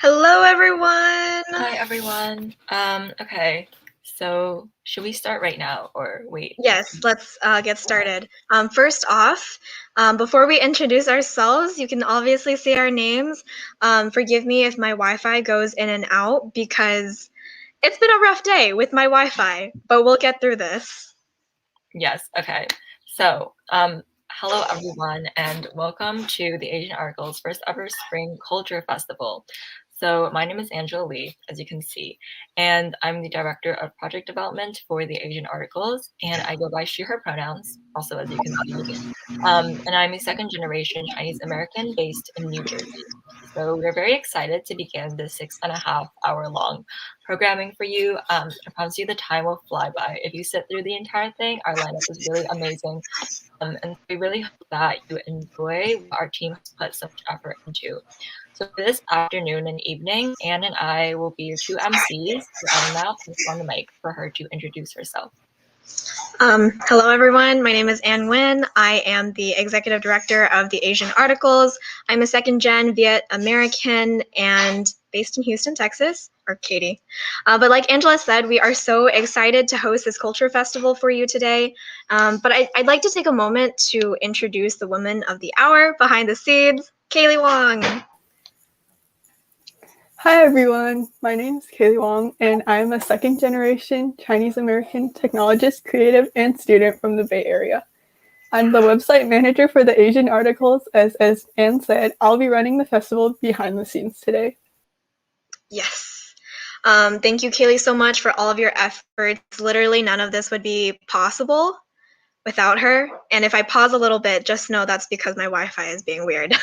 Hello, everyone. Hi, everyone. Okay, so should we start right now or wait? Yes, let's get started. First off, before we introduce ourselves, you can obviously see our names. Forgive me if my Wi-Fi goes in and out because it's been a rough day with my Wi-Fi, but we'll get through this. Yes, okay. So, hello, everyone, and welcome to the Asian Articles first ever Spring Culture Festival. So my name is Angela Lee, as you can see, and I'm the Director of Project Development for the Asian Articles, and I go by she, her pronouns, also as you can see. And I'm a second generation Chinese American based in New Jersey. So we're very excited to begin this 6.5 hour long programming for you. I promise you the time will fly by. If you sit through the entire thing, our lineup is really amazing. And we really hope that you enjoy what our team has put so much effort into. So for this afternoon and evening, Anne and I will be your two MCs. So I will now pass on the mic for her to introduce herself. Hello, everyone. My name is Ann Nguyen. I am the Executive Director of the Asian Articles. I'm a second-gen Viet American and based in Houston, Texas, or Katy. But like Angela said, we are so excited to host this culture festival for you today. But I'd like to take a moment to introduce the woman of the hour behind the scenes, Kaylee Wong. Hi everyone, my name is Kaylee Wong, and I'm a second-generation Chinese-American technologist, creative, and student from the Bay Area. I'm the website manager for the Asian Articles. As Anne said, I'll be running the festival behind the scenes today. Yes. Thank you, Kaylee, so much for all of your efforts. Literally, none of this would be possible without her. And if I pause a little bit, just know that's because my Wi-Fi is being weird.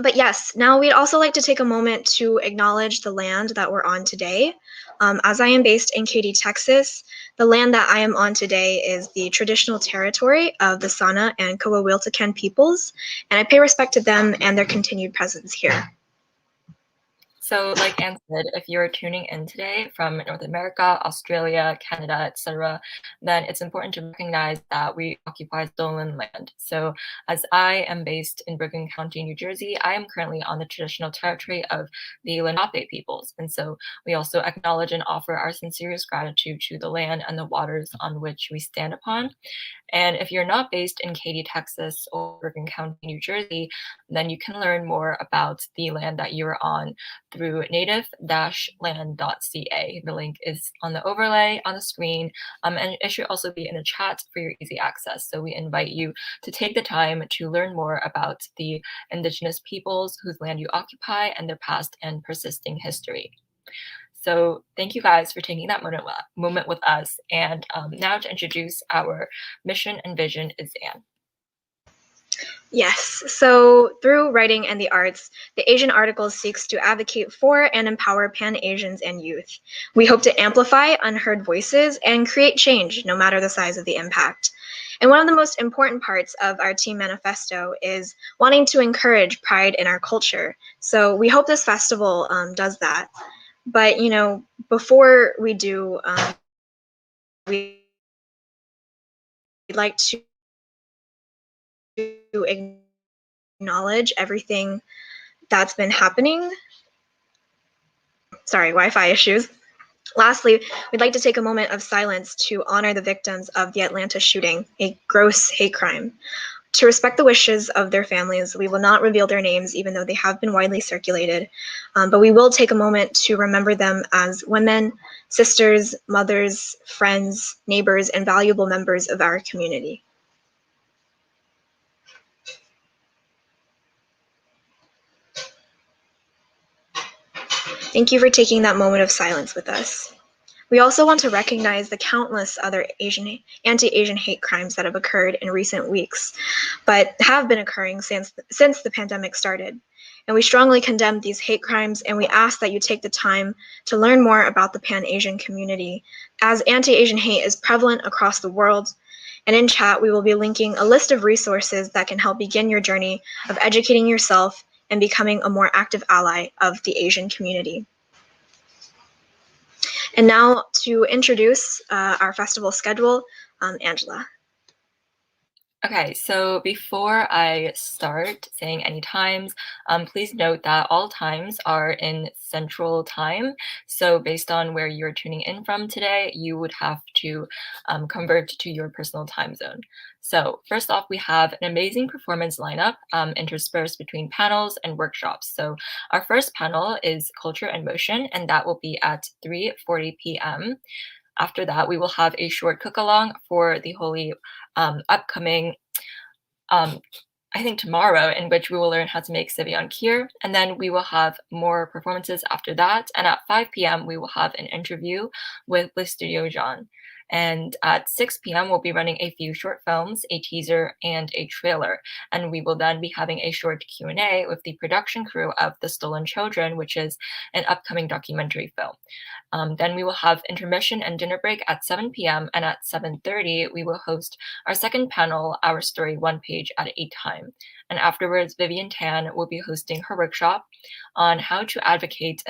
But yes, now we'd also like to take a moment to acknowledge the land that we're on today. As I am based in Katy, Texas, the land that I am on today is the traditional territory of the Sana and Coahuiltecan peoples, and I pay respect to them and their continued presence here. So like Anne said, if you're tuning in today from North America, Australia, Canada, etc., then it's important to recognize that we occupy stolen land. So as I am based in Bergen County, New Jersey, I am currently on the traditional territory of the Lenape peoples. And so we also acknowledge and offer our sincerest gratitude to the land and the waters on which we stand upon. And if you're not based in Katy, Texas, or Bergen County, New Jersey, then you can learn more about the land that you're on through native-land.ca. The link is on the overlay on the screen, and it should also be in the chat for your easy access. So we invite you to take the time to learn more about the indigenous peoples whose land you occupy and their past and persisting history. So thank you guys for taking that moment with us. And now to introduce our mission and vision is Anne. Yes, so through writing and the arts, the Asian Articles seeks to advocate for and empower Pan-Asians and youth. We hope to amplify unheard voices and create change, no matter the size of the impact. And one of the most important parts of our team manifesto is wanting to encourage pride in our culture. So we hope this festival does that. But, you know, before we do, we'd like to acknowledge everything that's been happening. Sorry, Wi-Fi issues. Lastly, we'd like to take a moment of silence to honor the victims of the Atlanta shooting, a gross hate crime. To respect the wishes of their families, we will not reveal their names, even though they have been widely circulated. But we will take a moment to remember them as women, sisters, mothers, friends, neighbors, and valuable members of our community. Thank you for taking that moment of silence with us. We also want to recognize the countless other anti-Asian hate crimes that have occurred in recent weeks, but have been occurring since the pandemic started. And we strongly condemn these hate crimes, and we ask that you take the time to learn more about the Pan-Asian community, as anti-Asian hate is prevalent across the world. And in chat, we will be linking a list of resources that can help begin your journey of educating yourself and becoming a more active ally of the Asian community. And now to introduce our festival schedule, Angela. Okay, so before I start saying any times, please note that all times are in Central Time. So based on where you're tuning in from today, you would have to convert to your personal time zone. So first off, we have an amazing performance lineup interspersed between panels and workshops. So our first panel is Culture and Motion, and that will be at 3:40 p.m. After that, we will have a short cook-along for the Holi upcoming, I think tomorrow, in which we will learn how to make Vivian kheer, and then we will have more performances after that. And at 5 p.m., we will have an interview with the studio Jaune. And at 6 p.m., we'll be running a few short films, a teaser, and a trailer. And we will then be having a short Q&A with the production crew of The Stolen Children, which is an upcoming documentary film. Then we will have intermission and dinner break at 7 p.m. And at 7:30, we will host our second panel, Our Story One Page at a Time. And afterwards, Vivian Tan will be hosting her workshop on how to advocate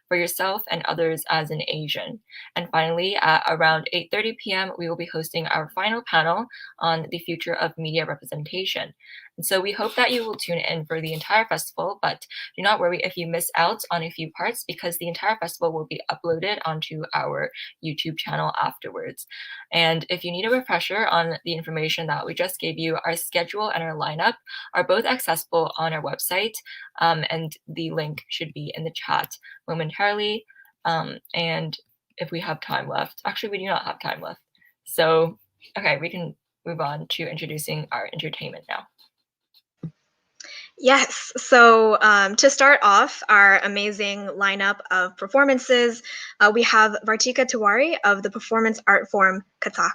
for yourself and others as an Asian. And finally, at around 8:30 p.m., we will be hosting our final panel on the future of media representation. And so we hope that you will tune in for the entire festival, but do not worry if you miss out on a few parts, because the entire festival will be uploaded onto our YouTube channel afterwards. And if you need a refresher on the information that we just gave you, our schedule and our lineup are both accessible on our website, and the link should be in the chat momentarily. And if we have time left, actually we do not have time left. So, okay, we can move on to introducing our entertainment now. Yes, so to start off our amazing lineup of performances, we have Vartika Tiwari of the performance art form Kathak.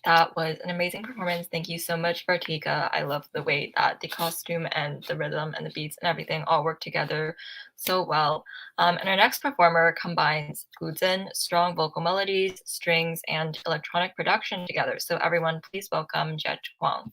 That was an amazing performance. Thank you so much, Vartika. I love the way that the costume and the rhythm and the beats and everything all work together so well. And our next performer combines guzheng, strong vocal melodies, strings, and electronic production together. So everyone, please welcome Jett Kwong.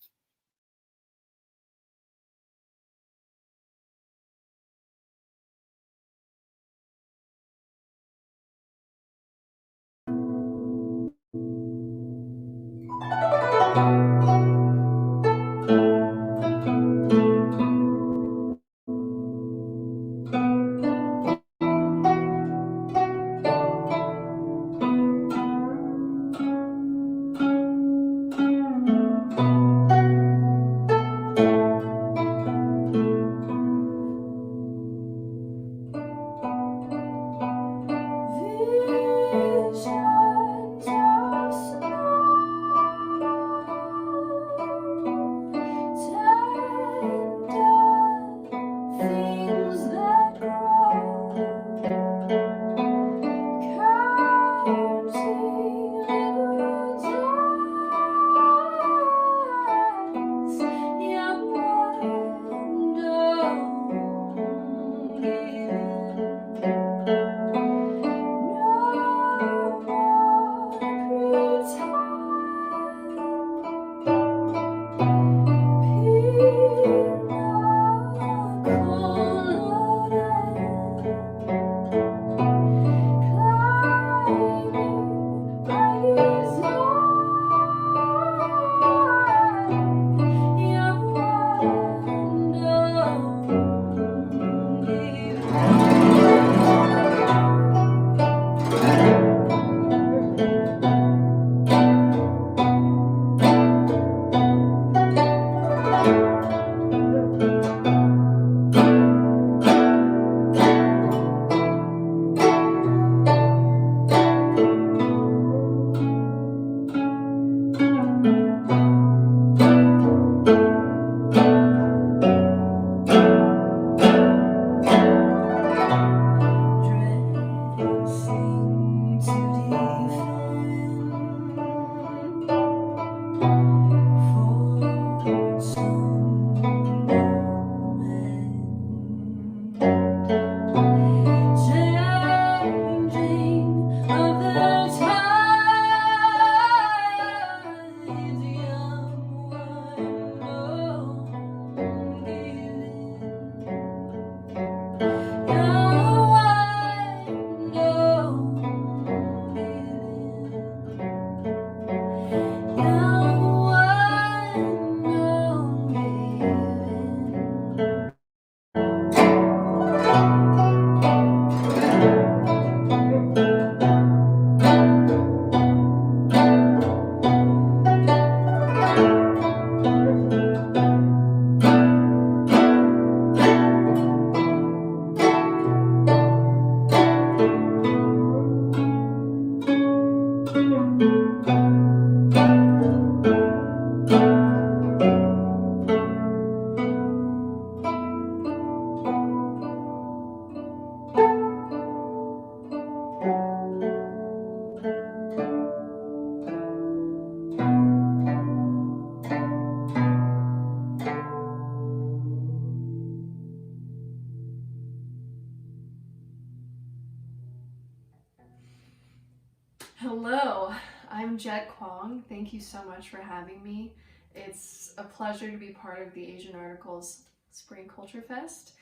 Hello, I'm Jett Kwong. Thank you so much for having me. It's a pleasure to be part of the Asian Articles Spring Culture Fest.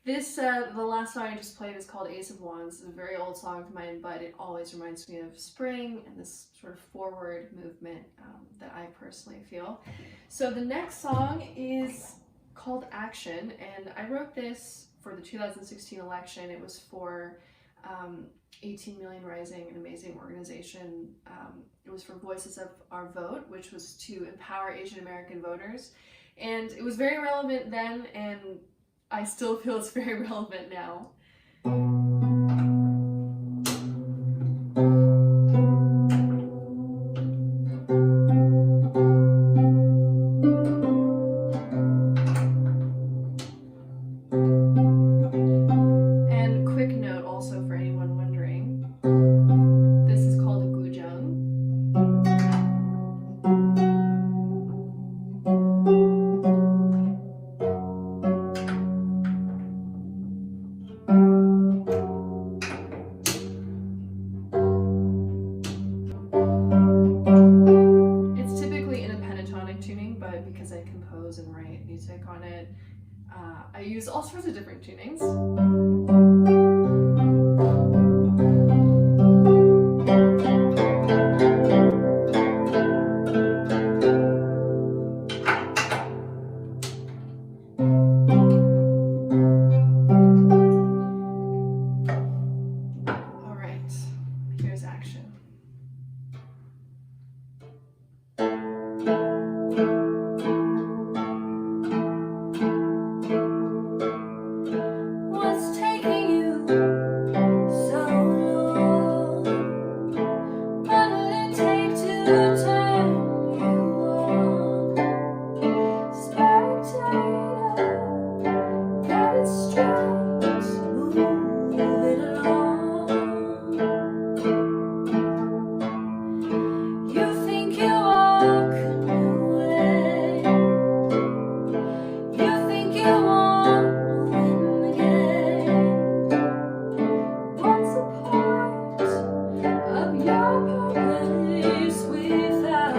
The last song I just played is called Ace of Wands. It's a very old song of mine, but it always reminds me of spring and this sort of forward movement that I personally feel. So the next song is called Action, and I wrote this for the 2016 election. It was for 18 Million Rising, an amazing organization. It was for Voices of Our Vote, which was to empower Asian American voters. And it was very relevant then, and I still feel it's very relevant now. And quick note also for anyone wondering, this is called a guzheng. tunings. All right, here's action. What's taking you so long? What'll it take to turn you on? Spectator, get it straight, move it along. You think you walk away. You think you want to win the game. What's the point of your purpose without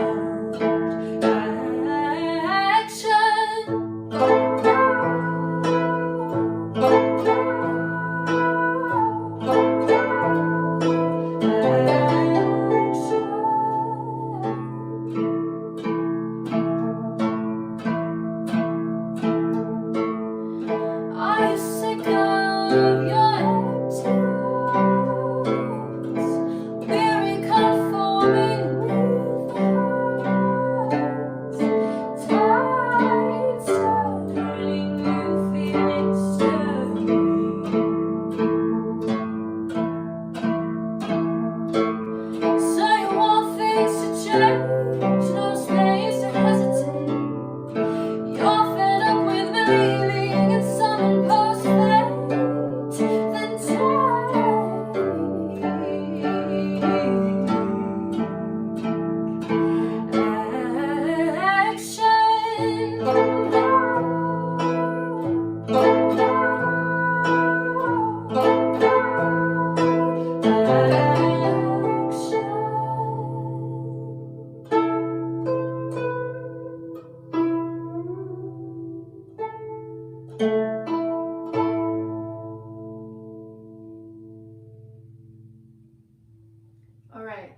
Are you sick of your empty words? Weary conforming with the hearts. Tide stirring, new feelings stirring. So you want things to change, no space to hesitate. You're fed up with believing in some imposed fate. Then take All right,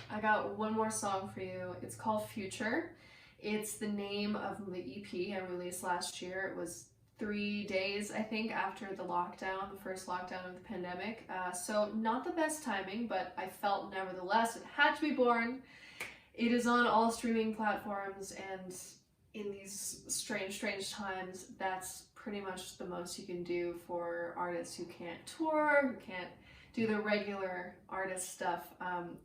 I got one more song for you. It's called Future. It's the name of the EP I released last year. It was 3 days, I think, after the lockdown, the first lockdown of the pandemic. So not the best timing, but I felt nevertheless it had to be born. It is on all streaming platforms, and in these strange times, that's pretty much the most you can do for artists who can't tour, who can't do the regular artist stuff,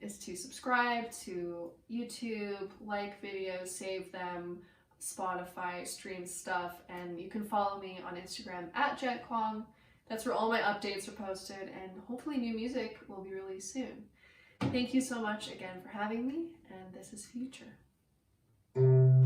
is to subscribe to YouTube, like videos, save them, Spotify, stream stuff, and you can follow me on Instagram at Jett Kwong. That's where all my updates are posted, and hopefully new music will be released soon. Thank you so much again for having me, and this is Future. Hand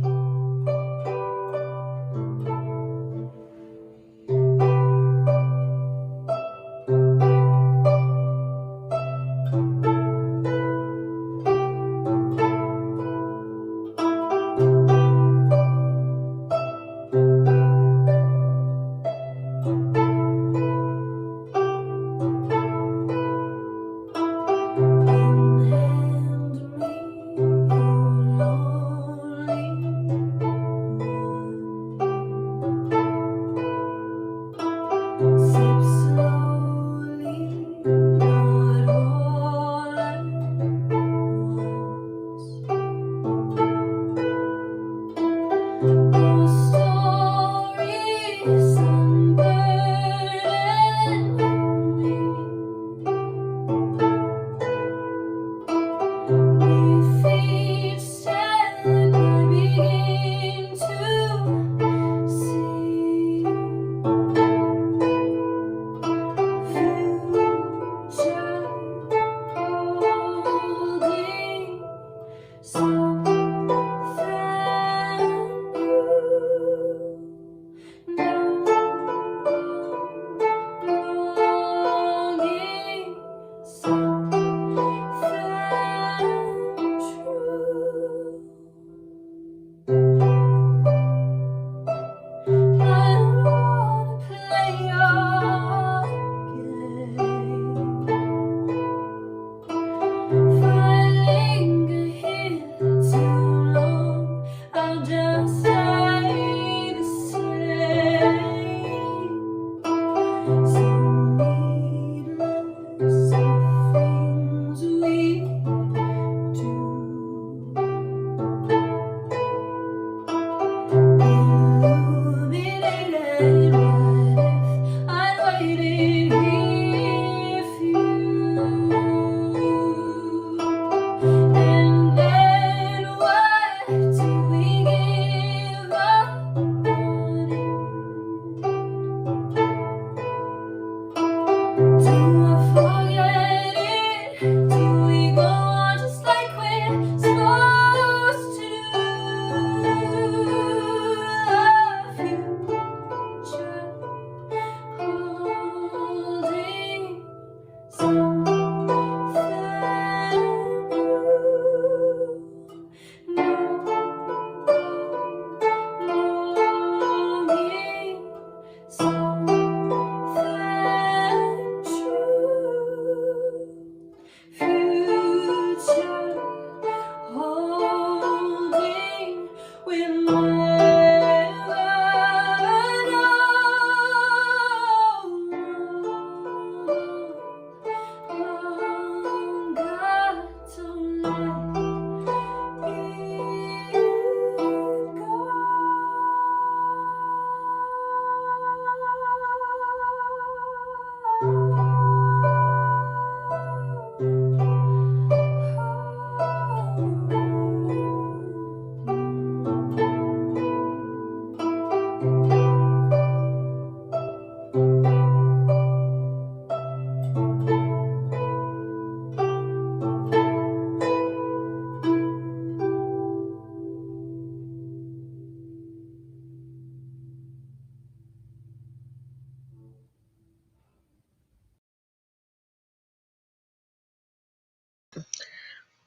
me your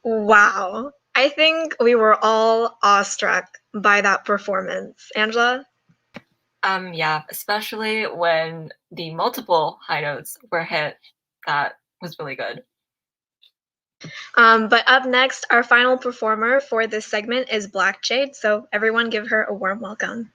Wow. I think we were all awestruck by that performance. Angela? Yeah, especially when the multiple high notes were hit. That was really good. But up next, our final performer for this segment is Black Jade, so everyone give her a warm welcome.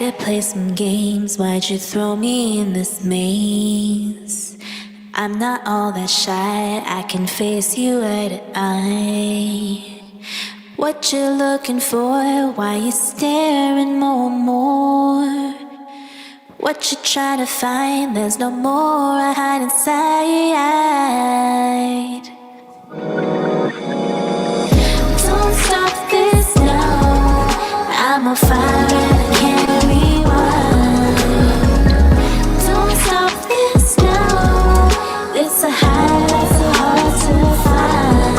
to play some games? Why'd you throw me in this maze? I'm not all that shy, I can face you eye to eye. What you looking for? Why you staring more and more? What you trying to find? There's no more I hide inside. Don't stop this now. I'm on fire and I can't rewind. Don't stop this now. It's a high that's so hard to find.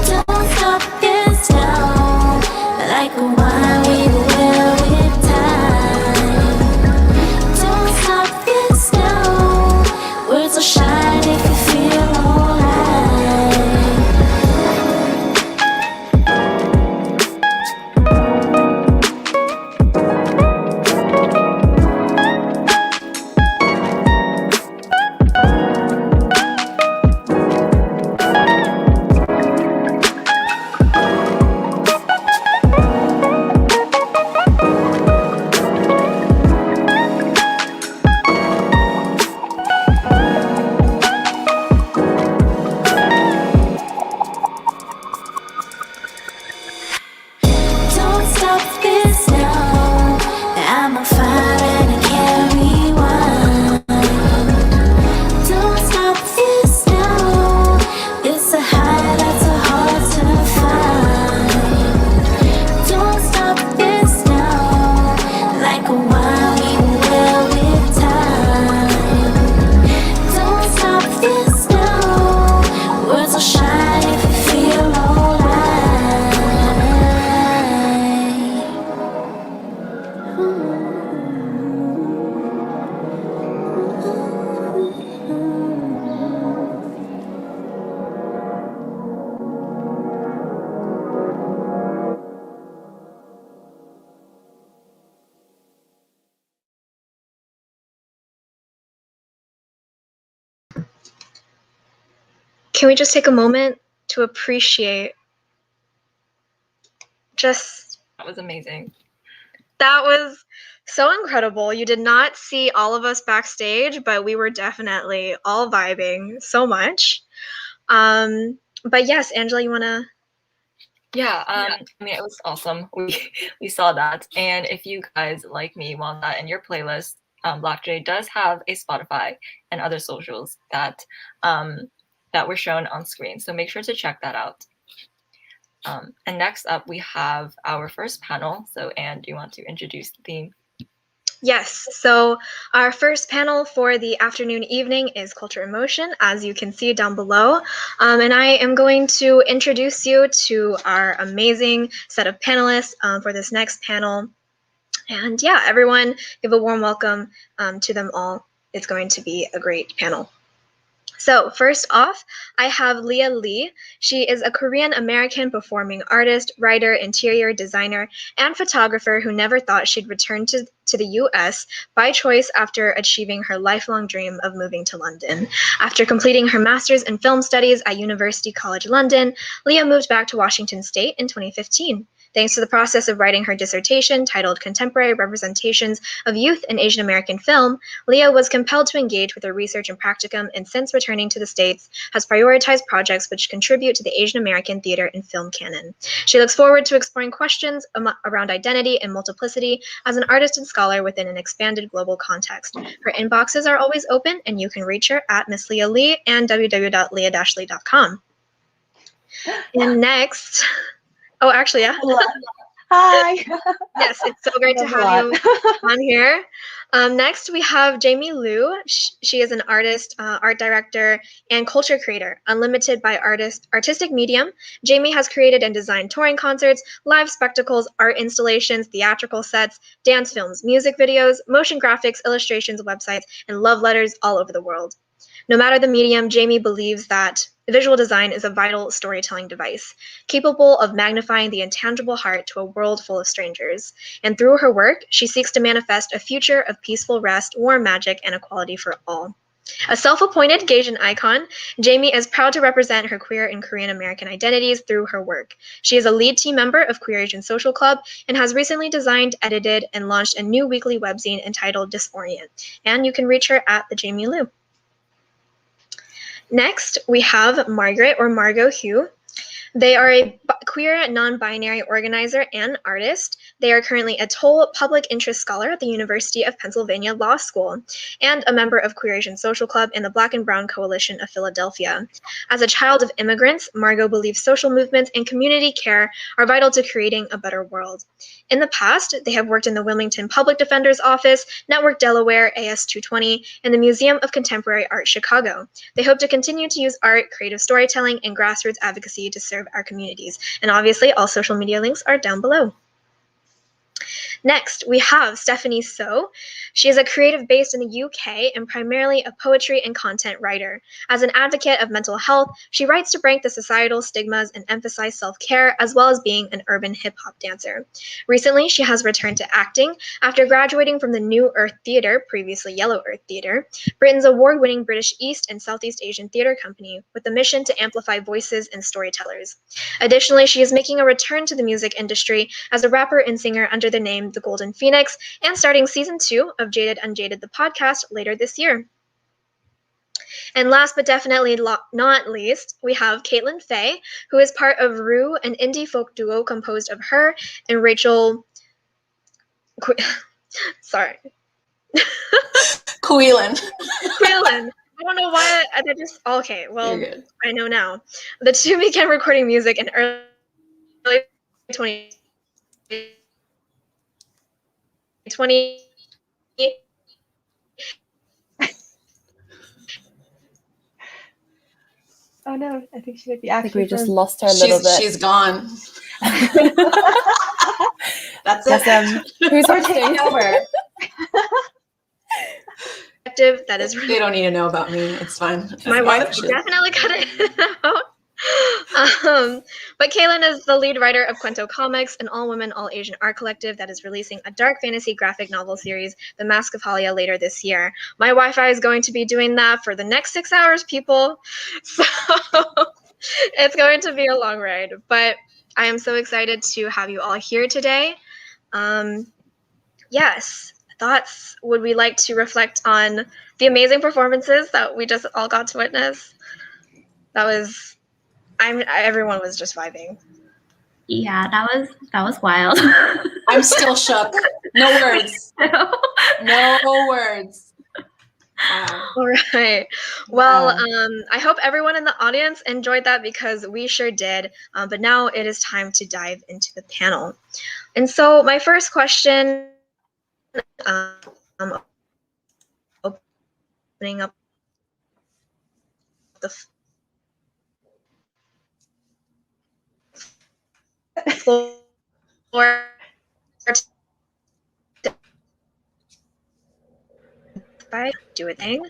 Don't stop this now. Like a wine we will with time. Don't stop this now. Words will shine if you feel alright. Don't stop this now. I'm on fire and I can't rewind. Don't stop this now. It's a high that's so hard to find. Don't stop this now. Like a wine we will with time. Don't stop this now. Words will shine if you feel alright. Can we just take a moment to appreciate just That was amazing. that was so incredible. You did not see all of us backstage, but we were definitely all vibing so much. But yes, Angela, you wanna? Yeah, I mean, it was awesome. We saw that, and if you guys like me want that in your playlist, Black Jade does have a Spotify and other socials that that were shown on screen. So make sure to check that out. And next up, we have our first panel. So, Anne, do you want to introduce the theme? Yes, so our first panel for the afternoon evening is Culture in Motion, as you can see down below. And I am going to introduce you to our amazing set of panelists for this next panel. And yeah, everyone give a warm welcome to them all. It's going to be a great panel. So first off, I have Leah Lee. She is a Korean-American performing artist, writer, interior designer, and photographer who never thought she'd return to the US by choice after achieving her lifelong dream of moving to London. After completing her master's in film studies at University College London, Leah moved back to Washington State in 2015. Thanks to the process of writing her dissertation titled Contemporary Representations of Youth in Asian American Film, Leah was compelled to engage with her research and practicum, and since returning to the States, has prioritized projects which contribute to the Asian American theater and film canon. She looks forward to exploring questions around identity and multiplicity as an artist and scholar within an expanded global context. Her inboxes are always open, and you can reach her at Miss Leah Lee and www.leah-lee.com. And next... Oh, actually, yeah. Hi. Yes, it's so great to have you on here. Next, we have Jamie Liu. She is an artist, art director, and culture creator. Unlimited by artistic medium, Jamie has created and designed touring concerts, live spectacles, art installations, theatrical sets, dance films, music videos, motion graphics, illustrations, websites, and love letters all over the world. No matter the medium, Jamie believes that visual design is a vital storytelling device, capable of magnifying the intangible heart to a world full of strangers. And through her work, she seeks to manifest a future of peaceful rest, warm magic, and equality for all. A self-appointed Gaijin icon, Jamie is proud to represent her queer and Korean American identities through her work. She is a lead team member of Queer Asian Social Club and has recently designed, edited, and launched a new weekly webzine entitled Disorient. And you can reach her at the Jamie Liu. Next, we have Margaret or Margot Hugh. They are a queer, non-binary organizer and artist. They are currently a Toll Public Interest Scholar at the University of Pennsylvania Law School and a member of Queer Asian Social Club and the Black and Brown Coalition of Philadelphia. As a child of immigrants, Margot believes social movements and community care are vital to creating a better world. In the past, they have worked in the Wilmington Public Defender's Office, Network Delaware, AS220, and the Museum of Contemporary Art Chicago. They hope to continue to use art, creative storytelling, and grassroots advocacy to serve our communities. And obviously, all social media links are down below. Next, we have Stephanie So. She is a creative based in the UK and primarily a poetry and content writer. As an advocate of mental health, she writes to break the societal stigmas and emphasize self-care, as well as being an urban hip-hop dancer. Recently, she has returned to acting after graduating from the New Earth Theatre, previously Yellow Earth Theatre, Britain's award-winning British East and Southeast Asian theatre company, with the mission to amplify voices and storytellers. Additionally, she is making a return to the music industry as a rapper and singer under the name The Golden Phoenix, and starting season 2 of Jaded Unjaded, the podcast, later this year. And last but definitely not least, we have Caitlin Faye, who is part of Rue, an indie folk duo composed of her and Rachel. Sorry. Quillen. Quillen. I don't know why I just. Okay, well, I know now. The two began recording music in early 2020. Oh no, I think she might be actually. I think we just lost her a little bit. She's gone. That's it. Who's taking over? That is They don't need to know about me. It's fine. My wife definitely cut it out. But Kaylin is the lead writer of Cuento Comics, an all-women, all-Asian art collective that is releasing a dark fantasy graphic novel series, The Mask of Halia, later this year. My Wi-Fi is going to be doing that for the next 6 hours, people. So it's going to be a long ride, but I am so excited to have you all here today. Yes, thoughts? Would we like to reflect on the amazing performances that we just all got to witness? Everyone was just vibing. Yeah, that was wild. I'm still shook. No words. No words. Wow. All right. Well, I hope everyone in the audience enjoyed that, because we sure did. But now it is time to dive into the panel. And so my first question, opening up the floor do a thing.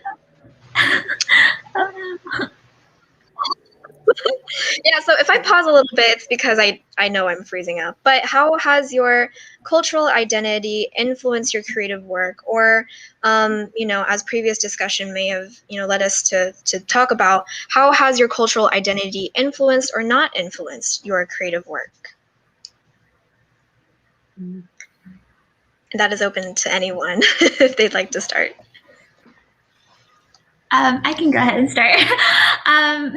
Yeah, so if I pause a little bit, it's because I know I'm freezing up. But how has your cultural identity influenced your creative work? Or, as previous discussion may have, led us to talk about, how has your cultural identity influenced or not influenced your creative work? And that is open to anyone if they'd like to start. I can go ahead and start.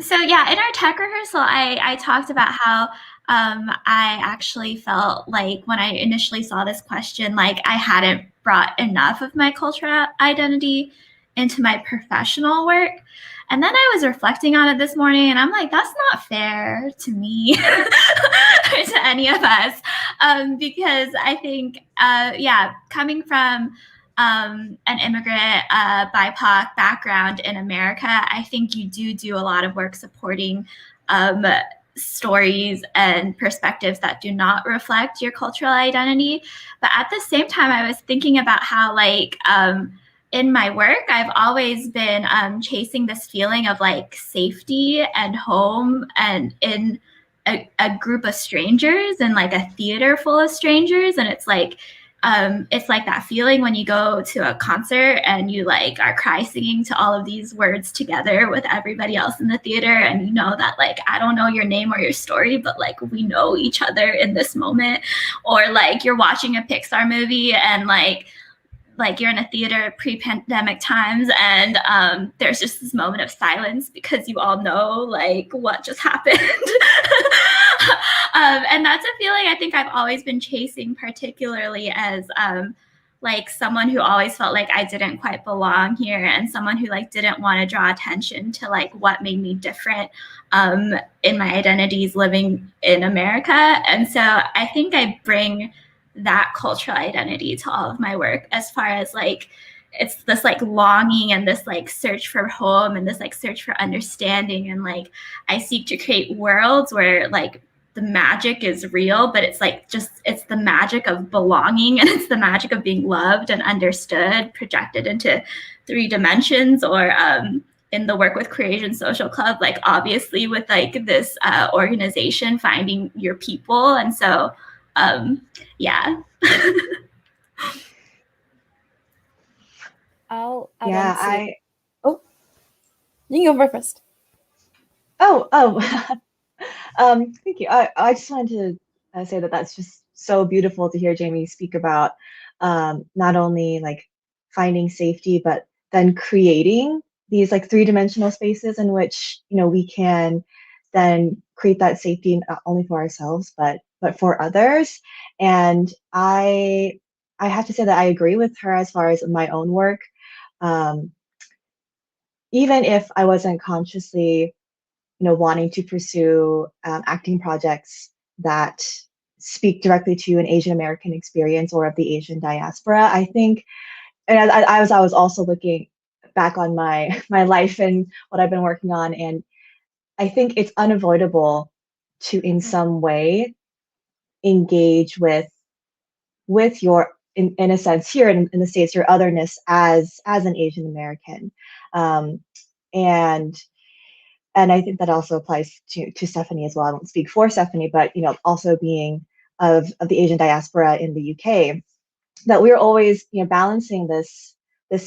So yeah, in our tech rehearsal, I talked about how I actually felt like when I initially saw this question, like I hadn't brought enough of my cultural identity into my professional work. And then I was reflecting on it this morning, and I'm like, that's not fair to me or to any of us, because I think, coming from an immigrant BIPOC background in America, I think you do a lot of work supporting stories and perspectives that do not reflect your cultural identity. But at the same time, I was thinking about how, like, in my work, I've always been chasing this feeling of like safety and home, and in a group of strangers and like a theater full of strangers. And it's like, it's like that feeling when you go to a concert and you like are cry singing to all of these words together with everybody else in the theater, and you know that like I don't know your name or your story, but like we know each other in this moment. Or like you're watching a Pixar movie and like you're in a theater pre-pandemic times, and there's just this moment of silence because you all know like what just happened. And that's a feeling I think I've always been chasing, particularly as like someone who always felt like I didn't quite belong here, and someone who like didn't want to draw attention to like what made me different in my identities living in America. And so I think I bring that cultural identity to all of my work, as far as like it's this like longing and this like search for home and this like search for understanding, and like I seek to create worlds where like the magic is real, but it's like just it's the magic of belonging, and it's the magic of being loved and understood projected into 3 dimensions. Or in the work with Creation Social Club, like obviously with like this organization, finding your people. And so yeah. I'll add Yeah, on to... Oh, you can go first. Thank you. I just wanted to say that that's just so beautiful to hear Jamie speak about not only like finding safety, but then creating these like 3-dimensional spaces in which, you know, we can then create that safety not only for ourselves, but for others. And I have to say that I agree with her as far as my own work. Even if I wasn't consciously, you know, wanting to pursue acting projects that speak directly to an Asian American experience or of the Asian diaspora, I think, and I was also looking back on my life and what I've been working on, and I think it's unavoidable to in some way engage with your in a sense here in the States, your otherness as an Asian American, and I think that also applies to Stephanie as well. I won't speak for Stephanie, but you know, also being of the Asian diaspora in the UK, that we're always, you know, balancing this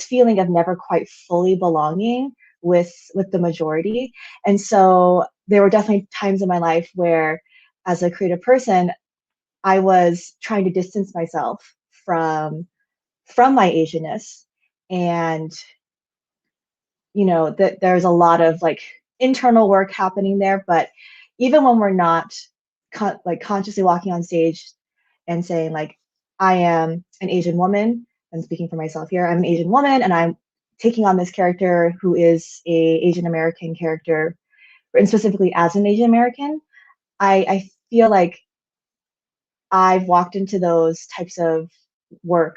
feeling of never quite fully belonging with the majority. And so there were definitely times in my life where, as a creative person, I was trying to distance myself from my Asianness, and you know that there's a lot of like internal work happening there. But even when we're not consciously walking on stage and saying like, I am an Asian woman, I'm speaking for myself here, I'm an Asian woman and I'm taking on this character who is a Asian American character, and specifically as an Asian American, I feel like I've walked into those types of work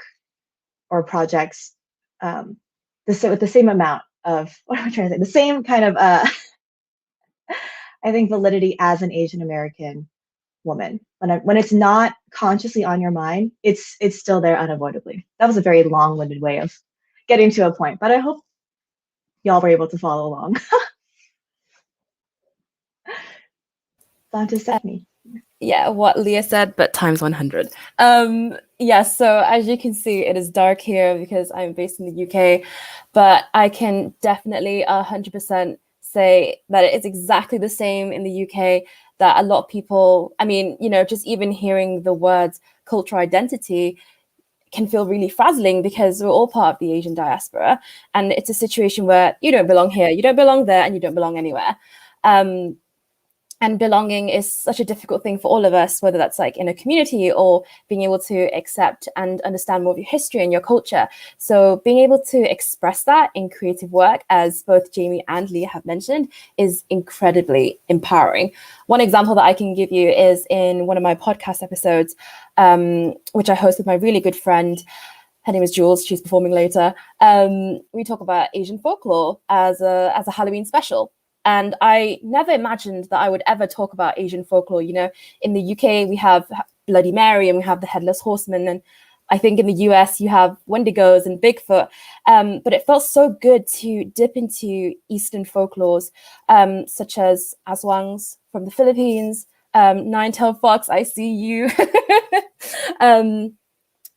or projects with the same amount of, what am I trying to say, the same kind of I think validity as an Asian American woman. When it's not consciously on your mind, it's still there unavoidably. That was a very long-winded way of getting to a point, but I hope y'all were able to follow along. On to Stephanie. Yeah, what Leah said, but times 100. Yeah, so as you can see, it is dark here because I'm based in the UK, but I can definitely 100% say that it's exactly the same in the UK, that a lot of people, I mean, you know, just even hearing the words cultural identity can feel really frazzling because we're all part of the Asian diaspora. And it's a situation where you don't belong here, you don't belong there, and you don't belong anywhere. And belonging is such a difficult thing for all of us, whether that's like in a community or being able to accept and understand more of your history and your culture. So being able to express that in creative work, as both Jamie and Leah have mentioned, is incredibly empowering. One example that I can give you is in one of my podcast episodes, which I host with my really good friend. Her name is Jules. She's performing later. We talk about Asian folklore as a Halloween special. And I never imagined that I would ever talk about Asian folklore. You know, in the UK, we have Bloody Mary and we have the Headless Horseman. And I think in the US, you have Wendigos and Bigfoot. But it felt so good to dip into Eastern folklores, such as Aswangs from the Philippines, Nine-Tailed Fox, I See You.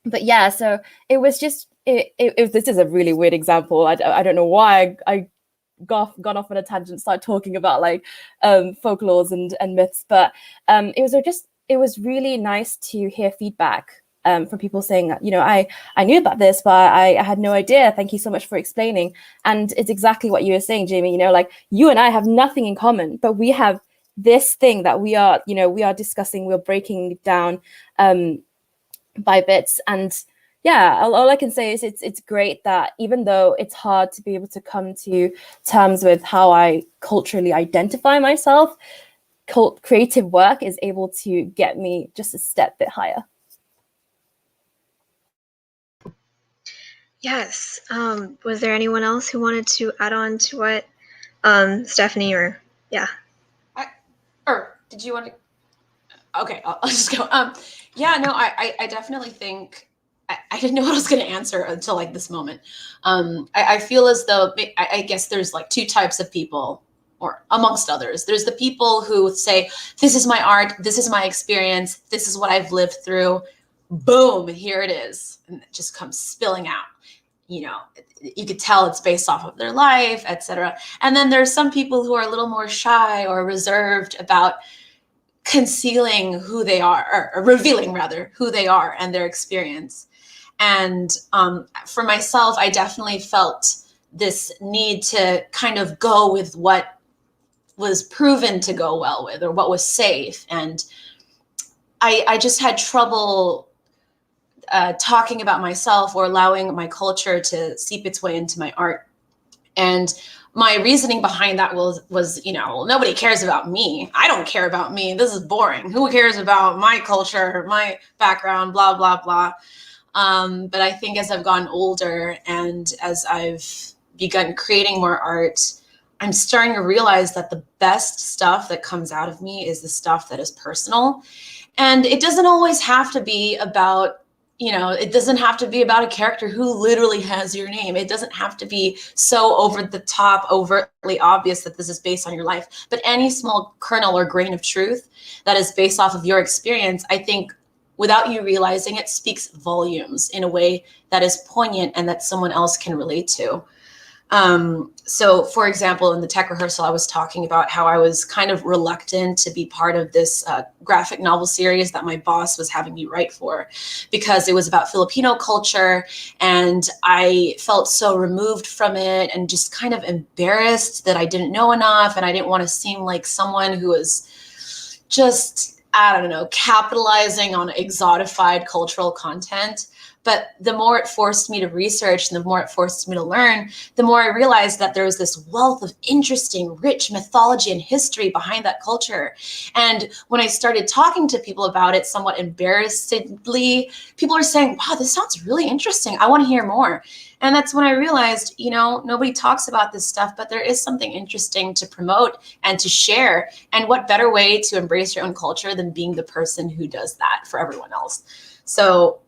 But yeah, so it was just this is a really weird example. I don't know why I gone off on a tangent, start talking about like folklores and myths, but it was really nice to hear feedback from people saying, you know, I knew about this, but I had no idea. Thank you so much for explaining. And it's exactly what you were saying, Jamie. You know, like you and I have nothing in common, but we have this thing that we are discussing, we're breaking down by bits. And yeah, all I can say is it's great that even though it's hard to be able to come to terms with how I culturally identify myself, creative work is able to get me just a step bit higher. Yes. Was there anyone else who wanted to add on to what Stephanie or yeah? Or did you want to? Okay, I'll just go. Yeah, no, I definitely think I didn't know what I was going to answer until like this moment. I feel as though I guess there's like two types of people, or amongst others. There's the people who say, "This is my art. This is my experience. This is what I've lived through. Boom, here it is," and it just comes spilling out. You know, you could tell it's based off of their life, etc. And then there's some people who are a little more shy or reserved about concealing who they are, or revealing rather who they are and their experience. And for myself, I definitely felt this need to kind of go with what was proven to go well with, or what was safe. And I just had trouble talking about myself or allowing my culture to seep its way into my art. And my reasoning behind that was, you know, well, nobody cares about me. I don't care about me. This is boring. Who cares about my culture, my background, blah, blah, blah. But I think as I've gotten older and as I've begun creating more art, I'm starting to realize that the best stuff that comes out of me is the stuff that is personal. And it doesn't always have to be about, you know, it doesn't have to be about a character who literally has your name. It doesn't have to be so over the top, overtly obvious that this is based on your life. But any small kernel or grain of truth that is based off of your experience, I think without you realizing it, speaks volumes in a way that is poignant and that someone else can relate to. So for example, in the tech rehearsal, I was talking about how I was kind of reluctant to be part of this graphic novel series that my boss was having me write for, because it was about Filipino culture. And I felt so removed from it and just kind of embarrassed that I didn't know enough. And I didn't want to seem like someone who was just, I don't know, capitalizing on exotified cultural content. But the more it forced me to research and the more it forced me to learn, the more I realized that there was this wealth of interesting, rich mythology and history behind that culture. And when I started talking to people about it, somewhat embarrassedly, people are saying, wow, this sounds really interesting. I want to hear more. And that's when I realized, you know, nobody talks about this stuff, but there is something interesting to promote and to share. And what better way to embrace your own culture than being the person who does that for everyone else? So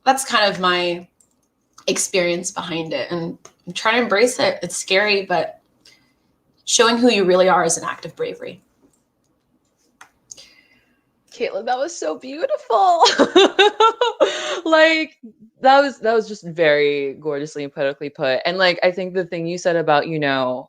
that's kind of my experience behind it, and I'm trying to embrace it. It's scary, but showing who you really are is an act of bravery. Caitlin, that was so beautiful. Like that was just very gorgeously and poetically put. And like I think the thing you said about, you know,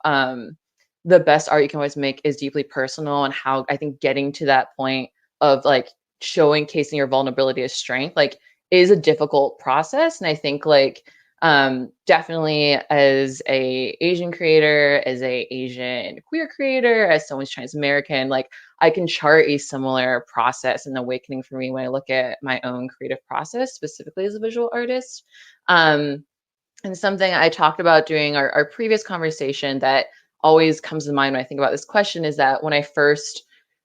the best art you can always make is deeply personal, and how I think getting to that point of like showcasing your vulnerability as strength, like, is a difficult process. And I think like definitely as a Asian creator, as a Asian queer creator, as someone who's Chinese American, like I can chart a similar process and awakening for me when I look at my own creative process, specifically as a visual artist. And something I talked about during our previous conversation that always comes to mind when I think about this question is that when I first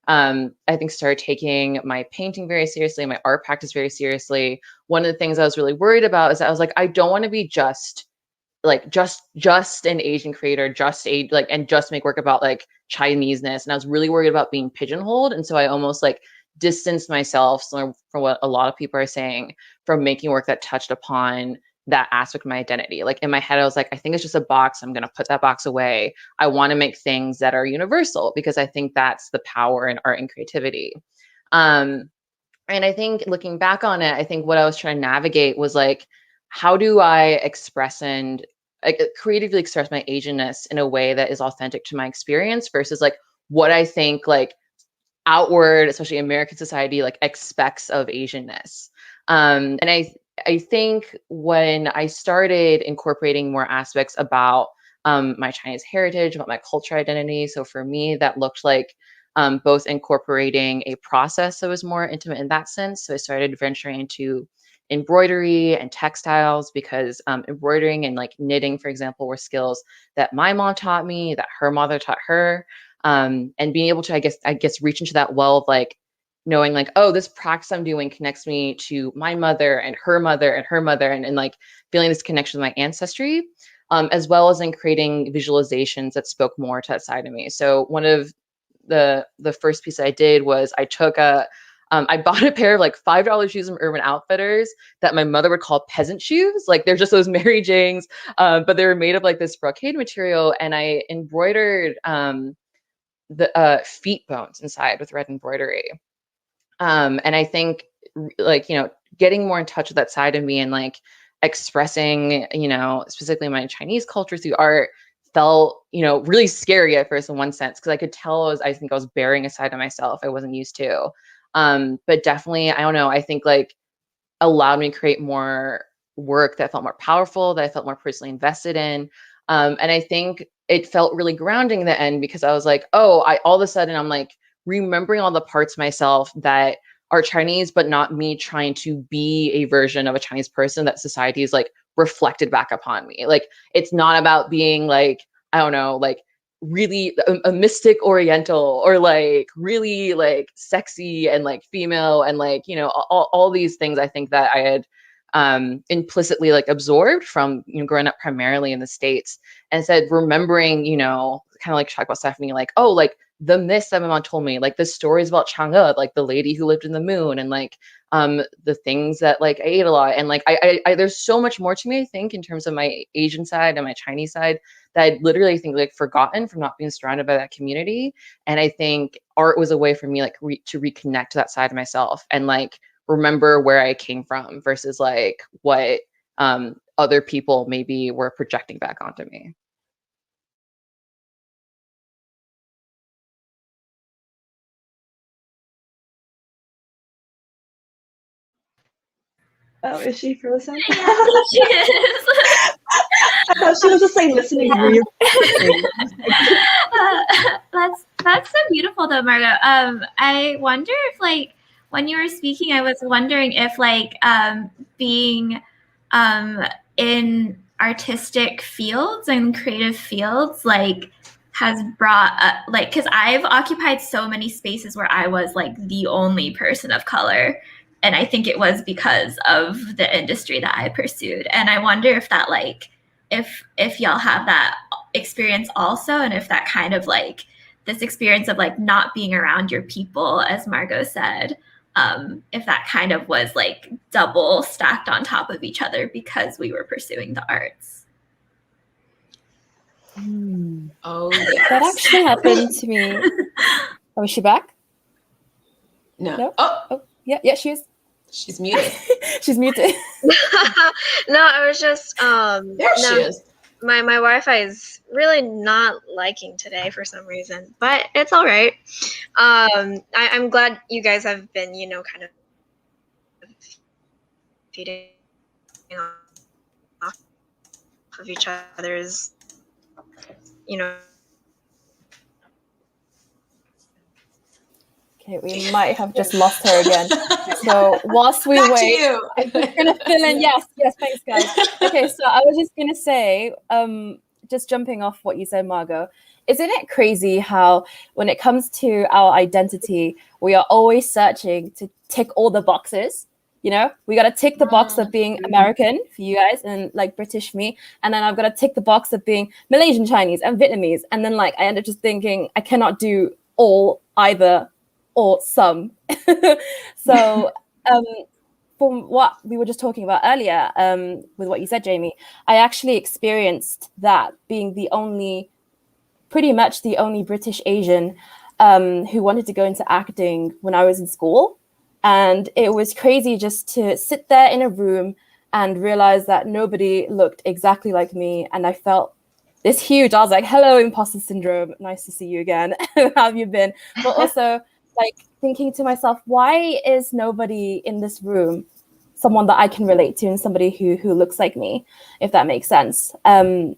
I think started taking my painting very seriously, my art practice very seriously, one of the things I was really worried about is that I was like, I don't want to be just an Asian creator, and just make work about like Chineseness. And I was really worried about being pigeonholed. And so I almost like distanced myself from what a lot of people are saying, from making work that touched upon that aspect of my identity. Like in my head, I was like, I think it's just a box. I'm going to put that box away. I want to make things that are universal, because I think that's the power in art and creativity. And I think looking back on it, I think what I was trying to navigate was like, how do I express and like creatively express my Asianness in a way that is authentic to my experience versus like what I think like outward, especially American society, like expects of Asianness. And I think when I started incorporating more aspects about my Chinese heritage, about my culture identity, so for me that looked like both incorporating a process that was more intimate in that sense. So I started venturing into embroidery and textiles because embroidering and like knitting, for example, were skills that my mom taught me, that her mother taught her, and being able to, I guess, reach into that well of like knowing like, oh, this practice I'm doing connects me to my mother and her mother and her mother, and like feeling this connection with my ancestry, as well as in creating visualizations that spoke more to that side of me. So one of the first piece I did was I took I bought a pair of like $5 shoes from Urban Outfitters that my mother would call peasant shoes. Like they're just those Mary Janes, but they were made of like this brocade material, and I embroidered the feet bones inside with red embroidery. And I think like, you know, getting more in touch with that side of me and like expressing, you know, specifically my Chinese culture through art felt, you know, really scary at first in one sense, because I could tell I think I was bearing a side of myself I wasn't used to. But definitely, I don't know, I think like allowed me to create more work that felt more powerful, that I felt more personally invested in. And I think it felt really grounding in the end because I was like, oh, all of a sudden I'm like remembering all the parts of myself that are Chinese, but not me trying to be a version of a Chinese person that society is like reflected back upon me. Like it's not about being like, I don't know, like really a mystic oriental or like really like sexy and like female and like, you know, all these things I think that I had implicitly like absorbed from, you know, growing up primarily in the States, and said remembering, you know, kind of like talk about Stephanie, like, oh, like the myths that my mom told me, like the stories about Chang'e, like the lady who lived in the moon, and like the things that like I ate a lot, and like I there's so much more to me, I think, in terms of my Asian side and my Chinese side that I literally think like forgotten from not being surrounded by that community. And I think art was a way for me like to reconnect to that side of myself and like remember where I came from versus like what other people maybe were projecting back onto me. Oh, is she frozen? Yeah, she is. I thought she was just like listening really. That's so beautiful though, Margot. I wonder if like when you were speaking, I was wondering if like being in artistic fields and creative fields like has brought like, because I've occupied so many spaces where I was like the only person of color, and I think it was because of the industry that I pursued. And I wonder if that like if y'all have that experience also, and if that kind of like this experience of like not being around your people, as Margot said, if that kind of was like double stacked on top of each other because we were pursuing the arts. Oh, yes. That actually happened to me. Oh, is she back? No. Oh, yeah, she is. She's muted. She's muted. No, I was just There she is. My Wi-Fi is really not liking today for some reason, but it's all right. I'm glad you guys have been, you know, kind of feeding off of each other's, you know. Okay, we might have just lost her again. So whilst we Back wait, to you. I'm just gonna fill in. Yes, thanks, guys. Okay, so I was just gonna say, just jumping off what you said, Margot, isn't it crazy how when it comes to our identity, we are always searching to tick all the boxes? You know, we gotta tick the box of being American for you guys and like British for me, and then I've gotta tick the box of being Malaysian Chinese and Vietnamese, and then like I end up just thinking I cannot do all either or some. So from what we were just talking about earlier, with what you said, Jamie, I actually experienced that being pretty much the only British Asian who wanted to go into acting when I was in school. And it was crazy just to sit there in a room and realize that nobody looked exactly like me. And I felt this huge, I was like, hello, imposter syndrome. Nice to see you again. How have you been? But also like thinking to myself, why is nobody in this room someone that I can relate to and somebody who looks like me, if that makes sense. And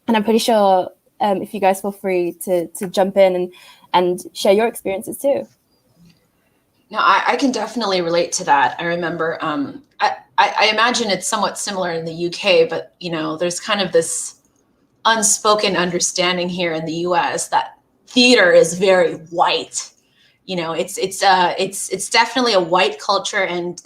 I'm pretty sure if you guys feel free to jump in and share your experiences too. No, I can definitely relate to that. I remember, I imagine it's somewhat similar in the UK, but you know, there's kind of this unspoken understanding here in the US that theater is very white. You know, it's definitely a white culture, and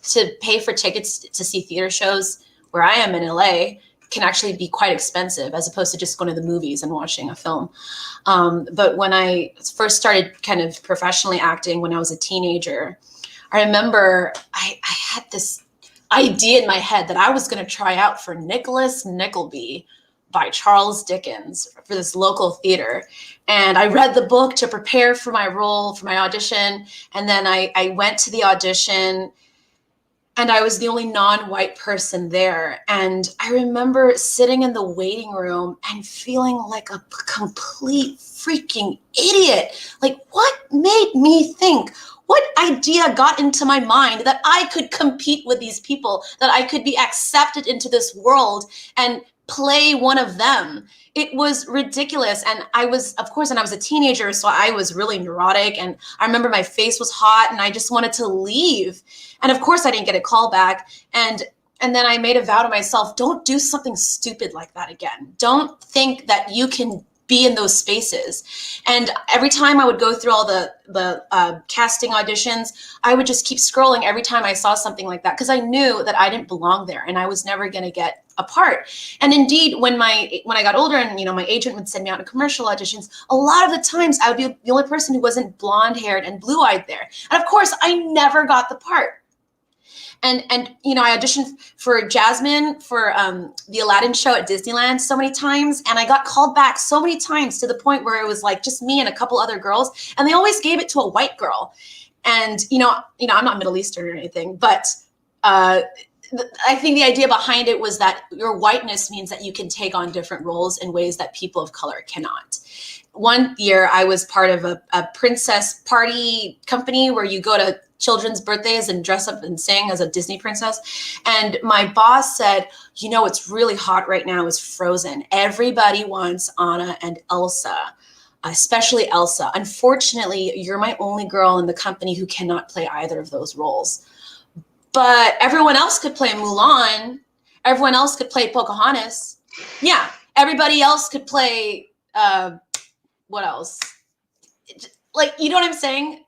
to pay for tickets to see theater shows where I am in LA can actually be quite expensive, as opposed to just going to the movies and watching a film. But when I first started kind of professionally acting when I was a teenager, I remember I had this idea in my head that I was going to try out for Nicholas Nickleby by Charles Dickens for this local theater. And I read the book to prepare for my role, for my audition. And then I went to the audition, and I was the only non-white person there. And I remember sitting in the waiting room and feeling like a complete freaking idiot. Like, what made me think? What idea got into my mind that I could compete with these people, that I could be accepted into this world and play one of them? It was ridiculous. And I was, of course, and I was a teenager, so I was really neurotic. And I remember my face was hot and I just wanted to leave. And of course I didn't get a call back. And then I made a vow to myself, don't do something stupid like that again. Don't think that you can be in those spaces. And every time I would go through all the casting auditions, I would just keep scrolling every time I saw something like that, because I knew that I didn't belong there and I was never going to get a part. And indeed, when I got older and, you know, my agent would send me out to commercial auditions, a lot of the times I would be the only person who wasn't blonde haired and blue eyed there. And of course, I never got the part. And you know, I auditioned for Jasmine for the Aladdin show at Disneyland so many times, and I got called back so many times to the point where it was like just me and a couple other girls, and they always gave it to a white girl. And you know, I'm not Middle Eastern or anything, but I think the idea behind it was that your whiteness means that you can take on different roles in ways that people of color cannot. One year I was part of a princess party company where you go to children's birthdays and dress up and sing as a Disney princess. And my boss said, you know, what's really hot right now is Frozen. Everybody wants Anna and Elsa, especially Elsa. Unfortunately, you're my only girl in the company who cannot play either of those roles. But everyone else could play Mulan. Everyone else could play Pocahontas. Yeah, everybody else could play, what else? Like, you know what I'm saying?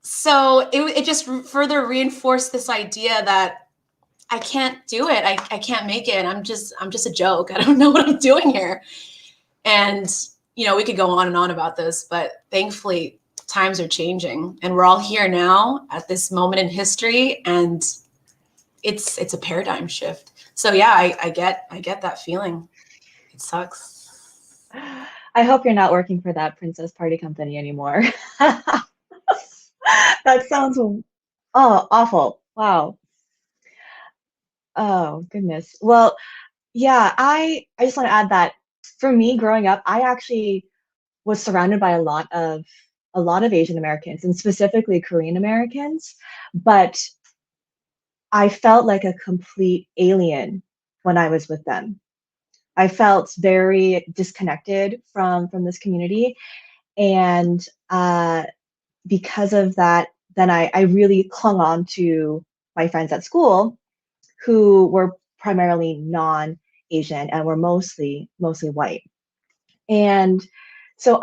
So it just further reinforced this idea that I can't do it. I can't make it. I'm just a joke. I don't know what I'm doing here. And, you know, we could go on and on about this, but thankfully times are changing and we're all here now at this moment in history, and it's a paradigm shift. So yeah, I get that feeling. It sucks. I hope you're not working for that princess party company anymore. That sounds awful. Wow. Oh goodness. Well, yeah, I just want to add that for me growing up, I actually was surrounded by a lot of Asian Americans, and specifically Korean Americans, but I felt like a complete alien when I was with them. I felt very disconnected from this community, and because of that, then I really clung on to my friends at school who were primarily non-Asian and were mostly white. And so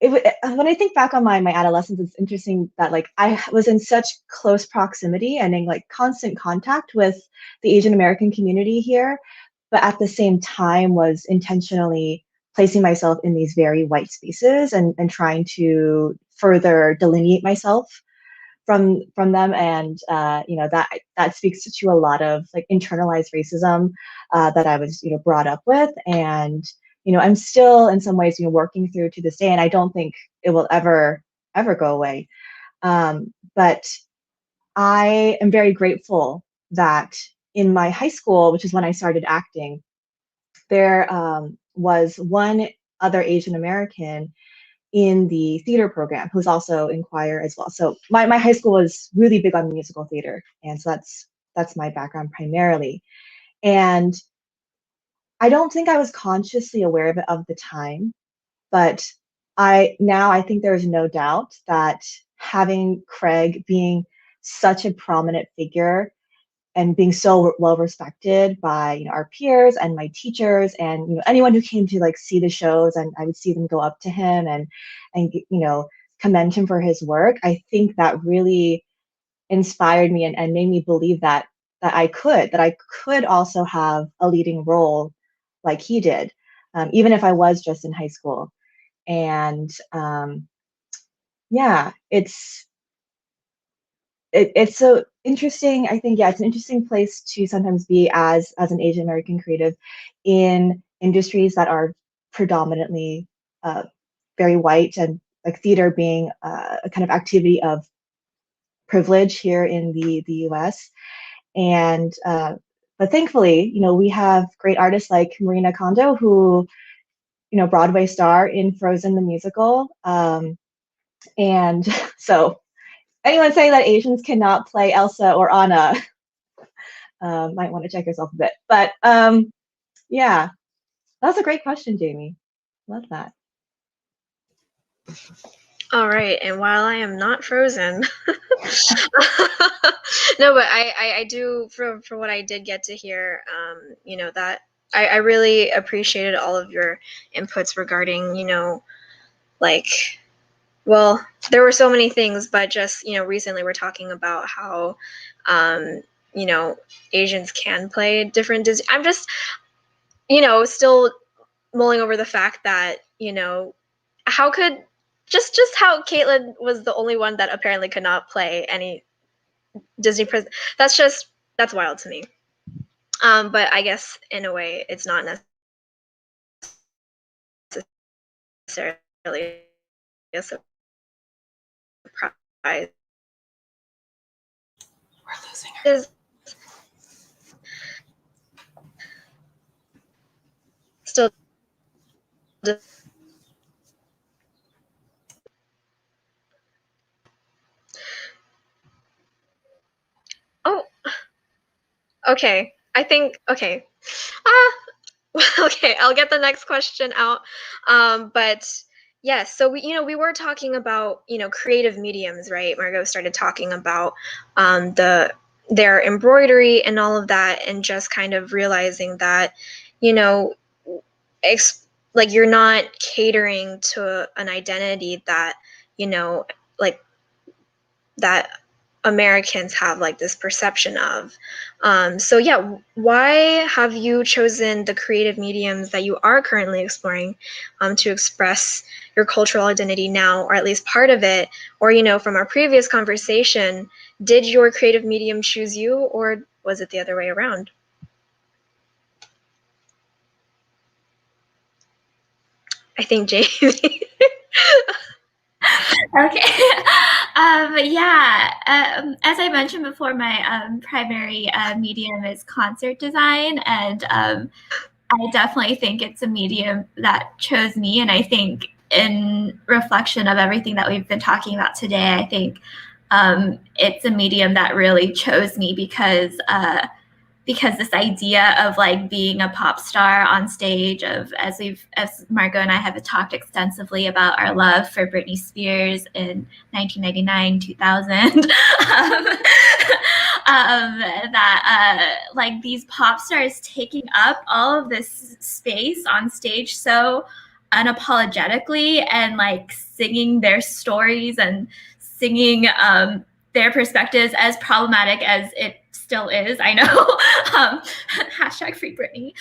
when I think back on my adolescence, it's interesting that like I was in such close proximity and in like constant contact with the Asian American community here, but at the same time was intentionally placing myself in these very white spaces and trying to further delineate myself from them. And you know, that speaks to a lot of like internalized racism that I was, you know, brought up with. And you know, I'm still in some ways, you know, working through to this day, and I don't think it will ever go away. But I am very grateful that in my high school, which is when I started acting, there was one other Asian American in the theater program who's also in choir as well. So my high school was really big on musical theater, and so that's my background primarily. And I don't think I was consciously aware of it of the time, but I think there's no doubt that having Craig being such a prominent figure and being so well respected by our peers and my teachers and anyone who came to like see the shows, and I would see them go up to him and commend him for his work. I think that really inspired me and made me believe that I could also have a leading role like he did, even if I was just in high school. And yeah, it's so interesting. I think, yeah, it's an interesting place to sometimes be as an Asian American creative in industries that are predominantly very white, and like theater being a kind of activity of privilege here in the US. And but thankfully, we have great artists like Marina Kondo, who Broadway star in Frozen the musical. And so anyone saying that Asians cannot play Elsa or Anna might want to check yourself a bit. But yeah, that's a great question, Jamie. Love that. All right, and while I am not Frozen, no, but I do, for what I did get to hear, that I really appreciated all of your inputs regarding, well, there were so many things, but just, recently we're talking about how, Asians can play different Disney. I'm just, still mulling over the fact that, how could, just how Caitlin was the only one that apparently could not play any Disney princess. That's wild to me. But I guess in a way it's not necessarily a surprise. We're losing her. Still oh, okay. I think, okay. Okay, I'll get the next question out. But yes, so we were talking about, creative mediums, right? Margot started talking about their embroidery and all of that, and just kind of realizing that, like you're not catering to an identity that, like that Americans have like this perception of. So yeah, why have you chosen the creative mediums that you are currently exploring to express your cultural identity now, or at least part of it? Or, from our previous conversation, did your creative medium choose you, or was it the other way around? I think Jamie. Okay. Yeah. As I mentioned before, my primary medium is concert design, and I definitely think it's a medium that chose me. And I think, in reflection of everything that we've been talking about today, I think it's a medium that really chose me because this idea of like being a pop star on stage, as Margot and I have talked extensively about our love for Britney Spears in 1999, 2000, that like these pop stars taking up all of this space on stage so unapologetically, and like singing their stories and singing their perspectives, as problematic as it still is, I know. Hashtag free Britney.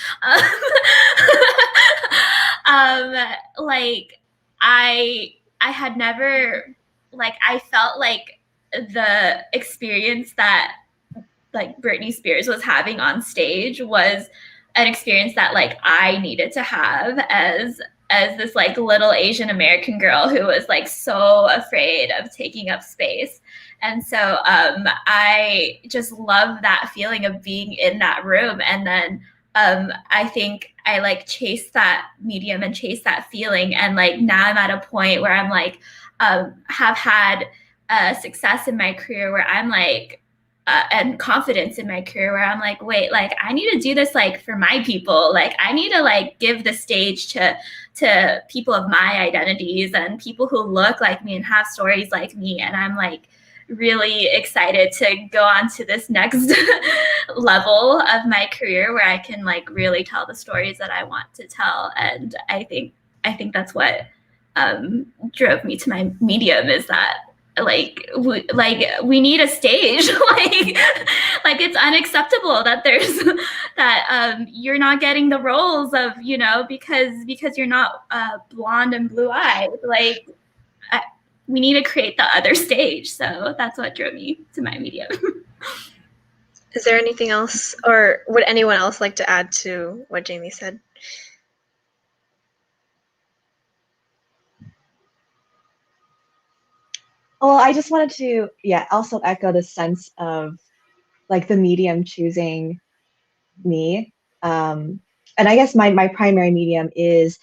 Like I had never, like, I felt like the experience that like Britney Spears was having on stage was an experience that like I needed to have as as this like little Asian American girl who was like so afraid of taking up space. And so I just love that feeling of being in that room. And then I think I like chase that medium and chase that feeling. And like now I'm at a point where I'm like, have had success in my career where I'm like, and confidence in my career where I'm like, wait, like I need to do this like for my people. Like I need to like give the stage to people of my identities and people who look like me and have stories like me. And I'm like really excited to go on to this next level of my career where I can like really tell the stories that I want to tell. And I think that's what drove me to my medium, is that we need a stage. like it's unacceptable that there's that you're not getting the roles of, you know, because you're not blonde and blue eyed. Like we need to create the other stage. So that's what drove me to my medium. Is there anything else, or would anyone else like to add to what Jamie said? Well, I just wanted to, also echo the sense of like the medium choosing me. And I guess my primary medium is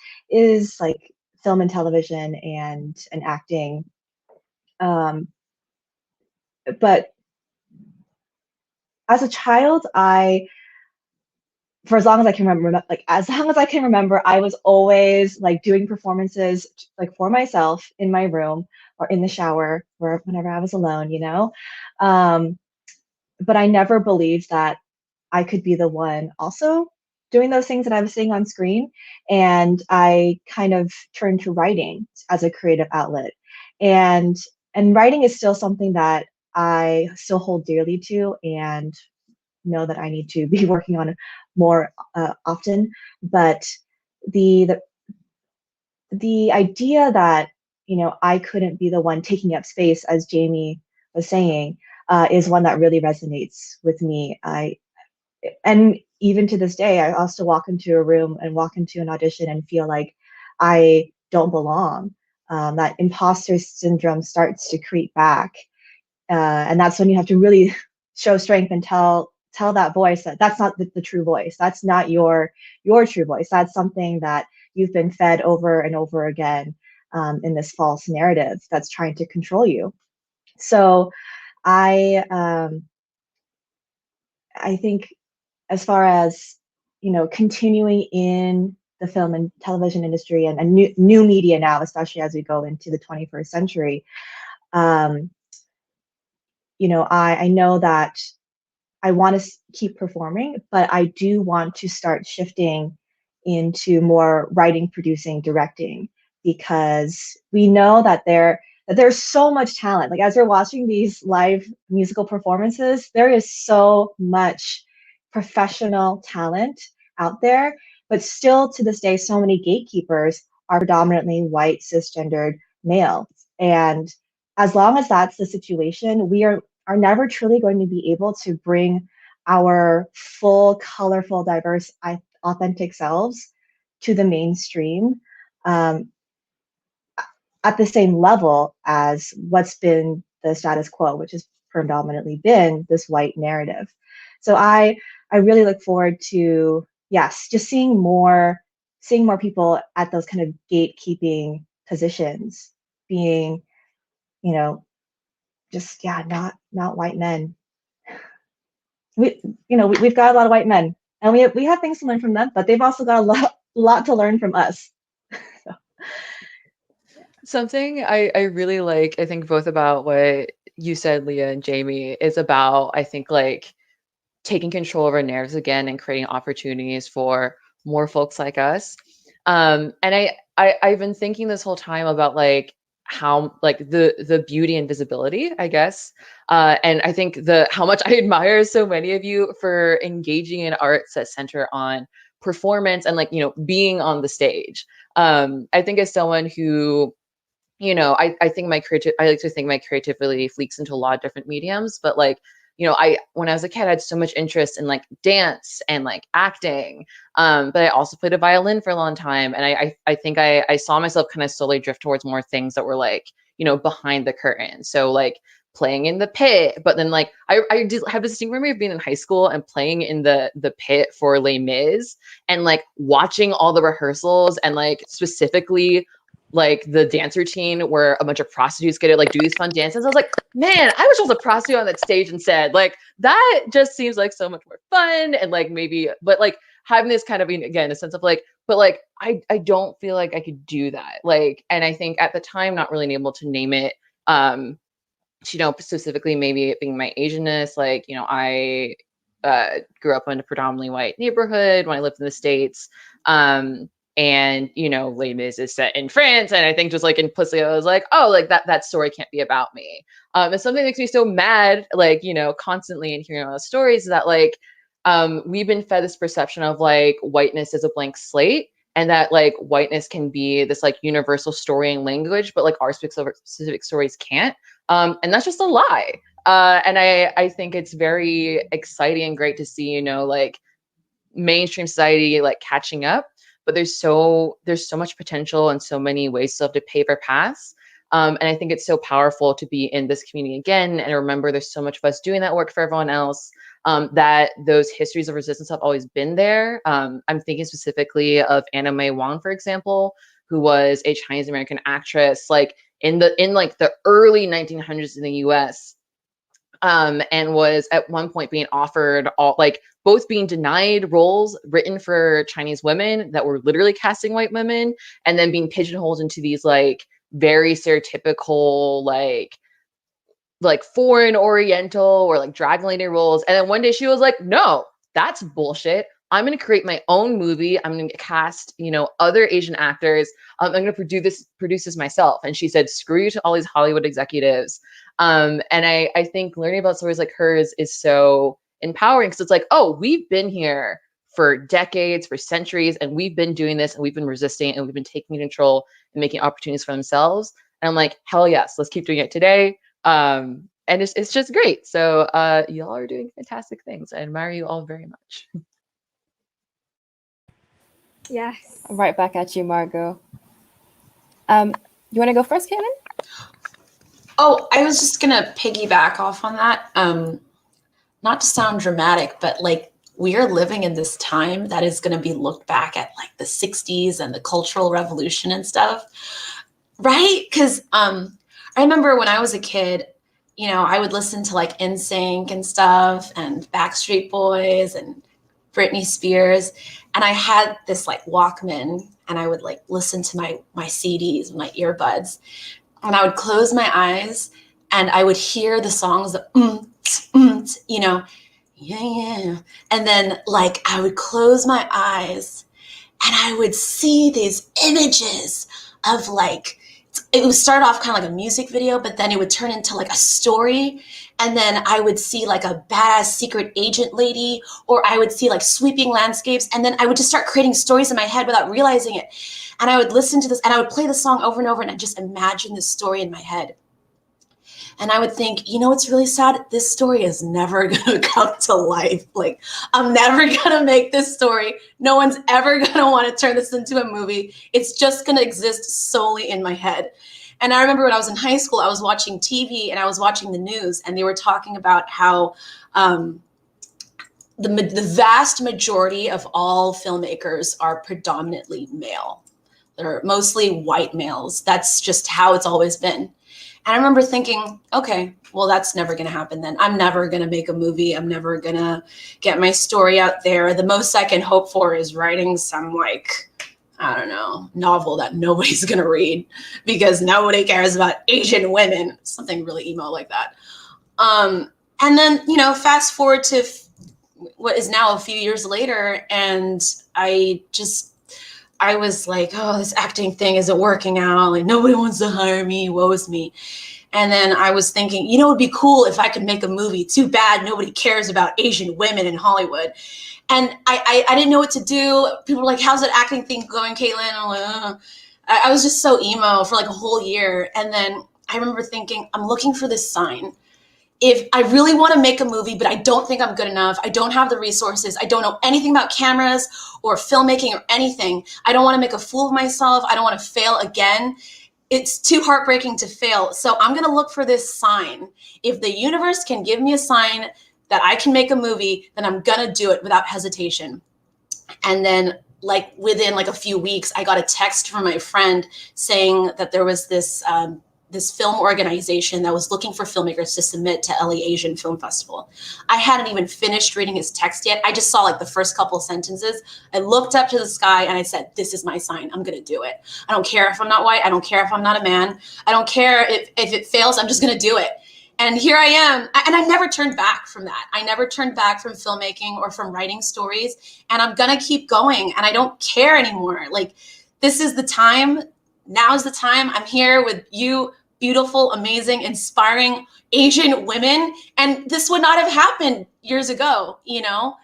like film and television and acting. But as a child, for as long as I can remember, I was always like doing performances like for myself in my room or in the shower or whenever I was alone, you know. But I never believed that I could be the one also doing those things that I was seeing on screen. And I kind of turned to writing as a creative outlet. And writing is still something that I still hold dearly to and know that I need to be working on more often. But the idea that, you know, I couldn't be the one taking up space, as Jamie was saying, is one that really resonates with me. And even to this day, I'll still walk into a room and walk into an audition and feel like I don't belong. That imposter syndrome starts to creep back. And that's when you have to really show strength and tell that voice that that's not the true voice. That's not your true voice. That's something that you've been fed over and over again in this false narrative that's trying to control you. So I think, as far as, you know, continuing in the film and television industry and new media now, especially as we go into the 21st century, you know, I know that I want to keep performing, but I do want to start shifting into more writing, producing, directing, because we know that there's so much talent. Like as we're watching these live musical performances, there is so much professional talent out there, but still to this day, so many gatekeepers are predominantly white, cisgendered male. And as long as that's the situation, we are never truly going to be able to bring our full, colorful, diverse, authentic selves to the mainstream at the same level as what's been the status quo, which has predominantly been this white narrative. So I really look forward to, yes, just seeing more people at those kind of gatekeeping positions, being, you know, just not white men. We've got a lot of white men, and we have things to learn from them, but they've also got a lot to learn from us. So. Something I really like, I think both about what you said, Leah and Jamie, is about, I think, like taking control of our narratives again and creating opportunities for more folks like us. And I've been thinking this whole time about like how like the beauty and visibility, I guess. And I think how much I admire so many of you for engaging in arts that center on performance and like, you know, being on the stage. I think as someone who, you know, I like to think my creativity leaks into a lot of different mediums, but like when I was a kid, I had so much interest in like dance and like acting. But I also played a violin for a long time. And I think I saw myself kind of slowly drift towards more things that were like, behind the curtain. So like playing in the pit, but then like I did have this distinct memory of being in high school and playing in the pit for Les Mis and like watching all the rehearsals and like specifically like the dance routine where a bunch of prostitutes get to like do these fun dances. I was like, man, I wish I was a prostitute on that stage instead. Like that just seems like so much more fun and like maybe, but like having this kind of, again, a sense of like, but like I don't feel like I could do that. Like, and I think at the time not really able to name it, specifically maybe it being my Asianness. Like, I grew up in a predominantly white neighborhood when I lived in the States. And Les Mis is set in France, and I think just like implicitly, I was like, oh, like that story can't be about me. And something that makes me so mad, like constantly in hearing all those stories, is that like we've been fed this perception of like whiteness as a blank slate, and that like whiteness can be this like universal story and language, but like our specific stories can't. And that's just a lie. And I think it's very exciting and great to see like mainstream society like catching up. But there's so much potential and so many ways still to pave our paths. And I think it's so powerful to be in this community again and remember there's so much of us doing that work for everyone else, that those histories of resistance have always been there. I'm thinking specifically of Anna May Wong, for example, who was a Chinese American actress like in like the early 1900s in the US. And was at one point being offered both being denied roles written for Chinese women that were literally casting white women, and then being pigeonholed into these like very stereotypical like foreign oriental or like dragon lady roles. And then one day she was like, no, that's bullshit. I'm going to create my own movie. I'm going to cast, other Asian actors. I'm going to produce this myself. And she said, screw you to all these Hollywood executives. And I think learning about stories like hers is so empowering because it's like, oh, we've been here for decades, for centuries, and we've been doing this and we've been resisting and we've been taking control and making opportunities for themselves. And I'm like, hell yes, let's keep doing it today. And it's just great. So y'all are doing fantastic things. I admire you all very much. Yes. Right back at you, Margot. You want to go first, Caitlin? Oh, I was just gonna piggyback off on that. Not to sound dramatic, but like we are living in this time that is gonna be looked back at like the 60s and the Cultural Revolution and stuff, right? Because I remember when I was a kid, I would listen to like NSYNC and stuff and Backstreet Boys and Britney Spears. And I had this like Walkman and I would like listen to my CDs, my earbuds. And I would close my eyes and I would hear the songs that, yeah. And then like I would close my eyes and I would see these images of like, it would start off kind of like a music video, but then it would turn into like a story. And then I would see like a badass secret agent lady, or I would see like sweeping landscapes. And then I would just start creating stories in my head without realizing it. And I would listen to this and I would play the song over and over and I just imagine this story in my head. And I would think, what's really sad? This story is never going to come to life. Like, I'm never going to make this story. No one's ever going to want to turn this into a movie. It's just going to exist solely in my head. And I remember when I was in high school, I was watching TV and I was watching the news and they were talking about how the vast majority of all filmmakers are predominantly male. They're mostly white males. That's just how it's always been. And I remember thinking, okay, well, that's never going to happen then. I'm never going to make a movie. I'm never going to get my story out there. The most I can hope for is writing some novel that nobody's going to read because nobody cares about Asian women. Something really emo like that. And then, fast forward to what is now a few years later. And I was like, oh, this acting thing isn't working out. Like nobody wants to hire me. Woe is me. And then I was thinking, it would be cool if I could make a movie. Too bad nobody cares about Asian women in Hollywood. And I didn't know what to do. People were like, how's that acting thing going, Caitlin? I'm like, I was just so emo for like a whole year. And then I remember thinking, I'm looking for this sign. if I really want to make a movie, but I don't think I'm good enough, I don't have the resources, I don't know anything about cameras or filmmaking or anything, I don't want to make a fool of myself, I don't want to fail again, it's too heartbreaking to fail. So I'm going to look for this sign. If the universe can give me a sign that I can make a movie, then I'm going to do it without hesitation. And then like within like a few weeks, I got a text from my friend saying that there was this this film organization that was looking for filmmakers to submit to LA Asian Film Festival. I hadn't even finished reading his text yet. I just saw like the first couple of sentences. I looked up to the sky and I said, this is my sign. I'm going to do it. I don't care if I'm not white. I don't care if I'm not a man. I don't care if it fails. I'm just going to do it. And here I am. And I never turned back from that. I never turned back from filmmaking or from writing stories. And I'm going to keep going. And I don't care anymore. Like, this is the time. Now is the time. I'm here with you, beautiful, amazing, inspiring Asian women. And this would not have happened years ago, you know?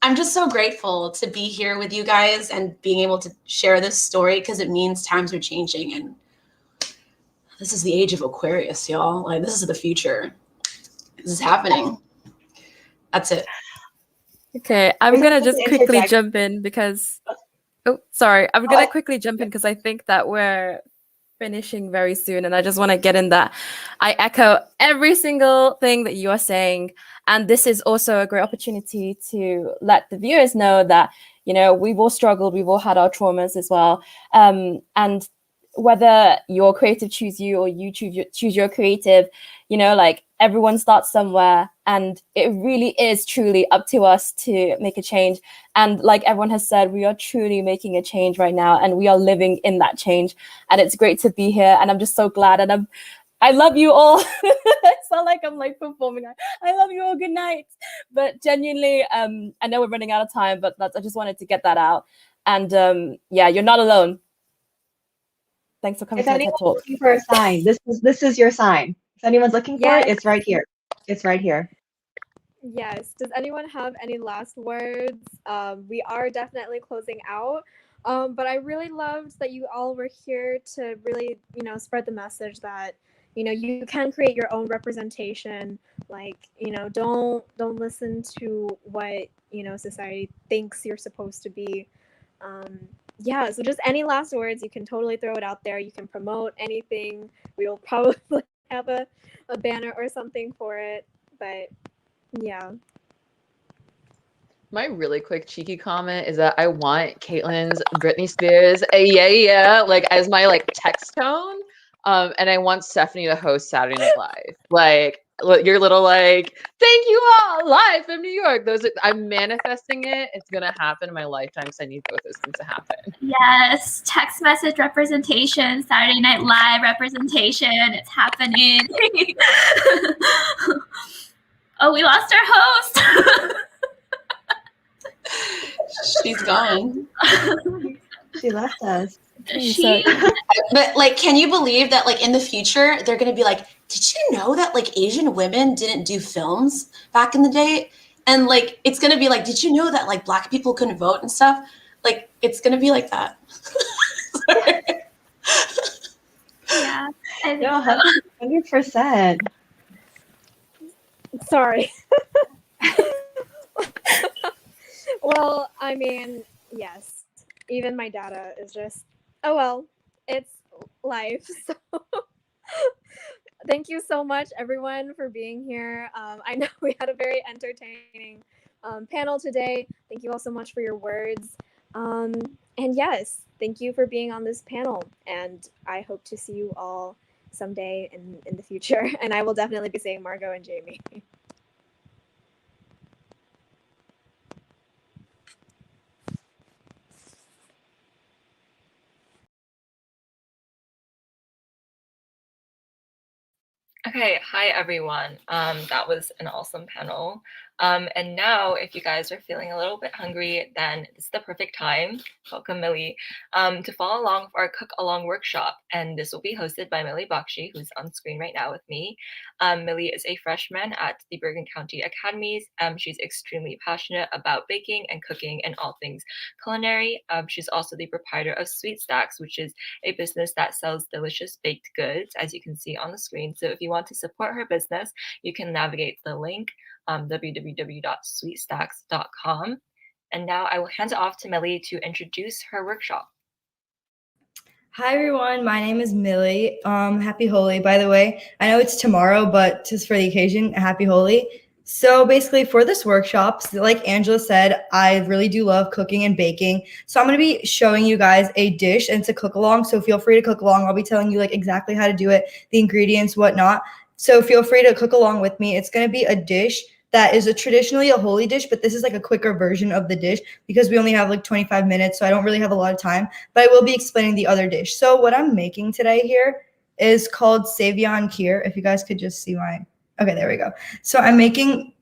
I'm just so grateful to be here with you guys and being able to share this story, because it means times are changing. And this is the age of Aquarius, y'all. Like, this is the future. This is happening. That's it. Okay, I'm gonna just quickly jump in because, oh, sorry. I'm gonna quickly jump in because I think that we're finishing very soon, and I just want to get in that. I echo every single thing that you are saying, and this is also a great opportunity to let the viewers know that, you know, we've all struggled, we've all had our traumas as well, and whether your creative choose you or you choose your creative, you know, like, everyone starts somewhere, and it really is truly up to us to make a change. And like everyone has said, we are truly making a change right now, and we are living in that change, and it's great to be here. And I'm just so glad, and I love you all. It's not like I'm like performing. I love you all. Good night. But genuinely, I know we're running out of time, but I just wanted to get that out. And yeah, you're not alone. Thanks for coming to my TED Talk. Looking for a sign, this is your sign. If anyone's looking for it, it's right here. It's right here. Yes. Does anyone have any last words? We are definitely closing out. But I really loved that you all were here to really, you know, spread the message that, you know, you can create your own representation. Like, you know, don't listen to what, you know, society thinks you're supposed to be. Yeah, so just any last words, you can totally throw it out there. You can promote anything. We will probably have a banner or something for it. But yeah. My really quick cheeky comment is that I want Caitlin's Britney Spears yeah like as my like text tone, and I want Stephanie to host Saturday Night Live, like your little like thank you all live from New York. I'm manifesting it. It's gonna happen in my lifetime, because I need both those things to happen. Yes, text message representation, Saturday Night Live representation. It's happening. Oh, we lost our host. She's gone. She left us. But like, can you believe that like in the future they're gonna be like, did you know that like Asian women didn't do films back in the day? And like, it's gonna be like, did you know that like Black people couldn't vote and stuff? Like, it's gonna be like that. Yeah, I think No, so. 100%. Sorry. Well, I mean, yes. Even my data is just, oh well, it's life. So thank you so much, everyone, for being here. I know we had a very entertaining panel today. Thank you all so much for your words. And yes, thank you for being on this panel. And I hope to see you all someday in the future. And I will definitely be seeing Margot and Jamie. Okay, hi everyone. That was an awesome panel. And now, if you guys are feeling a little bit hungry, then this is the perfect time, welcome Mili, to follow along for our Cook Along workshop. And this will be hosted by Mili Bakshi, who's on screen right now with me. Mili is a freshman at the Bergen County Academies. She's extremely passionate about baking and cooking and all things culinary. She's also the proprietor of Sweet Stacks, which is a business that sells delicious baked goods, as you can see on the screen. So if you want to support her business, you can navigate the link, www.sweetstacks.com. And now I will hand it off to Mili to introduce her workshop. Hi everyone, my name is Mili. Happy Holi, by the way. I know it's tomorrow, but just for the occasion, happy Holi. So basically for this workshop, like Angela said, I really do love cooking and baking. So I'm going to be showing you guys a dish, and it's a cook along. So feel free to cook along. I'll be telling you like exactly how to do it, the ingredients, whatnot. So feel free to cook along with me. It's going to be a dish that is traditionally a Holi dish, but this is like a quicker version of the dish because we only have like 25 minutes, so I don't really have a lot of time, but I will be explaining the other dish. So what I'm making today here is called Savion Kheer. If you guys could just see okay, there we go. So I'm making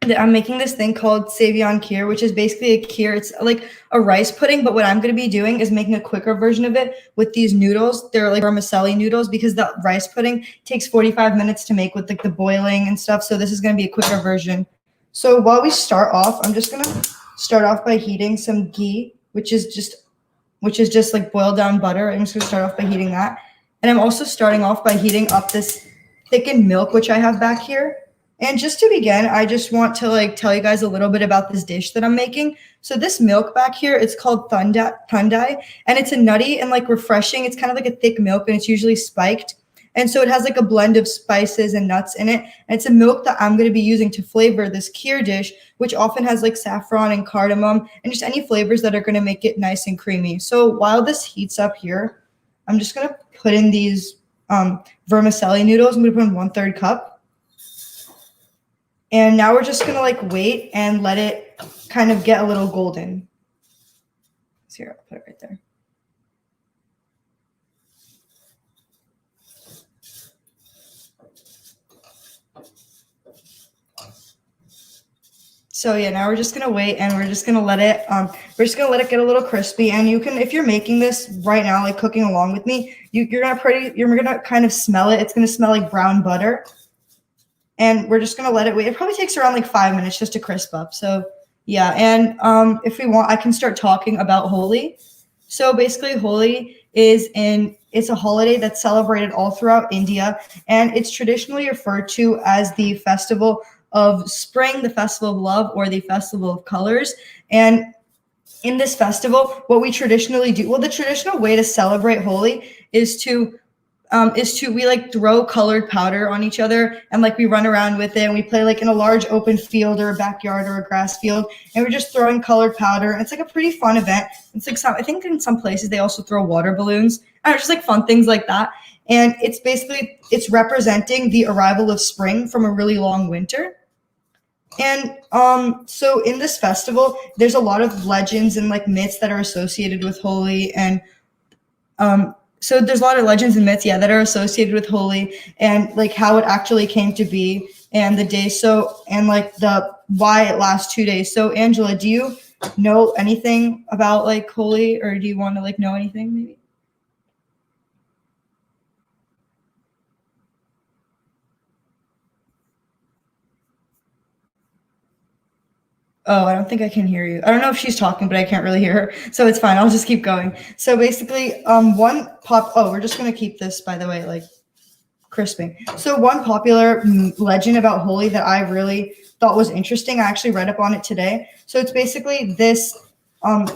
this thing called Savion Kheer, which is basically a kheer. It's like a rice pudding, but what I'm going to be doing is making a quicker version of it with these noodles. They're like vermicelli noodles because the rice pudding takes 45 minutes to make with like the boiling and stuff. So this is going to be a quicker version. So while we start off, I'm just going to start off by heating some ghee, which is just like boiled down butter. I'm just going to start off by heating that. And I'm also starting off by heating up this thickened milk, which I have back here. And just to begin, I just want to like tell you guys a little bit about this dish that I'm making. So this milk back here, it's called thundai, and it's a nutty and like refreshing. It's kind of like a thick milk, and it's usually spiked. And so it has like a blend of spices and nuts in it. And it's a milk that I'm going to be using to flavor this kheer dish, which often has like saffron and cardamom and just any flavors that are going to make it nice and creamy. So while this heats up here, I'm just going to put in these vermicelli noodles. I'm going to put in 1/3 cup. And now we're just going to like wait and let it kind of get a little golden. So here, I'll put it right there. So yeah, now we're just going to wait and we're just going to let it get a little crispy. And you can, if you're making this right now, like cooking along with me, you're going to kind of smell it. It's going to smell like brown butter. And we're just going to let it wait. It probably takes around like 5 minutes just to crisp up. So yeah. And if we want, I can start talking about Holi. So basically Holi it's a holiday that's celebrated all throughout India. And it's traditionally referred to as the festival of spring, the festival of love, or the festival of colors. And in this festival, what we traditionally do, well, the traditional way to celebrate Holi is we like throw colored powder on each other, and like we run around with it, and we play like in a large open field or a backyard or a grass field, and we're just throwing colored powder. And it's like a pretty fun event. It's like I think in some places they also throw water balloons and just like fun things like that. And it's representing the arrival of spring from a really long winter. And so in this festival, there's a lot of legends and like myths that are associated with Holi, and so there's a lot of legends and myths, that are associated with Holi and like how it actually came to be and the day. So, and like the why it lasts 2 days. So Angela, do you know anything about like Holi, or do you want to like know anything maybe? Oh, I don't think I can hear you. I don't know if she's talking, but I can't really hear her. So it's fine. I'll just keep going. So basically, we're just going to keep this, by the way, like crisping. So one popular legend about Holi that I really thought was interesting, I actually read up on it today. So it's basically this,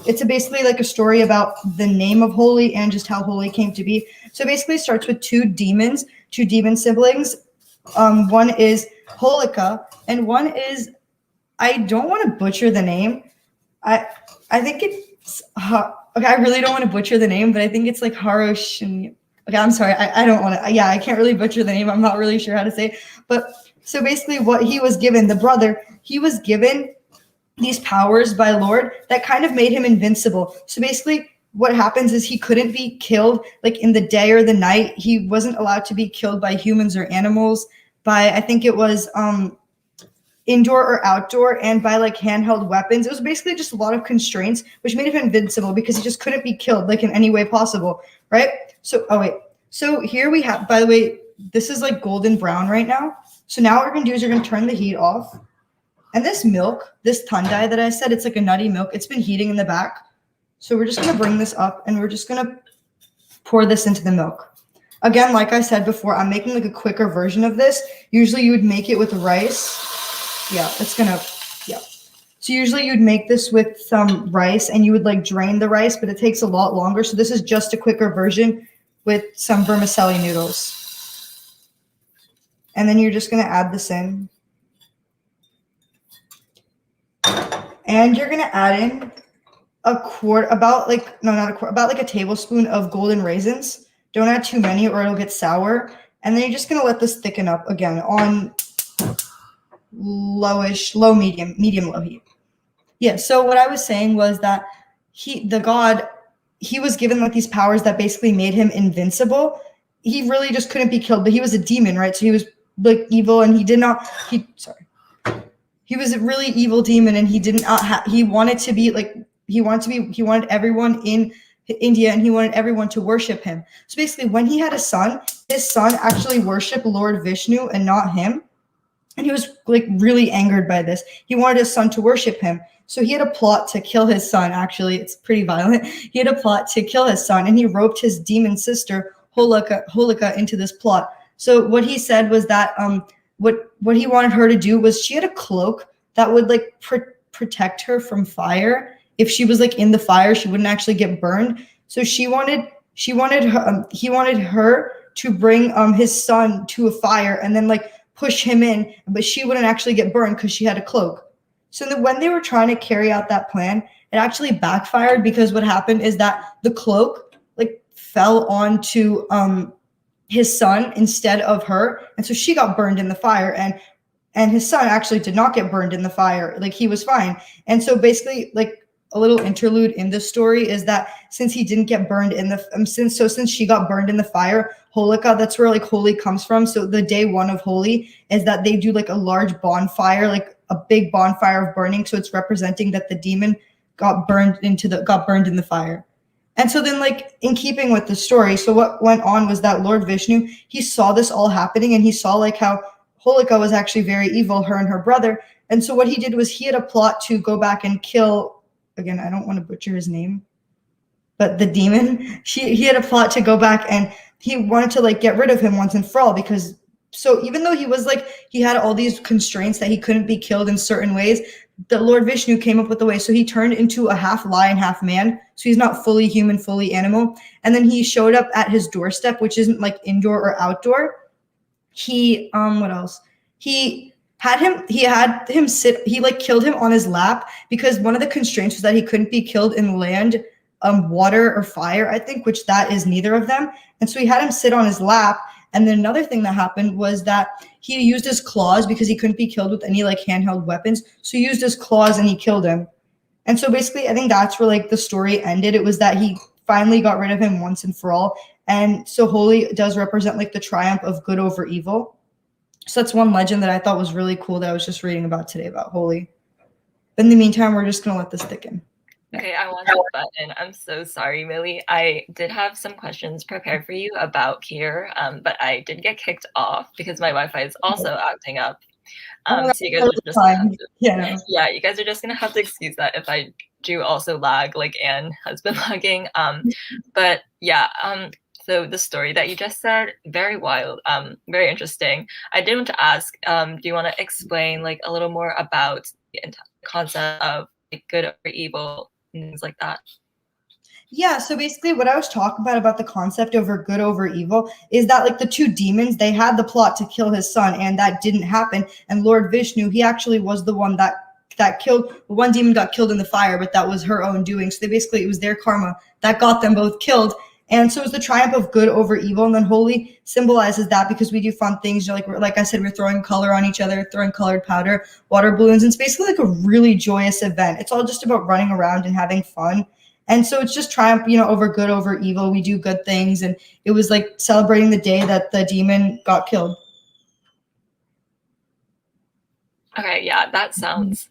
basically like a story about the name of Holi and just how Holi came to be. So basically it starts with two demon siblings. One is Holika and one is, I don't want to butcher the name. I think it's okay. I really don't want to butcher the name, but I think it's like Haroshin. Okay, I'm sorry. I don't want to. Yeah, I can't really butcher the name. I'm not really sure how to say it. But so basically, what he was given, the brother, he was given these powers by Lord that kind of made him invincible. So basically, what happens is he couldn't be killed like in the day or the night. He wasn't allowed to be killed by humans or animals. I think it was indoor or outdoor, and by like handheld weapons. It was basically just a lot of constraints, which made him invincible because he just couldn't be killed like in any way possible, right? So, so here we have, by the way, this is like golden brown right now. So now what we're gonna do is you're gonna turn the heat off. And this milk, this tandai that I said, it's like a nutty milk. It's been heating in the back. So we're just gonna bring this up and we're just gonna pour this into the milk. Again, like I said before, I'm making like a quicker version of this. Usually you would make it with rice. Yeah, it's gonna, yeah. So usually you'd make this with some rice and you would like drain the rice, but it takes a lot longer. So this is just a quicker version with some vermicelli noodles. And then you're just gonna add this in. And you're gonna add in about like a tablespoon of golden raisins. Don't add too many or it'll get sour. And then you're just gonna let this thicken up again on low heat. Yeah, so what I was saying was that he was given like these powers that basically made him invincible. He really just couldn't be killed, but he was a demon, right? So he was like evil and he was a really evil demon and he wanted everyone in India and he wanted everyone to worship him. So basically when he had a son, his son actually worshiped Lord Vishnu and not him. And he was like really angered by this. He wanted his son to worship him. So he had a plot to kill his son. Actually, it's pretty violent. He had a plot to kill his son and he roped his demon sister Holika into this plot. So what he said was that what he wanted her to do was she had a cloak that would like protect her from fire. If she was like in the fire, she wouldn't actually get burned. So he wanted her to bring his son to a fire and then like push him in, but she wouldn't actually get burned because she had a cloak. So when they were trying to carry out that plan, it actually backfired because what happened is that the cloak like fell onto his son instead of her, and so she got burned in the fire, and his son actually did not get burned in the fire. Like he was fine. And so basically like a little interlude in this story is that since he didn't get burned in the since she got burned in the fire, Holika, that's where like Holi comes from. So the day one of Holi is that they do like a large bonfire, like a big bonfire of burning. So it's representing that the demon got burned in the fire. And so then like in keeping with the story, so what went on was that Lord Vishnu, he saw this all happening and he saw like how Holika was actually very evil, her and her brother. And so what he did was he had a plot to go back and kill, again, I don't want to butcher his name, but the demon, he had a plot to go back and he wanted to like get rid of him once and for all because so even though he was like, he had all these constraints that he couldn't be killed in certain ways, the Lord Vishnu came up with a way. So he turned into a half lion, half man. So he's not fully human, fully animal. And then he showed up at his doorstep, which isn't like indoor or outdoor. What else? He had him sit, he like killed him on his lap because one of the constraints was that he couldn't be killed in land, water or fire, I think, which that is neither of them. And so he had him sit on his lap. And then another thing that happened was that he used his claws because he couldn't be killed with any like handheld weapons. So he used his claws and he killed him. And so basically, I think that's where like the story ended. It was that he finally got rid of him once and for all. And so Holi does represent like the triumph of good over evil. So that's one legend that I thought was really cool that I was just reading about today about Holi. But in the meantime, we're just going to let this thicken. Okay, I want to butt in. I'm so sorry, Mili. I did have some questions prepared for you about Kier, but I did get kicked off because my Wi-Fi is also acting up. So you guys are just you guys are just gonna have to excuse that if I do also lag, like Anne has been lagging. But yeah, so the story that you just said, very wild, very interesting. I did want to ask, do you want to explain like a little more about the concept of like, good or evil? Things like that. Yeah, so basically what I was talking about the concept over good over evil is that like the two demons, they had the plot to kill his son and that didn't happen. And Lord Vishnu, he actually was the one that killed, one demon got killed in the fire, but that was her own doing. So it was their karma that got them both killed. And so it was the triumph of good over evil. And then Holi symbolizes that because we do fun things. Like I said, we're throwing color on each other, throwing colored powder, water balloons. And it's basically like a really joyous event. It's all just about running around and having fun. And so it's just triumph, over good over evil. We do good things. And it was like celebrating the day that the demon got killed. Okay, yeah, that sounds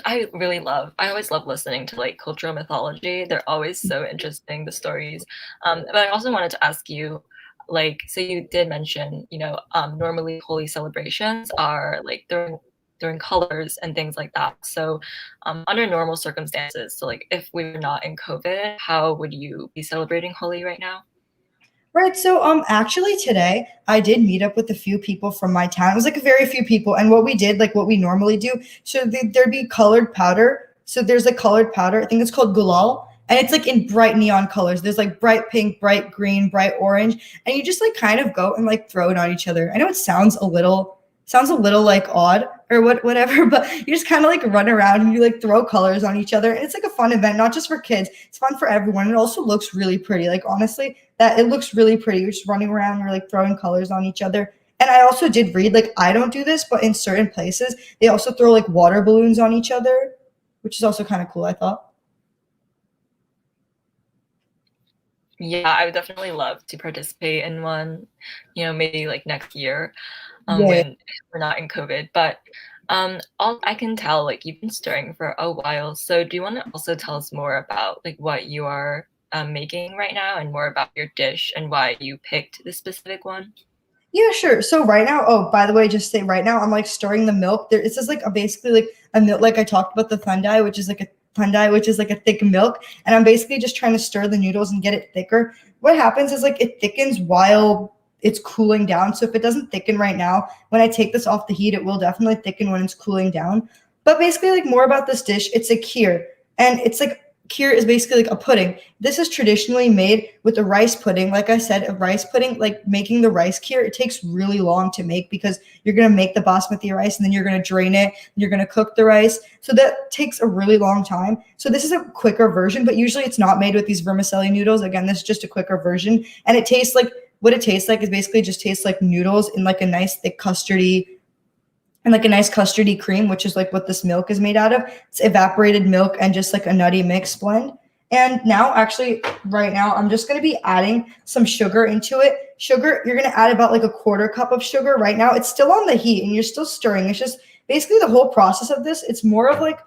I really love. I always love listening to like cultural mythology. They're always so interesting, the stories. But I also wanted to ask you, like, so you did mention, normally holy celebrations are like during colors and things like that. So, under normal circumstances, so like if we were not in COVID, how would you be celebrating Holi right now? Right. So actually today I did meet up with a few people from my town. It was like a very few people. And what we did, like what we normally do, so there'd be colored powder. So there's like colored powder. I think it's called gulal. And it's like in bright neon colors. There's like bright pink, bright green, bright orange. And you just like kind of go and like throw it on each other. I know it sounds a little like odd or whatever, but you just kind of like run around and you like throw colors on each other. And it's like a fun event, not just for kids. It's fun for everyone. It also looks really pretty. Like honestly, that it looks really pretty. You're just running around, you're like throwing colors on each other. And I also did read, like I don't do this, but in certain places, they also throw like water balloons on each other, which is also kind of cool, I thought. Yeah, I would definitely love to participate in one, maybe like next year, Yeah. when we're not in COVID. But all I can tell, like you've been stirring for a while. So do you want to also tell us more about like what you are making right now and more about your dish and why you picked this specific one? Yeah, sure. So right now, oh, by the way, just say right now, I'm like stirring the milk. There, it's just like basically like a milk, like I talked about the thundai, which is like a thick milk, and I'm basically just trying to stir the noodles and get it thicker. What happens is like it thickens while it's cooling down. So if it doesn't thicken right now, when I take this off the heat, it will definitely thicken when it's cooling down. But basically, like more about this dish, it's a kheer, and it's like kheer is basically like a pudding. This is traditionally made with a rice pudding. Like I said, a rice pudding, like making the rice kheer, it takes really long to make because you're going to make the basmati rice and then you're going to drain it and you're going to cook the rice. So that takes a really long time. So this is a quicker version, but usually it's not made with these vermicelli noodles. Again, this is just a quicker version. And it tastes like, what it tastes like is basically just tastes like noodles in like a nice thick custardy and like a nice custardy cream, which is like what this milk is made out of. It's evaporated milk and just like a nutty mix blend. And now actually right now, I'm just going to be adding some sugar into it. Sugar, you're going to add about like a quarter cup of sugar right now. It's still on the heat and you're still stirring. It's just basically the whole process of this. It's more of like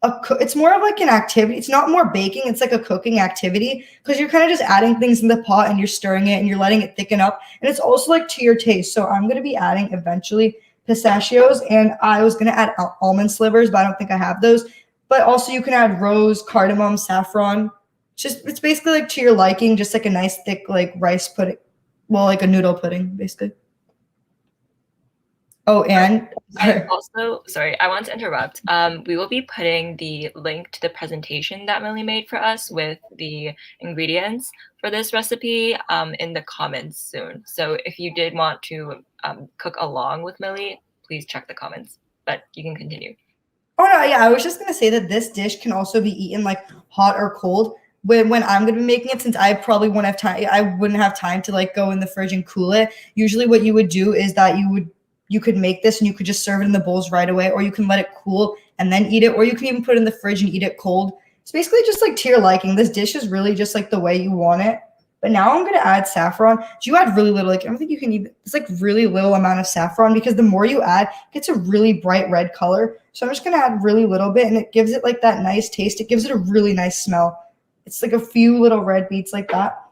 an activity. It's not more baking. It's like a cooking activity because you're kind of just adding things in the pot and you're stirring it and you're letting it thicken up. And it's also like to your taste. So I'm going to be adding eventually pistachios, and I was going to add almond slivers, but I don't think I have those. But also you can add rose, cardamom, saffron. It's basically like to your liking, just like a nice thick like rice pudding. Well, like a noodle pudding, basically. Oh, and I want to interrupt. We will be putting the link to the presentation that Mili made for us with the ingredients for this recipe in the comments soon. So if you did want to cook along with Mili, please check the comments. But you can continue. Oh no, yeah, I was just gonna say that this dish can also be eaten like hot or cold. When I'm gonna be making it, since I probably won't have time, I wouldn't have time to like go in the fridge and cool it. Usually, what you would do is that you could make this and you could just serve it in the bowls right away, or you can let it cool and then eat it, or you can even put it in the fridge and eat it cold. It's basically just like to your liking. This dish is really just like the way you want it. But now I'm gonna add saffron. Do you add really little? Like I don't think you can even. It's like really little amount of saffron because the more you add, it gets a really bright red color. So I'm just gonna add really little bit, and it gives it like that nice taste. It gives it a really nice smell. It's like a few little red beets like that.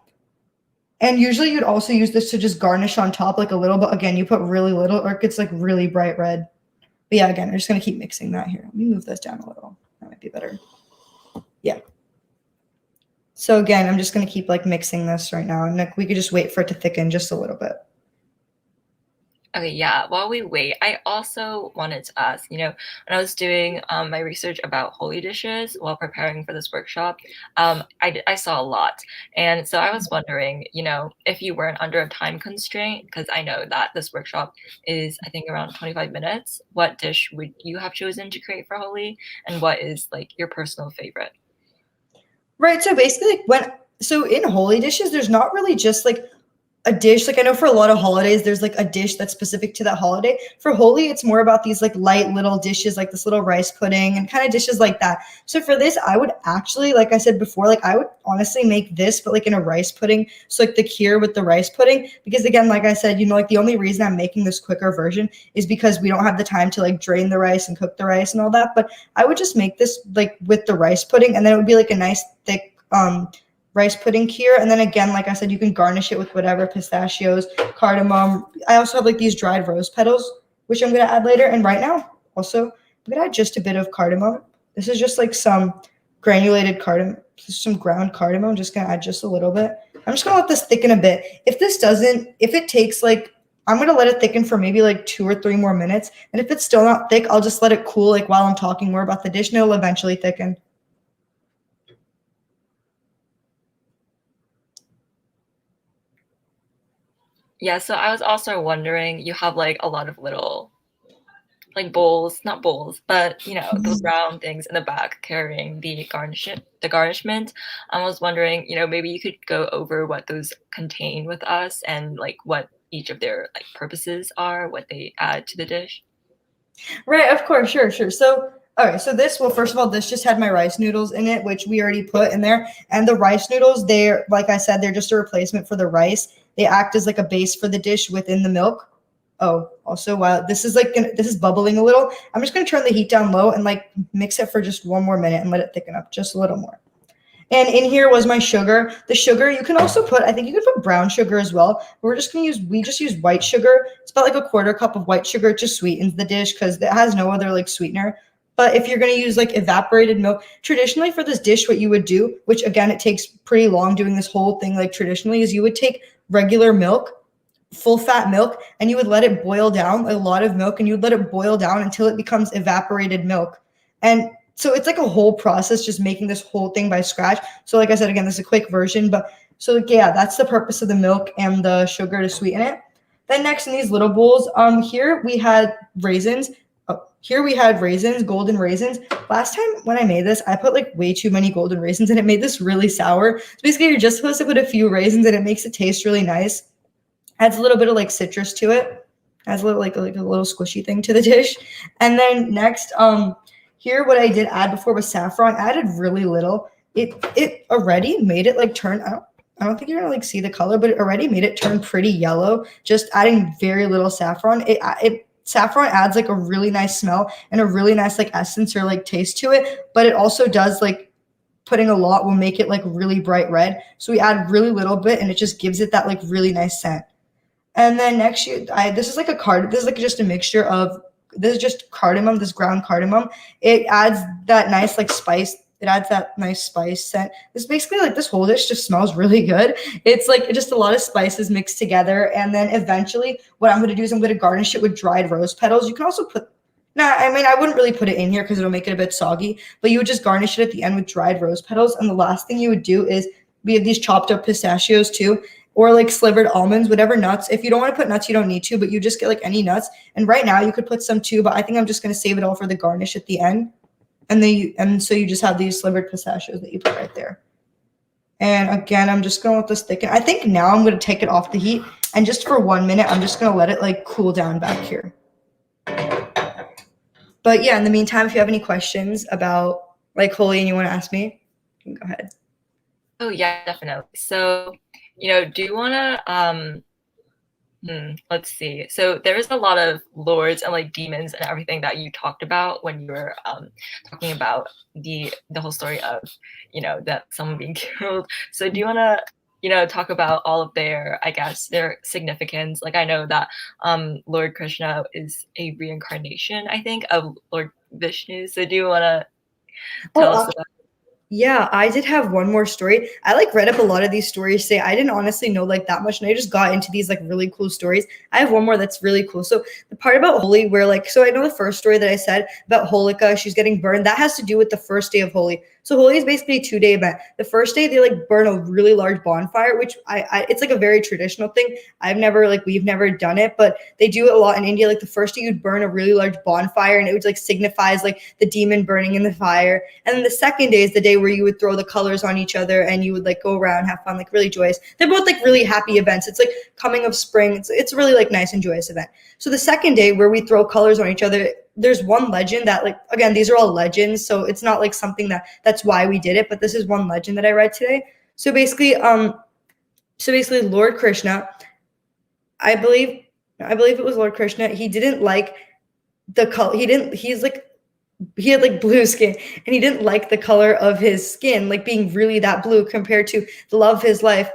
And usually you'd also use this to just garnish on top like a little, but again, you put really little or it gets like really bright red. But yeah, again, I'm just gonna keep mixing that here. Let me move this down a little. That might be better. Yeah. So again, I'm just going to keep like mixing this right now. And like we could just wait for it to thicken just a little bit. Okay, yeah. While we wait, I also wanted to ask, when I was doing my research about Holi dishes while preparing for this workshop, I saw a lot. And so I was wondering, if you weren't under a time constraint, because I know that this workshop is, I think, around 25 minutes, what dish would you have chosen to create for Holi? And what is like your personal favorite? Right. So basically, so in Holi dishes, there's not really just like a dish. Like I know for a lot of holidays, there's like a dish that's specific to that holiday. For Holi, it's more about these like light little dishes, like this little rice pudding and kind of dishes like that. So for this, I would actually, like I said before, like I would honestly make this, but like in a rice pudding. So like the kheer with the rice pudding, because again, like I said, like the only reason I'm making this quicker version is because we don't have the time to like drain the rice and cook the rice and all that. But I would just make this like with the rice pudding, and then it would be like a nice thick rice pudding kheer. And then again, like I said, you can garnish it with whatever, pistachios, cardamom. I also have like these dried rose petals, which I'm going to add later. And right now, also, I'm going to add just a bit of cardamom. This is just like some granulated cardamom, some ground cardamom. I'm just going to add just a little bit. I'm just going to let this thicken a bit. If it takes like, I'm going to let it thicken for maybe like 2 or 3 more minutes. And if it's still not thick, I'll just let it cool like while I'm talking more about the dish, and it'll eventually thicken. Yeah, so I was also wondering, you have like a lot of little like bowls, not bowls, but those round things in the back carrying the garnishment. I was wondering, maybe you could go over what those contain with us and like what each of their like purposes are, what they add to the dish. Right, of course, sure. So, all right, so this, well, first of all, this just had my rice noodles in it, which we already put in there. And the rice noodles, they're, like I said, they're just a replacement for the rice. They act as like a base for the dish within the milk. Oh, also, while this is bubbling a little, I'm just going to turn the heat down low and like mix it for just 1 more minute and let it thicken up just a little more. And in here was my sugar. The sugar, you can also put, I think you could put brown sugar as well. We just use white sugar. It's about like a 1/4 cup of white sugar. It just sweetens the dish because it has no other like sweetener. But if you're going to use like evaporated milk, traditionally for this dish, what you would do, which again, it takes pretty long doing this whole thing, like traditionally, is you would take regular milk, full fat milk, and you would let it boil down, a lot of milk, and you'd let it boil down until it becomes evaporated milk. And so it's like a whole process, just making this whole thing by scratch. So like I said, again, this is a quick version, but so yeah, that's the purpose of the milk and the sugar to sweeten it. Then next in these little bowls, here we had raisins. Here we had raisins, golden raisins. Last time when I made this, I put like way too many golden raisins and it made this really sour. So basically you're just supposed to put a few raisins and it makes it taste really nice. Adds a little bit of like citrus to it. Adds a little like a little squishy thing to the dish. And then next, here what I did add before was saffron. I added really little. It already made it like turn, I don't think you're gonna like see the color, but it already made it turn pretty yellow. Just adding very little saffron. Saffron adds like a really nice smell and a really nice like essence or like taste to it, but it also does like putting a lot will make it like really bright red. So we add really little bit and it just gives it that like really nice scent. And then next this is like just a mixture of, this is just cardamom, this ground cardamom. It adds that nice like spice. It adds that nice spice scent. This basically like this whole dish just smells really good. It's like just a lot of spices mixed together. And then eventually what I'm going to do is I'm going to garnish it with dried rose petals. You can also put, I wouldn't really put it in here because it'll make it a bit soggy, but you would just garnish it at the end with dried rose petals. And the last thing you would do is we have these chopped up pistachios too, or like slivered almonds, whatever nuts. If you don't want to put nuts, you don't need to, but you just get like any nuts. And right now you could put some too, but I think I'm just going to save it all for the garnish at the end. And so you just have these slivered pistachios that you put right there. And again, I'm just going to let this thicken. I think now I'm going to take it off the heat. And just for 1 minute, I'm just going to let it like cool down back here. But yeah, in the meantime, if you have any questions about like Holi and you want to ask me, you can go ahead. Oh yeah, definitely. So, do you want to, let's see. So there's a lot of lords and like demons and everything that you talked about when you were talking about the whole story of, that someone being killed. So do you want to, talk about all of their, I guess, their significance? Like I know that Lord Krishna is a reincarnation, I think, of Lord Vishnu. So do you want to tell us about? Yeah, I did have one more story. I like read up a lot of these stories today. I didn't honestly know like that much, and I just got into these like really cool stories. I have one more that's really cool. So the part about Holi where like, so I know the first story that I said about Holika, she's getting burned, that has to do with the first day of Holi. So Holi is basically a 2-day event. The first day they like burn a really large bonfire, which I it's like a very traditional thing. We've never done it, but they do it a lot in India. Like the first day you'd burn a really large bonfire, and it would like signifies like the demon burning in the fire. And then the second day is the day where you would throw the colors on each other and you would like go around, have fun, like really joyous. They're both like really happy events. It's like coming of spring. It's really like nice and joyous event. So the second day where we throw colors on each other, there's one legend that like, again, these are all legends, so it's not like something that's why we did it, but this is one legend that I read today. So basically Lord Krishna, I believe it was Lord Krishna, he didn't like the color. He had like blue skin, and he didn't like the color of his skin, like being really that blue compared to the love of his life,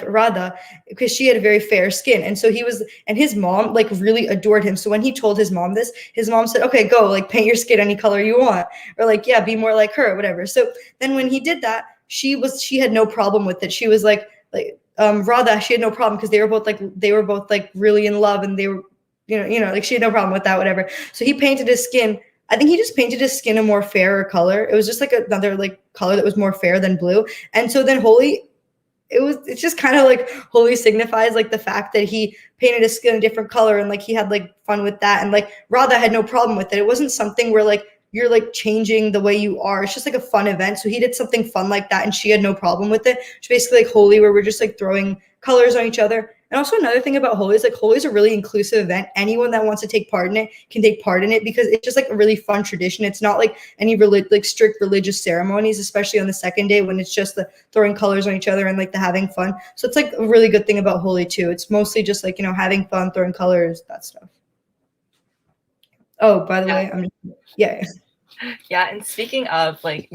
Radha, because she had a very fair skin. And so his mom like really adored him. So when he told his mom this, his mom said, okay, go like paint your skin any color you want, or like, yeah, be more like her, whatever. So then when he did that, she had no problem with it. She was like Radha, she had no problem because they were both like really in love, and they were, like she had no problem with that, whatever. So he painted his skin. I think he just painted his skin a more fairer color. It was just like another like color that was more fair than blue. And so then it's just kind of like Holi signifies like the fact that he painted his skin a different color, and like he had like fun with that, and like Radha had no problem with it. It wasn't something where like you're like changing the way you are. It's just like a fun event. So he did something fun like that, and she had no problem with it. It's basically like Holi, where we're just like throwing colors on each other. And also another thing about Holi is like Holi is a really inclusive event. Anyone that wants to take part in it can take part in it, because it's just like a really fun tradition. It's not like any like strict religious ceremonies, especially on the second day when it's just the throwing colors on each other and like the having fun. So it's like a really good thing about Holi too. It's mostly just like, having fun, throwing colors, that stuff. Oh, by the way, yeah. Yeah, and speaking of like,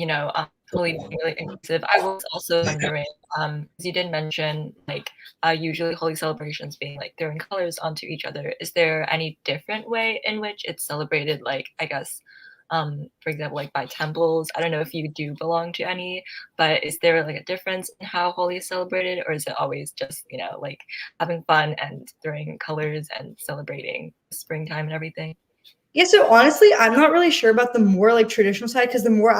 Holi being really inclusive, I was also wondering, as you did mention, like usually Holi celebrations being like throwing colors onto each other. Is there any different way in which it's celebrated? Like, I guess, for example, like by temples. I don't know if you do belong to any, but is there like a difference in how Holi is celebrated, or is it always just, like having fun and throwing colors and celebrating springtime and everything? Yeah, so honestly, I'm not really sure about the more like traditional side, because the more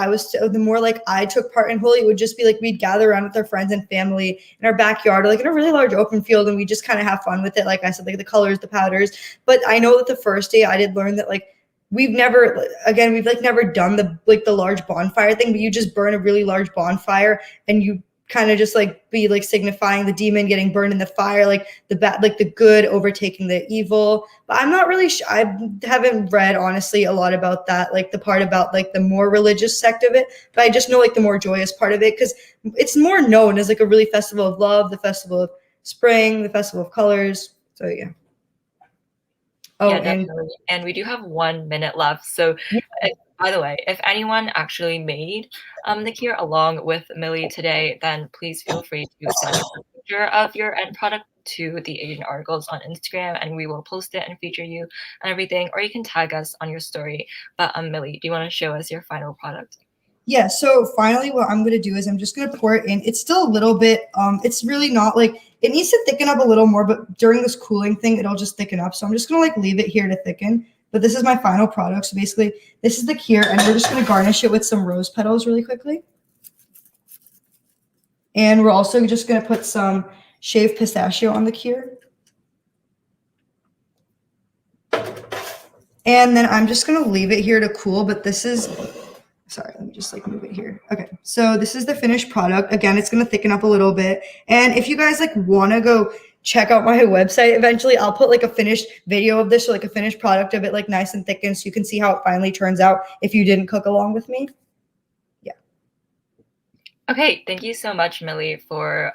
like I took part in Holi, it would just be like we'd gather around with our friends and family in our backyard, or like in a really large open field, and we just kind of have fun with it. Like I said, like the colors, the powders. But I know that the first day I did learn that like we've never done the large bonfire thing, but you just burn a really large bonfire, and you kind of just like be like signifying the demon getting burned in the fire, like the good overtaking the evil. But I'm not really sure. I haven't read honestly a lot about that, like the part about like the more religious sect of it, but I just know like the more joyous part of it, because it's more known as like a really festival of love, the festival of spring, the festival of colors. So yeah. Oh, yeah, definitely. And we do have 1 minute left. So, by the way, if anyone actually made the cure along with Mili today, then please feel free to send us a picture of your end product to the Asian Articles on Instagram, and we will post it and feature you and everything. Or you can tag us on your story. But Mili, do you want to show us your final product? Yeah, so finally what I'm going to do is I'm just going to pour it in. It's still a little bit, it's really not like, it needs to thicken up a little more, but during this cooling thing, it'll just thicken up. So I'm just going to like leave it here to thicken. But this is my final product. So basically, this is the cure, and we're just going to garnish it with some rose petals really quickly. And we're also just going to put some shaved pistachio on the cure. And then I'm just going to leave it here to cool, but this is... Sorry, let me just like move it here. Okay, so this is the finished product. Again, it's gonna thicken up a little bit. And if you guys like wanna go check out my website, eventually I'll put like a finished video of this, or like a finished product of it, like nice and thickened, so you can see how it finally turns out if you didn't cook along with me. Yeah. Okay, thank you so much, Mili, for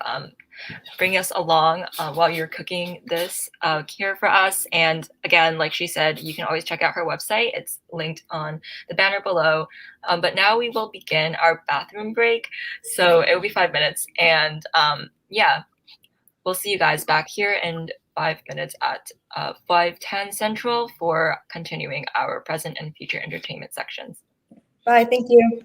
bring us along while you're cooking this cure for us. And again, like she said, you can always check out her website. It's linked on the banner below. But now we will begin our bathroom break. So it will be 5 minutes. And yeah, we'll see you guys back here in 5 minutes at 5:10 Central for continuing our present and future entertainment sections. Bye, thank you.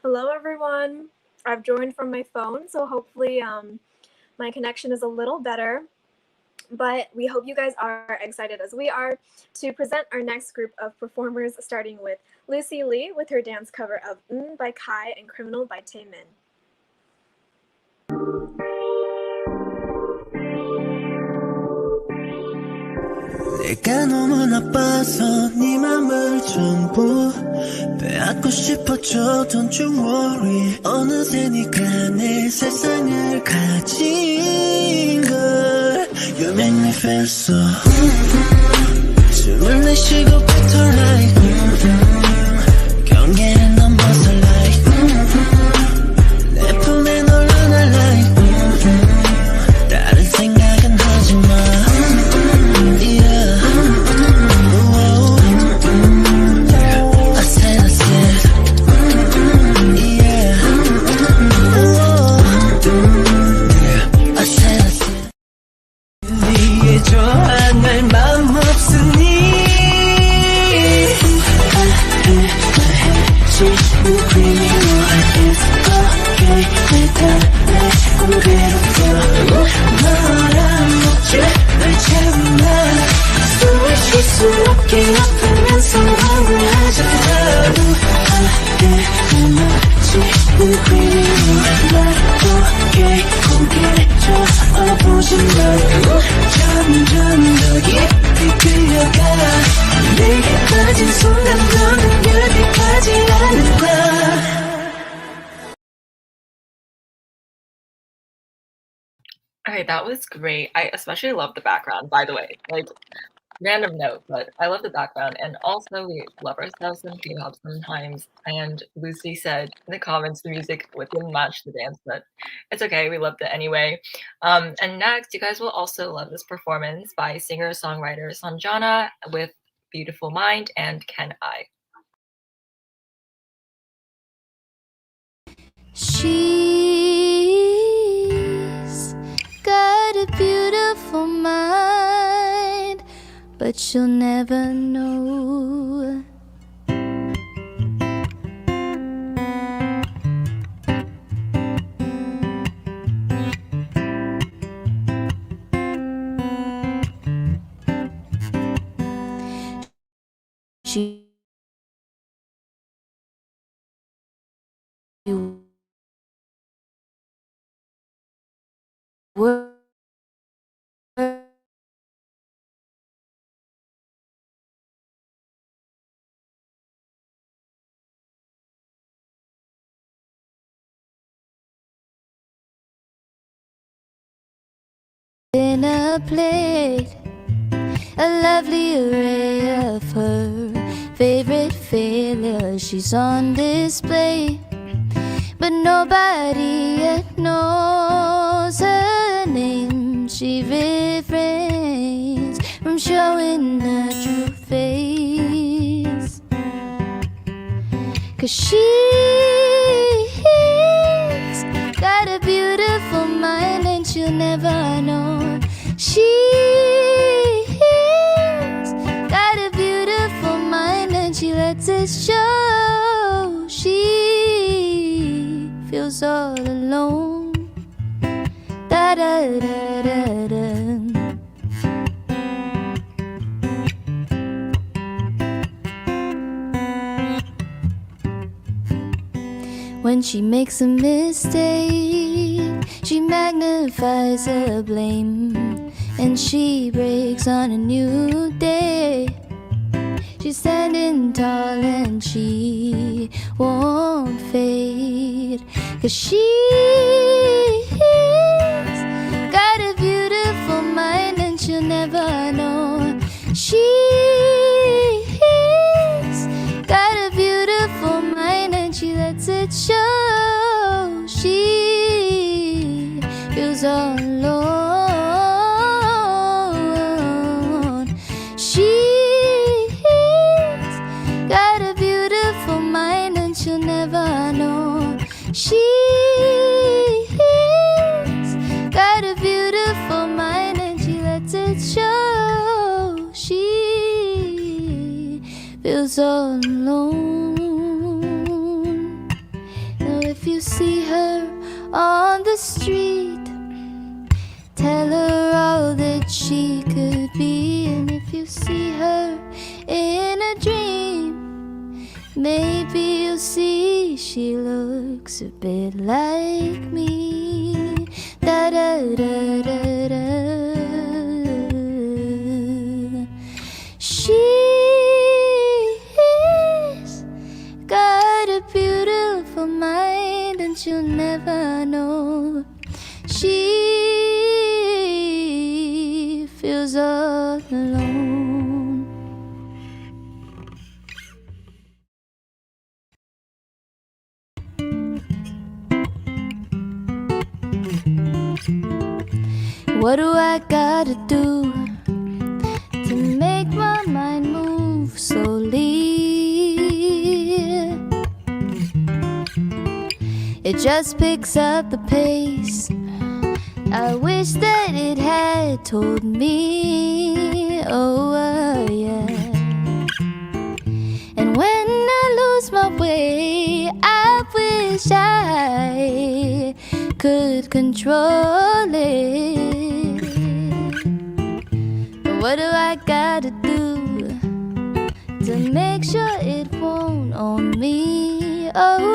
Hello, everyone. I've joined from my phone, so hopefully my connection is a little better. But we hope you guys are excited as we are to present our next group of performers, starting with Lucy Lee with her dance cover of by Kai and Criminal by Taemin. 내가 너무 나빠서 네 맘을 전부 빼앗고 싶어져 Don't you worry 어느새 네가 내 세상을 가진 걸 You make me feel so 숨을 내쉬고 better like 경계를 넘어서 like 내 품에 널 안아 like 다른 생각은 하지마 좋아할 맘 없으니 너랑 먹지 날 참아 숨을 쉴 수 없게 아프면서 방황하잖아 지금 그리워 날 보게 고개를 저어보지 말고 점점 더 깊이 끌려가 내게 빠진 순간 너는 여기까지 않을 거야 Okay, that was great. I especially love the background, by the way. Like, random note, but I love the background. And also, we love ourselves some K-pop sometimes. And Lucy said in the comments the music didn't match the dance, but it's okay. We loved it anyway. And next, you guys will also love this performance by singer-songwriter Sanjana with Beautiful Mind and Can I. She's got a beautiful mind, but you'll never know. She in a plate, a lovely array of her favorite failures. She's on display, but nobody yet knows her name. She refrains from showing her true face, 'cause she's got a beautiful mind and she'll never know. She's got a beautiful mind and she lets it show. She feels all alone. Da da da da da. When she makes a mistake, she magnifies the blame, and she breaks on a new day. She's standing tall and she won't fade, 'cause she's got a beautiful mind and she'll never know. She's got a beautiful mind and she lets it show. She feels all alone. She's got a beautiful mind and she'll never know. She's got a beautiful mind and she lets it show. She feels all alone. on the street. Tell her all that she could be. And if you see her in a dream, maybe you'll see she looks a bit like me. Da da da da da. She's got a beautiful mind and you'll never know. She feels all alone. What do I gotta do to make my mind move slowly? It just picks up the pace. I wish that it had told me, oh yeah. And when I lose my way, I wish I could control it. But what do I gotta do to make sure it won't own me? Oh,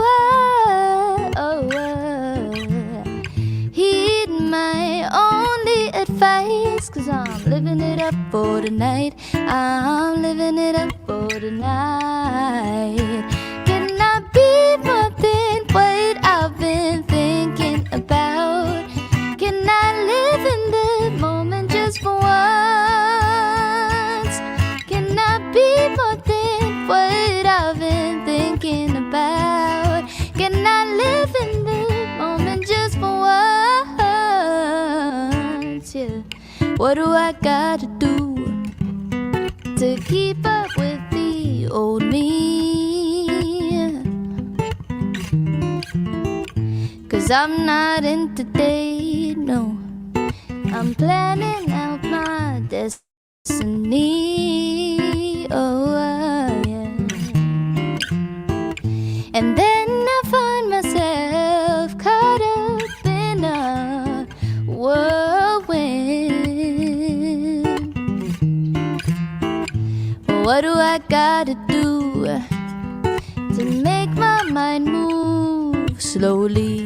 heed my only advice, 'cause I'm living it up for tonight. I'm living it up for tonight. Can I be more than what I've been thinking about? Can I live in the moment just for once? Can I be more than what I've been thinking about? Can I live in the moment just for once? Yeah. What do I gotta do to keep up with the old me? 'Cause I'm not in today, no. I'm planning out my destiny. Oh, yeah. And then I find myself caught up in a whirlwind. What do I gotta do to make my mind move slowly?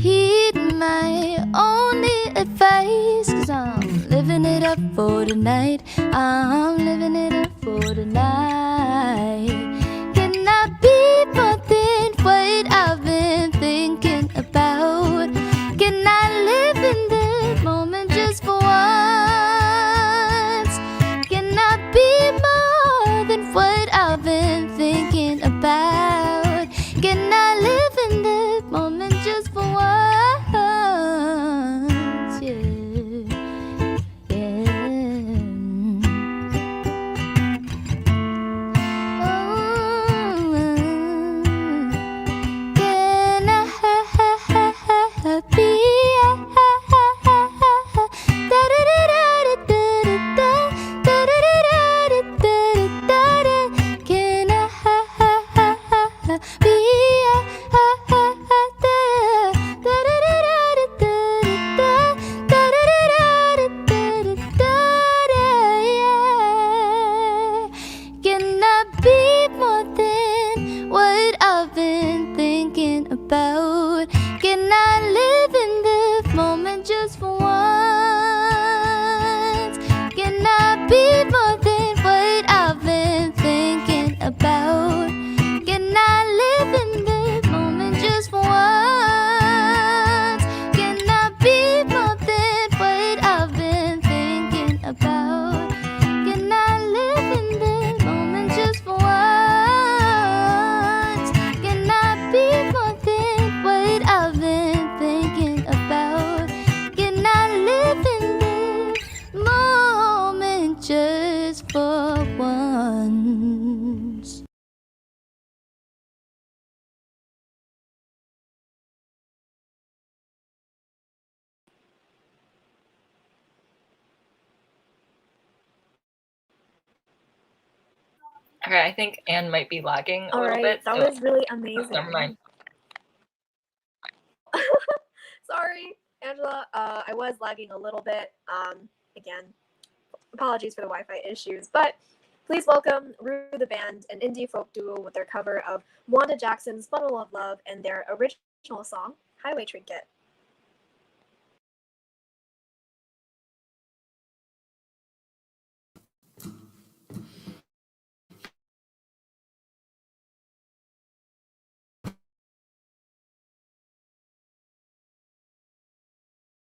Heed my only advice, 'cause I'm living it up for tonight. I'm living it up for tonight. Can I be more than what I've been thinking about? Can I live in the moment just for once? Can I be more than what I've been thinking about? Can I live in the moment just for once? Yeah, yeah. Oh, can I be? Can I be more than what I've been thinking about? Can I live in the moment just for once? Can I be more than what I've been thinking about? Can I live in the moment just for once? Can I be more than what I've been thinking about? Can I live in the moment just for once? Can I be more than what I've been thinking about? Can I live in the moment just Okay, I think Anne might be lagging a All little right, bit. that so- was really Oh, amazing. never mind. Sorry, Angela. I was lagging a little bit. Again, apologies for the Wi-Fi issues, but please welcome Rue the Band, an indie folk duo with their cover of Wanda Jackson's Bundle of Love and their original song, Highway Trinket.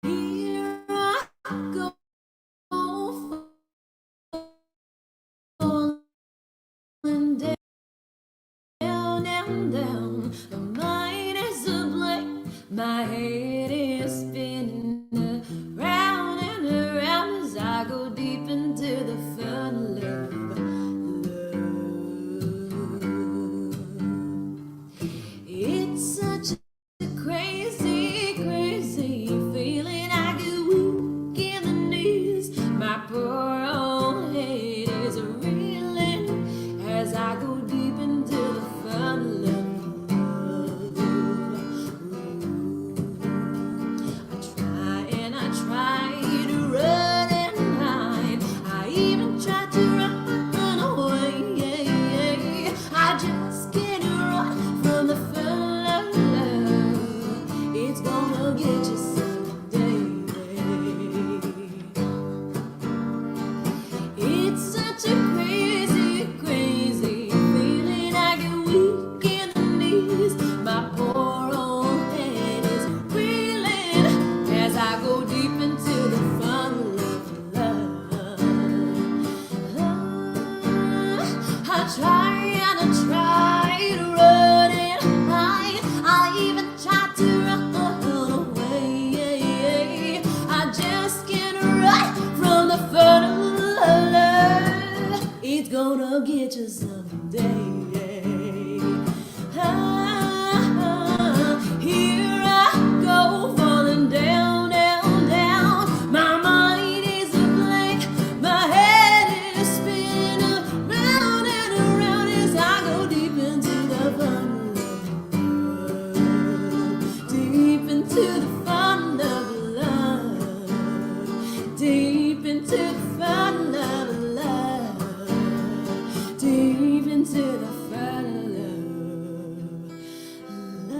Here I go, falling down and down. My mind is ablaze, my head is spinning around and around as I go deep into the fun love. It's such a crazy, crazy feeling. I get weak in the knees. My poor old head is reeling as I go deep into the fun love. I try to run and hide. I even try to run away. I just can't run from the fun love. It's gonna get you someday. It's such a crazy, crazy feeling. I get weak in the knees. My poor old head is reeling as I go deep into the fun love. I try and I try to run and hide. I even try to run away. I just can't run from the fun of love. It's gonna get you someday. Here I go, falling down, down, down. My mind is a blank, my head is spinning around and around as I go deep into the fun love. Deep into the fun of love. Deep into the fun of love. Deep into the fun of love.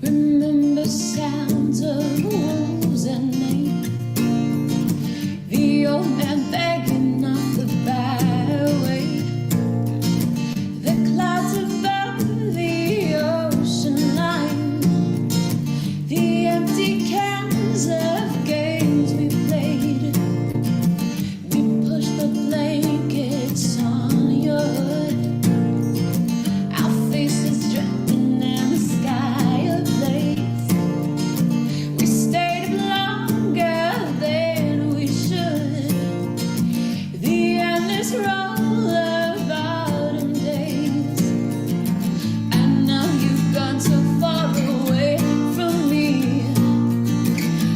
Remember sounds of wolves at night. The old man begging off the byway. The clouds above the ocean line. The empty cans of games we played. We pushed the blankets on your hood. Our faces dripping and the sky ablaze. We stayed up longer than we should. The endless roll of autumn days. And now you've gone so far away from me.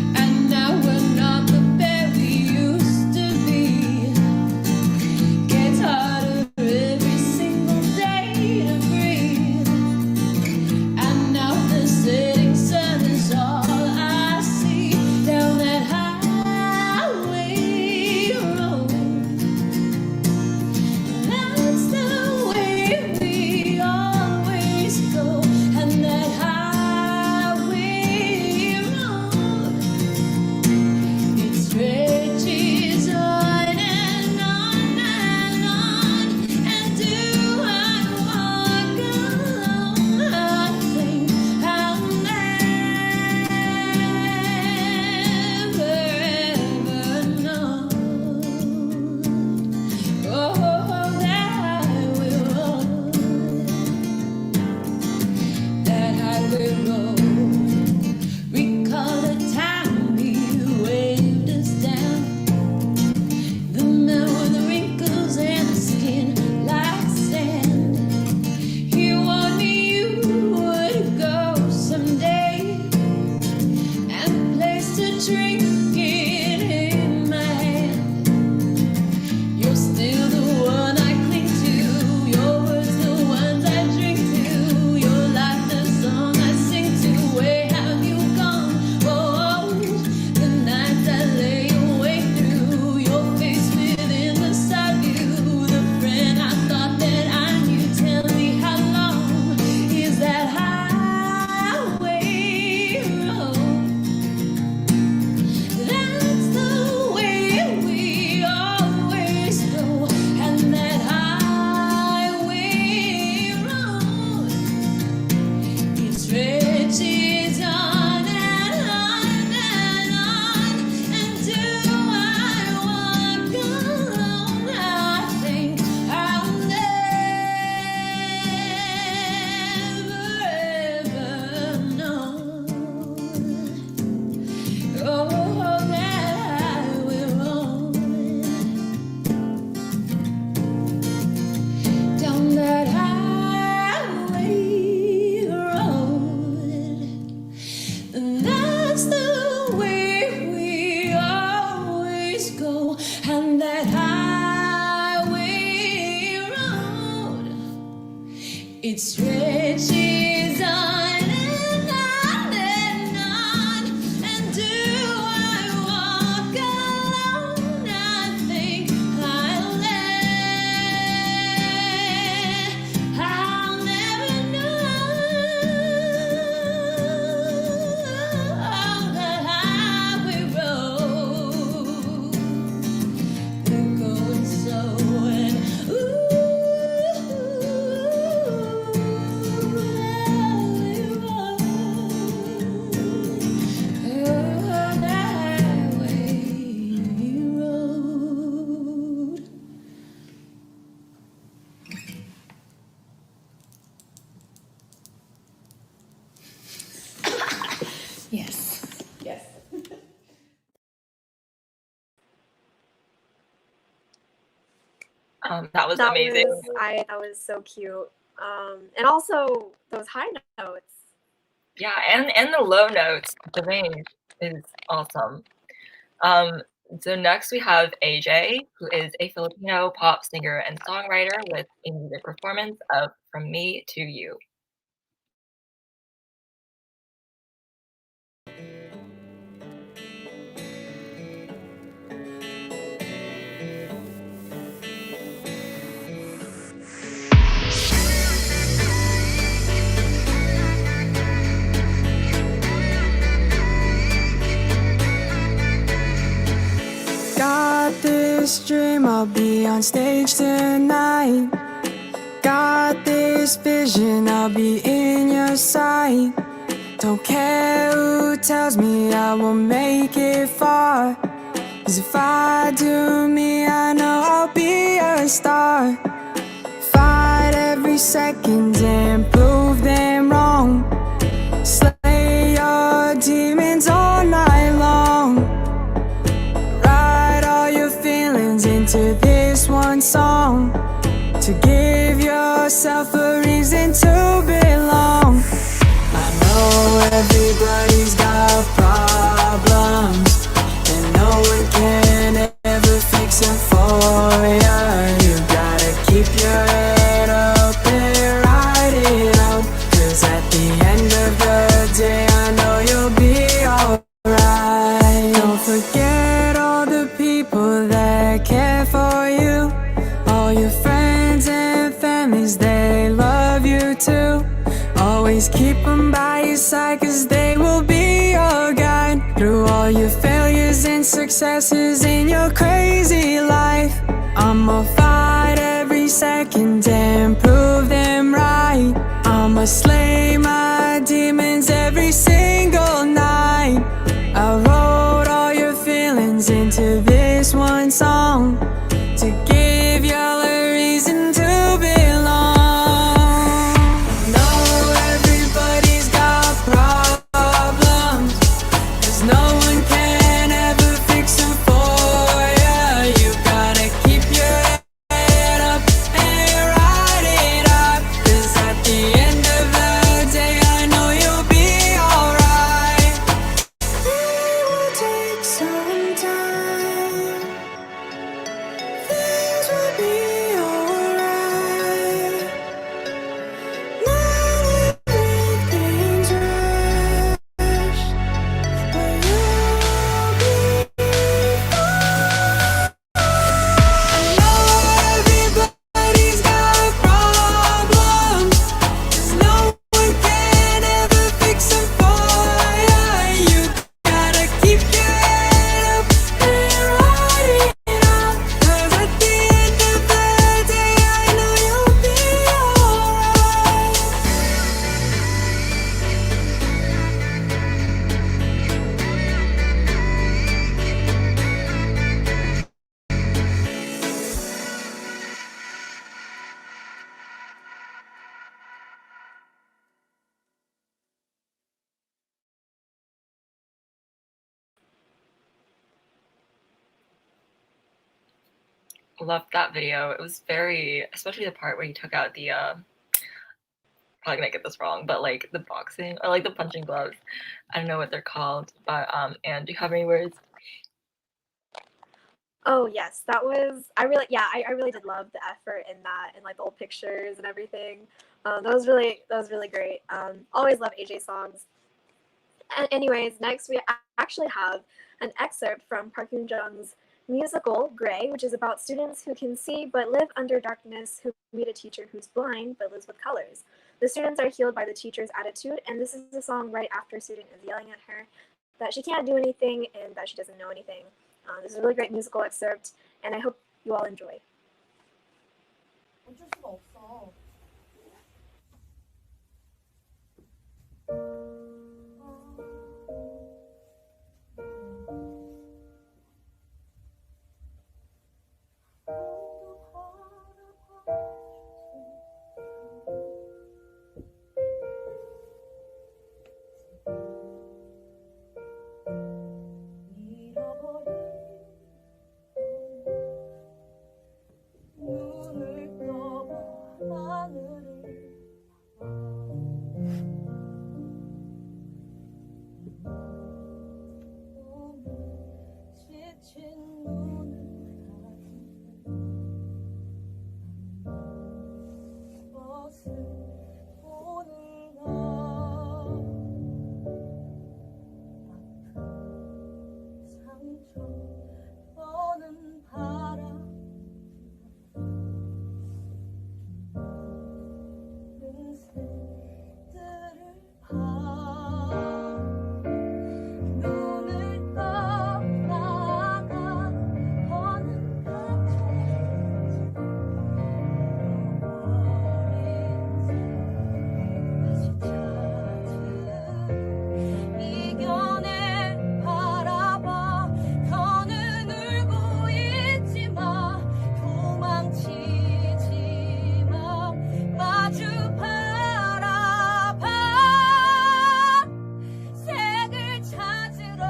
And now we're not the pair we used to be. Gets harder every single day to breathe. And now the setting sun is all I see down that highway road. It stretches on and on and on. And do I walk alone? I think I'll never know the highway road. We're going slow and yes. Yes. That was amazing. That was so cute. And also those high notes. Yeah, and the low notes, the range is awesome. So next we have AJAY, who is a Filipino pop singer and songwriter with a music performance of From Me to You. Got this dream, I'll be on stage tonight. Got this vision, I'll be in your sight. Don't care who tells me I won't make it far. 'Cause if I do me, I know I'll be a star. Fight every second and prove them wrong. Slay your demons all night long. Write all your feelings into this one song. To give yourself a reason to belong. I know everybody's got problems, and no one can ever fix them for ya. You gotta keep your head up and ride it out. 'Cause at the end of the day, I know you'll be alright. Don't forget all the people that care for you. All your friends and families, they love you too. Always keep them by your side, 'cause they will be your guide. Through all your failures and successes in your crazy life, I'ma fight every second and prove them right. I'ma slay my demons every single night. I wrote all your feelings into this one song. To give y'all a reason to belong. Know everybody's got problems, 'cause no one can ever fix them for ya. You gotta keep your head up and ride it up. 'Cause at the end of the day, I know you'll be alright. It will take some time. Things will be alright. Not everything's rushed, but you'll be fine. I know everybody's got problems, 'cause no one can ever fix them for ya. You gotta keep your head up and ride it out. 'Cause at the end of the day, I know you'll be alright. Loved that video. It was very, especially the part where he took out the probably gonna get this wrong, but like the boxing or like the punching gloves. I don't know what they're called, but and do you have any words? Oh yes, that was I really did love the effort in that and like the old pictures and everything. That was really great. Always love AJ songs. Anyways, next we actually have an excerpt from Park Yoonjung's musical Gray, which is about students who can see but live under darkness who meet a teacher who's blind but lives with colors. The students are healed by the teacher's attitude, and this is a song right after a student is yelling at her that she can't do anything and that she doesn't know anything. This is a really great musical excerpt, and I hope you all enjoy. 어쩔 수가 없어. 눈을 떠봐 하늘을 지친 눈을 감은 것을 보는가 아픈 상처 떠는 바람 새들을 봐 눈을 떠나가 어느 갇혀버린 다시 찾은 이겨내 바라봐 더는 울고 있지 마 도망치지 마 마주 바라봐 색을 찾으러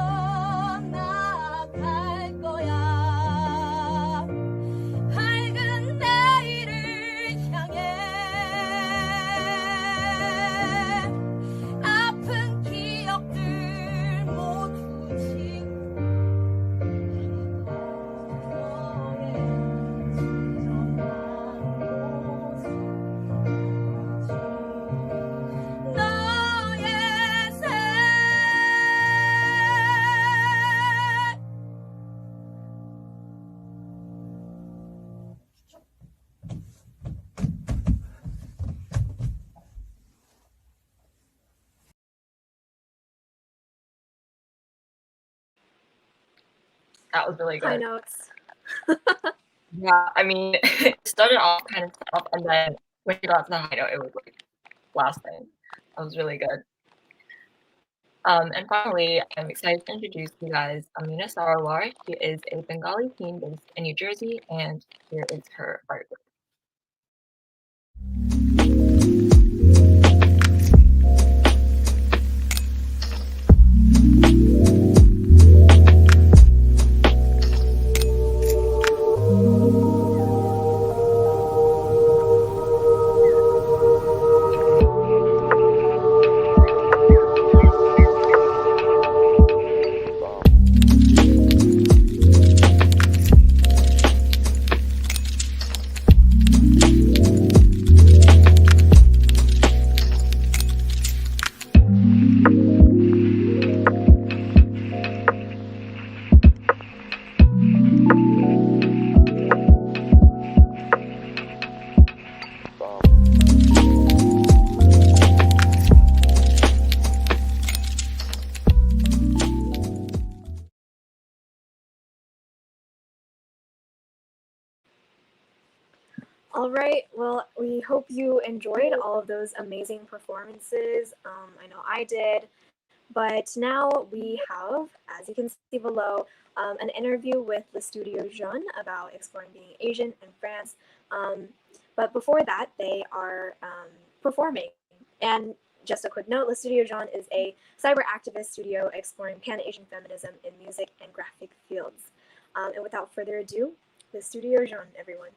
나갈 거야 밝은 내일을 향해 아픈 기억들 모두 지우고 너의 진정한 모습 너의 새 That was really High good. notes. Yeah, I mean, it started off kind of tough, and then when you got to the high note, it was like blasting. That was really good. And finally, I'm excited to introduce you guys Aminah Sarowar. She is a Bengali teen based in New Jersey, and here is her artwork. All right, well, we hope you enjoyed all of those amazing performances. I know I did. But now we have, as you can see below, an interview with Le Studio Jaune about exploring being Asian in France. But before that, they are performing. And just a quick note, Le Studio Jaune is a cyber activist studio exploring pan-Asian feminism in music and graphic fields. And without further ado, Le Studio Jaune, everyone.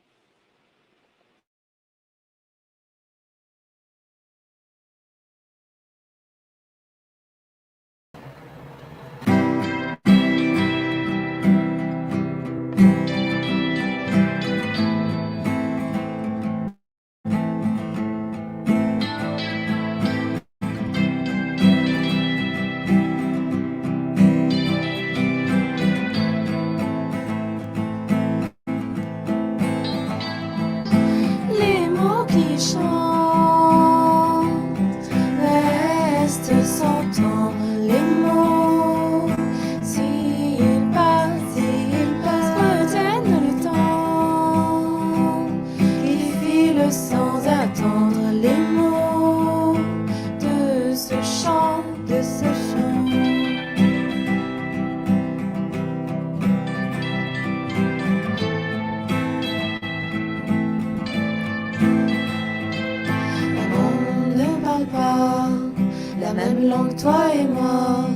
même langue, toi et moi.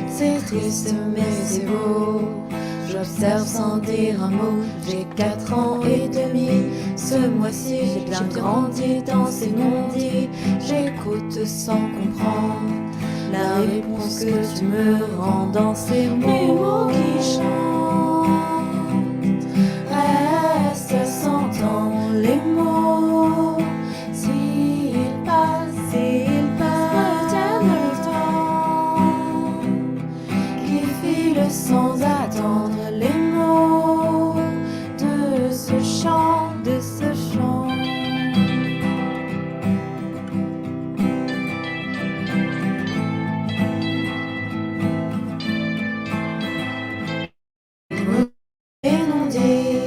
C'est triste mais c'est beau. J'observe sans dire un mot. J'ai 4 ans et demi. Ce mois-ci j'ai bien grandi dans ces non-dits. J'écoute sans comprendre la réponse que tu me rends dans ces mots. Les mots qui chantent restent sans temps. Les mots s'ils passent, retiennent le temps qui file sans attendre. Les mots de ce chant, de ce chant. Inondé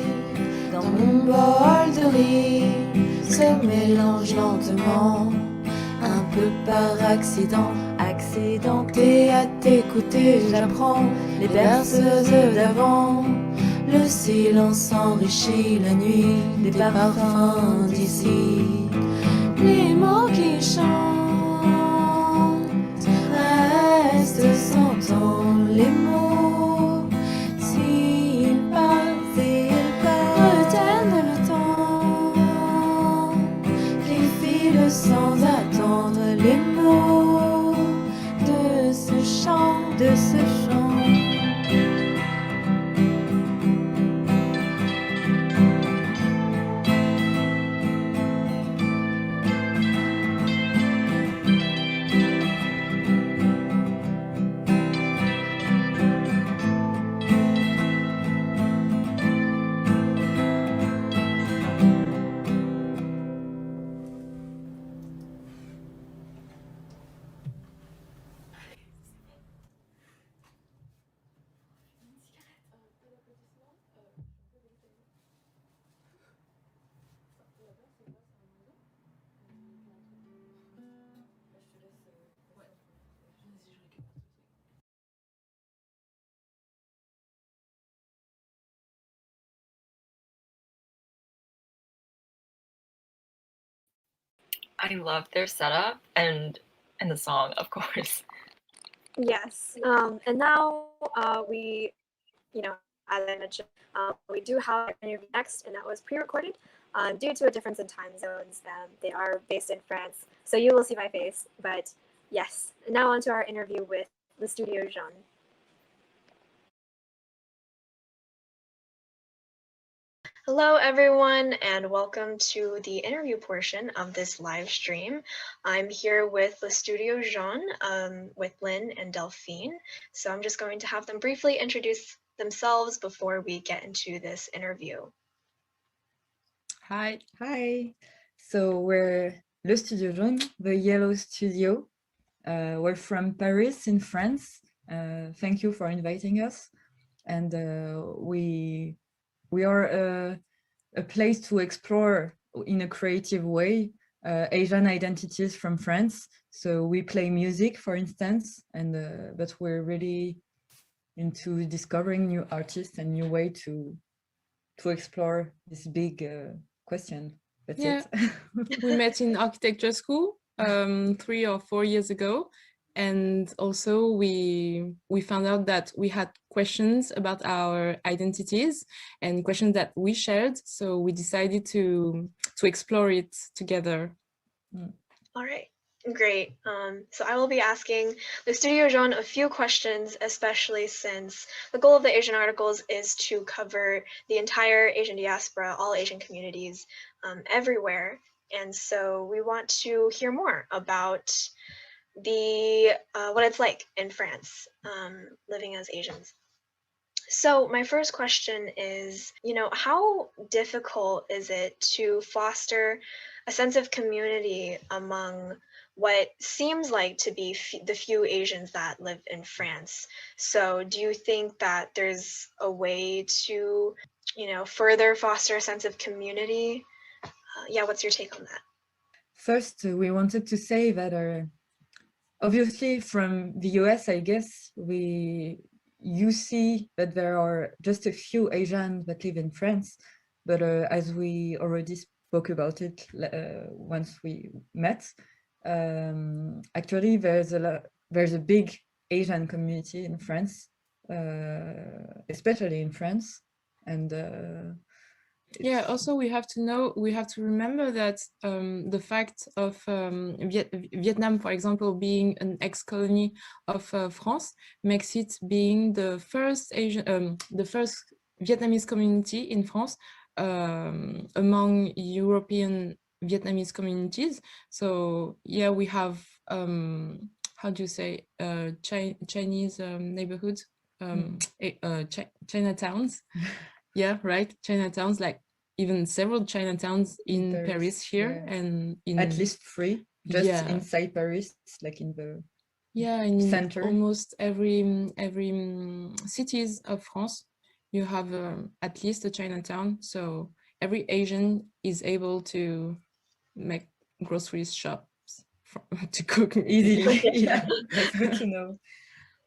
dans mon bol de riz se mélange lentement, un peu par accident. Accidenté à t'écouter, j'apprends les berceuses d'avant. Le silence enrichit la nuit des parfums d'ici. Les mots qui chantent restent sans temps. Les mots s'ils passent, retiennent le temps qui file sans attendre. Les mots de ce chant, de ce chant. I love their setup and the song, of course. Yes. And now we, as I mentioned, we do have an interview next, and that was pre-recorded due to a difference in time zones. They are based in France, so you will see my face. But yes, now on to our interview with the studio Jaune. Hello, everyone, and welcome to the interview portion of this live stream. I'm here with the Studio Jaune, with Lynn and Delphine. So I'm just going to have them briefly introduce themselves before we get into this interview. Hi. So we're Le Studio Jaune, the Yellow Studio. We're from Paris in France. Thank you for inviting us. And we are a place to explore in a creative way Asian identities from France. So we play music, for instance, and but we're really into discovering new artists and new way to explore this big question. That's it. We met in architecture school 3 or 4 years ago. And also we found out that we had questions about our identities and questions that we shared. So we decided to explore it together. All right, great. So I will be asking the Studio Jaune a few questions, especially since the goal of the Asian articles is to cover the entire Asian diaspora, all Asian communities everywhere. And so we want to hear more about what it's like in France, living as Asians. So my first question is, how difficult is it to foster a sense of community among what seems like to be the few Asians that live in France? So do you think that there's a way to, further foster a sense of community? What's your take on that? First, we wanted to say that obviously from the US, I guess, you see that there are just a few Asians that live in France, but as we already spoke about it once we met, Actually, there's a big Asian community in France, especially in France, and yeah, also we have to remember that the fact of Vietnam, for example, being an ex-colony of France makes it being the first Vietnamese community in France among European Vietnamese communities. So yeah, we have how do you say Chinese neighborhoods, Chinatowns. Yeah, right. Chinatowns, like even several Chinatowns in Paris here, yeah. and in At least 3, just yeah, inside Paris, like in the yeah, and in center. almost every cities of France, you have at least a Chinatown. So every Asian is able to make grocery shops to cook Easily. Yeah, that's good to know.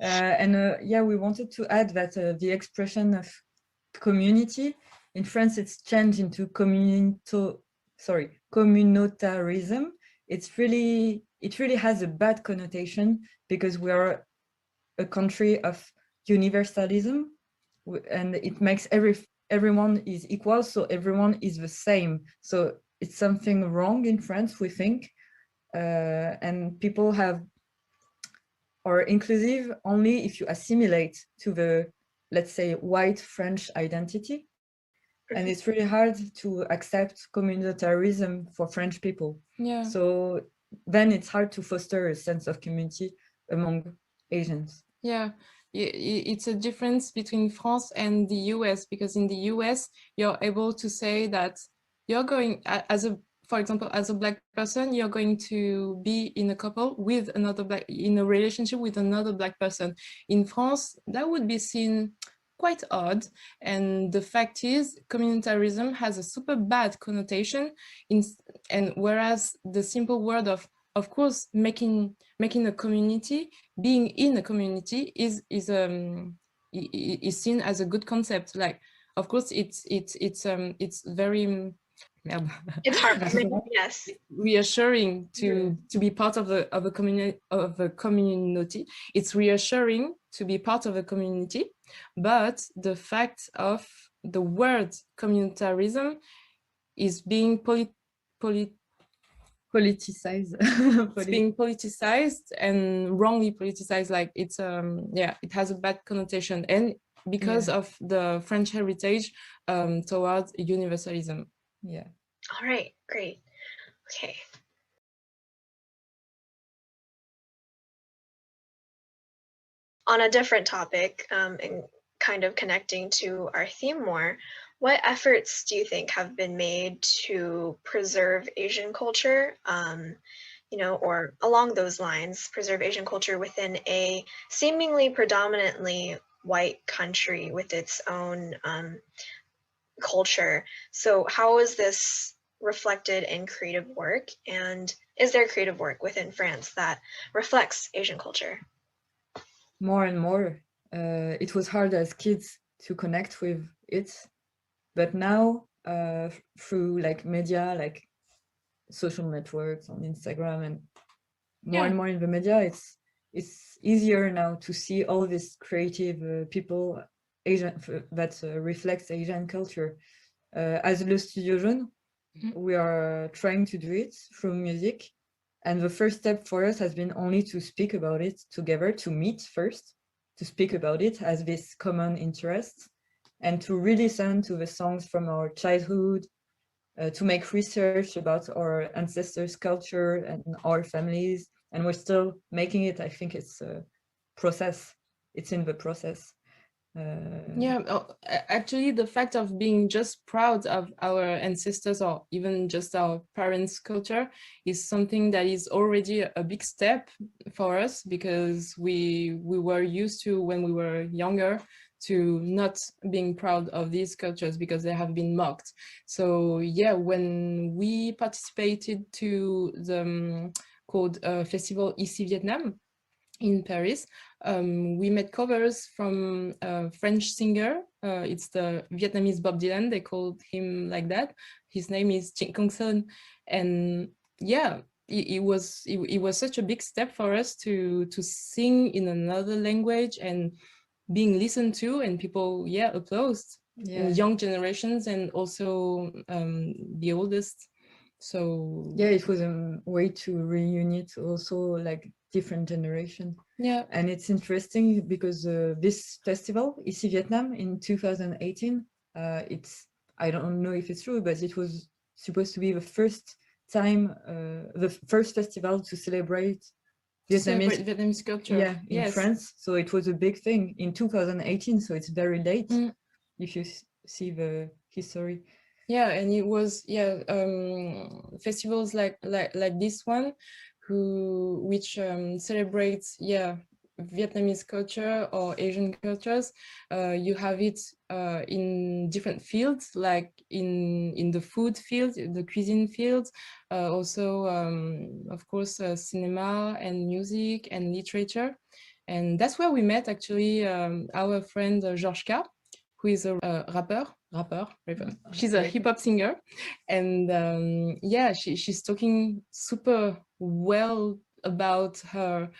And yeah, we wanted to add that the expression of community in France, it's changed into communautarism. It really has a bad connotation because we are a country of universalism, and it makes everyone is equal, so everyone is the same. So it's something wrong in France, we think, and people are inclusive only if you assimilate to the, let's say, white French identity. And it's really hard to accept communautarism for French people. Yeah. So then it's hard to foster a sense of community among Asians. Yeah, it's a difference between France and the US, because in the US, you're able to say that you're going, for example, as a Black person, you're going to be in a couple with in a relationship with another Black person. In France, that would be seen quite odd. And the fact is, communitarism has a super bad connotation, and whereas the simple word of course, making a community, being in a community is seen as a good concept. Like, of course, it's very It's heartwarming, yes. Reassuring to be part of a community. It's reassuring to be part of a community, but the fact of the word communitarism is being politicized. It's being politicized and wrongly politicized. Like it's it has a bad connotation, and because of the French heritage towards universalism. Yeah. All right, great. Okay. On a different topic, and kind of connecting to our theme more, what efforts do you think have been made to preserve Asian culture, or along those lines, preserve Asian culture within a seemingly predominantly white country with its own culture? So how is this reflected in creative work, and is there creative work within France that reflects Asian culture? More and more. It was hard as kids to connect with it, but now through like media, like social networks on Instagram, and more and more in the media, it's easier now to see all these creative people Asian that reflects Asian culture. As Le Studio Jaune, we are trying to do it through music. And the first step for us has been only to speak about it together, to meet first, to speak about it as this common interest, and to really listen to the songs from our childhood, to make research about our ancestors' culture and our families. And we're still making it. I think it's a process. It's in the process. Actually, the fact of being just proud of our ancestors, or even just our parents' culture, is something that is already a big step for us, because we were used to, when we were younger, to not being proud of these cultures because they have been mocked. So yeah, when we participated to the called Festival Ici Vietnam in Paris, we made covers from a French singer. It's the Vietnamese Bob Dylan. They called him like that. His name is Jett Kwong. And yeah, it was such a big step for us to sing in another language and being listened to, and people applaud, Yeah. young generations and also the oldest. So Yeah, it was a way to reunite also like different generation. Yeah. And it's interesting because this festival, Ici Vietnam, in 2018, it's, I don't know if it's true, but it was supposed to be the first time, the first festival to celebrate Vietnamese culture. Yeah, in Yes. France. So it was a big thing in 2018. So it's very late if you see the history. Yeah, and it was festivals like this one, which celebrates Vietnamese culture or Asian cultures. You have it in different fields, like in the food field, the cuisine field, also of course cinema and music and literature, and that's where we met actually our friend Georgka, who is a rapper. She's a hip hop singer, and she's talking super well about her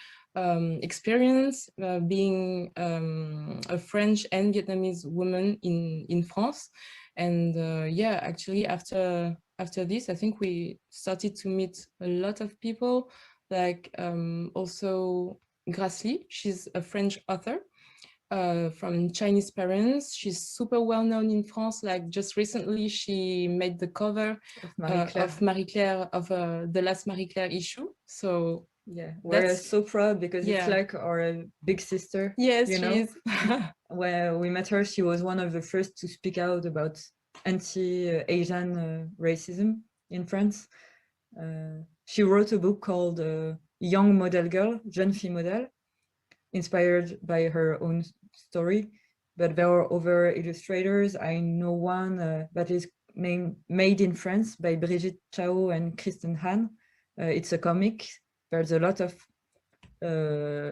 experience being a French and Vietnamese woman in France. And actually after this, I think we started to meet a lot of people, like also Grassley. She's a French author from Chinese parents. She's super well known in France. Like just recently, she made the cover of Marie Claire, of the last Marie Claire issue. So yeah, we're so proud because it's like our big sister. Yes, you she know? is. When we met her, she was one of the first to speak out about anti-Asian racism in France. She wrote a book called Young Model Girl, Jeune Fille Modèle, inspired by her own story. But there are other illustrators. I know one that is made in France by Brigitte Chao and Kristen Han. It's a comic. There's a lot of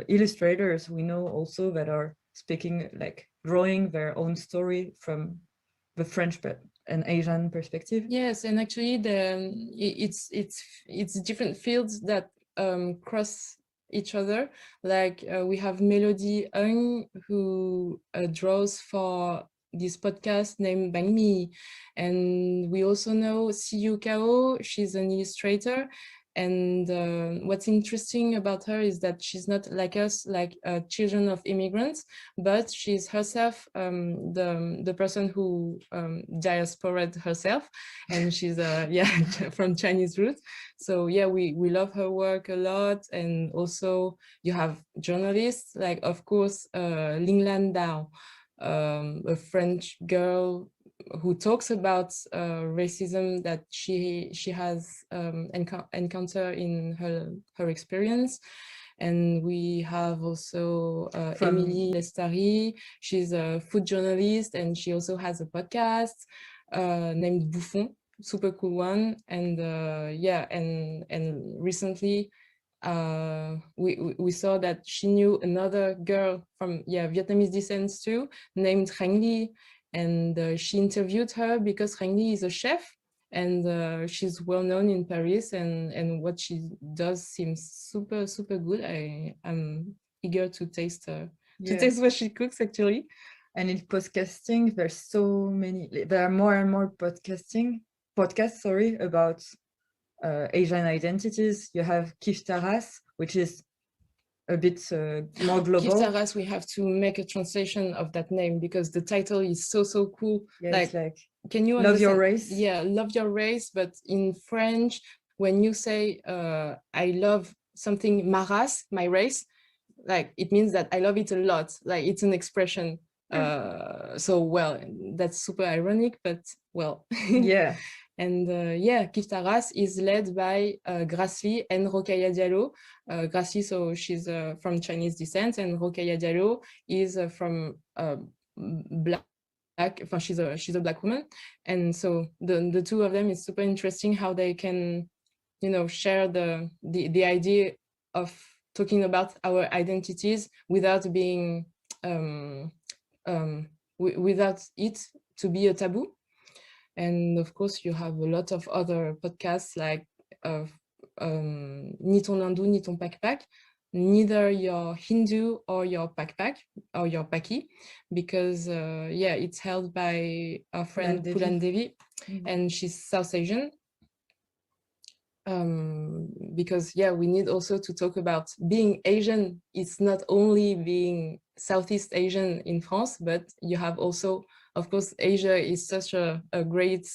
illustrators we know also that are speaking, like drawing their own story from the French and Asian perspective. Yes, and actually it's different fields that cross each other. Like we have Melody Ng, who draws for this podcast named Bang Me, and we also know Siyu Kao. She's an illustrator, and what's interesting about her is that she's not like us, like children of immigrants, but she's herself the person who diasporaed herself, and she's from Chinese roots. So yeah, we love her work a lot. And also you have journalists, like of course Ling Lan Dao, a French girl who talks about racism that she has encountered in her experience. And we have also Émilie Lestari. She's a food journalist, and she also has a podcast named Bouffon, super cool one. And and recently we saw that she knew another girl from Vietnamese descent too, named Hanh Li, and she interviewed her because Hanh Li is a chef, and she's well known in Paris, and what she does seems super good. I'm eager to taste what she cooks actually. And in podcasting, there are more and more podcasts about Asian identities. You have Kif Taras, which is a bit more global. Kif Taras, we have to make a translation of that name because the title is so cool. Yeah, it's like can you love your understand? race? Yeah, love your race. But in French, when you say I love something, ma race, my race, like it means that I love it a lot. Like it's an expression. So well, that's super ironic, but well. Yeah. And Kif Taras is led by Grassley and Rokhaya Diallo. Grassley, so she's from Chinese descent, and Rokhaya Diallo is from black. She's a black woman, and so the two of them is super interesting how they can, share the idea of talking about our identities without being without it to be a taboo. And of course, you have a lot of other podcasts like ni ton hindou ni ton pakpak, neither your Hindu or your pakpak or your paki, because yeah, it's held by our friend Pulan Pulan Devi. Devi, and she's South Asian. Because yeah, we need also to talk about being Asian. It's not only being Southeast Asian in France, but you have also, of course, Asia is such a great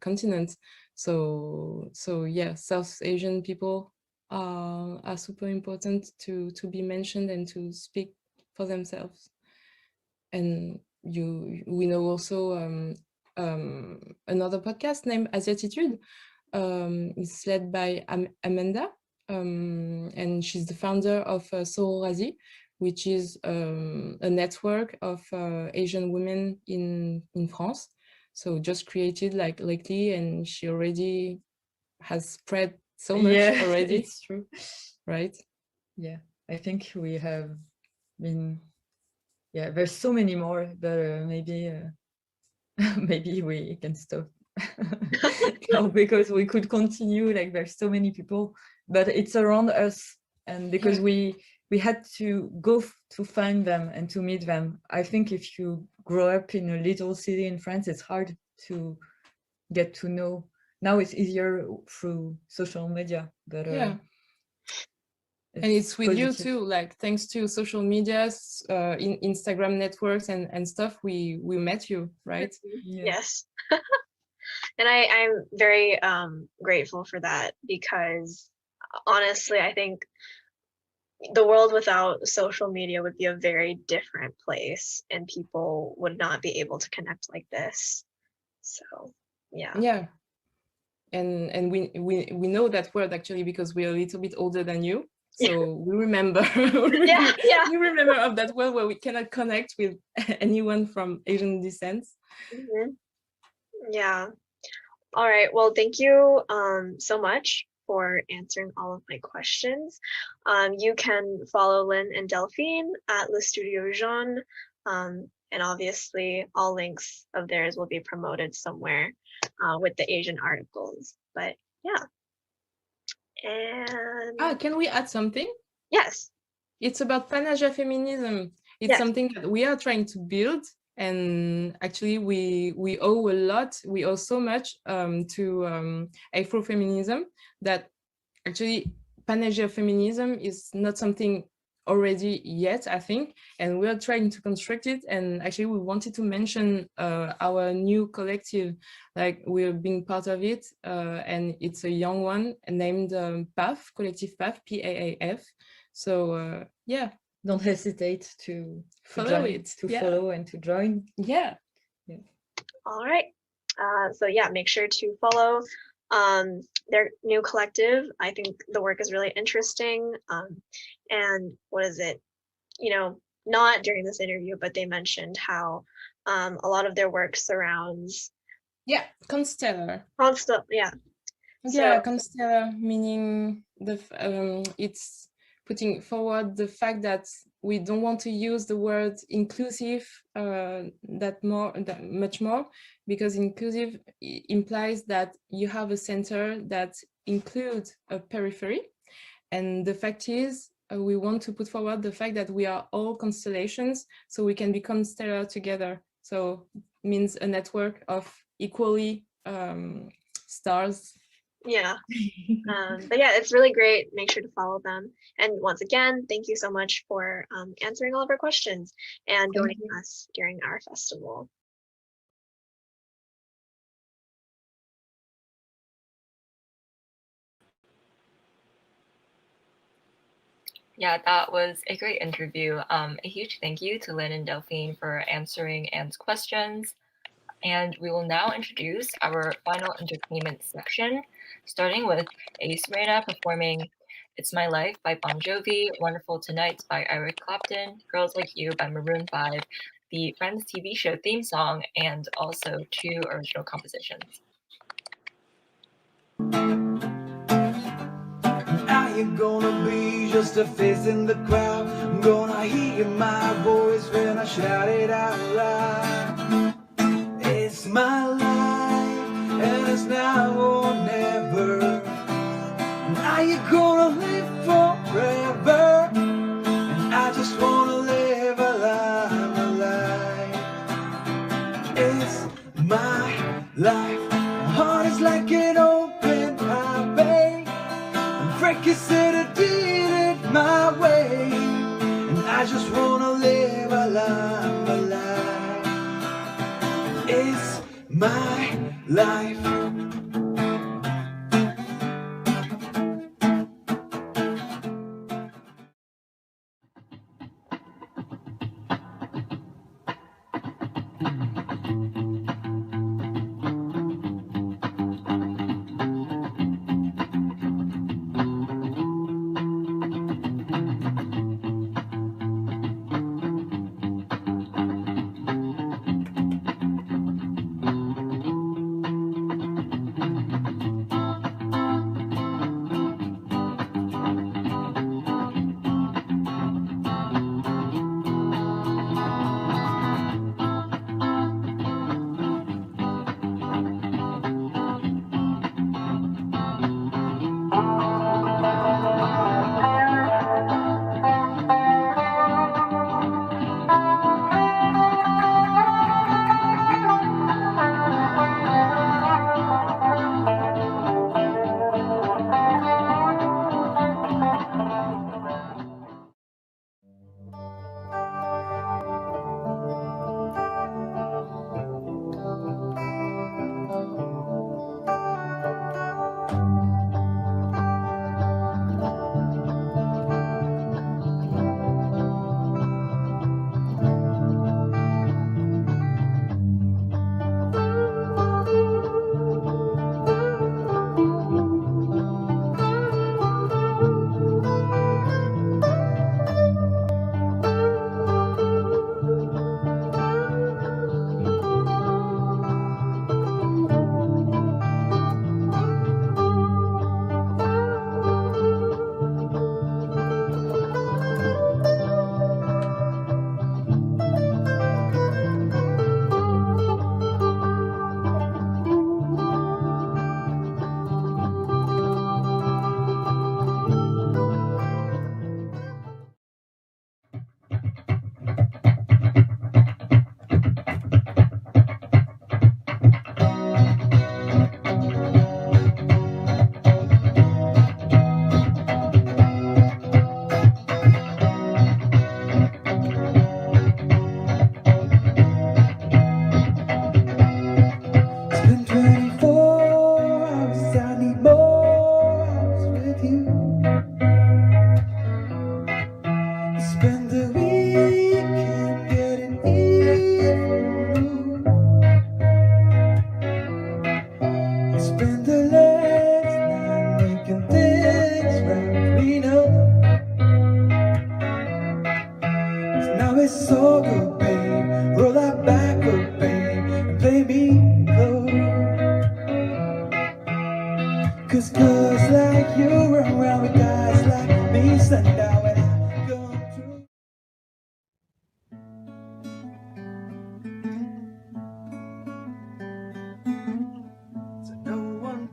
continent. So yeah, South Asian people are super important to be mentioned and to speak for themselves. And we know also another podcast named Asiatitude. It's led by Amanda, and she's the founder of Sororasi, which is a network of Asian women in France. So just created like lately, and she already has spread so much already. It's true. Right? Yeah, I think we have been. Yeah, there's so many more, but maybe maybe we can stop. No, because we could continue, like there's so many people, but it's around us, and because we had to go to find them and to meet them. I think if you grow up in a little city in France, it's hard to get to know. Now it's easier through social media, but Yeah. And it's with you positive. too, like thanks to social medias, in Instagram networks and stuff, we met you, right? Yes. And I'm very grateful for that, because honestly, I think the world without social media would be a very different place, and people would not be able to connect like this. So yeah. Yeah. And we know that word actually because we're a little bit older than you. So we remember we remember of that word where we cannot connect with anyone from Asian descent. Yeah. All right. Well, thank you so much for answering all of my questions. You can follow Lynn and Delphine at Le Studio Jaune. And obviously all links of theirs will be promoted somewhere with the Asian articles. But yeah. And can we add something? Yes. It's about Pan-Asia feminism. It's something that we are trying to build, and actually we owe a lot. We owe so much to Afrofeminism, that actually Pan-Asia feminism is not something already yet, I think, and we're trying to construct it. And actually we wanted to mention our new collective, like we're being part of it, and it's a young one named PAF, Collective PAF, PAAF. So yeah, don't hesitate to follow it, follow and to join. Yeah. All right. So yeah, make sure to follow their new collective. I think the work is really interesting. And what is it? You know, not during this interview, but they mentioned how a lot of their work surrounds. Yeah, constellar. Yeah. Yeah, constellar, meaning it's putting forward the fact that we don't want to use the word inclusive that much more, because inclusive implies that you have a center that includes a periphery. And the fact is, we want to put forward the fact that we are all constellations, so we can become stellar together. So it means a network of equally stars. Yeah. But yeah, it's really great. Make sure to follow them. And once again, thank you so much for answering all of our questions and joining us during our festival. Yeah, that was a great interview. A huge thank you to Lynn and Delphine for answering Anne's questions. And we will now introduce our final entertainment section, starting with AJAY Raina performing It's My Life by Bon Jovi, Wonderful Tonight by Eric Clapton, Girls Like You by Maroon 5, the Friends TV show theme song, and also 2 original compositions. Now you're gonna be just a face in the crowd. I'm gonna hear my voice when I shout it out loud. It's my life, and it's now or never. Now you gonna live forever? And I just wanna live a life. It's my life. My heart is like an open highway. And Frankie said I did it my way. And I just wanna live a life. It's my life.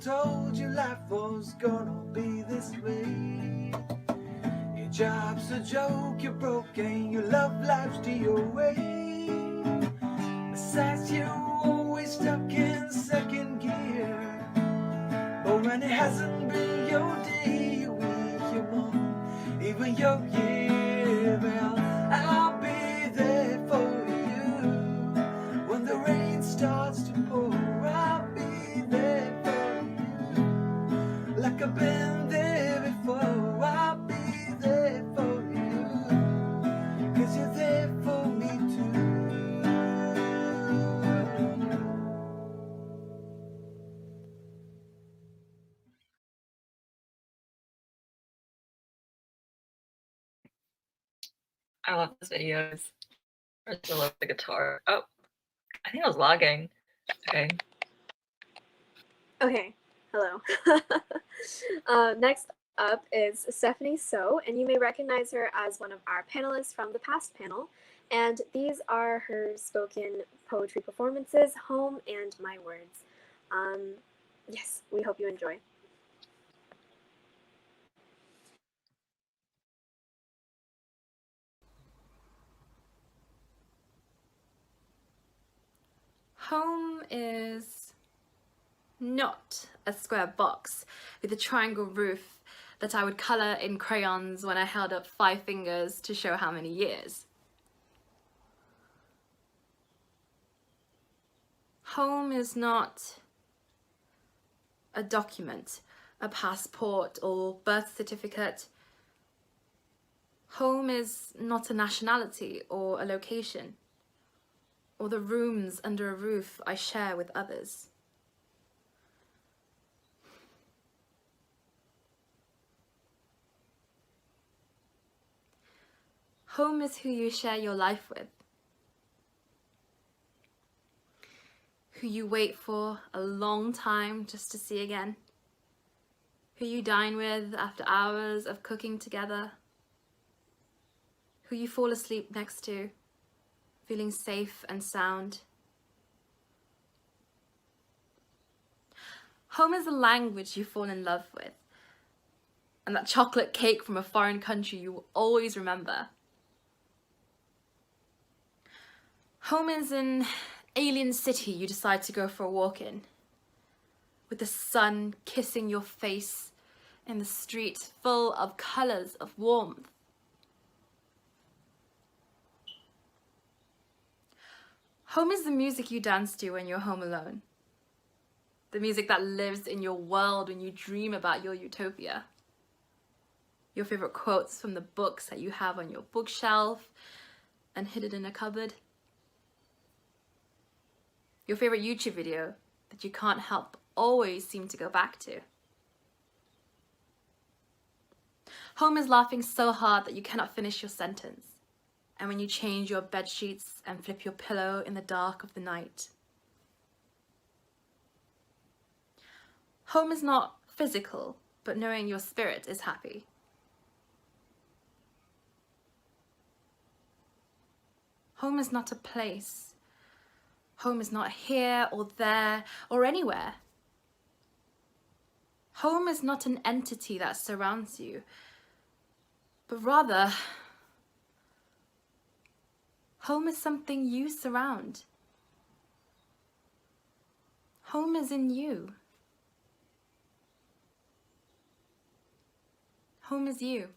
Told you life was gonna be this way. Your job's a joke, you're broke, and your love life's DOA. Besides, you're always stuck in second gear. But when it hasn't been your day, your week, your month, even your year, well, I'll be there for you. When the rain starts to pour, I'll be there for you. Like I've been there before, I'll be there for you. 'Cause you're there for me too. I love these videos. I just love the guitar. Oh, I think I was logging. Okay. Okay, hello. Next up is Stephanie So, and you may recognize her as one of our panelists from the past panel. And these are her spoken poetry performances, Home and My Words. Yes, we hope you enjoy. Home is not a square box with a triangle roof that I would colour in crayons when I held up 5 fingers to show how many years. Home is not a document, a passport or birth certificate. Home is not a nationality or a location, or the rooms under a roof I share with others. Home is who you share your life with, who you wait for a long time just to see again, who you dine with after hours of cooking together, who you fall asleep next to, feeling safe and sound. Home is a language you fall in love with, and that chocolate cake from a foreign country you will always remember. Home is an alien city you decide to go for a walk in, with the sun kissing your face in the street full of colours of warmth. Home is the music you dance to when you're home alone. The music that lives in your world when you dream about your utopia. Your favourite quotes from the books that you have on your bookshelf and hidden in a cupboard. Your favourite YouTube video that you can't help always seem to go back to. Home is laughing so hard that you cannot finish your sentence, and when you change your bed sheets and flip your pillow in the dark of the night. Home is not physical, but knowing your spirit is happy. Home is not a place. Home is not here or there or anywhere. Home is not an entity that surrounds you, but rather, home is something you surround. Home is in you. Home is you.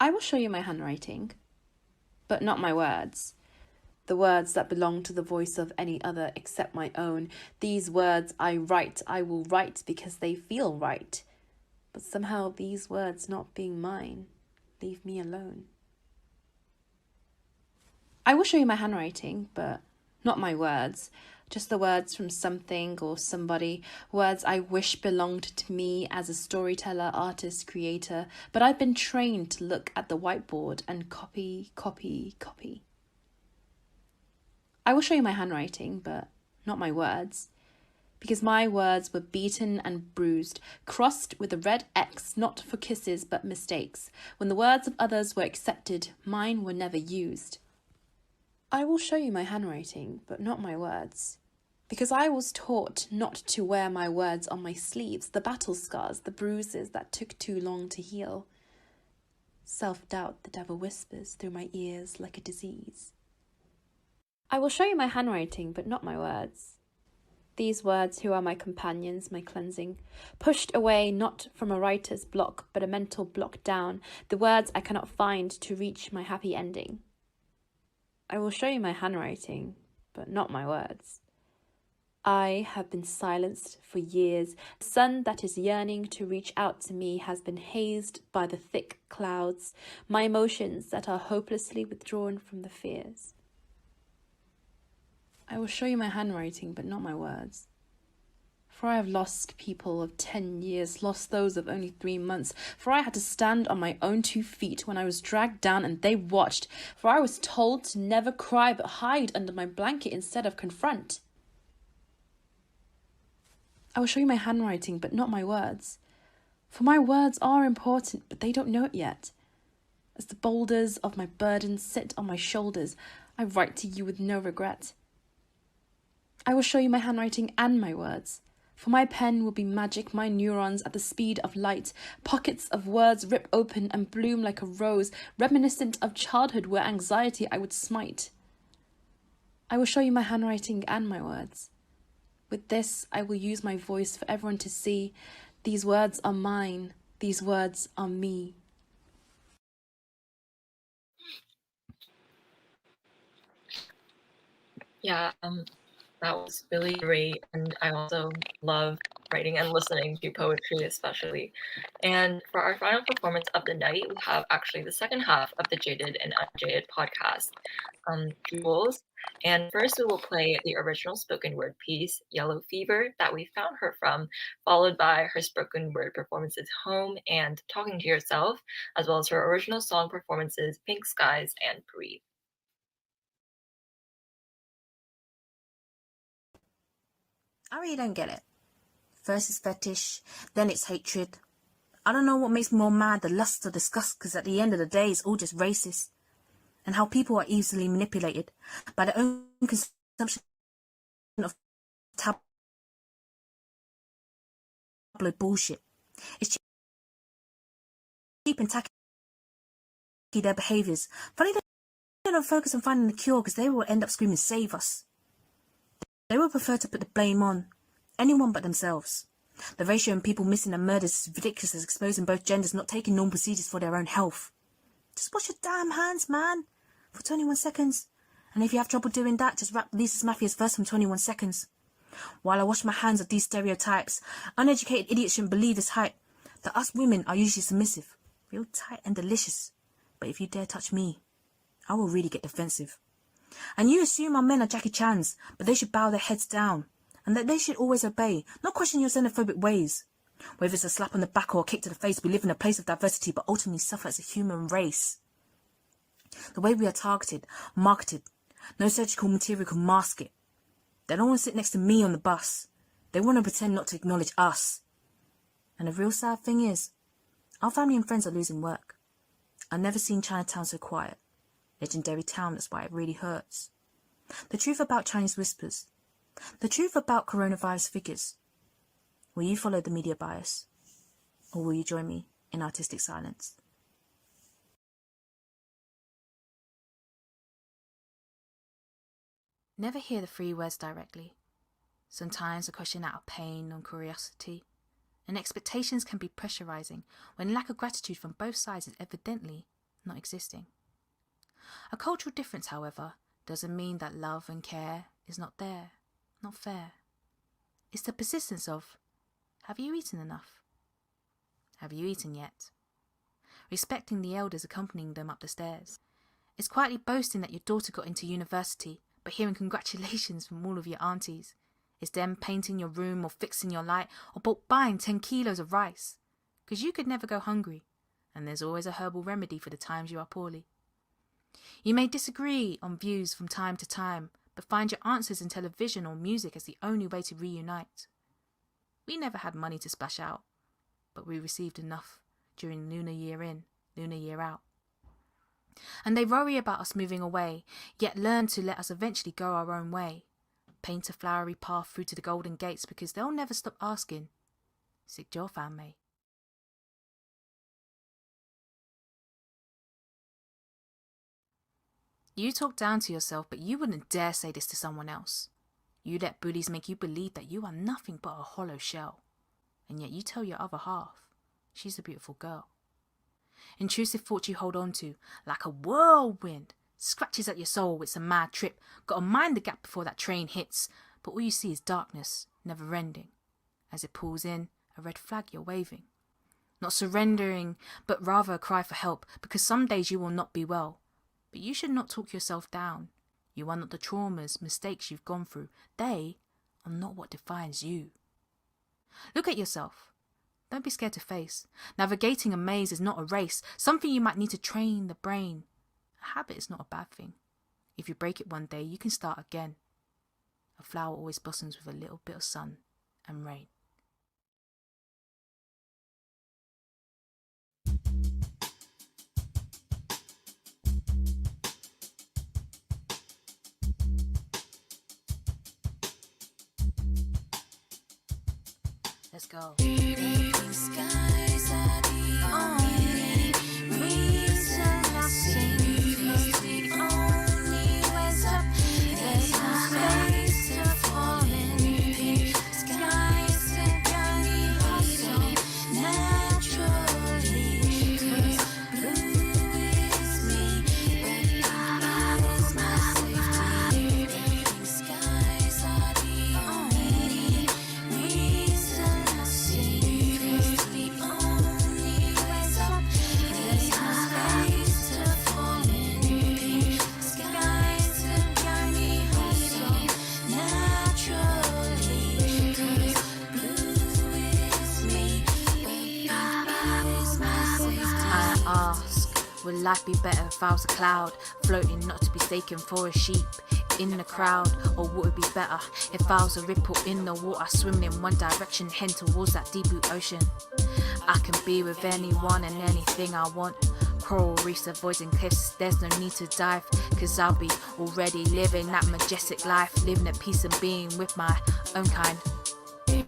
I will show you my handwriting, but not my words. The words that belong to the voice of any other except my own. These words I will write because they feel right. But somehow these words not being mine, leave me alone. I will show you my handwriting, but not my words. Just the words from something or somebody. Words I wish belonged to me as a storyteller, artist, creator. But I've been trained to look at the whiteboard and copy, copy, copy. I will show you my handwriting, but not my words. Because my words were beaten and bruised, crossed with a red X, not for kisses but mistakes. When the words of others were accepted, mine were never used. I will show you my handwriting, but not my words. Because I was taught not to wear my words on my sleeves, the battle scars, the bruises that took too long to heal. Self-doubt the devil whispers through my ears like a disease. I will show you my handwriting, but not my words. These words who are my companions, my cleansing, pushed away not from a writer's block, but a mental block down, the words I cannot find to reach my happy ending. I will show you my handwriting, but not my words. I have been silenced for years. The sun that is yearning to reach out to me has been hazed by the thick clouds, my emotions that are hopelessly withdrawn from the fears. I will show you my handwriting, but not my words. For I have lost people of 10 years, lost those of only 3 months. For I had to stand on my own 2 feet when I was dragged down and they watched. For I was told to never cry but hide under my blanket instead of confront. I will show you my handwriting, but not my words. For my words are important, but they don't know it yet. As the boulders of my burden sit on my shoulders, I write to you with no regret. I will show you my handwriting and my words. For my pen will be magic, my neurons at the speed of light. Pockets of words rip open and bloom like a rose, reminiscent of childhood where anxiety I would smite. I will show you my handwriting and my words. With this, I will use my voice for everyone to see. These words are mine. These words are me. Yeah, that was really great, and I also love writing and listening to poetry especially. And for our final performance of the night, we have actually the second half of the Jaded and Unjaded podcast, Jules. And first we will play the original spoken word piece, Yellow Fever, that we found her from, followed by her spoken word performances, Home and Talking to Yourself, as well as her original song performances, Pink Skies and Breathe. I really don't get it. First it's fetish, then it's hatred. I don't know what makes me more mad, the lust or disgust, because at the end of the day it's all just racist. And how people are easily manipulated by their own consumption of tabloid bullshit. It's cheap and tacky, their behaviours. Funny they don't focus on finding the cure, because they will end up screaming, save us. They will prefer to put the blame on anyone but themselves. The ratio in people missing and murders is ridiculous, as exposing both genders not taking normal procedures for their own health. Just wash your damn hands, man, for 21 seconds. And if you have trouble doing that, just rap Lisa's Mafia's verse from 21 seconds. While I wash my hands of these stereotypes, uneducated idiots shouldn't believe this hype, that us women are usually submissive, real tight and delicious. But if you dare touch me, I will really get defensive. And you assume our men are Jackie Chan's, but they should bow their heads down, and that they should always obey, not question your xenophobic ways. Whether it's a slap on the back or a kick to the face, we live in a place of diversity, but ultimately suffer as a human race. The way we are targeted, marketed, no surgical material can mask it. They don't want to sit next to me on the bus. They want to pretend not to acknowledge us. And the real sad thing is, our family and friends are losing work. I've never seen Chinatown so quiet. Legendary town, that's why it really hurts. The truth about Chinese whispers. The truth about coronavirus figures. Will you follow the media bias? Or will you join me in artistic silence? Never hear the 3 words directly. Sometimes a question out of pain and curiosity. And expectations can be pressurizing when lack of gratitude from both sides is evidently not existing. A cultural difference, however, doesn't mean that love and care is not there, not fair. It's the persistence of, have you eaten enough? Have you eaten yet? Respecting the elders accompanying them up the stairs. It's quietly boasting that your daughter got into university, but hearing congratulations from all of your aunties. It's them painting your room or fixing your light or buying 10 kilos of rice. Because you could never go hungry, and there's always a herbal remedy for the times you are poorly. You may disagree on views from time to time, but find your answers in television or music as the only way to reunite. We never had money to splash out, but we received enough during Lunar Year in, Lunar Year out. And they worry about us moving away, yet learn to let us eventually go our own way. Paint a flowery path through to the golden gates because they'll never stop asking, "Sick your family?" You talk down to yourself, but you wouldn't dare say this to someone else. You let bullies make you believe that you are nothing but a hollow shell, and yet you tell your other half, she's a beautiful girl. Intrusive thoughts you hold on to, like a whirlwind, scratches at your soul. It's a mad trip. Gotta mind the gap before that train hits, but all you see is darkness, never ending. As it pulls in, a red flag you're waving. Not surrendering, but rather a cry for help, because some days you will not be well. But you should not talk yourself down. You are not the traumas, mistakes you've gone through. They are not what defines you. Look at yourself. Don't be scared to face. Navigating a maze is not a race, something you might need to train the brain. A habit is not a bad thing. If you break it one day, you can start again. A flower always blossoms with a little bit of sun and rain. Let's go. Skies are the only reason I sing. 'Cause the only way's up. There's no space to fall in. Pink skies and gummy hustle naturally. 'Cause blue is me, red is my safety. Pink skies are the only reason. Would life be better if I was a cloud, floating not to be taken for a sheep in the crowd? Or would it be better if I was a ripple in the water, swimming in one direction, heading towards that deep blue ocean? I can be with anyone and anything I want. Coral reefs, avoiding cliffs, there's no need to dive, 'cause I'll be already living that majestic life, living at peace and being with my own kind.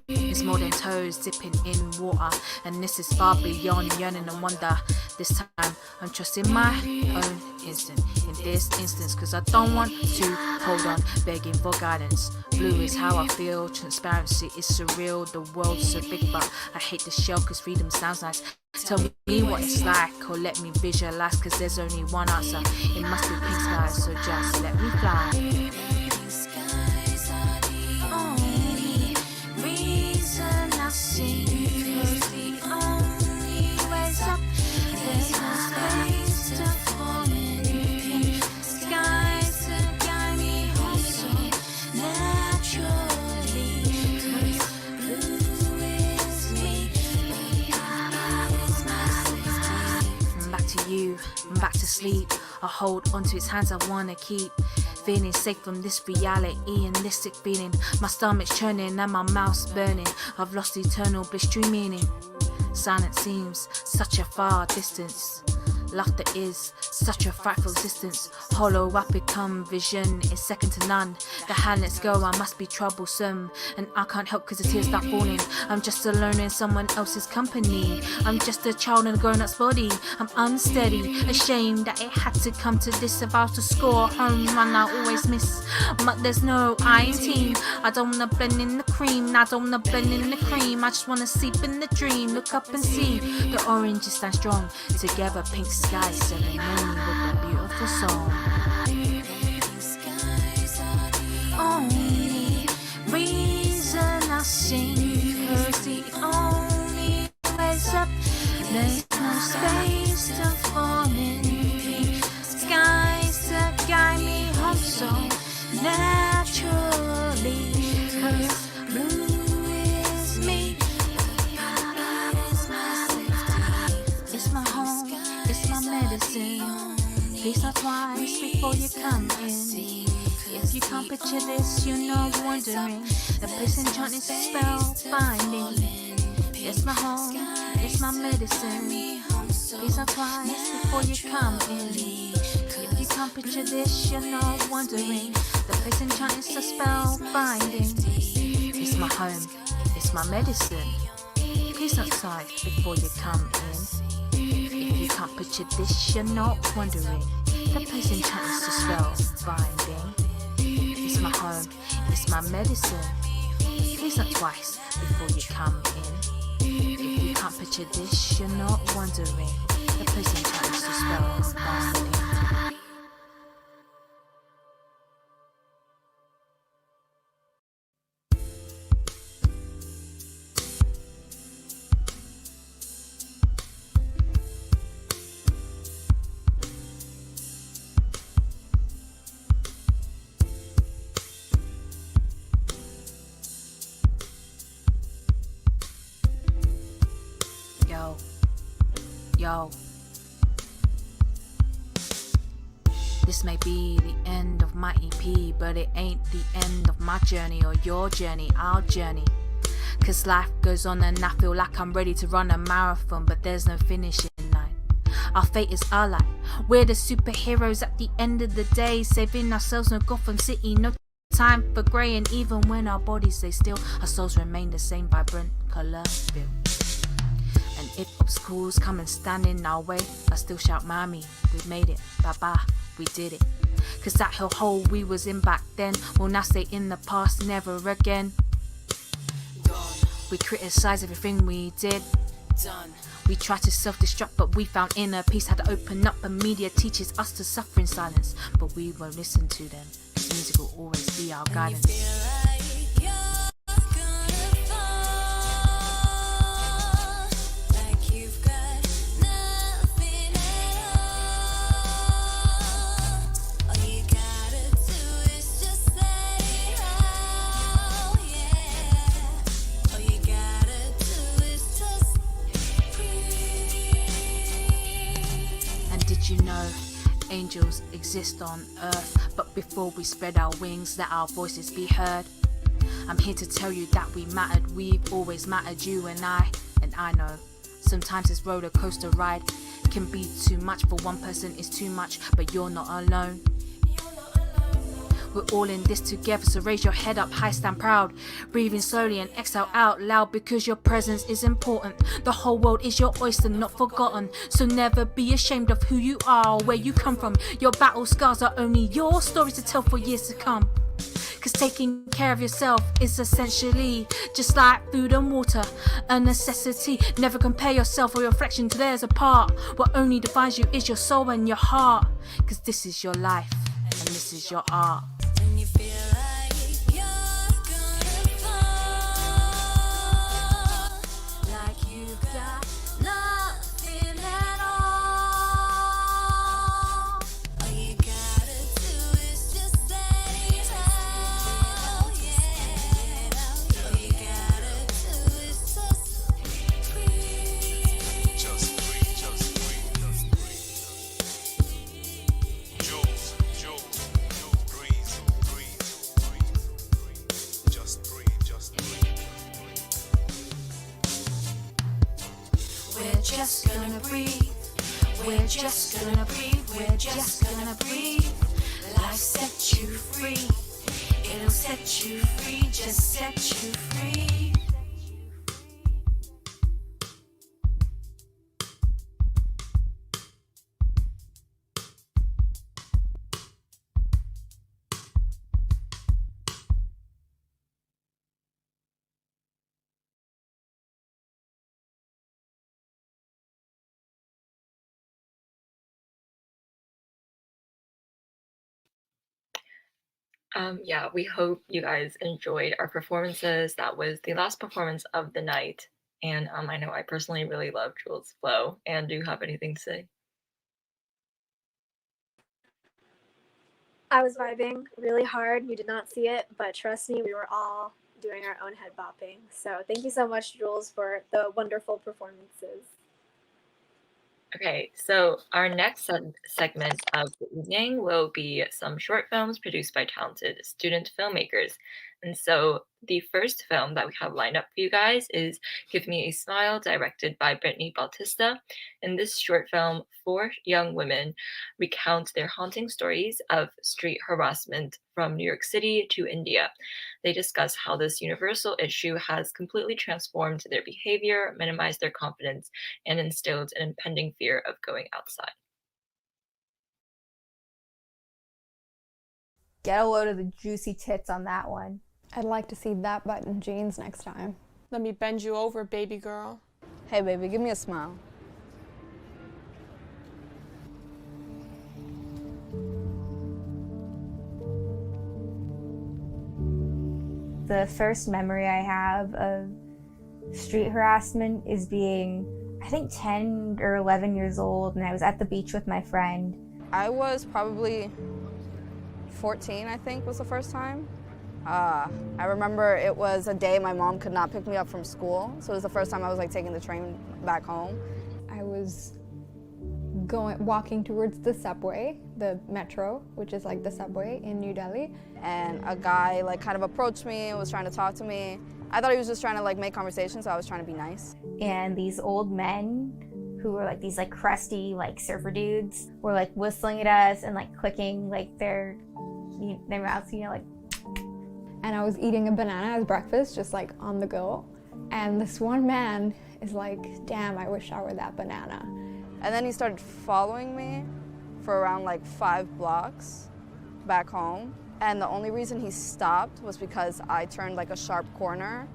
It's more than toes dipping in water, and this is far beyond yearning and wonder. This time I'm trusting my own instinct in this instance, 'cause I don't want to hold on begging for guidance. Blue is how I feel, transparency is surreal. The world's so big, but I hate the shell, 'cause freedom sounds nice. Tell me what it's like, or let me visualize, 'cause there's only one answer. It must be pink skies, so just let me fly. You, I'm back to sleep. I hold onto his hands I wanna keep. Feeling safe from this reality and this sick feeling. My stomach's churning and my mouth's burning. I've lost eternal bliss, true meaning. Silence seems such a far distance. Laughter is Such a frightful existence, hollow I become. Vision is second to none. The hand lets go, I must be troublesome, and I can't help cause the tears start falling. I'm just alone in someone else's company. I'm just a child in a grown-up's body. I'm unsteady, ashamed that it had to come to this. If I was to score a home run, I always miss. But there's no I in team. I don't wanna blend in the cream. I don't wanna blend in the cream. I just wanna sleep in the dream. Look up and see the oranges stand strong together. Pink skies, ceremony with a beautiful song. Only reason I sing, 'cause the only way's up. There's no space to fall in. Pink skies to guide me home so naturally. 'Cause blue is me. It's my home, it's my medicine. Please not twice before you come in. If you can't picture this, you're not wondering. The place enchant is spellbinding. It's my home, it's my medicine. Please not twice before you come in. If you can't picture this, you're not wondering. The place enchant is spellbinding. It's my home, it's my medicine. Please not twice before you come in. If you can't picture this, you're not wondering. The place enchant is spellbinding. It's my home, it's my medicine. Please not twice before you come in. If you can't picture this, you're not wondering. The place enchant is spellbinding. Yo, this may be the end of my EP, but it ain't the end of my journey or your journey, our journey. 'Cause life goes on and I feel like I'm ready to run a marathon, but there's no finishing line. Our fate is our life. We're the superheroes at the end of the day, saving ourselves, no Gotham City, no time for grey. And even when our bodies stay still, our souls remain the same, vibrant colour feel. And if obstacles come and stand in our way, I still shout, Mami, we made it, Baba, we did it. 'Cause that hole we was in back then will now stay in the past, never again. We criticise everything we did. We tried to self-destruct, but we found inner peace. Had to open up, and media teaches us to suffer in silence, but we won't listen to them. 'Cause music will always be our guidance. You know, angels exist on earth, but before we spread our wings, let our voices be heard. I'm here to tell you that we mattered, we've always mattered, you and I know sometimes this roller coaster ride can be too much. For one person it's too much, but you're not alone. We're all in this together, so raise your head up high, stand proud. Breathing slowly and exhale out loud, because your presence is important. The whole world is your oyster, not forgotten. So never be ashamed of who you are or where you come from. Your battle scars are only your stories to tell for years to come. 'Cause taking care of yourself is essentially just like food and water, a necessity. Never compare yourself or your reflection to theirs apart. What only defines you is your soul and your heart. 'Cause this is your life and this is your art. When you feel like you're gonna fall, like you've got nothing at all, all you gotta do is just let it out, yeah. All you gotta do is just breathe. Just breathe, just breathe, just breathe. Jules, breathe. We're just gonna breathe. We're just gonna breathe. We're just gonna breathe. Life set you free. It'll set you free, just set you free. Yeah, we hope you guys enjoyed our performances. That was the last performance of the night. And I know I personally really love Jules' flow. And do you have anything to say? I was vibing really hard. You did not see it, but trust me, we were all doing our own head bopping. So thank you so much, Jules, for the wonderful performances. Okay, so our next segment of the evening will be some short films produced by talented student filmmakers. And so the first film that we have lined up for you guys is Give Me a Smile, directed by Brittany Bautista. In this short film, 4 young women recount their haunting stories of street harassment from New York City to India. They discuss how this universal issue has completely transformed their behavior, minimized their confidence, and instilled an impending fear of going outside. Get a load of the juicy tits on that one. I'd like to see that butt in jeans next time. Let me bend you over, baby girl. Hey, baby, give me a smile. The first memory I have of street harassment is being, I think, 10 or 11 years old, and I was at the beach with my friend. I was probably 14, I think, was the first time. I remember it was a day my mom could not pick me up from school, so it was the first time I was like taking the train back home. I was walking towards the subway, the metro, which is like the subway in New Delhi. And a guy like kind of approached me and was trying to talk to me. I thought he was just trying to like make conversation, so I was trying to be nice. And these old men who were like these like crusty like surfer dudes were like whistling at us and like clicking like their mouths, you know, like. And I was eating a banana as breakfast, just like on the go. And this one man is like, damn, I wish I were that banana. And then he started following me for around like 5 blocks back home. And the only reason he stopped was because I turned like a sharp corner.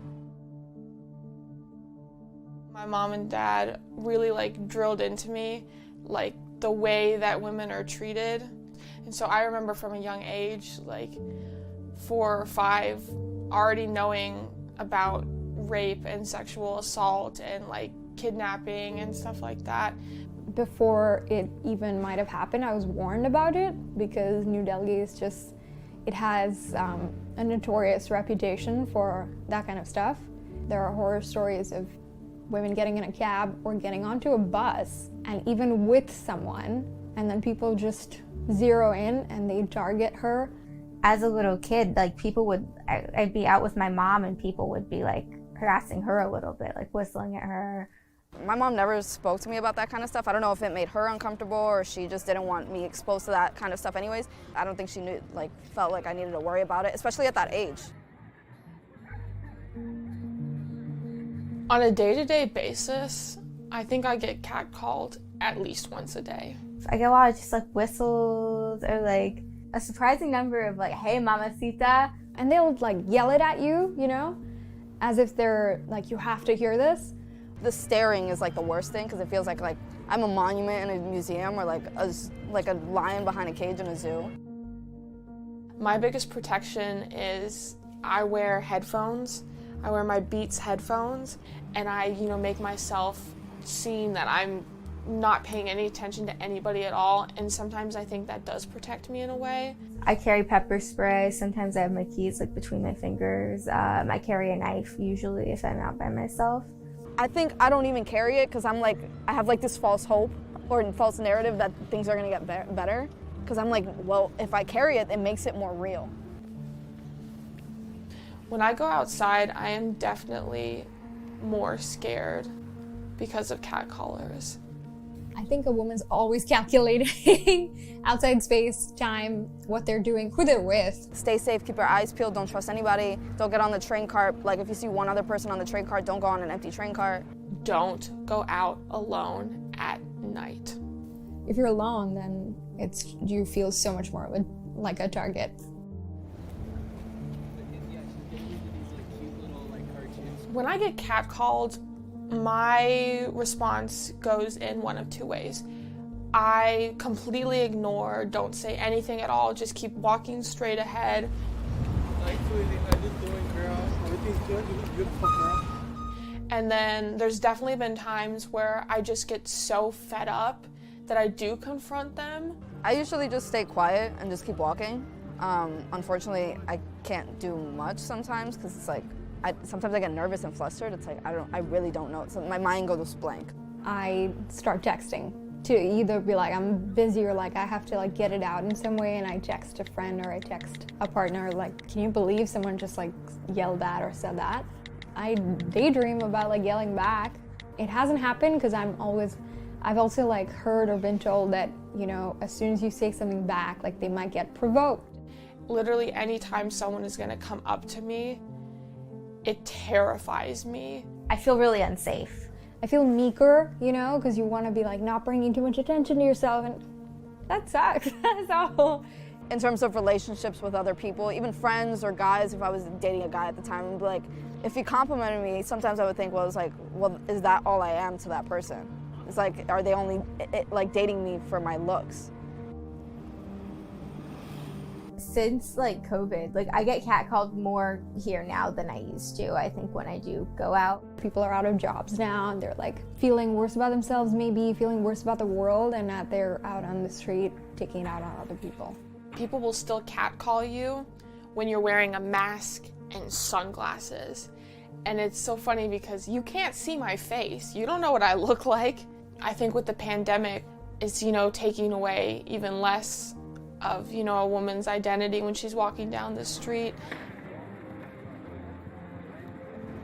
My mom and dad really like drilled into me like the way that women are treated. And so I remember from a young age, like 4 or 5, already knowing about rape and sexual assault and like kidnapping and stuff like that. Before it even might have happened, I was warned about it because New Delhi is just, it has a notorious reputation for that kind of stuff. There are horror stories of women getting in a cab or getting onto a bus and even with someone, and then people just zero in and they target her. As a little kid, like people would, I'd be out with my mom and people would be like harassing her a little bit, like whistling at her. My mom never spoke to me about that kind of stuff. I don't know if it made her uncomfortable or she just didn't want me exposed to that kind of stuff anyways. I don't think she felt like I needed to worry about it, especially at that age. On a day-to-day basis, I think I get catcalled at least once a day. I get a lot of just like whistles or like a surprising number of like, hey, mamacita. And they'll like yell it at you, you know, as if they're like, you have to hear this. The staring is like the worst thing because it feels like I'm a monument in a museum or like a lion behind a cage in a zoo. My biggest protection is I wear headphones. I wear my Beats headphones and I, make myself seem that I'm not paying any attention to anybody at all, and sometimes I think that does protect me in a way. I carry pepper spray. Sometimes I have my keys like between my fingers. I carry a knife usually if I'm out by myself. I think I don't even carry it because I'm like, I have like this false hope or false narrative that things are gonna get better. Because I'm like, well, if I carry it, it makes it more real. When I go outside, I am definitely more scared because of catcallers. I think a woman's always calculating outside space, time, what they're doing, who they're with. Stay safe, keep your eyes peeled, don't trust anybody. Don't get on the train cart. Like if you see one other person on the train cart, don't go on an empty train cart. Don't go out alone at night. If you're alone, then you feel so much more like a target. When I get catcalled, my response goes in one of two ways. I completely ignore, don't say anything at all, just keep walking straight ahead. And then there's definitely been times where I just get so fed up that I do confront them. I usually just stay quiet and just keep walking. Unfortunately, I can't do much sometimes because it's like, sometimes I get nervous and flustered. It's like, I really don't know. So my mind goes blank. I start texting to either be like, I'm busy or like I have to like get it out in some way, and I text a friend or I text a partner like, can you believe someone just like yelled at or said that? I daydream about like yelling back. It hasn't happened because I've also like heard or been told that, you know, as soon as you say something back, like they might get provoked. Literally anytime someone is gonna come up to me, it terrifies me. I feel really unsafe. I feel meeker, you know, because you want to be like not bringing too much attention to yourself, and that sucks. So, in terms of relationships with other people, even friends or guys, if I was dating a guy at the time, I'd be like, if he complimented me, sometimes I would think, well, it's like, well, is that all I am to that person? It's like, are they only like dating me for my looks? Since like COVID, like I get catcalled more here now than I used to. I think when I do go out, people are out of jobs now and they're like feeling worse about themselves, maybe feeling worse about the world, and that they're out on the street taking it out on other people. People will still catcall you when you're wearing a mask and sunglasses. And it's so funny because you can't see my face. You don't know what I look like. I think with the pandemic, it's, you know, taking away even less of, you know, a woman's identity when she's walking down the street.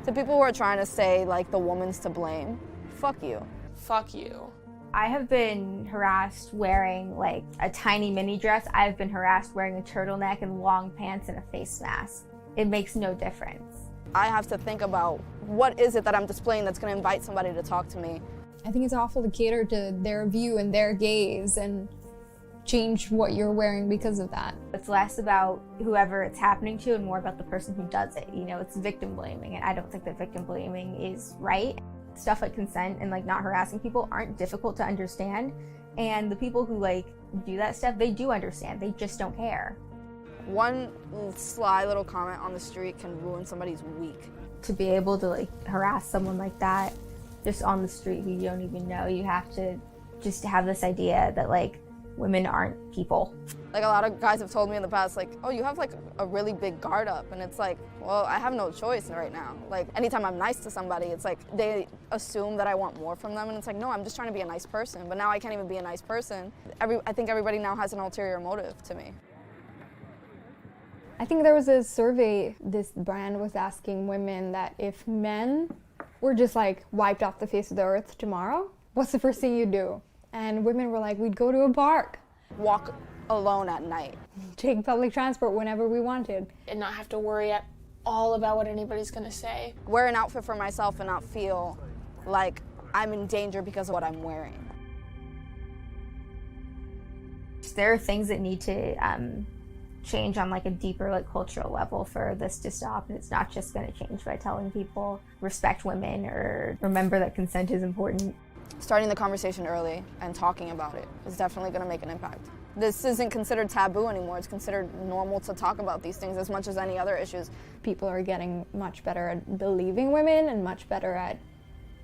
To people who are trying to say, like, the woman's to blame, fuck you. Fuck you. I have been harassed wearing, like, a tiny mini dress. I've been harassed wearing a turtleneck and long pants and a face mask. It makes no difference. I have to think about what is it that I'm displaying that's going to invite somebody to talk to me. I think it's awful to cater to their view and their gaze and change what you're wearing because of that. It's less about whoever it's happening to and more about the person who does it. You know, it's victim blaming, and I don't think that victim blaming is right. Stuff like consent and like not harassing people aren't difficult to understand, and the people who like do that stuff, they do understand, they just don't care. One sly little comment on the street can ruin somebody's week. To be able to like harass someone like that just on the street who you don't even know, you have to just have this idea that like women aren't people. Like a lot of guys have told me in the past, like, oh, you have like a really big guard up. And it's like, well, I have no choice right now. Like anytime I'm nice to somebody, it's like they assume that I want more from them. And it's like, no, I'm just trying to be a nice person. But now I can't even be a nice person. I think everybody now has an ulterior motive to me. I think there was a survey, this brand was asking women that if men were just like wiped off the face of the earth tomorrow, what's the first thing you'd do? And women were like, we'd go to a park. Walk alone at night. Take public transport whenever we wanted. And not have to worry at all about what anybody's gonna say. Wear an outfit for myself and not feel like I'm in danger because of what I'm wearing. There are things that need to change on like a deeper like cultural level for this to stop, and it's not just going to change by telling people respect women or remember that consent is important. Starting the conversation early and talking about it is definitely going to make an impact. This isn't considered taboo anymore. It's considered normal to talk about these things as much as any other issues. People are getting much better at believing women and much better at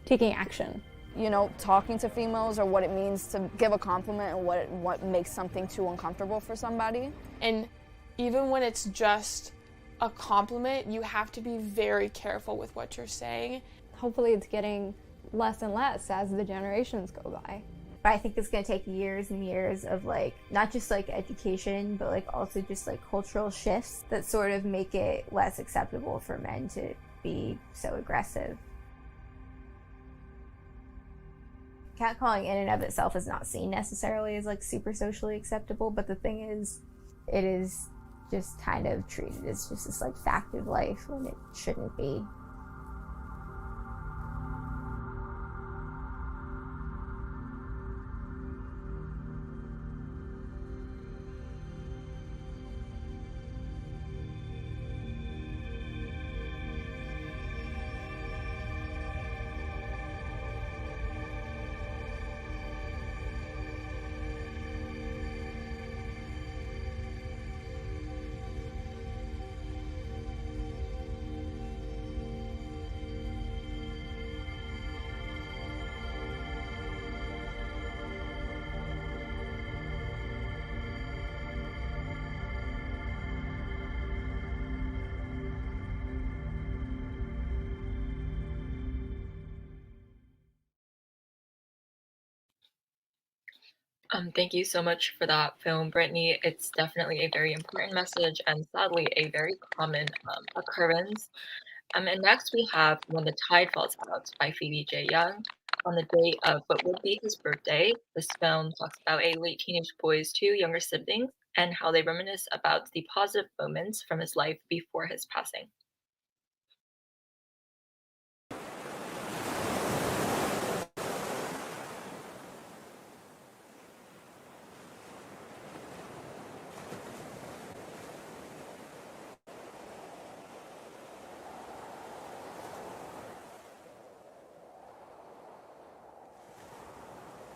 taking action. You know, talking to females or what it means to give a compliment and what makes something too uncomfortable for somebody. And even when it's just a compliment, you have to be very careful with what you're saying. Hopefully it's getting less and less as the generations go by. But I think it's going to take years and years of like, not just like education, but like also just like cultural shifts that sort of make it less acceptable for men to be so aggressive. Catcalling in and of itself is not seen necessarily as like super socially acceptable, but the thing is, it is just kind of treated as just this like fact of life when it shouldn't be. Thank you so much for that film, Brittany. It's definitely a very important message and sadly a very common occurrence. And next we have When the Tide Falls Out by Phoebe J. Young. On the day of what would be his birthday, this film talks about a late teenage boy's two younger siblings and how they reminisce about the positive moments from his life before his passing.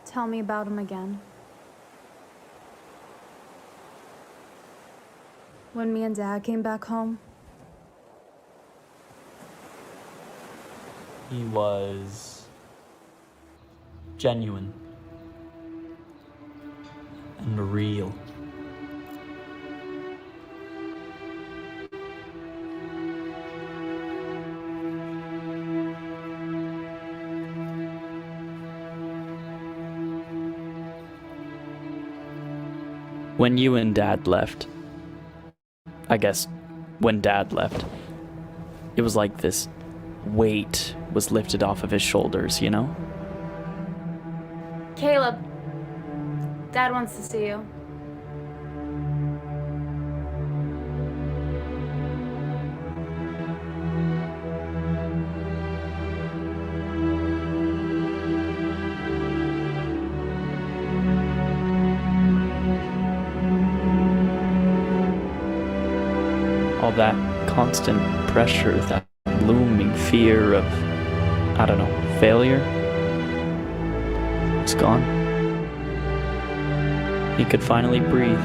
Tell me about him again. When me and Dad came back home, he was genuine and real. When you and Dad left, I guess when Dad left, it was like this weight was lifted off of his shoulders, you know? Caleb, Dad wants to see you. All that constant pressure, that looming fear of, I don't know, failure, was gone. He could finally breathe.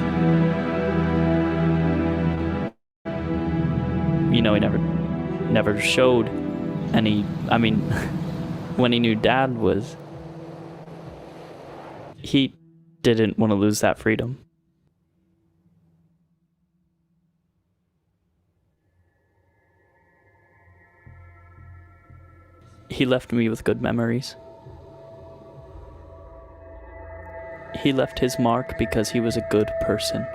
You know, he never showed any, I mean, when he knew Dad was, he didn't want to lose that freedom. He left me with good memories. He left his mark because he was a good person.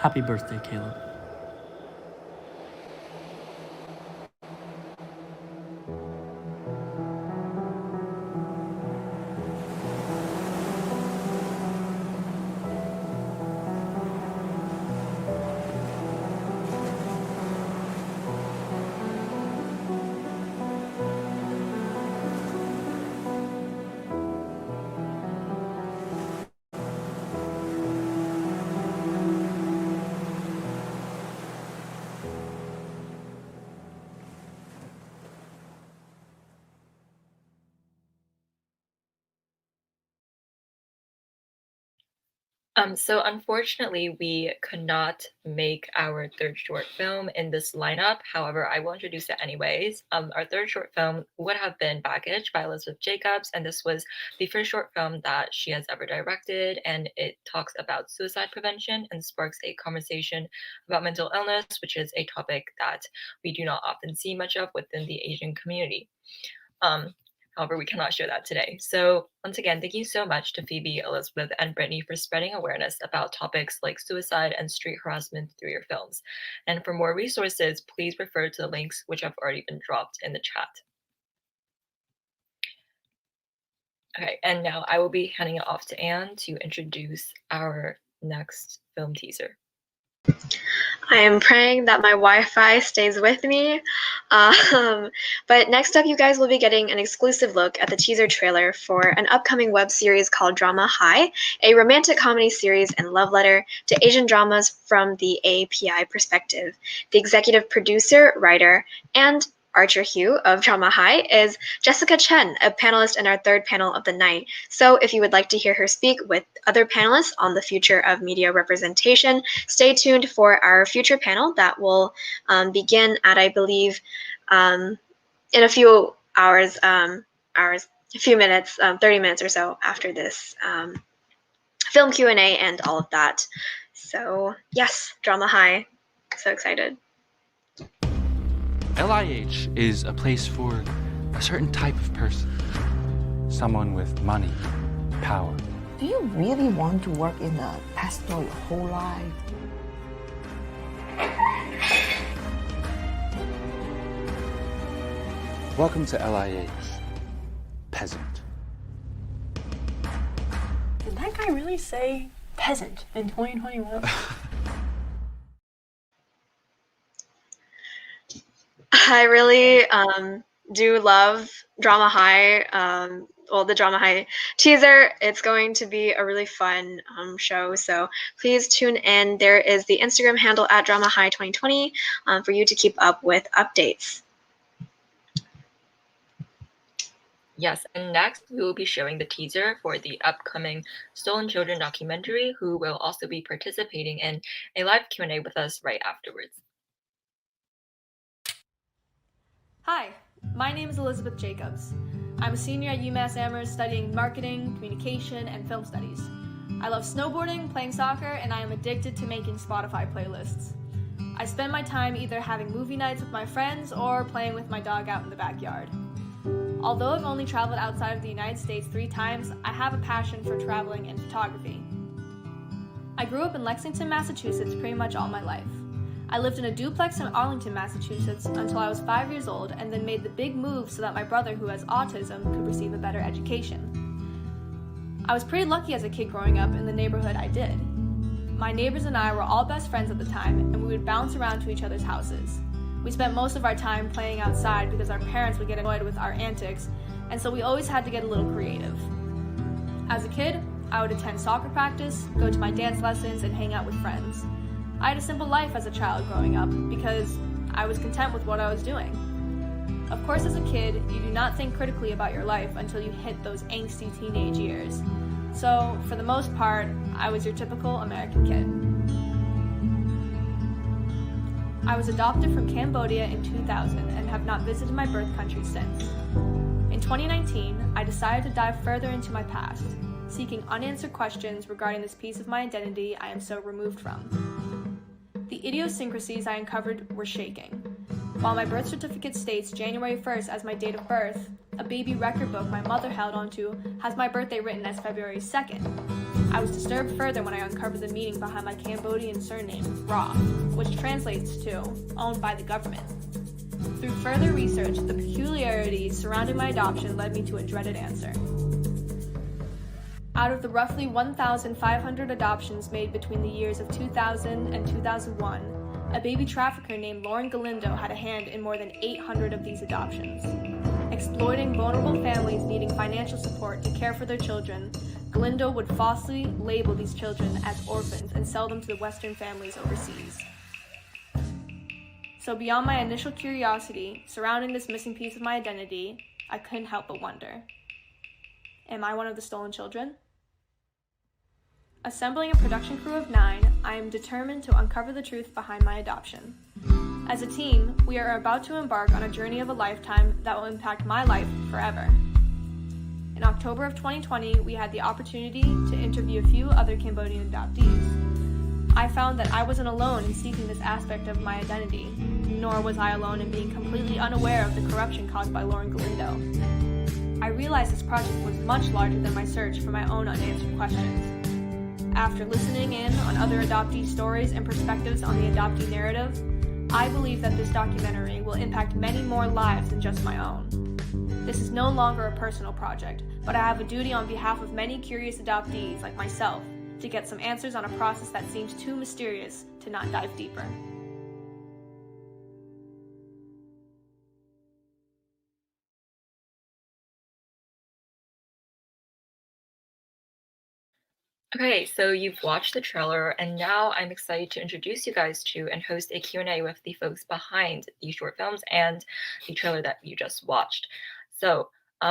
Happy birthday, Caleb. So unfortunately, we could not make our third short film in this lineup. However, I will introduce it anyways. Our third short film would have been Baggage by Elizabeth Jacobs, and this was the first short film that she has ever directed, and it talks about suicide prevention and sparks a conversation about mental illness, which is a topic that we do not often see much of within the Asian community. However, we cannot show that today. So once again, thank you so much to Phoebe, Elizabeth, and Brittany for spreading awareness about topics like suicide and street harassment through your films. And for more resources, please refer to the links which have already been dropped in the chat. Okay, and now I will be handing it off to Anne to introduce our next film teaser. I am praying that my Wi-Fi stays with me. But next up, you guys will be getting an exclusive look at the teaser trailer for an upcoming web series called Drama High, a romantic comedy series and love letter to Asian dramas from the API perspective. The executive producer, writer, and Archer Hugh of Drama High is Jessica Chen, a panelist in our third panel of the night. So if you would like to hear her speak with other panelists on the future of media representation, stay tuned for our future panel that will begin at, I believe, in a few hours, a few minutes, 30 minutes or so after this film Q&A and all of that. So yes, Drama High, so excited. LIH is a place for a certain type of person. Someone with money, power. Do you really want to work in a pet store your whole life? Welcome to LIH, peasant. Did that guy really say peasant in 2021? I really do love Drama High. Well, the Drama High teaser. It's going to be a really fun show, so please tune in. There is the Instagram handle at Drama High 2020 for you to keep up with updates. Yes, and next we will be showing the teaser for the upcoming Stolen Children documentary, who will also be participating in a live Q&A with us right afterwards. Hi, my name is Elizabeth Jacobs. I'm a senior at UMass Amherst studying marketing, communication, and film studies. I love snowboarding, playing soccer, and I am addicted to making Spotify playlists. I spend my time either having movie nights with my friends or playing with my dog out in the backyard. Although I've only traveled outside of the United States 3 times, I have a passion for traveling and photography. I grew up in Lexington, Massachusetts pretty much all my life. I lived in a duplex in Arlington, Massachusetts until I was 5 years old and then made the big move so that my brother, who has autism, could receive a better education. I was pretty lucky as a kid growing up in the neighborhood I did. My neighbors and I were all best friends at the time, and we would bounce around to each other's houses. We spent most of our time playing outside because our parents would get annoyed with our antics, and so we always had to get a little creative. As a kid, I would attend soccer practice, go to my dance lessons, and hang out with friends. I had a simple life as a child growing up because I was content with what I was doing. Of course, as a kid, you do not think critically about your life until you hit those angsty teenage years. So, for the most part, I was your typical American kid. I was adopted from Cambodia in 2000 and have not visited my birth country since. In 2019, I decided to dive further into my past, seeking unanswered questions regarding this piece of my identity I am so removed from. The idiosyncrasies I uncovered were shaking. While my birth certificate states January 1st as my date of birth, a baby record book my mother held onto has my birthday written as February 2nd. I was disturbed further when I uncovered the meaning behind my Cambodian surname, Ra, which translates to owned by the government. Through further research, the peculiarities surrounding my adoption led me to a dreaded answer. Out of the roughly 1,500 adoptions made between the years of 2000 and 2001, a baby trafficker named Lauren Galindo had a hand in more than 800 of these adoptions. Exploiting vulnerable families needing financial support to care for their children, Galindo would falsely label these children as orphans and sell them to the Western families overseas. So beyond my initial curiosity surrounding this missing piece of my identity, I couldn't help but wonder, am I one of the stolen children? Assembling a production crew of 9, I am determined to uncover the truth behind my adoption. As a team, we are about to embark on a journey of a lifetime that will impact my life forever. In October of 2020, we had the opportunity to interview a few other Cambodian adoptees. I found that I wasn't alone in seeking this aspect of my identity, nor was I alone in being completely unaware of the corruption caused by Lauren Galindo. I realized this project was much larger than my search for my own unanswered questions. After listening in on other adoptee stories and perspectives on the adoptee narrative, I believe that this documentary will impact many more lives than just my own. This is no longer a personal project, but I have a duty on behalf of many curious adoptees like myself to get some answers on a process that seems too mysterious to not dive deeper. Okay, so you've watched the trailer, and now I'm excited to introduce you guys to and host a Q&A with the folks behind these short films and the trailer that you just watched. So,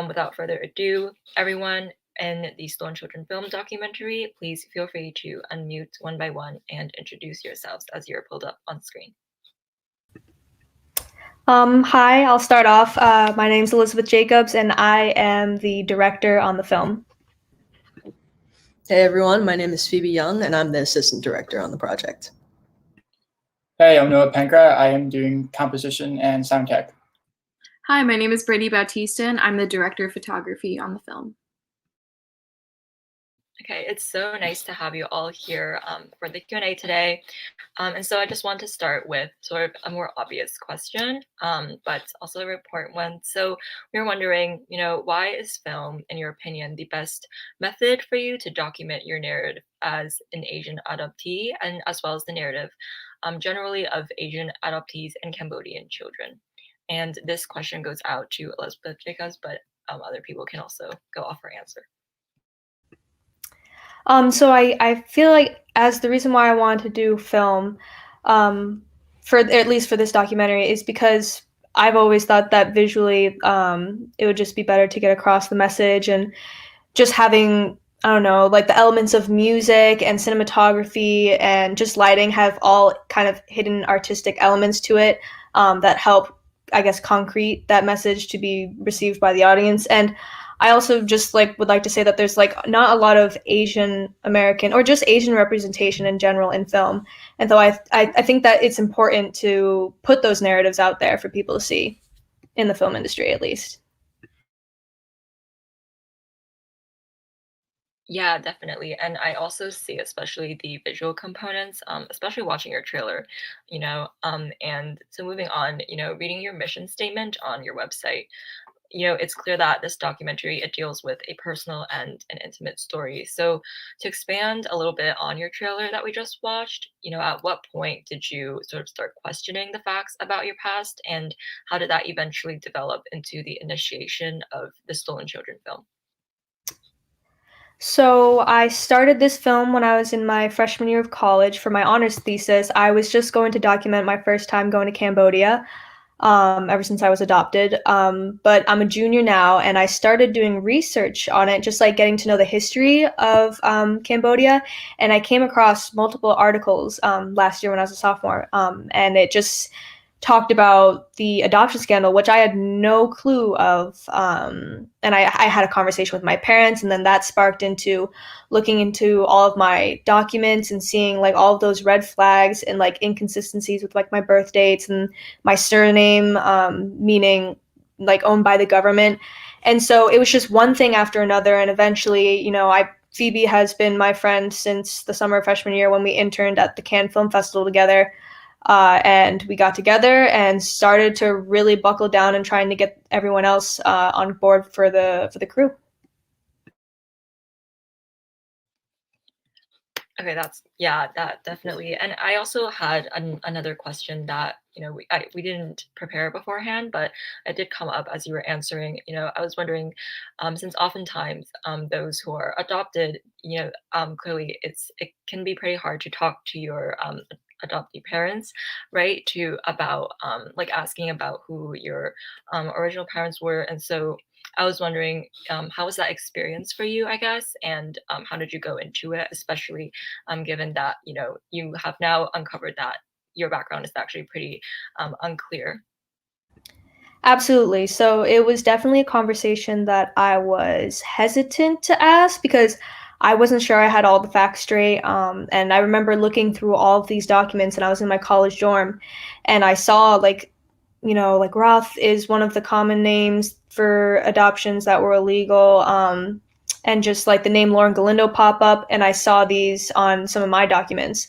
without further ado, everyone in the Stolen Children film documentary, please feel free to unmute one by one and introduce yourselves as you're pulled up on screen. Hi, I'll start off. My name's Elizabeth Jacobs, and I am the director on the film. Hey everyone, my name is Phoebe Young, and I'm the assistant director on the project. Hey, I'm Noah Pankra. I am doing composition and sound tech. Hi, my name is Brittany Bautista, and I'm the director of photography on the film. Okay, it's so nice to have you all here for the Q&A today. And so I just want to start with sort of a more obvious question, but also a important one. So we were wondering, why is film, in your opinion, the best method for you to document your narrative as an Asian adoptee, and as well as the narrative generally of Asian adoptees and Cambodian children? And this question goes out to Elizabeth Jacobs, but other people can also go off her answer. So I feel like as the reason why I wanted to do film, for at least for this documentary, is because I've always thought that visually it would just be better to get across the message, and just having, I don't know, like the elements of music and cinematography and just lighting have all kind of hidden artistic elements to it that help, I guess, concrete that message to be received by the audience. And I also just would like to say that there's not a lot of Asian American or just Asian representation in general in film. And so I think that it's important to put those narratives out there for people to see in the film industry, at least. Yeah, definitely. And I also see especially the visual components, especially watching your trailer, and so moving on, reading your mission statement on your website, it's clear that this documentary, it deals with a personal and an intimate story. So to expand a little bit on your trailer that we just watched, at what point did you sort of start questioning the facts about your past, and how did that eventually develop into the initiation of the Stolen Children film? So I started this film when I was in my freshman year of college for my honors thesis. I was just going to document my first time going to Cambodia, ever since I was adopted. But I'm a junior now, and I started doing research on it, just getting to know the history of Cambodia. And I came across multiple articles last year when I was a sophomore, and it just talked about the adoption scandal, which I had no clue of. And I had a conversation with my parents, and then that sparked into looking into all of my documents and seeing all of those red flags and inconsistencies with my birth dates and my surname, meaning owned by the government. And so it was just one thing after another. And eventually, Phoebe has been my friend since the summer of freshman year when we interned at the Cannes Film Festival together. And we got together and started to really buckle down and trying to get everyone else on board for the crew. Okay, that definitely. And I also had another question that we didn't prepare beforehand, but it did come up as you were answering. I was wondering, since oftentimes those who are adopted, clearly it can be pretty hard to talk to your adoptee parents, right? About asking about who your original parents were, and so I was wondering, how was that experience for you, I guess, and how did you go into it, especially given that you have now uncovered that your background is actually pretty unclear. Absolutely. So it was definitely a conversation that I was hesitant to ask because I wasn't sure I had all the facts straight. And I remember looking through all of these documents, and I was in my college dorm, and I saw like Roth is one of the common names for adoptions that were illegal. And just like the name Lauren Galindo pop up, and I saw these on some of my documents.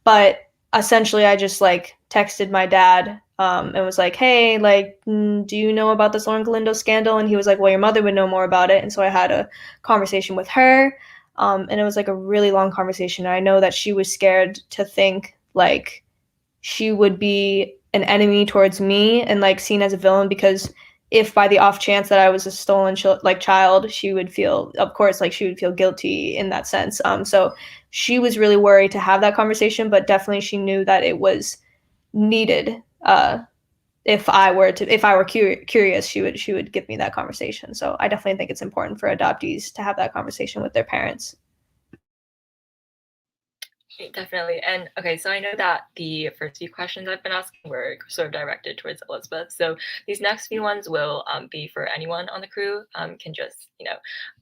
But essentially, I just like texted my dad and was like, hey, like, do you know about this Lauren Galindo scandal? And he was like, well, your mother would know more about it. And so I had a conversation with her. And it was like a really long conversation. I know that she was scared to think like she would be an enemy towards me and like seen as a villain, because if by the off chance that I was a stolen child, she would feel, of course, like she would feel guilty in that sense. So she was really worried to have that conversation, but definitely she knew that it was needed. If I were curious, she would give me that conversation. So I definitely think it's important for adoptees to have that conversation with their parents. Definitely. And okay, so I know that the first few questions I've been asking were sort of directed towards Elizabeth. So these next few ones will be for anyone on the crew. Can just,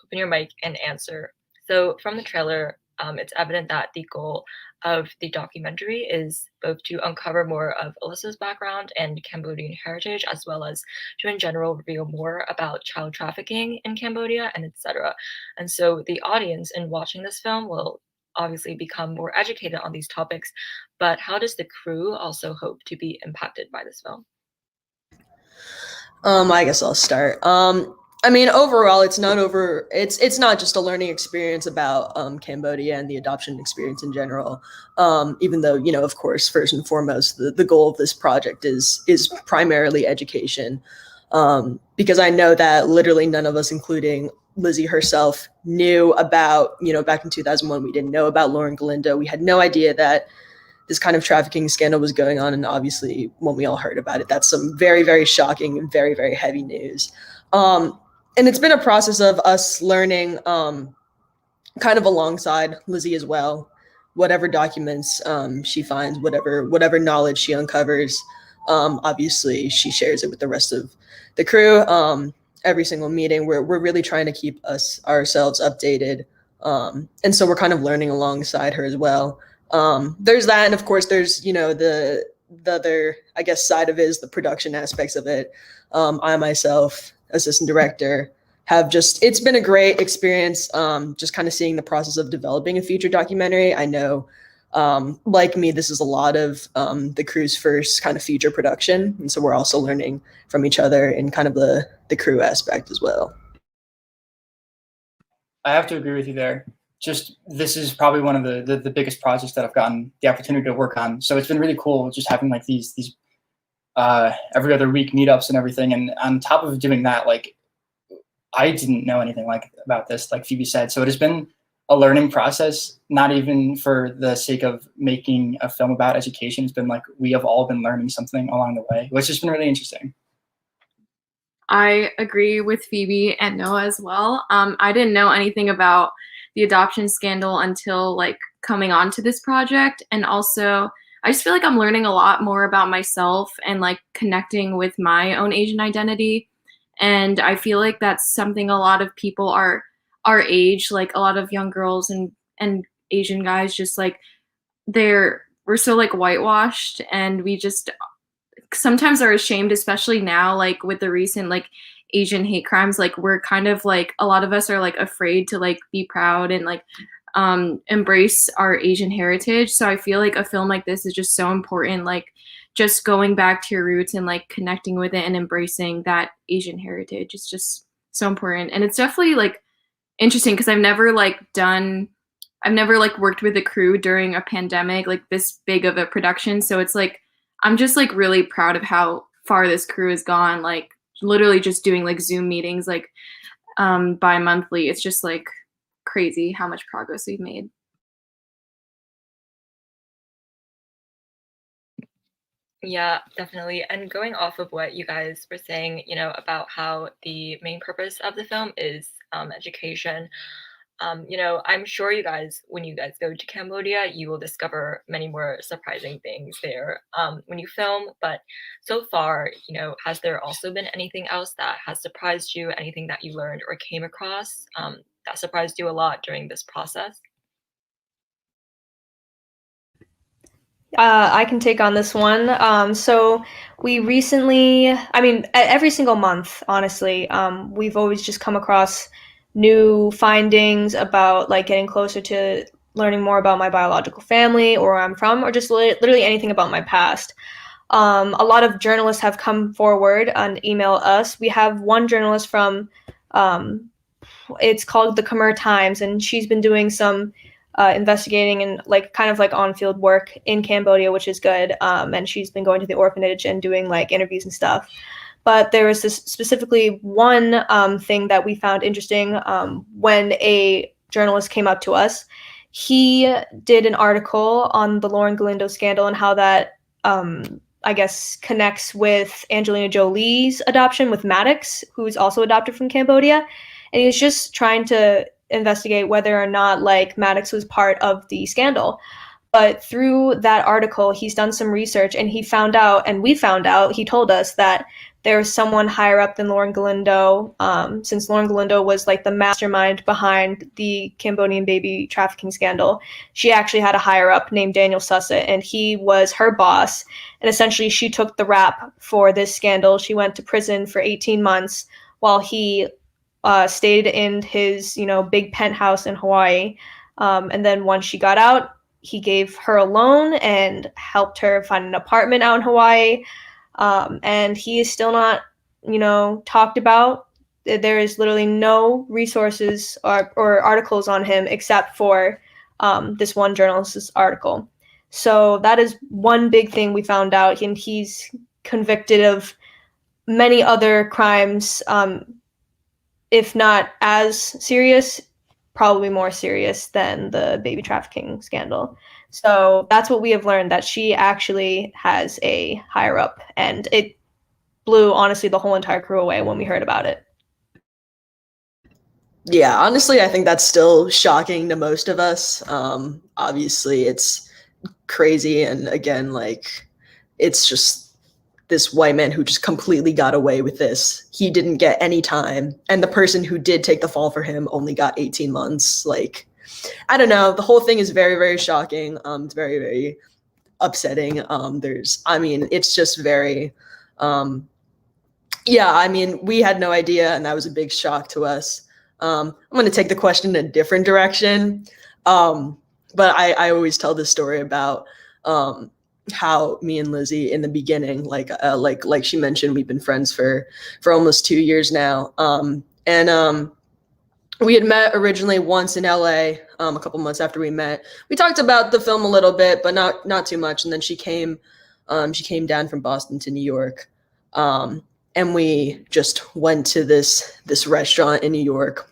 open your mic and answer. So from the trailer, it's evident that the goal of the documentary is both to uncover more of Alyssa's background and Cambodian heritage, as well as to in general reveal more about child trafficking in Cambodia and etc. And so the audience in watching this film will obviously become more educated on these topics, but how does the crew also hope to be impacted by this film? I guess I'll start. I mean, overall, it's not just a learning experience about Cambodia and the adoption experience in general. Even though, of course, first and foremost, the goal of this project is primarily education. Because I know that literally none of us, including Lizzie herself, knew about, back in 2001, we didn't know about Lauren Galindo. We had no idea that this kind of trafficking scandal was going on. And obviously, when we all heard about it, that's some very, very shocking and very, very heavy news. And it's been a process of us learning kind of alongside Lizzie as well, whatever documents she finds, whatever knowledge she uncovers. Obviously, she shares it with the rest of the crew. Every single meeting, we're really trying to keep ourselves updated. And so we're kind of learning alongside her as well. There's that, and of course there's, the other, I guess, side of it is the production aspects of it. I myself, assistant director, it's been a great experience, just kind of seeing the process of developing a feature documentary. I know, like me, this is a lot of the crew's first kind of feature production, and so we're also learning from each other in kind of the crew aspect as well. I have to agree with you there. Just this is probably one of the biggest projects that I've gotten the opportunity to work on. So it's been really cool just having like these every other week meetups and everything. And on top of doing that, like I didn't know anything about this, like Phoebe said. So it has been a learning process, not even for the sake of making a film about education. It's been like we have all been learning something along the way, which has been really interesting. I agree with Phoebe and Noah as well. I didn't know anything about the adoption scandal until like coming onto this project. And also I just feel like I'm learning a lot more about myself and like connecting with my own Asian identity. And I feel like that's something a lot of people our age, like a lot of young girls and Asian guys, just like we're so like whitewashed, and we just sometimes are ashamed, especially now, like with the recent like Asian hate crimes. Like we're kind of like, a lot of us are like afraid to like be proud and like embrace our Asian heritage. So I feel like a film like this is just so important, like just going back to your roots and like connecting with it and embracing that Asian heritage. It's just so important. And it's definitely like interesting because I've never worked with a crew during a pandemic, like this big of a production. So it's like, I'm just like really proud of how far this crew has gone, like literally just doing like Zoom meetings, like bi-monthly. It's just like crazy how much progress we've made. Yeah, definitely. And going off of what you guys were saying, about how the main purpose of the film is education. I'm sure you guys, when you guys go to Cambodia, you will discover many more surprising things there when you film. But so far, has there also been anything else that has surprised you, anything that you learned or came across that surprised you a lot during this process? I can take on this one. So we recently, I mean, every single month, honestly, we've always just come across new findings about like getting closer to learning more about my biological family or where I'm from, or just literally anything about my past. A lot of journalists have come forward and email us. We have one journalist from, it's called the Khmer Times, and she's been doing some investigating and like kind of like on-field work in Cambodia, which is good. And she's been going to the orphanage and doing like interviews and stuff. But there was this specifically one thing that we found interesting when a journalist came up to us. He did an article on the Lauren Galindo scandal and how that, I guess, connects with Angelina Jolie's adoption with Maddox, who's also adopted from Cambodia. And he was just trying to investigate whether or not like Maddox was part of the scandal. But through that article, he's done some research and he found out, and we found out, he told us that there's someone higher up than Lauren Galindo, since Lauren Galindo was like the mastermind behind the Cambodian baby trafficking scandal. She actually had a higher up named Daniel Susset, and he was her boss. And essentially, she took the rap for this scandal. She went to prison for 18 months while he stayed in his, big penthouse in Hawaii. And then once she got out, he gave her a loan and helped her find an apartment out in Hawaii. And he is still not, talked about. There is literally no resources or articles on him except for this one journalist's article. So that is one big thing we found out. And he's convicted of many other crimes, if not as serious, probably more serious than the baby trafficking scandal. So that's what we have learned, that she actually has a higher up, and it blew, honestly, the whole entire crew away when we heard about it. Yeah, honestly, I think that's still shocking to most of us. Obviously, it's crazy, and again, like, it's just this white man who just completely got away with this. He didn't get any time, and the person who did take the fall for him only got 18 months. Like, I don't know. The whole thing is very, very shocking. It's very, very upsetting. It's just very, we had no idea, and that was a big shock to us. I'm going to take the question in a different direction. But I always tell this story about how me and Lizzie in the beginning, like she mentioned, we've been friends for almost 2 years now. We had met originally once in LA, a couple months after we met. We talked about the film a little bit, but not too much. And then she came down from Boston to New York. And we just went to this restaurant in New York.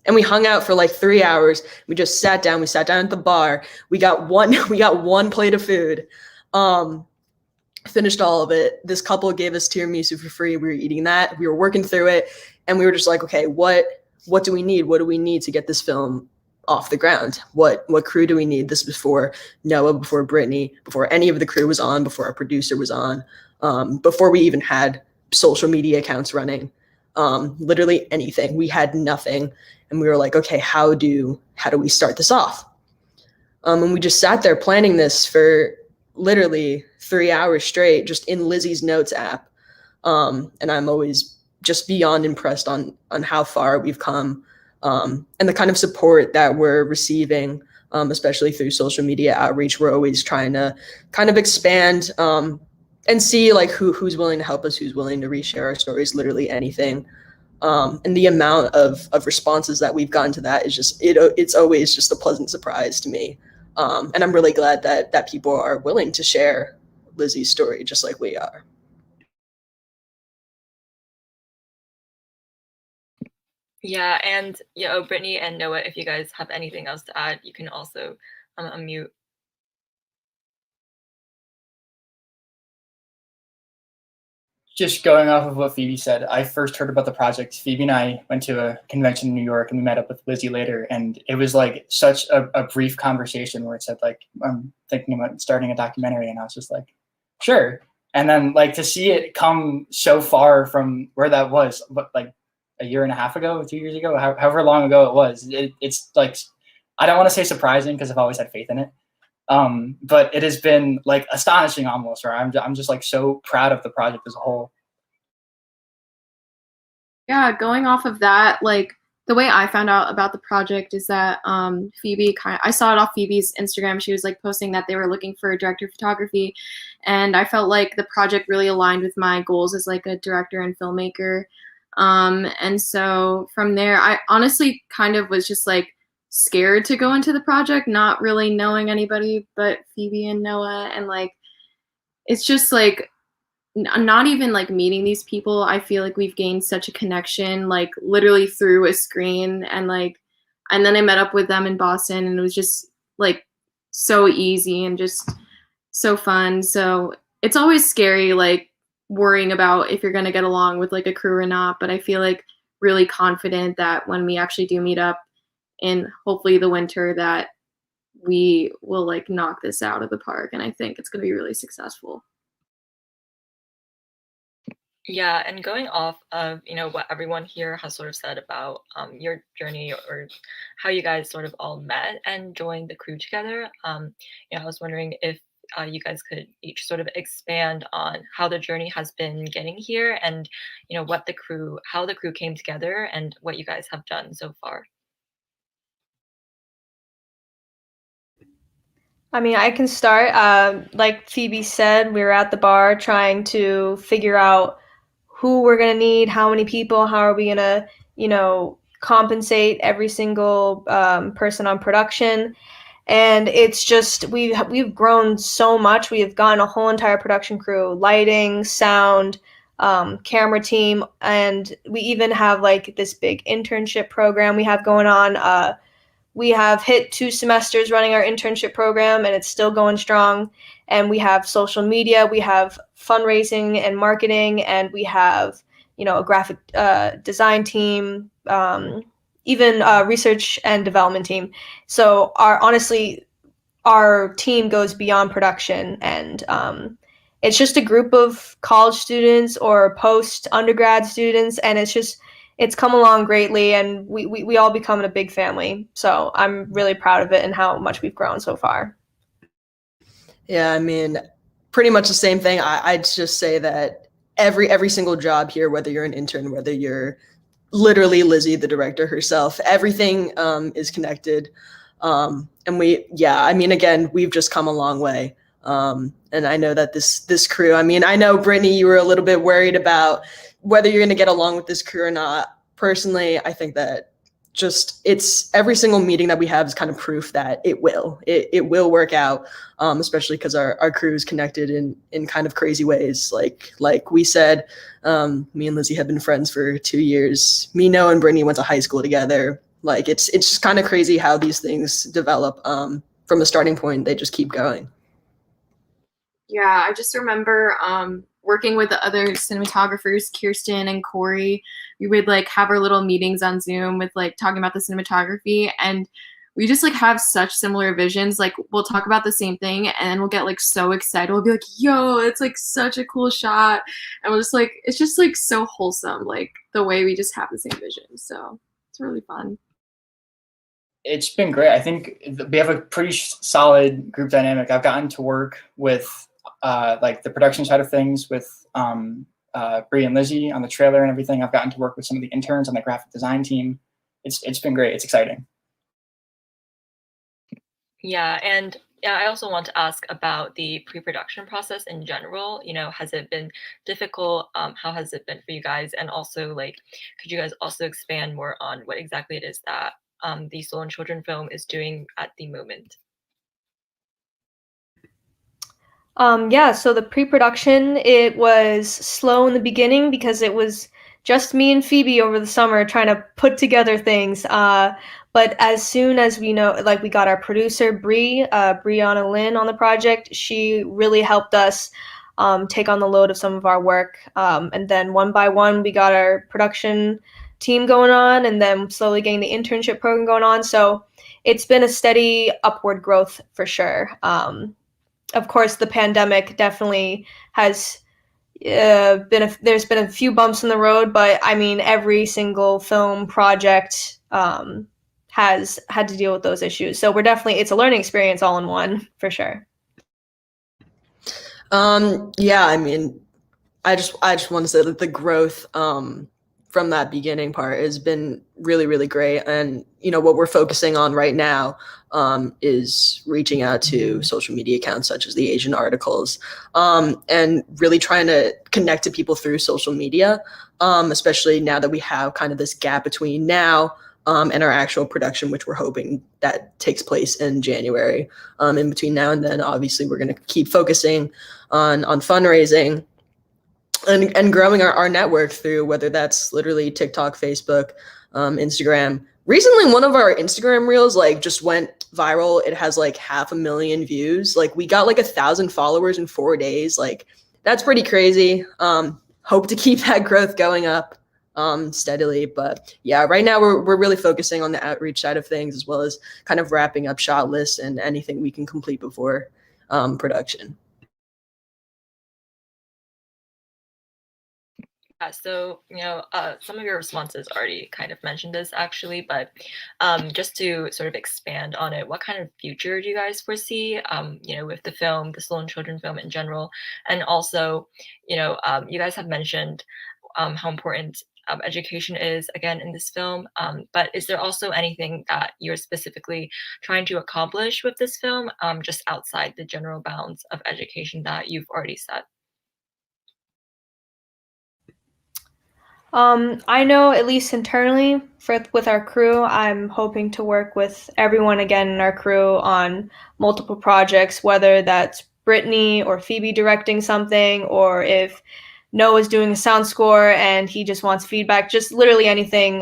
And we hung out for like 3 hours. We just sat down. We sat down at the bar. We got one plate of food. Finished all of it. This couple gave us tiramisu for free. We were eating that. We were working through it. And we were just like, okay, what do we need? What do we need to get this film off the ground? What crew do we need? This before Noah, before Brittany, before any of the crew was on, before our producer was on, before we even had social media accounts running, literally anything. We had nothing. And we were like, okay, how do we start this off? And we just sat there planning this for literally 3 hours straight, just in Lizzie's notes app. And I'm always just beyond impressed on how far we've come, and the kind of support that we're receiving, especially through social media outreach. We're always trying to kind of expand and see like who's willing to help us, who's willing to reshare our stories, literally anything. And the amount of responses that we've gotten to that is just, it's always just a pleasant surprise to me. And I'm really glad that people are willing to share Lizzie's story just like we are. Yeah, and Brittany and Noah, if you guys have anything else to add, you can also unmute. Just going off of what Phoebe said, I first heard about the project. Phoebe and I went to a convention in New York, and we met up with Lizzie later, and it was like such a brief conversation where it said like, I'm thinking about starting a documentary, and I was just like, sure. And then like to see it come so far from where that was, but like a year and a half ago, 2 years ago, however long ago it was, it's like, I don't want to say surprising because I've always had faith in it, But it has been like astonishing almost, or I'm just like so proud of the project as a whole. Yeah, going off of that, like the way I found out about the project is that Phoebe I saw it off Phoebe's Instagram. She was like posting that they were looking for a director of photography, and I felt like the project really aligned with my goals as like a director and filmmaker. And so from there, I honestly kind of was just like scared to go into the project, not really knowing anybody but Phoebe and Noah, and like it's just like not even like meeting these people. I feel like we've gained such a connection, like literally through a screen, and then I met up with them in Boston, and it was just like so easy and just so fun. So it's always scary, like worrying about if you're gonna get along with like a crew or not. But I feel like really confident that when we actually do meet up in hopefully the winter, that we will like knock this out of the park, and I think it's gonna be really successful. Yeah, and going off of, what everyone here has sort of said about your journey or how you guys sort of all met and joined the crew together, I was wondering if you guys could each sort of expand on how the journey has been getting here and, how the crew came together and what you guys have done so far. I mean, I can start. Like Phoebe said, we were at the bar trying to figure out who we're going to need, how many people, how are we going to, compensate every single person on production. And it's just, we've grown so much. We have gotten a whole entire production crew, lighting, sound, camera team, and we even have like this big internship program we have going on. We have hit 2 semesters running our internship program, and it's still going strong. And we have social media, we have fundraising and marketing, and we have, a graphic design team, even research and development team. So our team goes beyond production, and it's just a group of college students or post-undergrad students, and it's come along greatly, and we all become a big family. So I'm really proud of it and how much we've grown so far. Yeah, I mean, pretty much the same thing. I'd just say that every single job here, whether you're an intern, whether you're literally Lizzie, the director herself, everything is connected. And again, we've just come a long way. And I know that this crew, I know, Brittany, you were a little bit worried about whether you're going to get along with this crew or not. Personally, I think that it's every single meeting that we have is kind of proof that it will work out, especially because our crew is connected in kind of crazy ways. Like we said, me and Lizzie have been friends for 2 years. Me, Noah, and Brittany went to high school together. Like it's just kind of crazy how these things develop. From a starting point, they just keep going. Yeah, I just remember working with the other cinematographers, Kirsten and Corey. We would like have our little meetings on Zoom with like talking about the cinematography, and we just like have such similar visions. Like we'll talk about the same thing and then we'll get like so excited. We'll be like, yo, it's like such a cool shot. And we'll just like, it's just like so wholesome, like the way we just have the same vision. So it's really fun. It's been great. I think we have a pretty solid group dynamic. I've gotten to work with like the production side of things with Bree and Lizzie on the trailer and everything. I've gotten to work with some of the interns on the graphic design team. It's been great. It's exciting. Yeah, and I also want to ask about the pre-production process in general. Has it been difficult? How has it been for you guys? And also, like, could you guys also expand more on what exactly it is that the Soul and Children film is doing at the moment? So the pre-production, it was slow in the beginning because it was just me and Phoebe over the summer trying to put together things. But as soon as we got our producer, Brianna Lynn, on the project, she really helped us take on the load of some of our work. And then one by one, we got our production team going on, and then slowly getting the internship program going on. So it's been a steady upward growth for sure. Of course, the pandemic definitely has there's been a few bumps in the road, but I mean, every single film project has had to deal with those issues. So it's a learning experience all in one, for sure. Yeah, I mean, I just want to say that the growth from that beginning part has been really, really great. And, you know, what we're focusing on right now is reaching out to social media accounts such as the Asian articles, and really trying to connect to people through social media, especially now that we have kind of this gap between now and our actual production, which we're hoping that takes place in January. In between now and then, obviously, we're going to keep focusing on fundraising and growing our network through whether that's literally TikTok, Facebook, Instagram. Recently, one of our Instagram reels like just went viral. It has like 500,000 views. Like we got like 1,000 followers in 4 days. Like that's pretty crazy. Hope to keep that growth going up steadily. But yeah, right now we're really focusing on the outreach side of things, as well as kind of wrapping up shot lists and anything we can complete before production. Yeah, so, you know, some of your responses already kind of mentioned this actually, but just to sort of expand on it, what kind of future do you guys foresee, you know, with the film, the Stolen Children film in general? And also, you know, you guys have mentioned how important education is, again, in this film, but is there also anything that you're specifically trying to accomplish with this film, just outside the general bounds of education that you've already set? I know, at least internally, with our crew, I'm hoping to work with everyone again in our crew on multiple projects, whether that's Brittany or Phoebe directing something, or if Noah's doing a sound score and he just wants feedback, just literally anything.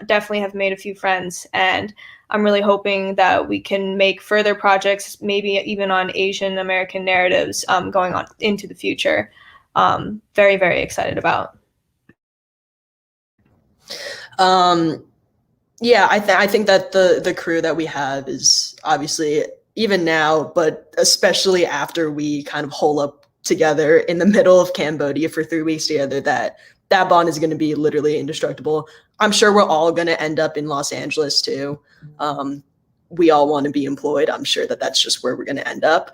Definitely have made a few friends, and I'm really hoping that we can make further projects, maybe even on Asian American narratives going on into the future. Very, very excited about. Yeah, I think that the crew that we have is obviously, even now, but especially after we kind of hole up together in the middle of Cambodia for 3 weeks together, that bond is going to be literally indestructible. I'm sure we're all going to end up in Los Angeles too. We all want to be employed. I'm sure that that's just where we're going to end up.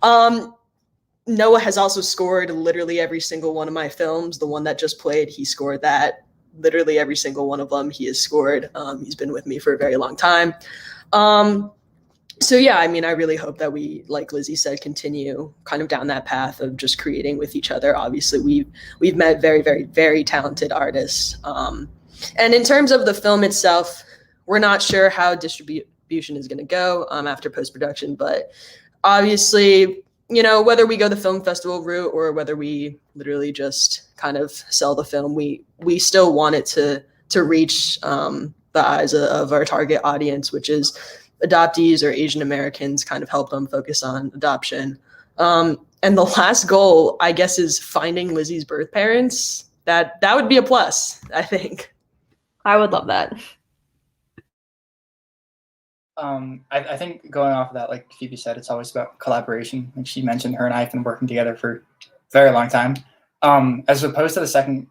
Noah has also scored literally every single one of my films. The one that just played, he scored that. Literally every single one of them he has scored. He's been with me for a very long time. So yeah, I mean, I really hope that we, like Lizzie said, continue kind of down that path of just creating with each other. Obviously, we've met very, very, very talented artists. And in terms of the film itself, we're not sure how distribution is going to go after post-production, but obviously, you know, whether we go the film festival route or whether we literally just kind of sell the film, we still want it to reach the eyes of our target audience, which is adoptees or Asian Americans, kind of help them focus on adoption. And the last goal, I guess, is finding Lizzie's birth parents. That would be a plus, I think. I would love that. I think going off of that, like Phoebe said, it's always about collaboration. Like she mentioned, her and I have been working together for a very long time. As opposed to the second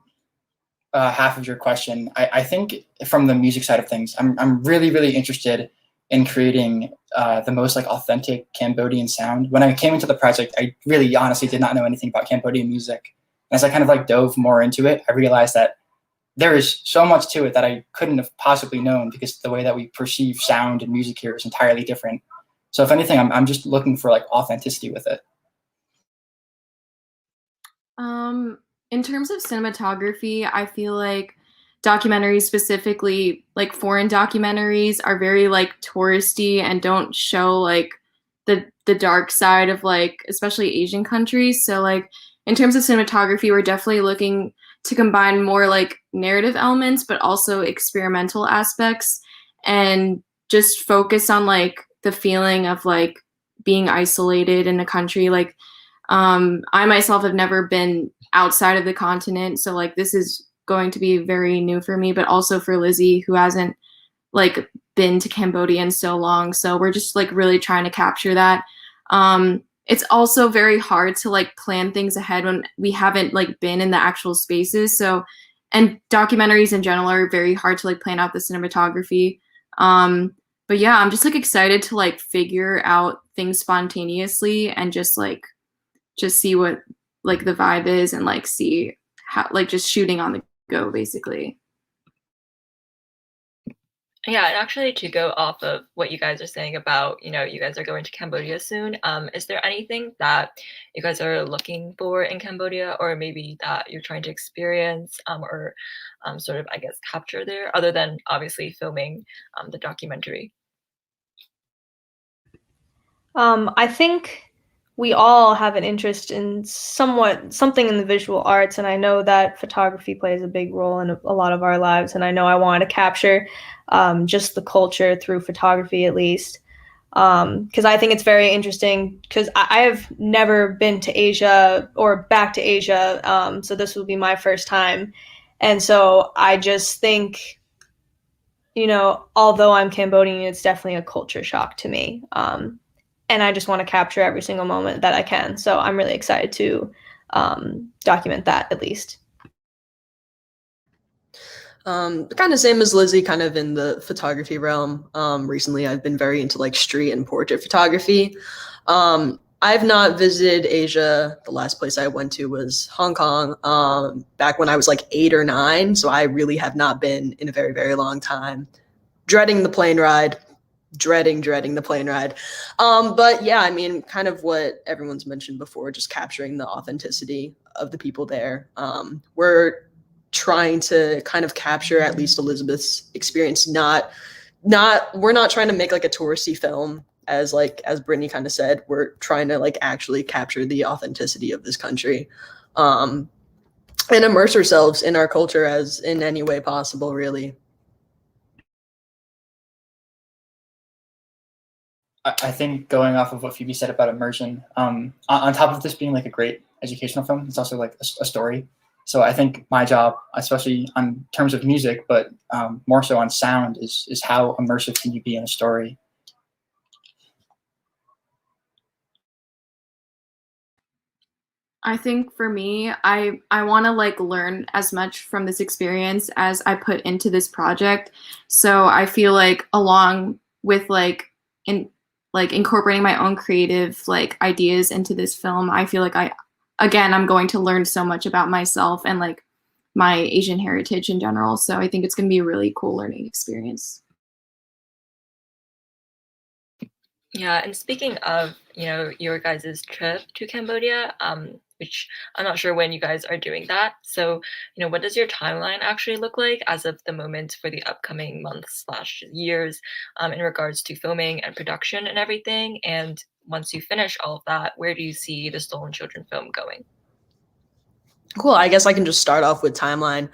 half of your question, I think from the music side of things, I'm really, really interested in creating the most like authentic Cambodian sound. When I came into the project, I really honestly did not know anything about Cambodian music. And as I kind of like dove more into it, I realized that there is so much to it that I couldn't have possibly known, because the way that we perceive sound and music here is entirely different. So if anything, I'm just looking for like authenticity with it. In terms of cinematography, I feel like documentaries, specifically like foreign documentaries, are very like touristy and don't show like the dark side of like especially Asian countries. So like in terms of cinematography, we're definitely looking to combine more like narrative elements, but also experimental aspects, and just focus on like the feeling of like being isolated in a country. Like I myself have never been outside of the continent, so like this is going to be very new for me, but also for Lizzie, who hasn't like been to Cambodia in so long. So we're just like really trying to capture that. It's also very hard to like plan things ahead when we haven't like been in the actual spaces. So, and documentaries in general are very hard to like plan out the cinematography. but yeah, I'm just like excited to like figure out things spontaneously and just see what like the vibe is and like see how like just shooting on the go basically. Yeah, and actually to go off of what you guys are saying about, you guys are going to Cambodia soon. Is there anything that you guys are looking for in Cambodia, or maybe that you're trying to experience, or sort of, I guess, capture there, other than obviously filming the documentary? I think we all have an interest in something in the visual arts, and I know that photography plays a big role in a lot of our lives, and I know I wanted to capture just the culture through photography at least, because I think it's very interesting, because I have never been to Asia or back to Asia, so this will be my first time, and so I just think, although I'm Cambodian, it's definitely a culture shock to me. And I just want to capture every single moment that I can. So I'm really excited to document that at least. Kind of same as Lizzie, kind of in the photography realm. Recently, I've been very into like street and portrait photography. I've not visited Asia. The last place I went to was Hong Kong back when I was like 8 or 9. So I really have not been in a very, very long time. Dreading the plane ride. Dreading the plane ride. But yeah, I mean, kind of what everyone's mentioned before, just capturing the authenticity of the people there. We're trying to kind of capture at least Elizabeth's experience. We're not trying to make like a touristy film, as Brittany kind of said. We're trying to like actually capture the authenticity of this country, and immerse ourselves in our culture as in any way possible, really. I think going off of what Phoebe said about immersion, on top of this being like a great educational film, it's also like a story. So I think my job, especially on terms of music, but more so on sound, is how immersive can you be in a story. I think for me, I want to like learn as much from this experience as I put into this project. So I feel like along with incorporating my own creative like ideas into this film, I feel like I'm going to learn so much about myself and like my Asian heritage in general. So I think it's going to be a really cool learning experience. Yeah, and speaking of, your guys' trip to Cambodia, which I'm not sure when you guys are doing that. So, what does your timeline actually look like as of the moment for the upcoming months/years in regards to filming and production and everything? And once you finish all of that, where do you see the Stolen Children film going? Cool. I guess I can just start off with timeline.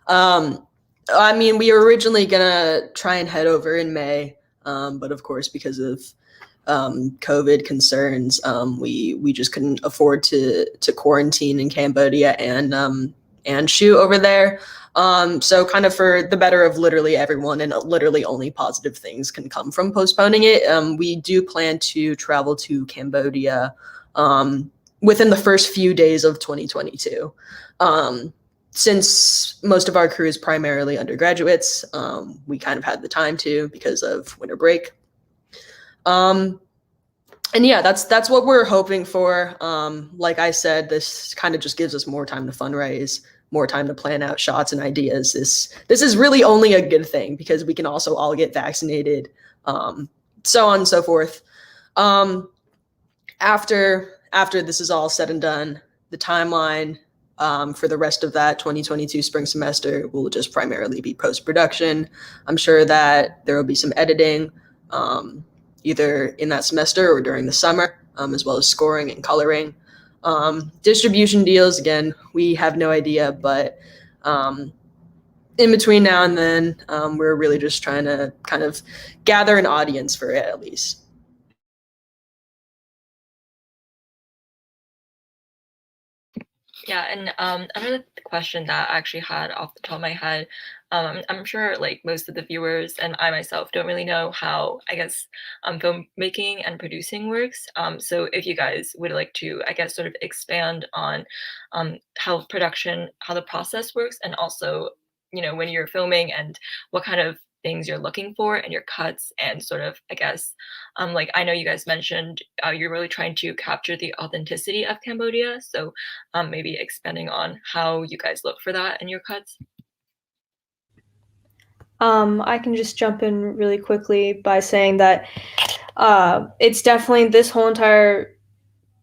I mean, we were originally gonna try and head over in May, but of course, because of COVID concerns, we just couldn't afford to quarantine in Cambodia and shoot over there. So kind of for the better of literally everyone, and literally only positive things can come from postponing it. We do plan to travel to Cambodia within the first few days of 2022. Since most of our crew is primarily undergraduates, we kind of had the time to because of winter break. And yeah, that's what we're hoping for. Like I said, this kind of just gives us more time to fundraise, more time to plan out shots and ideas. This is really only a good thing because we can also all get vaccinated, so on and so forth. After this is all said and done, the timeline for the rest of that 2022 spring semester will just primarily be post-production. I'm sure that there will be some editing, either in that semester or during the summer, as well as scoring and coloring. Distribution deals, again, we have no idea, but in between now and then, we're really just trying to kind of gather an audience for it at least. Yeah, and another question that I actually had off the top of my head, I'm sure like most of the viewers and I myself don't really know how, I guess, filmmaking and producing works. So if you guys would like to, I guess, sort of expand on how the process works, and also, when you're filming and what kind of things you're looking for in your cuts, and sort of, I guess, like I know you guys mentioned you're really trying to capture the authenticity of Cambodia. So maybe expanding on how you guys look for that in your cuts. I can just jump in really quickly by saying that it's definitely this whole entire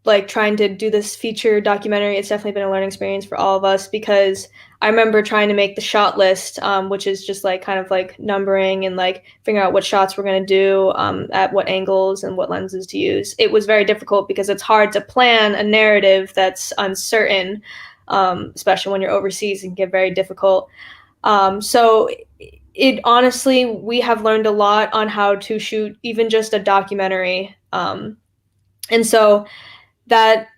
like trying to do this feature documentary. It's definitely been a learning experience for all of us, because I remember trying to make the shot list, which is just like kind of like numbering and like figuring out what shots we're going to do at what angles and what lenses to use. It was very difficult because it's hard to plan a narrative that's uncertain, especially when you're overseas. It can get very difficult. So it honestly, we have learned a lot on how to shoot even just a documentary. And so that,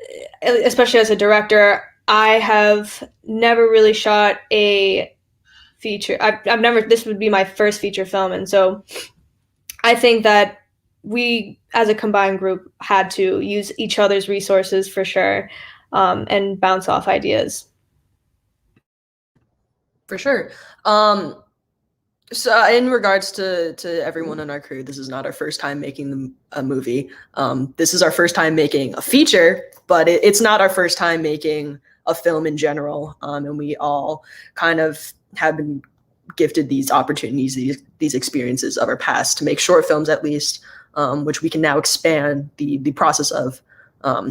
especially as a director, I have never really shot a feature. I've never, this would be my first feature film. And so I think that we, as a combined group, had to use each other's resources for sure, and bounce off ideas. For sure. So in regards to everyone on our crew, this is not our first time making a movie. This is our first time making a feature, but it's not our first time making a film in general. And we all kind of have been gifted these opportunities, these experiences of our past to make short films at least, which we can now expand the process of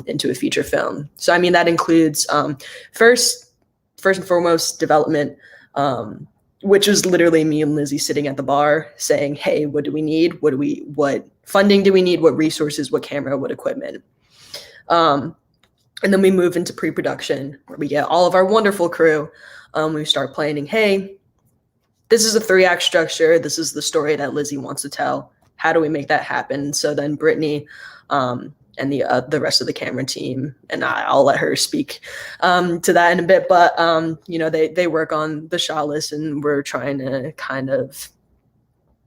into a feature film. So I mean that includes first and foremost development. Which was literally me and Lizzie sitting at the bar saying, hey, what do we need? What funding do we need? What resources, what camera, what equipment? And then we move into pre-production where we get all of our wonderful crew. We start planning, hey, this is a 3-act structure. This is the story that Lizzie wants to tell. How do we make that happen? So then Brittany, and the rest of the camera team, and I'll let her speak to that in a bit. But they work on the shot list, and we're trying to kind of,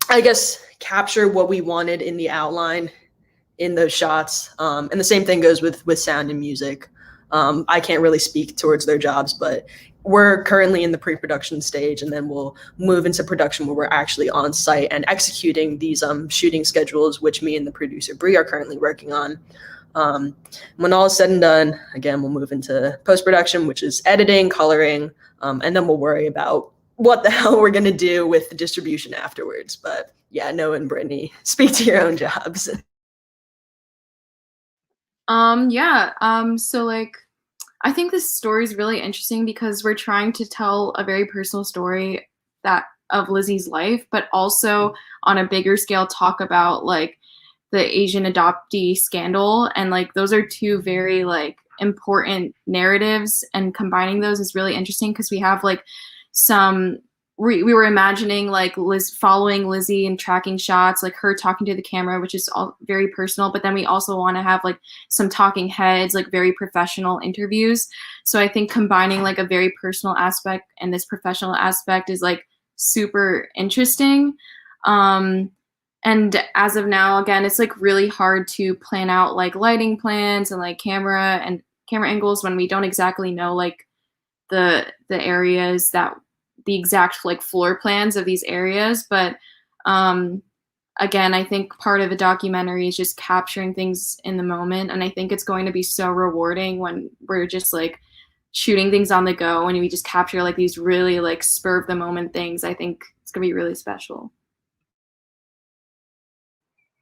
I guess, capture what we wanted in the outline in those shots. And the same thing goes with sound and music. I can't really speak towards their jobs, but we're currently in the pre-production stage, and then we'll move into production where we're actually on site and executing these shooting schedules, which me and the producer Bree are currently working on. When all is said and done, again, we'll move into post-production, which is editing, coloring, and then we'll worry about what the hell we're gonna do with the distribution afterwards. But yeah, Noah and Brittany, speak to your own jobs. So like, I think this story is really interesting because we're trying to tell a very personal story of Lizzie's life, but also on a bigger scale talk about like the Asian adoptee scandal, and like those are two very like important narratives, and combining those is really interesting because we have like we were imagining like following Lizzie and tracking shots, like her talking to the camera, which is all very personal, but then we also want to have like some talking heads, like very professional interviews. So I think combining like a very personal aspect and this professional aspect is like super interesting. And as of now, again, it's like really hard to plan out like lighting plans and like camera angles when we don't exactly know like the areas that the exact like floor plans of these areas. But again, I think part of a documentary is just capturing things in the moment, and I think it's going to be so rewarding when we're just like shooting things on the go and we just capture like these really like spur of the moment things. I think it's gonna be really special.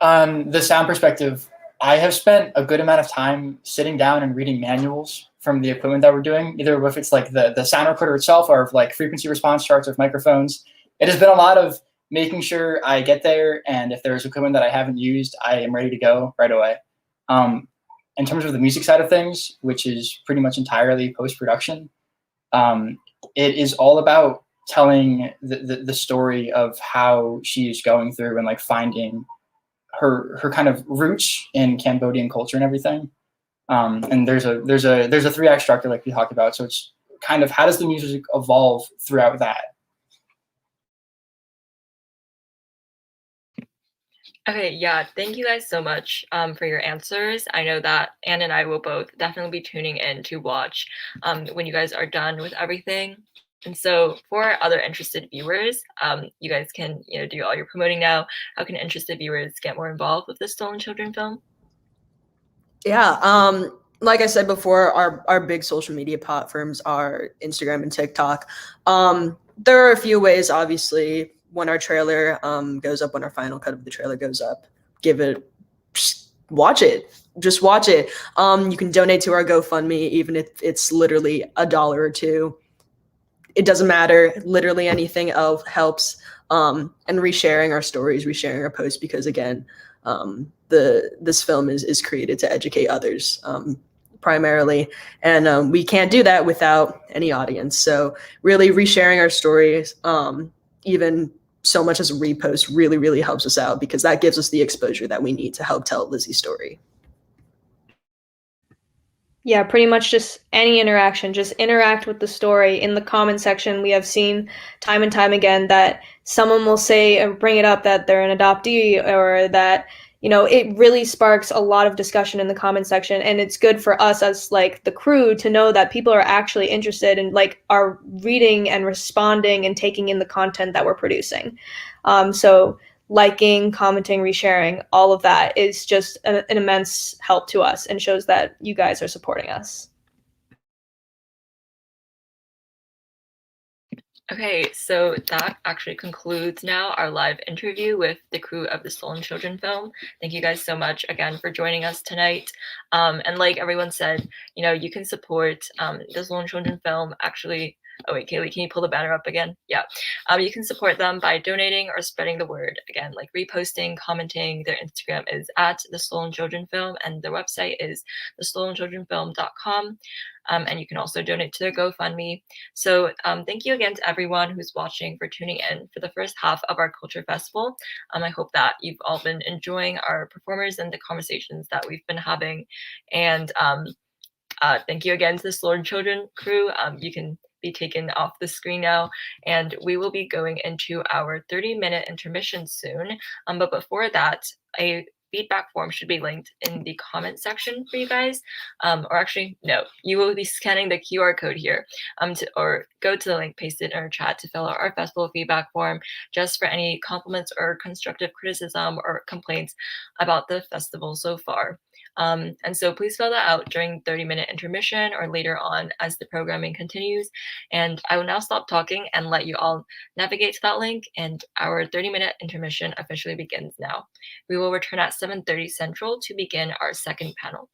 The sound perspective, I have spent a good amount of time sitting down and reading manuals from the equipment that we're doing, either if it's like the sound recorder itself or like frequency response charts of microphones. It has been a lot of making sure I get there, and if there's equipment that I haven't used, I am ready to go right away. In terms of the music side of things, which is pretty much entirely post-production, it is all about telling the story of how she is going through and like finding her kind of roots in Cambodian culture and everything. And there's a 3-act structure like we talked about. So it's kind of how does the music evolve throughout that? Okay, yeah, thank you guys so much for your answers. I know that Anne and I will both definitely be tuning in to watch when you guys are done with everything. And so for other interested viewers, you guys can do all your promoting now. How can interested viewers get more involved with the Stolen Children film? Yeah, like I said before, our big social media platforms are Instagram and TikTok. There are a few ways, obviously, when our trailer goes up, when our final cut of the trailer goes up, just watch it. Just watch it. You can donate to our GoFundMe, even if it's literally $1 or $2. It doesn't matter. Literally anything else helps. And resharing our stories, resharing our posts, because again, this film is created to educate others primarily, and we can't do that without any audience. So really resharing our stories, even so much as a repost, really helps us out, because that gives us the exposure that we need to help tell Lizzie's story. Yeah, pretty much just any interaction. Just interact with the story in the comment section. We have seen time and time again that someone will say or bring it up that they're an adoptee, or that, it really sparks a lot of discussion in the comment section. And it's good for us as like the crew to know that people are actually interested and like are reading and responding and taking in the content that we're producing. So liking, commenting, resharing, all of that is just an immense help to us and shows that you guys are supporting us. Okay, so that actually concludes now our live interview with the crew of the Stolen Children film. Thank you guys so much again for joining us tonight. And like everyone said, you can support the Stolen Children film. Actually, oh wait, Kaylee, can you pull the banner up again? Yeah. You can support them by donating or spreading the word. Again, like reposting, commenting. Their Instagram is at the Stolen Children Film, and their website is thestolenchildrenfilm.com. And you can also donate to their GoFundMe. So thank you again to everyone who's watching for tuning in for the first half of our Culture Festival. I hope that you've all been enjoying our performers and the conversations that we've been having. And thank you again to the Stolen Children crew. You can be taken off the screen now, and we will be going into our 30-minute intermission soon. But before that, a feedback form should be linked in the comment section for you guys. Or actually, no, you will be scanning the QR code here or go to the link pasted in our chat to fill out our festival feedback form, just for any compliments or constructive criticism or complaints about the festival so far. And so please fill that out during 30-minute intermission or later on as the programming continues. And I will now stop talking and let you all navigate to that link, and our 30-minute intermission officially begins now. We will return at 7:30 Central to begin our second panel.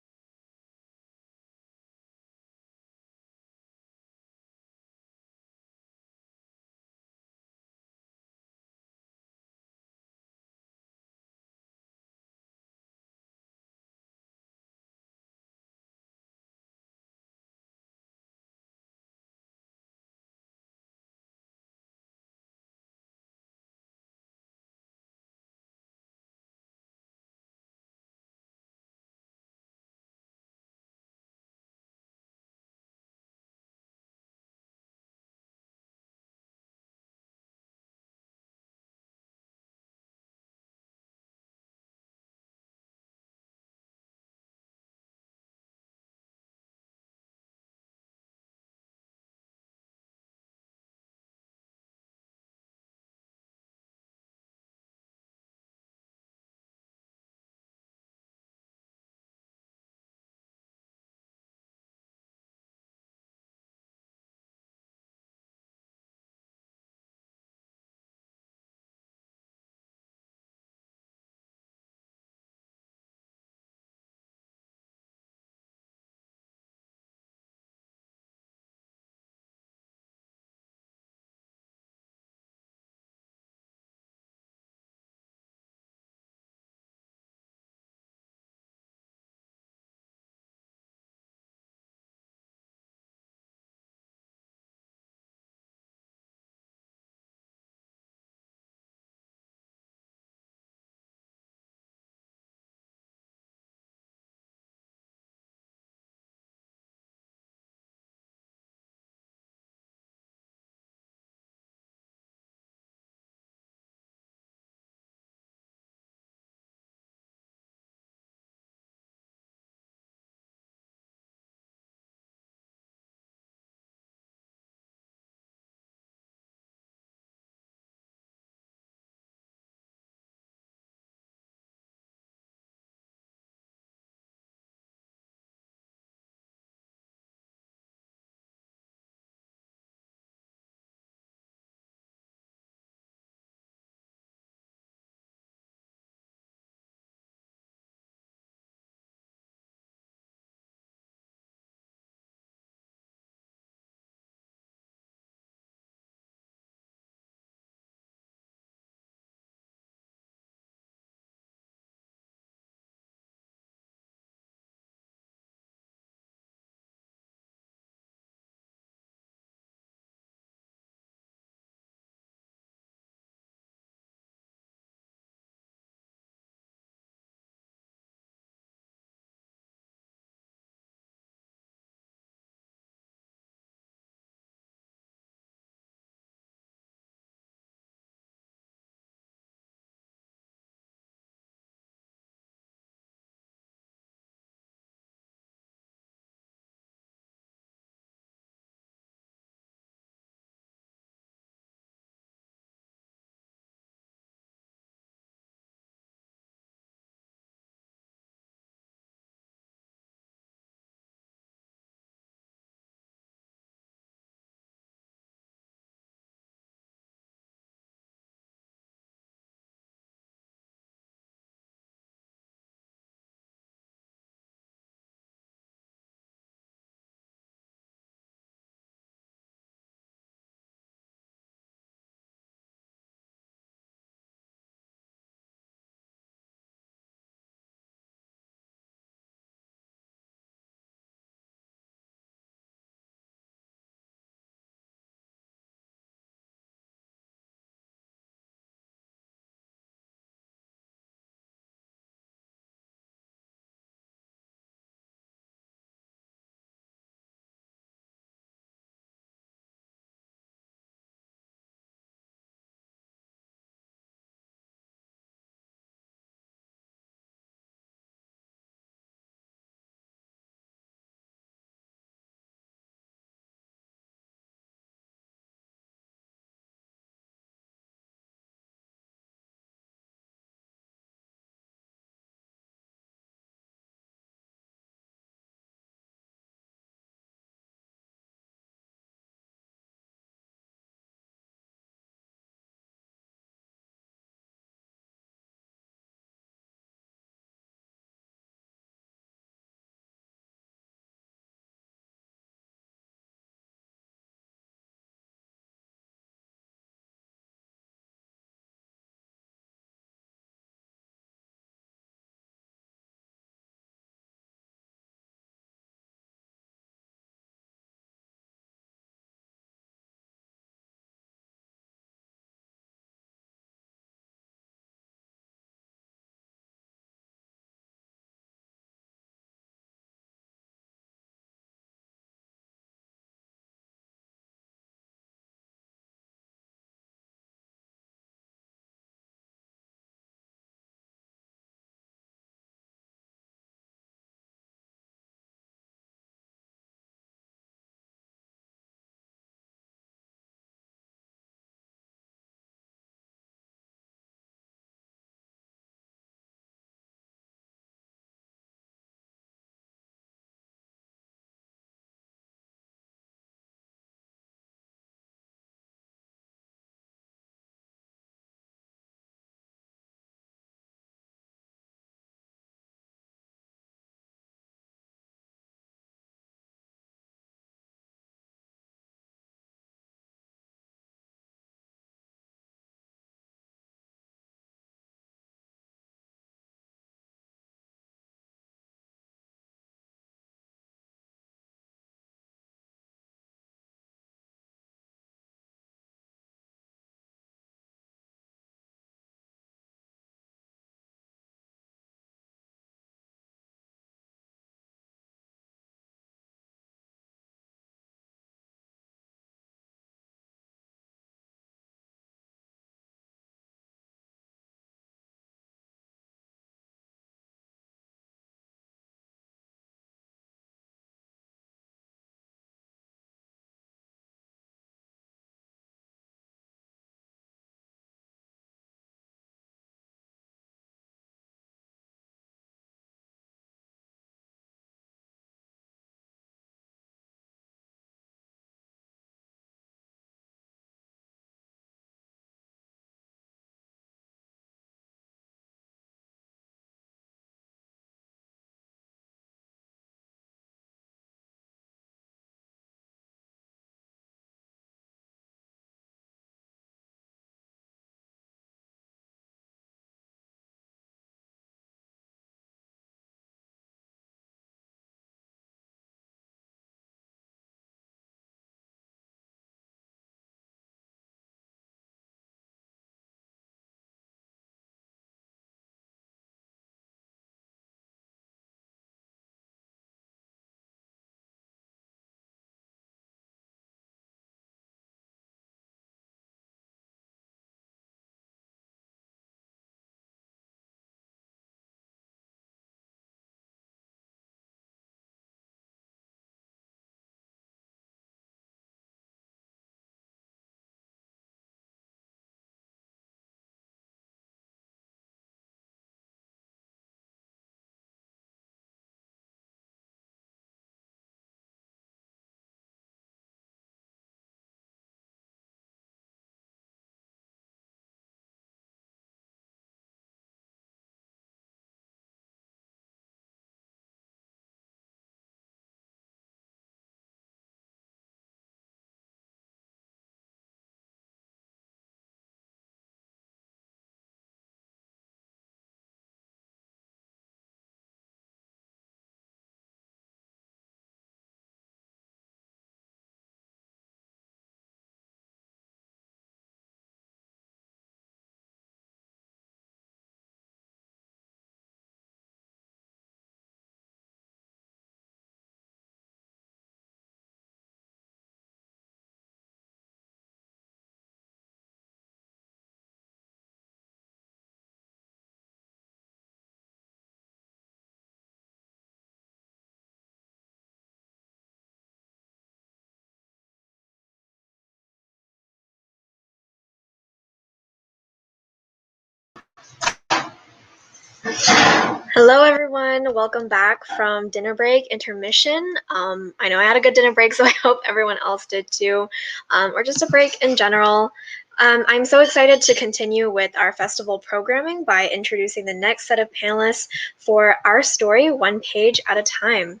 Hello, everyone. Welcome back from dinner break intermission. I know I had a good dinner break, so I hope everyone else did too, or just a break in general. I'm so excited to continue with our festival programming by introducing the next set of panelists for our story, one page at a time.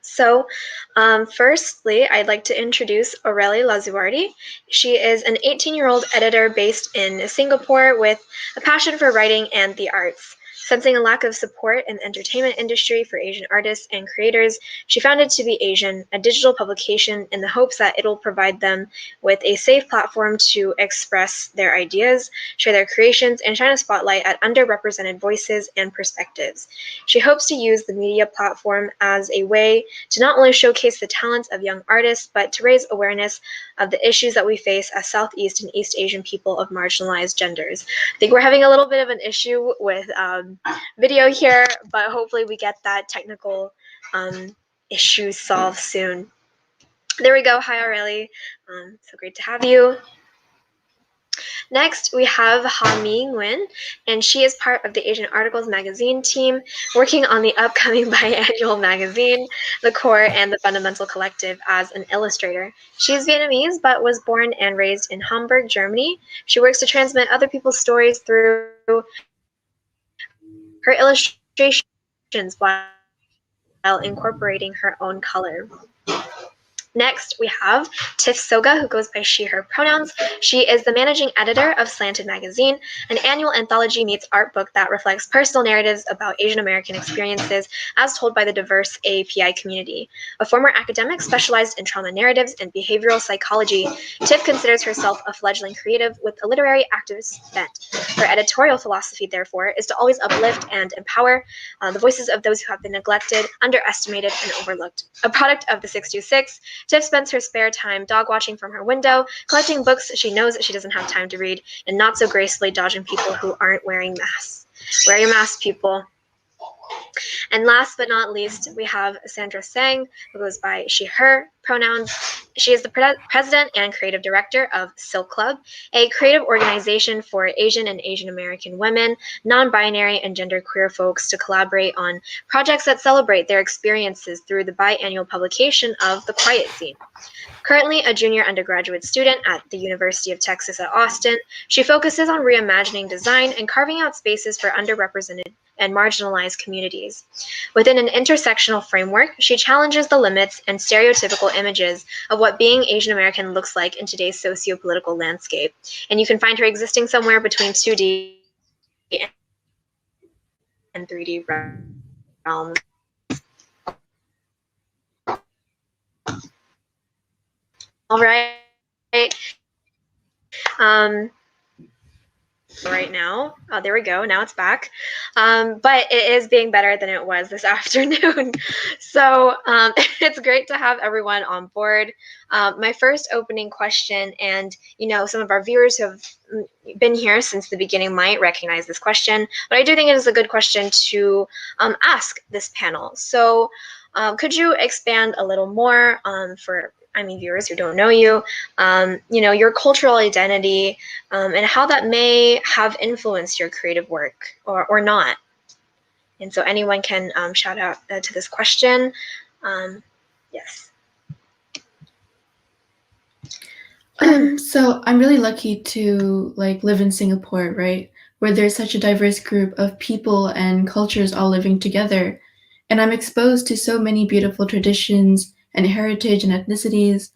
So, firstly, I'd like to introduce Aurelie Lazuardi. She is an 18-year-old editor based in Singapore with a passion for writing and the arts. Sensing a lack of support in the entertainment industry for Asian artists and creators, she founded To Be Asian, a digital publication in the hopes that it'll provide them with a safe platform to express their ideas, share their creations, and shine a spotlight at underrepresented voices and perspectives. She hopes to use the media platform as a way to not only showcase the talents of young artists, but to raise awareness of the issues that we face as Southeast and East Asian people of marginalized genders. I think we're having a little bit of an issue with video here, but hopefully we get that technical issue solved soon. There we go. Hi, Aurelie. So great to have you. Next, we have Ha Mi Nguyen, and she is part of the Asian Articles magazine team, working on the upcoming biannual magazine, The Core, and the Fundamental Collective as an illustrator. She is Vietnamese, but was born and raised in Hamburg, Germany. She works to transmit other people's stories through her illustrations while incorporating her own color. Next, we have Tiff Soga, who goes by she, her pronouns. She is the managing editor of Slanted Magazine, an annual anthology meets art book that reflects personal narratives about Asian American experiences as told by the diverse AAPI community. A former academic specialized in trauma narratives and behavioral psychology, Tiff considers herself a fledgling creative with a literary activist bent. Her editorial philosophy, therefore, is to always uplift and empower the voices of those who have been neglected, underestimated, and overlooked. A product of the 626, Tiff spends her spare time dog watching from her window, collecting books she knows that she doesn't have time to read, and not so gracefully dodging people who aren't wearing masks. Wear your mask, people. And last but not least, we have Sandra Sang, who goes by she, her pronouns. She is the president and creative director of Silk Club, a creative organization for Asian and Asian American women, non-binary, and genderqueer folks to collaborate on projects that celebrate their experiences through the biannual publication of The Quiet Scene. Currently a junior undergraduate student at the University of Texas at Austin, she focuses on reimagining design and carving out spaces for underrepresented and marginalized communities. Within an intersectional framework, she challenges the limits and stereotypical images of what being Asian American looks like in today's socio-political landscape. And you can find her existing somewhere between 2D and 3D realms. All right. Right now. There we go. Now it's back. But it is being better than it was this afternoon. So it's great to have everyone on board. My first opening question, and some of our viewers who have been here since the beginning might recognize this question, but I do think it is a good question to ask this panel. So could you expand a little more for viewers who don't know you, your cultural identity, and how that may have influenced your creative work or not. And so anyone can shout out to this question. Yes. So I'm really lucky to live in Singapore, right? Where there's such a diverse group of people and cultures all living together. And I'm exposed to so many beautiful traditions and heritage and ethnicities.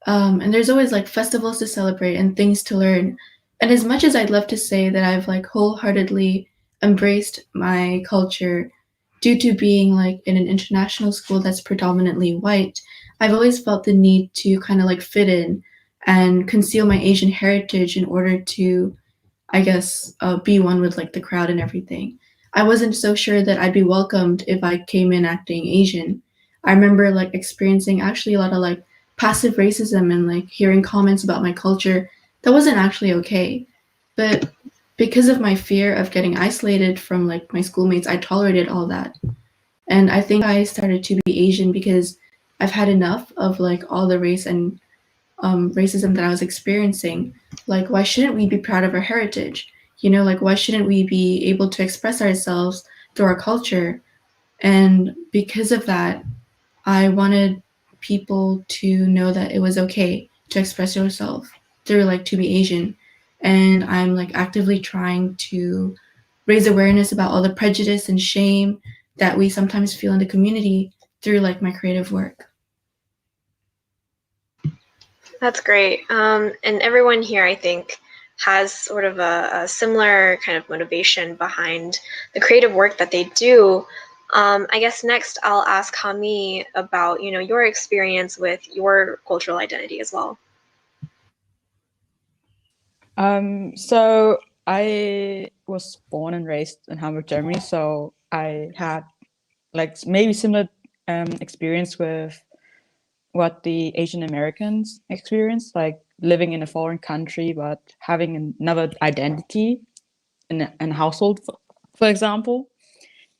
And there's always festivals to celebrate and things to learn. And as much as I'd love to say that I've wholeheartedly embraced my culture due to being in an international school that's predominantly white, I've always felt the need to kind of fit in and conceal my Asian heritage in order to, I guess, be one with the crowd and everything. I wasn't so sure that I'd be welcomed if I came in acting Asian. I remember experiencing actually a lot of passive racism and hearing comments about my culture that wasn't actually okay. But because of my fear of getting isolated from my schoolmates, I tolerated all that. And I think I started to be Asian because I've had enough of all the race and racism that I was experiencing. Why shouldn't we be proud of our heritage? You know, like, why shouldn't we be able to express ourselves through our culture? And because of that, I wanted people to know that it was okay to express yourself through, like, to be Asian. And I'm, like, actively trying to raise awareness about all the prejudice and shame that we sometimes feel in the community through, like, my creative work. That's great. And everyone here, I think, has sort of a similar kind of motivation behind the creative work that they do. I guess next I'll ask Hami about, your experience with your cultural identity as well. So I was born and raised in Hamburg, Germany. So I had like maybe similar experience with what the Asian Americans experience, like living in a foreign country, but having another identity in a household, for example.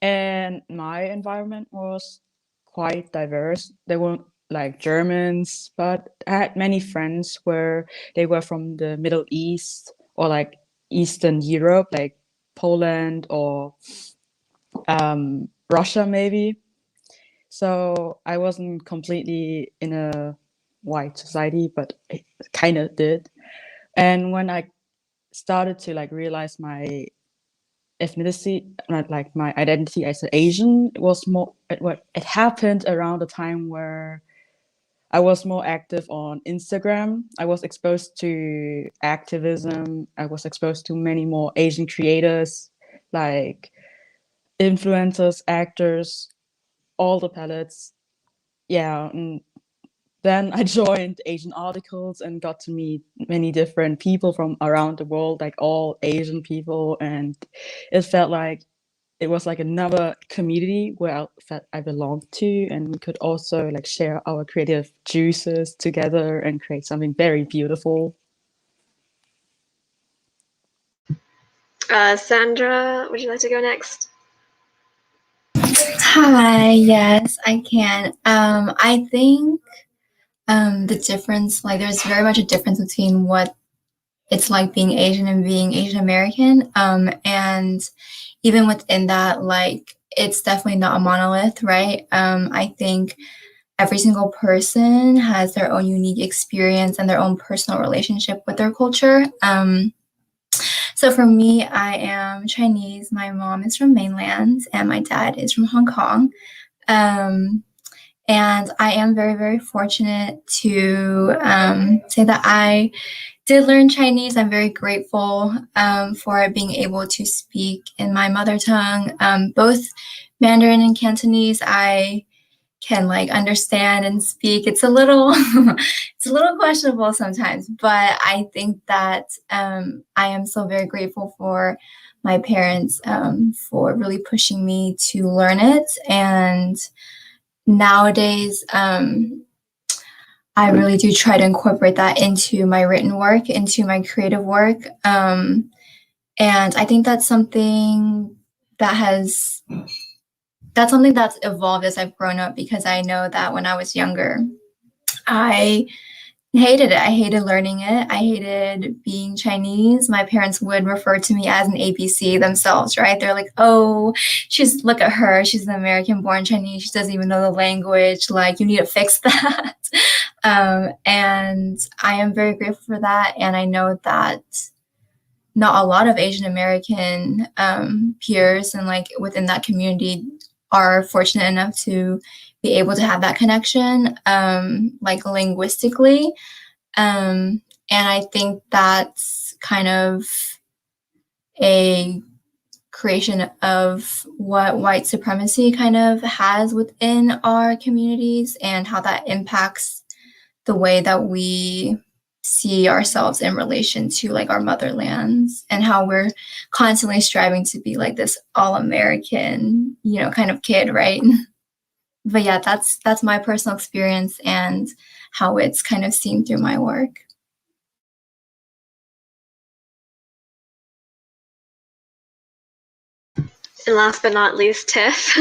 And my environment was quite diverse. There weren't like Germans, but I had many friends where they were from the Middle East or like Eastern Europe, like Poland or Russia, maybe. So I wasn't completely in a white society, but I kind of did. And when I started to like realize my ethnicity, like my identity as an Asian, it happened around the time where I was more active on Instagram. I was exposed to activism. I was exposed to many more Asian creators, like influencers, actors, all the palettes. Yeah, and then I joined Asian Articles and got to meet many different people from around the world, like all Asian people, and it felt like it was like another community where I felt I belonged to, and we could also like share our creative juices together and create something very beautiful. Sandra, would you like to go next? Hi, yes, I can. I think the difference, like, there's very much a difference between what it's like being Asian and being Asian American. And even within that, like, it's definitely not a monolith, right? I think every single person has their own unique experience and their own personal relationship with their culture. So for me, I am Chinese. My mom is from mainland, and my dad is from Hong Kong. And I am very, very fortunate to say that I did learn Chinese. I'm very grateful for being able to speak in my mother tongue, both Mandarin and Cantonese. I can like understand and speak. It's a little it's a little questionable sometimes, but I think that I am so very grateful for my parents for really pushing me to learn it. And nowadays I really do try to incorporate that into my written work, into my creative work. And I think that's something that's evolved as I've grown up, because I know that when I was younger, I hated it. I hated learning it. I hated being Chinese. My parents would refer to me as an ABC themselves, right? They're like, oh, look at her. She's an American born Chinese. She doesn't even know the language. Like, you need to fix that. And I am very grateful for that. And I know that not a lot of Asian American peers and like within that community are fortunate enough to be able to have that connection, like linguistically. And I think that's kind of a creation of what white supremacy kind of has within our communities and how that impacts the way that we see ourselves in relation to like our motherlands, and how we're constantly striving to be like this all-American, kind of kid, right? But yeah, that's my personal experience and how it's kind of seen through my work. And last but not least, Tiff.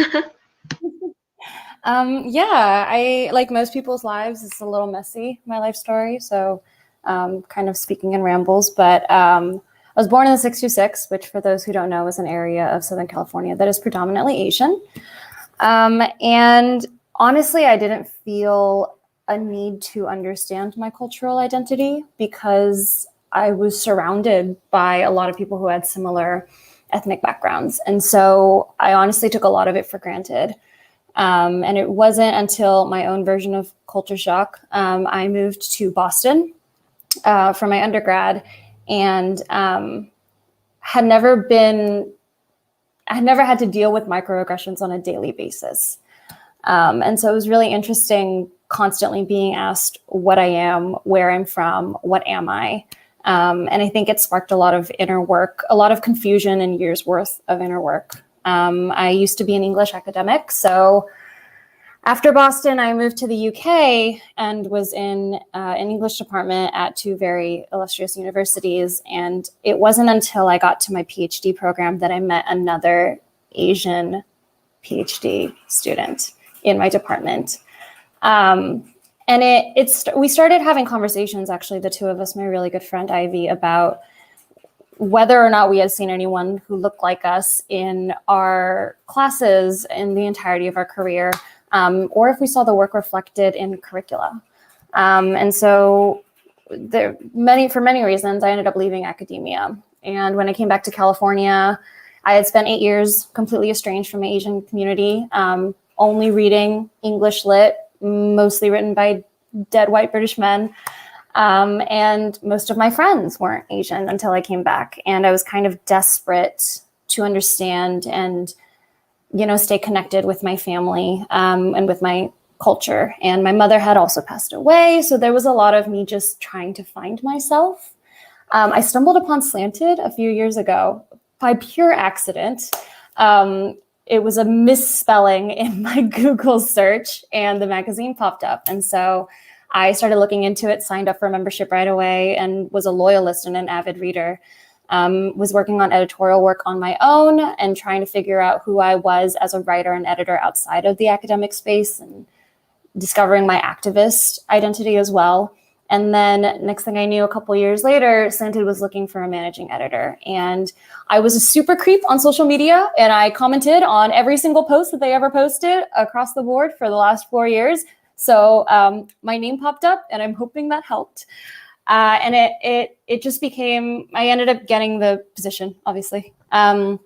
Yeah, I like most people's lives. It's a little messy, my life story. So kind of speaking in rambles, but I I was born in the 626, which for those who don't know is an area of Southern California that is predominantly Asian. And honestly, I didn't feel a need to understand my cultural identity because I was surrounded by a lot of people who had similar ethnic backgrounds. And so I honestly took a lot of it for granted. And it wasn't until my own version of culture shock, I moved to Boston for my undergrad and had never had to deal with microaggressions on a daily basis. And so it was really interesting constantly being asked what I am, where I'm from, what am I? And I think it sparked a lot of inner work, a lot of confusion and years worth of inner work. I used to be an English academic. So after Boston, I moved to the UK and was in an English department at two very illustrious universities. And it wasn't until I got to my PhD program that I met another Asian PhD student in my department. And we started having conversations, actually, the two of us, my really good friend Ivy, about whether or not we had seen anyone who looked like us in our classes in the entirety of our career, or if we saw the work reflected in curricula. And so for many reasons, I ended up leaving academia. And when I came back to California, I had spent 8 years completely estranged from my Asian community, only reading English lit, mostly written by dead white British men. And most of my friends weren't Asian until I came back. And I was kind of desperate to understand and, stay connected with my family and with my culture. And my mother had also passed away. So there was a lot of me just trying to find myself. I stumbled upon Slanted a few years ago by pure accident. It was a misspelling in my Google search and the magazine popped up. And so I started looking into it, signed up for membership right away, and was a loyalist and an avid reader. Was working on editorial work on my own and trying to figure out who I was as a writer and editor outside of the academic space and discovering my activist identity as well. And then next thing I knew, a couple years later, Slanted was looking for a managing editor. And I was a super creep on social media, and I commented on every single post that they ever posted across the board for the last 4 years. So my name popped up, and I'm hoping that helped. And it just became, I ended up getting the position, obviously. And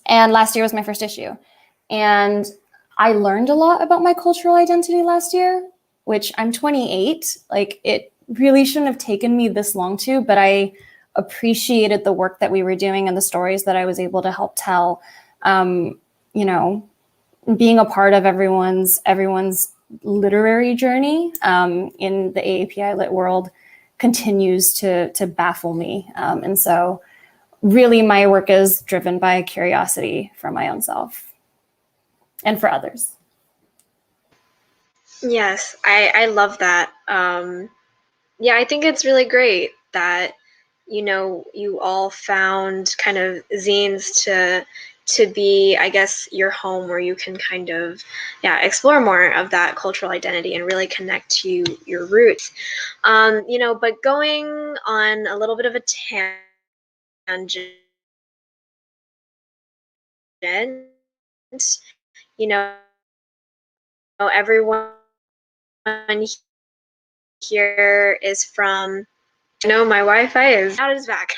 last year was my first issue. And I learned a lot about my cultural identity last year, which I'm 28. Like, it really shouldn't have taken me this long to, but I appreciated the work that we were doing and the stories that I was able to help tell. Being a part of everyone's literary journey in the AAPI lit world continues to baffle me. And so really my work is driven by curiosity for my own self and for others. Yes, I love that. I think it's really great that, you all found kind of zines to be, I guess, your home where you can kind of, explore more of that cultural identity and really connect to your roots. But going on a little bit of a tangent, everyone here is from, my Wi-Fi is back.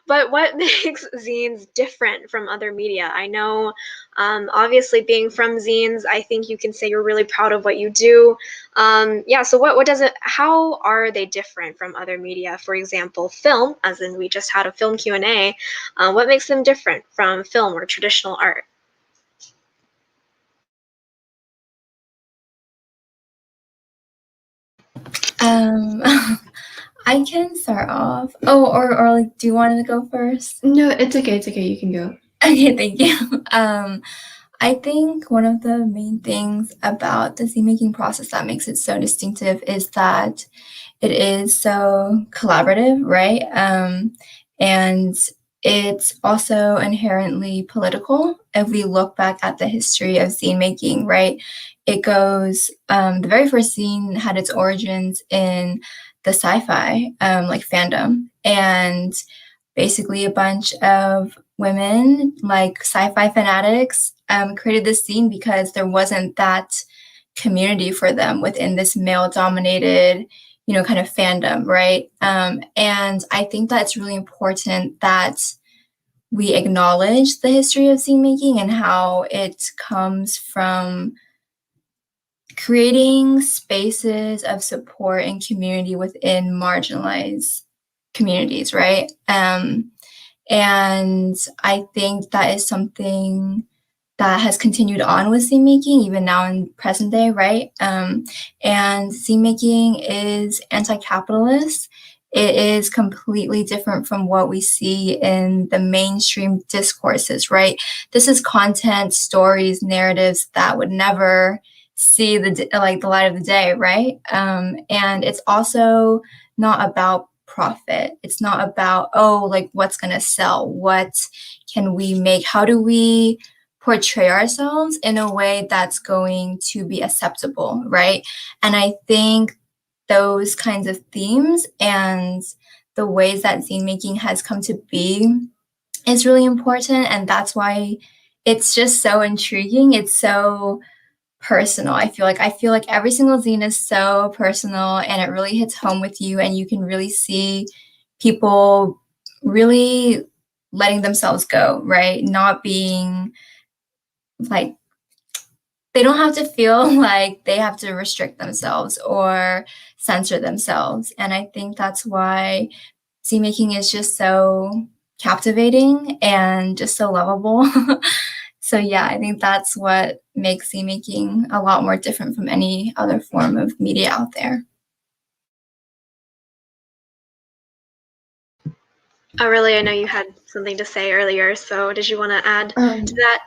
But what makes zines different from other media? I know, obviously being from zines, I think you can say you're really proud of what you do. So how are they different from other media? For example, film, as in we just had a film Q&A, what makes them different from film or traditional art? I can start off. Oh, or do you want to go first? No, it's okay. It's okay. You can go. Okay, thank you. I think one of the main things about the zine making process that makes it so distinctive is that it is so collaborative, right? And it's also inherently political. If we look back at the history of zine making, right, it goes, the very first zine had its origins in the sci-fi fandom, and basically a bunch of women, like sci-fi fanatics, created this scene because there wasn't that community for them within this male-dominated, kind of fandom, right? And I think that it's really important that we acknowledge the history of scene making and how it comes from creating spaces of support and community within marginalized communities, right? And I think that is something that has continued on with scene making, even now in present day, right? And scene making is anti-capitalist. It is completely different from what we see in the mainstream discourses, right? This is content, stories, narratives that would never see the light of the day, right? And it's also not about profit. It's not about, what's gonna sell? What can we make? How do we portray ourselves in a way that's going to be acceptable, right? And I think those kinds of themes and the ways that zine making has come to be is really important. And that's why it's just so intriguing. It's so personal. I feel like every single zine is so personal and it really hits home with you, and you can really see people really letting themselves go, right? Not being like, they don't have to feel like they have to restrict themselves or censor themselves. And I think that's why zine making is just so captivating and just so lovable. So yeah, I think that's what makes zine making a lot more different from any other form of media out there. Oh, really? I know you had something to say earlier, so did you want to add to that?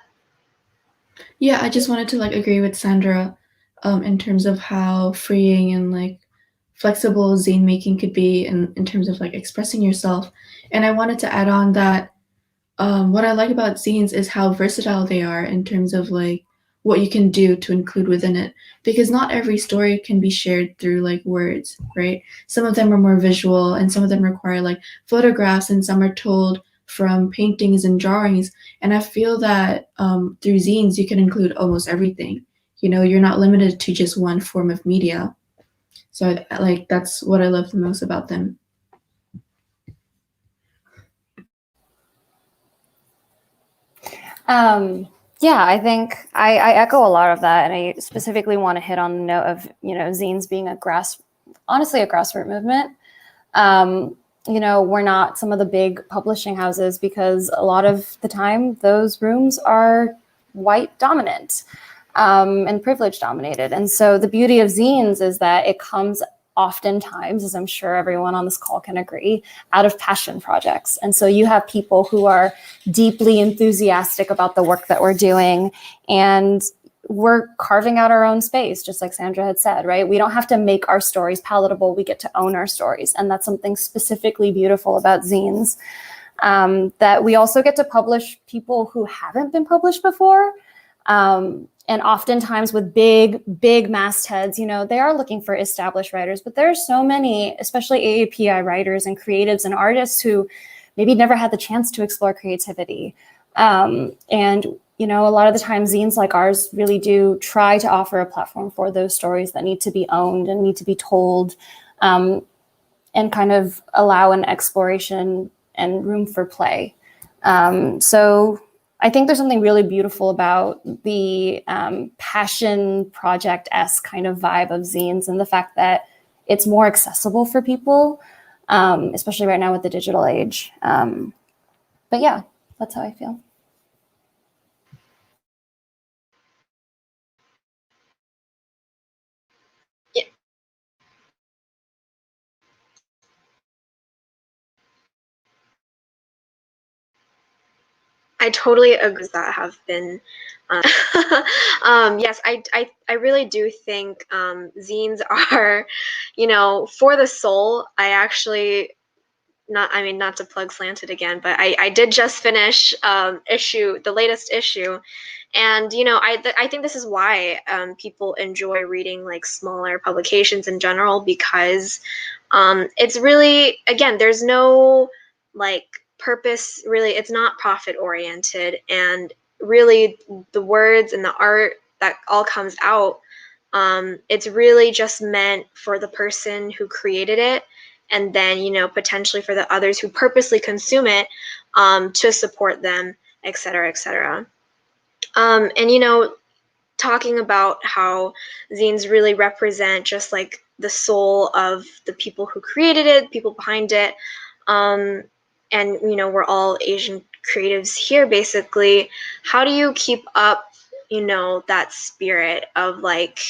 Yeah, I just wanted to agree with Sandra in terms of how freeing and flexible zine making could be in terms of expressing yourself. And I wanted to add on that what I like about zines is how versatile they are in terms of what you can do to include within it, because not every story can be shared through words, right? Some of them are more visual and some of them require photographs, and some are told from paintings and drawings. And I feel that through zines you can include almost everything. You're not limited to just one form of media. So that's what I love the most about them. Yeah, I think I echo a lot of that, and I specifically want to hit on the note of zines being honestly a grassroots movement. We're not some of the big publishing houses, because a lot of the time those rooms are white dominant and privilege dominated. And so the beauty of zines is that it comes oftentimes, as I'm sure everyone on this call can agree, out of passion projects. And so you have people who are deeply enthusiastic about the work that we're doing, and we're carving out our own space, just like Sandra had said, right? We don't have to make our stories palatable. We get to own our stories. And that's something specifically beautiful about zines, that we also get to publish people who haven't been published before. And oftentimes with big mastheads, they are looking for established writers, but there are so many, especially AAPI writers and creatives and artists who maybe never had the chance to explore creativity. And a lot of the time zines like ours really do try to offer a platform for those stories that need to be owned and need to be told, and kind of allow an exploration and room for play. So I think there's something really beautiful about the passion project-esque kind of vibe of zines, and the fact that it's more accessible for people, especially right now with the digital age. But yeah, that's how I feel. I totally agree that have been. Yes, I really do think zines are, for the soul. I actually, not to plug Slanted again, but I did just finish the latest issue. And, I think this is why people enjoy reading smaller publications in general, because it's really, again, there's no purpose really, it's not profit oriented, and really the words and the art that all comes out, it's really just meant for the person who created it, and then, you know, potentially for the others who purposely consume it, to support them, etc., etc. And, you know, talking about how zines really represent just like the soul of the people who created it, people behind it, and, you know, we're all Asian creatives here basically. How do you keep up, you know, that spirit of like,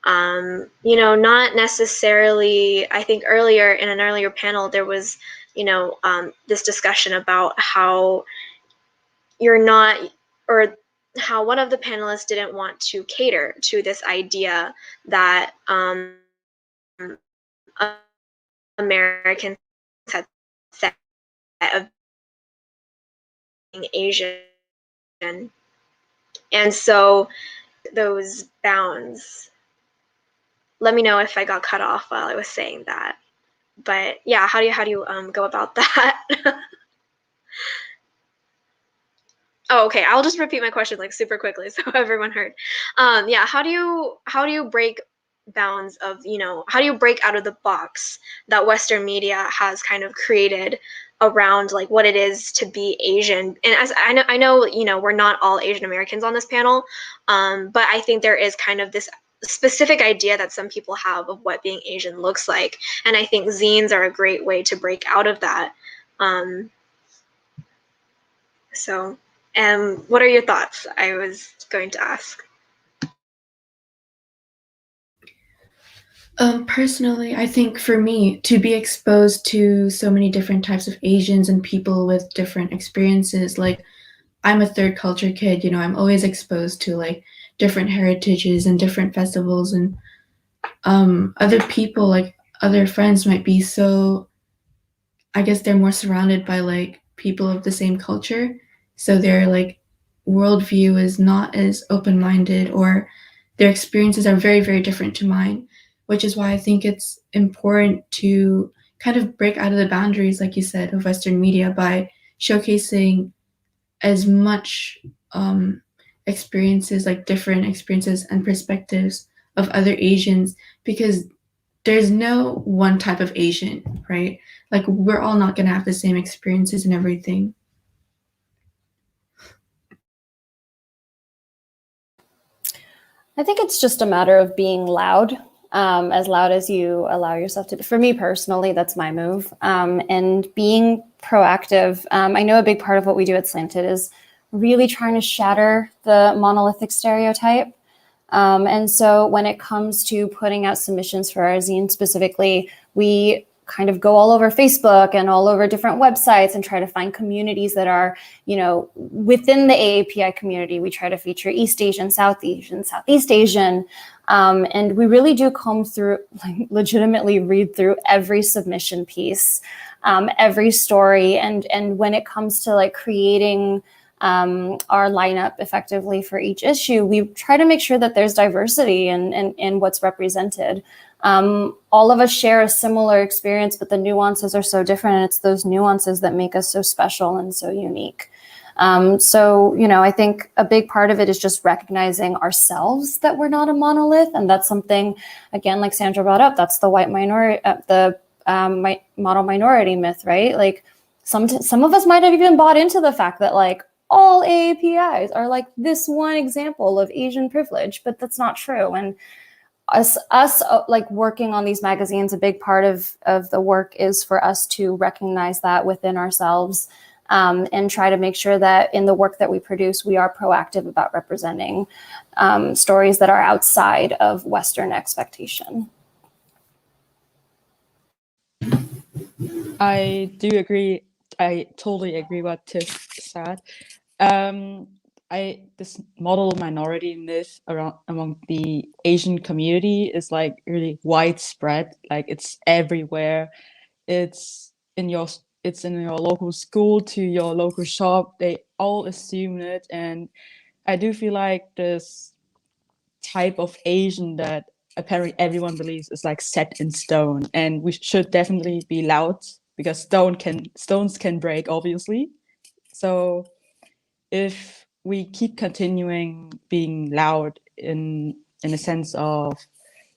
you know, not necessarily, I think earlier in an earlier panel there was, you know, this discussion about how you're not, or how one of the panelists didn't want to cater to this idea that Americans had set of being Asian. And so those bounds, let me know if I got cut off while I was saying that. But yeah, how do you go about that? Oh, okay. I'll just repeat my question like super quickly so everyone heard. Yeah, how do you break bounds of, you know, how do you break out of the box that Western media has kind of created around like what it is to be Asian? And as I know, you know, we're not all Asian Americans on this panel, but I think there is kind of this specific idea that some people have of what being Asian looks like, and I think zines are a great way to break out of that. So, what are your thoughts? I was going to ask. Personally, I think for me, to be exposed to so many different types of Asians and people with different experiences, like I'm a third culture kid, you know, I'm always exposed to like different heritages and different festivals, and other people, like other friends might be so, I guess they're more surrounded by like people of the same culture. So their like worldview is not as open-minded, or their experiences are very, very different to mine, which is why I think it's important to kind of break out of the boundaries, like you said, of Western media by showcasing as much experiences, like different experiences and perspectives of other Asians, because there's no one type of Asian, right? Like we're all not gonna have the same experiences and everything. I think it's just a matter of being loud, as loud as you allow yourself to. For me personally, that's my move. And being proactive. I know a big part of what we do at Slanted is really trying to shatter the monolithic stereotype. And so when it comes to putting out submissions for our zine specifically, we kind of go all over Facebook and all over different websites and try to find communities that are, you know, within the AAPI community. We try to feature East Asian, South Asian, Southeast Asian. And we really do comb through, like legitimately read through every submission piece, every story. And when it comes to like creating our lineup effectively for each issue, we try to make sure that there's diversity in what's represented. All of us share a similar experience, but the nuances are so different, and it's those nuances that make us so special and so unique. So, you know, I think a big part of it is just recognizing ourselves that we're not a monolith. And that's something, again, like Sandra brought up, that's the white minority, model minority myth, right? Like some of us might have even bought into the fact that like all AAPIs are like this one example of Asian privilege, but that's not true. And us like working on these magazines, a big part of the work is for us to recognize that within ourselves, and try to make sure that in the work that we produce, we are proactive about representing stories that are outside of Western expectation. I do agree. I totally agree what Tiff said. This model minority myth among the Asian community is like really widespread. Like it's everywhere. It's in your local school to your local shop. They all assume it, and I do feel like this type of Asian that apparently everyone believes is like set in stone, and we should definitely be loud because stones can break, obviously. So if we keep continuing being loud in a sense of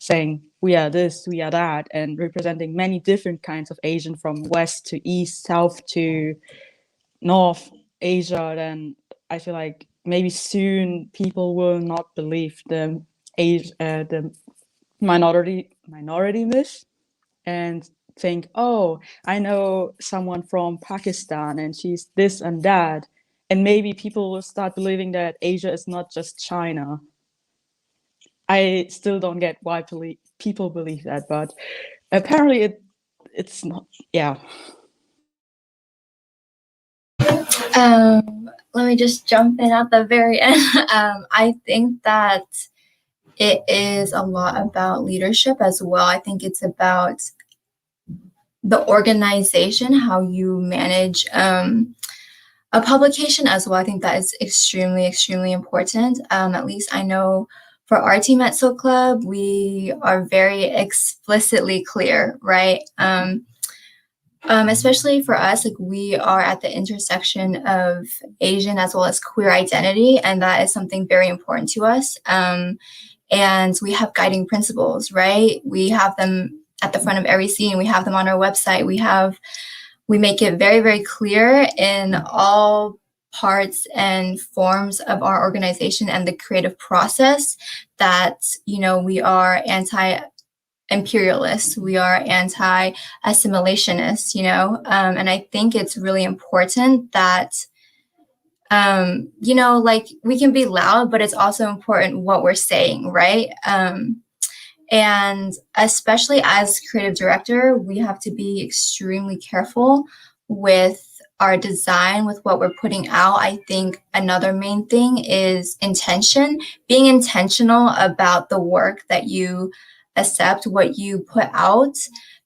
saying we are this, we are that, and representing many different kinds of Asian from west to east, south to North Asia, then I feel like maybe soon people will not believe the minority myth and think, oh, I know someone from Pakistan and she's this and that. And maybe people will start believing that Asia is not just China. I still don't get why people believe that, but apparently it's not. Yeah. Let me just jump in at the very end. I think that it is a lot about leadership as well. I think it's about the organization, how you manage a publication as well. I think that is extremely, extremely important. At least I know for our team at Silk Club, we are very explicitly clear, right? Especially for us, like we are at the intersection of Asian as well as queer identity, and that is something very important to us. And we have guiding principles, right? We have them at the front of every scene. We have them on our website. We make it very, very clear in all parts and forms of our organization and the creative process that, you know, we are anti-imperialists, we are anti-assimilationists, you know, and I think it's really important that, you know, like we can be loud, but it's also important what we're saying, right? And especially as creative director, we have to be extremely careful with our design, with what we're putting out. I think another main thing is intention, being intentional about the work that you accept, what you put out,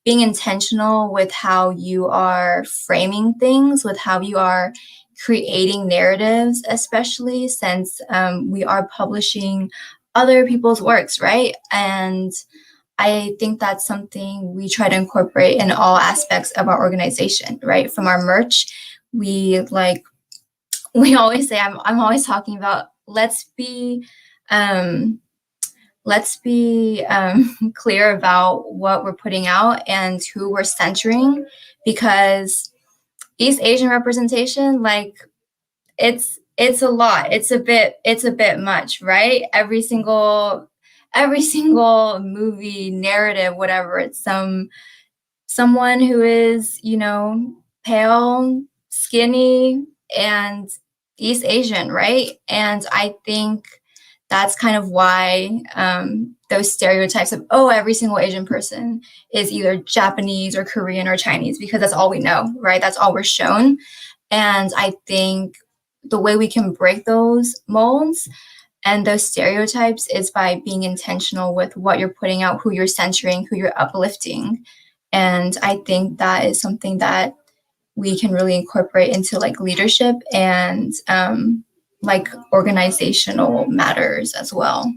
being intentional with how you are framing things, with how you are creating narratives, especially since we are publishing other people's works, right? And I think that's something we try to incorporate in all aspects of our organization, right? From our merch, we always say, I'm always talking about, let's be clear about what we're putting out and who we're centering, because East Asian representation, like it's a lot. It's a bit much, right? Every single movie narrative, whatever, it's someone who is, you know, pale, skinny, and East Asian, right? And I think that's kind of why those stereotypes of, oh, every single Asian person is either Japanese or Korean or Chinese, because that's all we know, right? That's all we're shown. And I think the way we can break those molds and those stereotypes is by being intentional with what you're putting out, who you're centering, who you're uplifting. And I think that is something that we can really incorporate into like leadership and like organizational matters as well.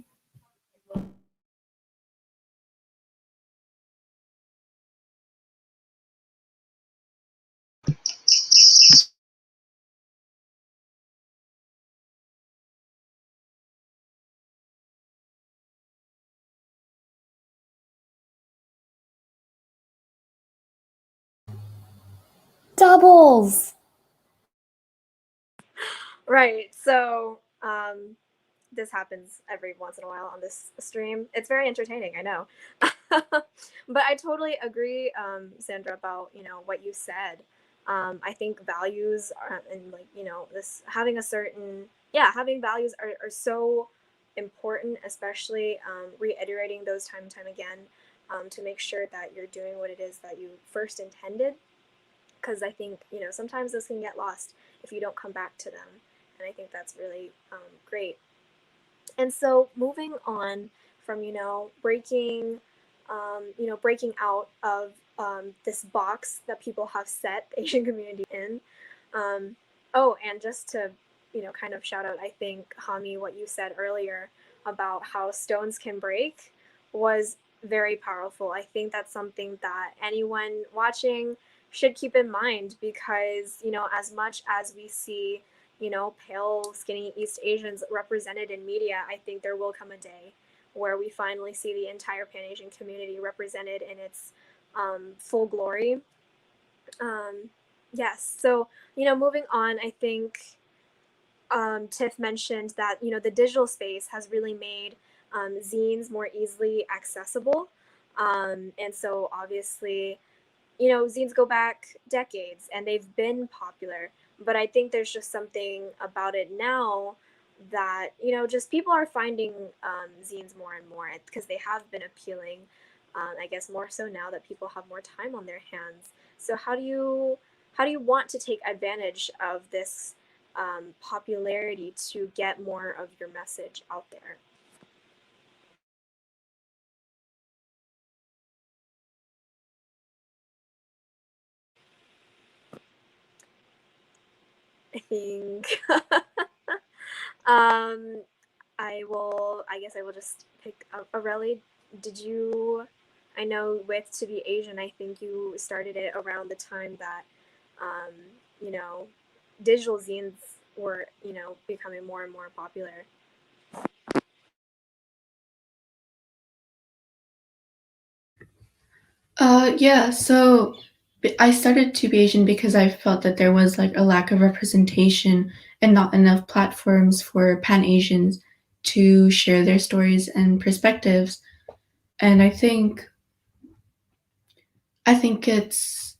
Doubles. Right. So this happens every once in a while on this stream. It's very entertaining, I know. But I totally agree, Sandra, about, you know, what you said. I think values are, and like, you know, this having a certain, having values are so important, especially reiterating those time and time again, to make sure that you're doing what it is that you first intended. Because I think, you know, sometimes those can get lost if you don't come back to them. And I think that's really great. And so moving on from, you know, breaking out of this box that people have set the Asian community in. Oh, and just to, you know, kind of shout out, I think, Hami, what you said earlier about how stones can break was very powerful. I think that's something that anyone watching should keep in mind, because, you know, as much as we see, you know, pale, skinny East Asians represented in media, I think there will come a day where we finally see the entire Pan-Asian community represented in its full glory. Yes, so, you know, moving on, I think Tiff mentioned that, you know, the digital space has really made zines more easily accessible. And so obviously, you know, zines go back decades and they've been popular, but I think there's just something about it now that, you know, just people are finding zines more and more because they have been appealing. I guess more so now that people have more time on their hands. So how do you want to take advantage of this popularity to get more of your message out there? I think I guess I will just pick Aurelie. Did you, I know with To Be Asian, I think you started it around the time that, you know, digital zines were, you know, becoming more and more popular. Yeah, so I started To Be Asian because I felt that there was like a lack of representation and not enough platforms for Pan-Asians to share their stories and perspectives. And I think it's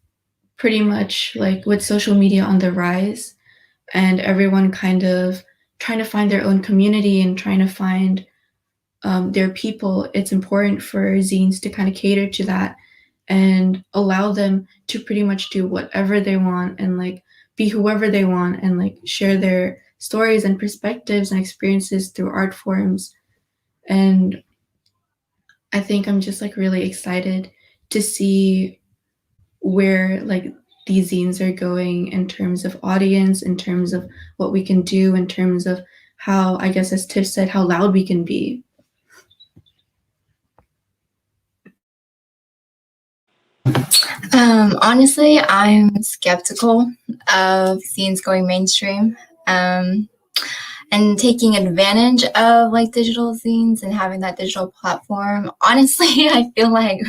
pretty much like with social media on the rise and everyone kind of trying to find their own community and trying to find their people, it's important for zines to kind of cater to that and allow them to pretty much do whatever they want and like be whoever they want and like share their stories and perspectives and experiences through art forms. And I think I'm just like really excited to see where like these zines are going in terms of audience, in terms of what we can do, in terms of how, I guess as Tiff said, how loud we can be. Honestly, I'm skeptical of scenes going mainstream. And taking advantage of like digital zines and having that digital platform. Honestly, I feel like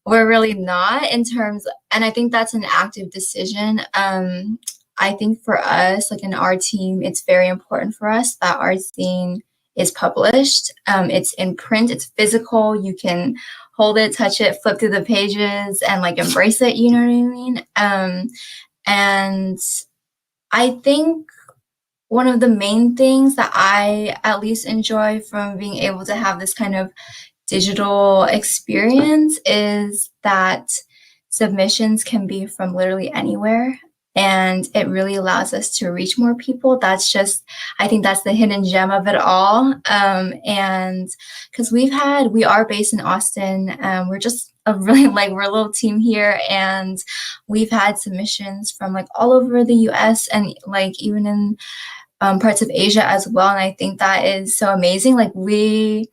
we're really not in terms, and I think that's an active decision. I think for us, like in our team, it's very important for us that our zine is published. It's in print, it's physical. You can hold it, touch it, flip through the pages, and like embrace it. You know what I mean? And I think one of the main things that I at least enjoy from being able to have this kind of digital experience is that submissions can be from literally anywhere. And it really allows us to reach more people. I think that's the hidden gem of it all. And because we are based in Austin. We're just we're a little team here, and we've had submissions from like all over the US and like even in parts of Asia as well. And I think that is so amazing. Like we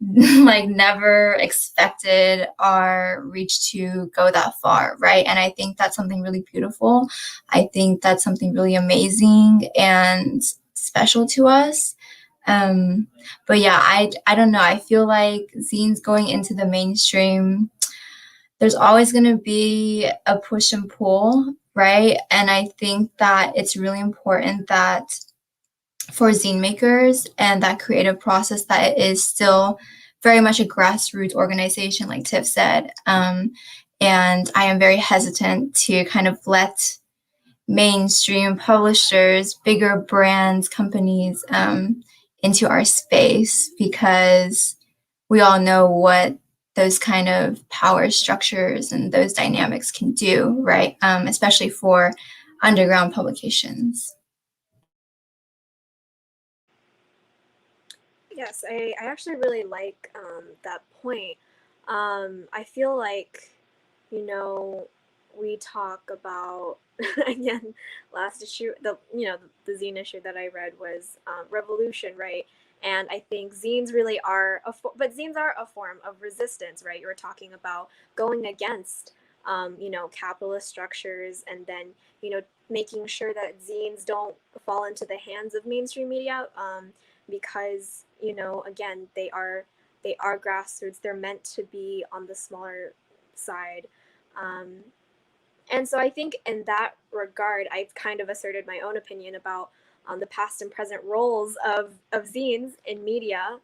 like never expected our reach to go that far, right? And I think that's something really beautiful. I think that's something really amazing and special to us. But yeah, I don't know. I feel like zines going into the mainstream, there's always going to be a push and pull, right? And I think that it's really important that for zine makers and that creative process, that it is still very much a grassroots organization, like Tiff said. And I am very hesitant to kind of let mainstream publishers, bigger brands, companies into our space, because we all know what those kind of power structures and those dynamics can do, right? Especially for underground publications. Yes, I actually really like that point. I feel like, you know, we talk about again, last issue, the zine issue that I read was revolution, right? And I think zines really are but zines are a form of resistance, right? You were talking about going against capitalist structures, and then, making sure that zines don't fall into the hands of mainstream media, because, again, they are grassroots. They're meant to be on the smaller side. And so I think in that regard, I've kind of asserted my own opinion about the past and present roles of zines in media.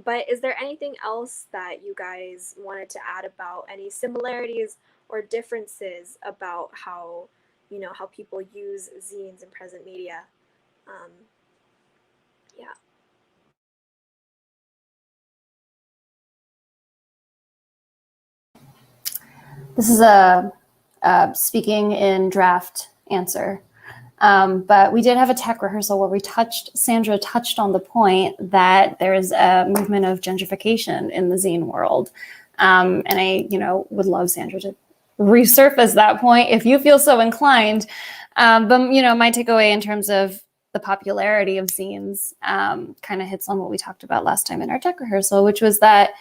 But is there anything else that you guys wanted to add about any similarities or differences about how, how people use zines in present media? Yeah. This is a speaking in draft answer. But we did have a tech rehearsal where Sandra touched on the point that there is a movement of gentrification in the zine world. And I, would love Sandra to resurface that point if you feel so inclined. But, my takeaway in terms of the popularity of zines kind of hits on what we talked about last time in our tech rehearsal, which was that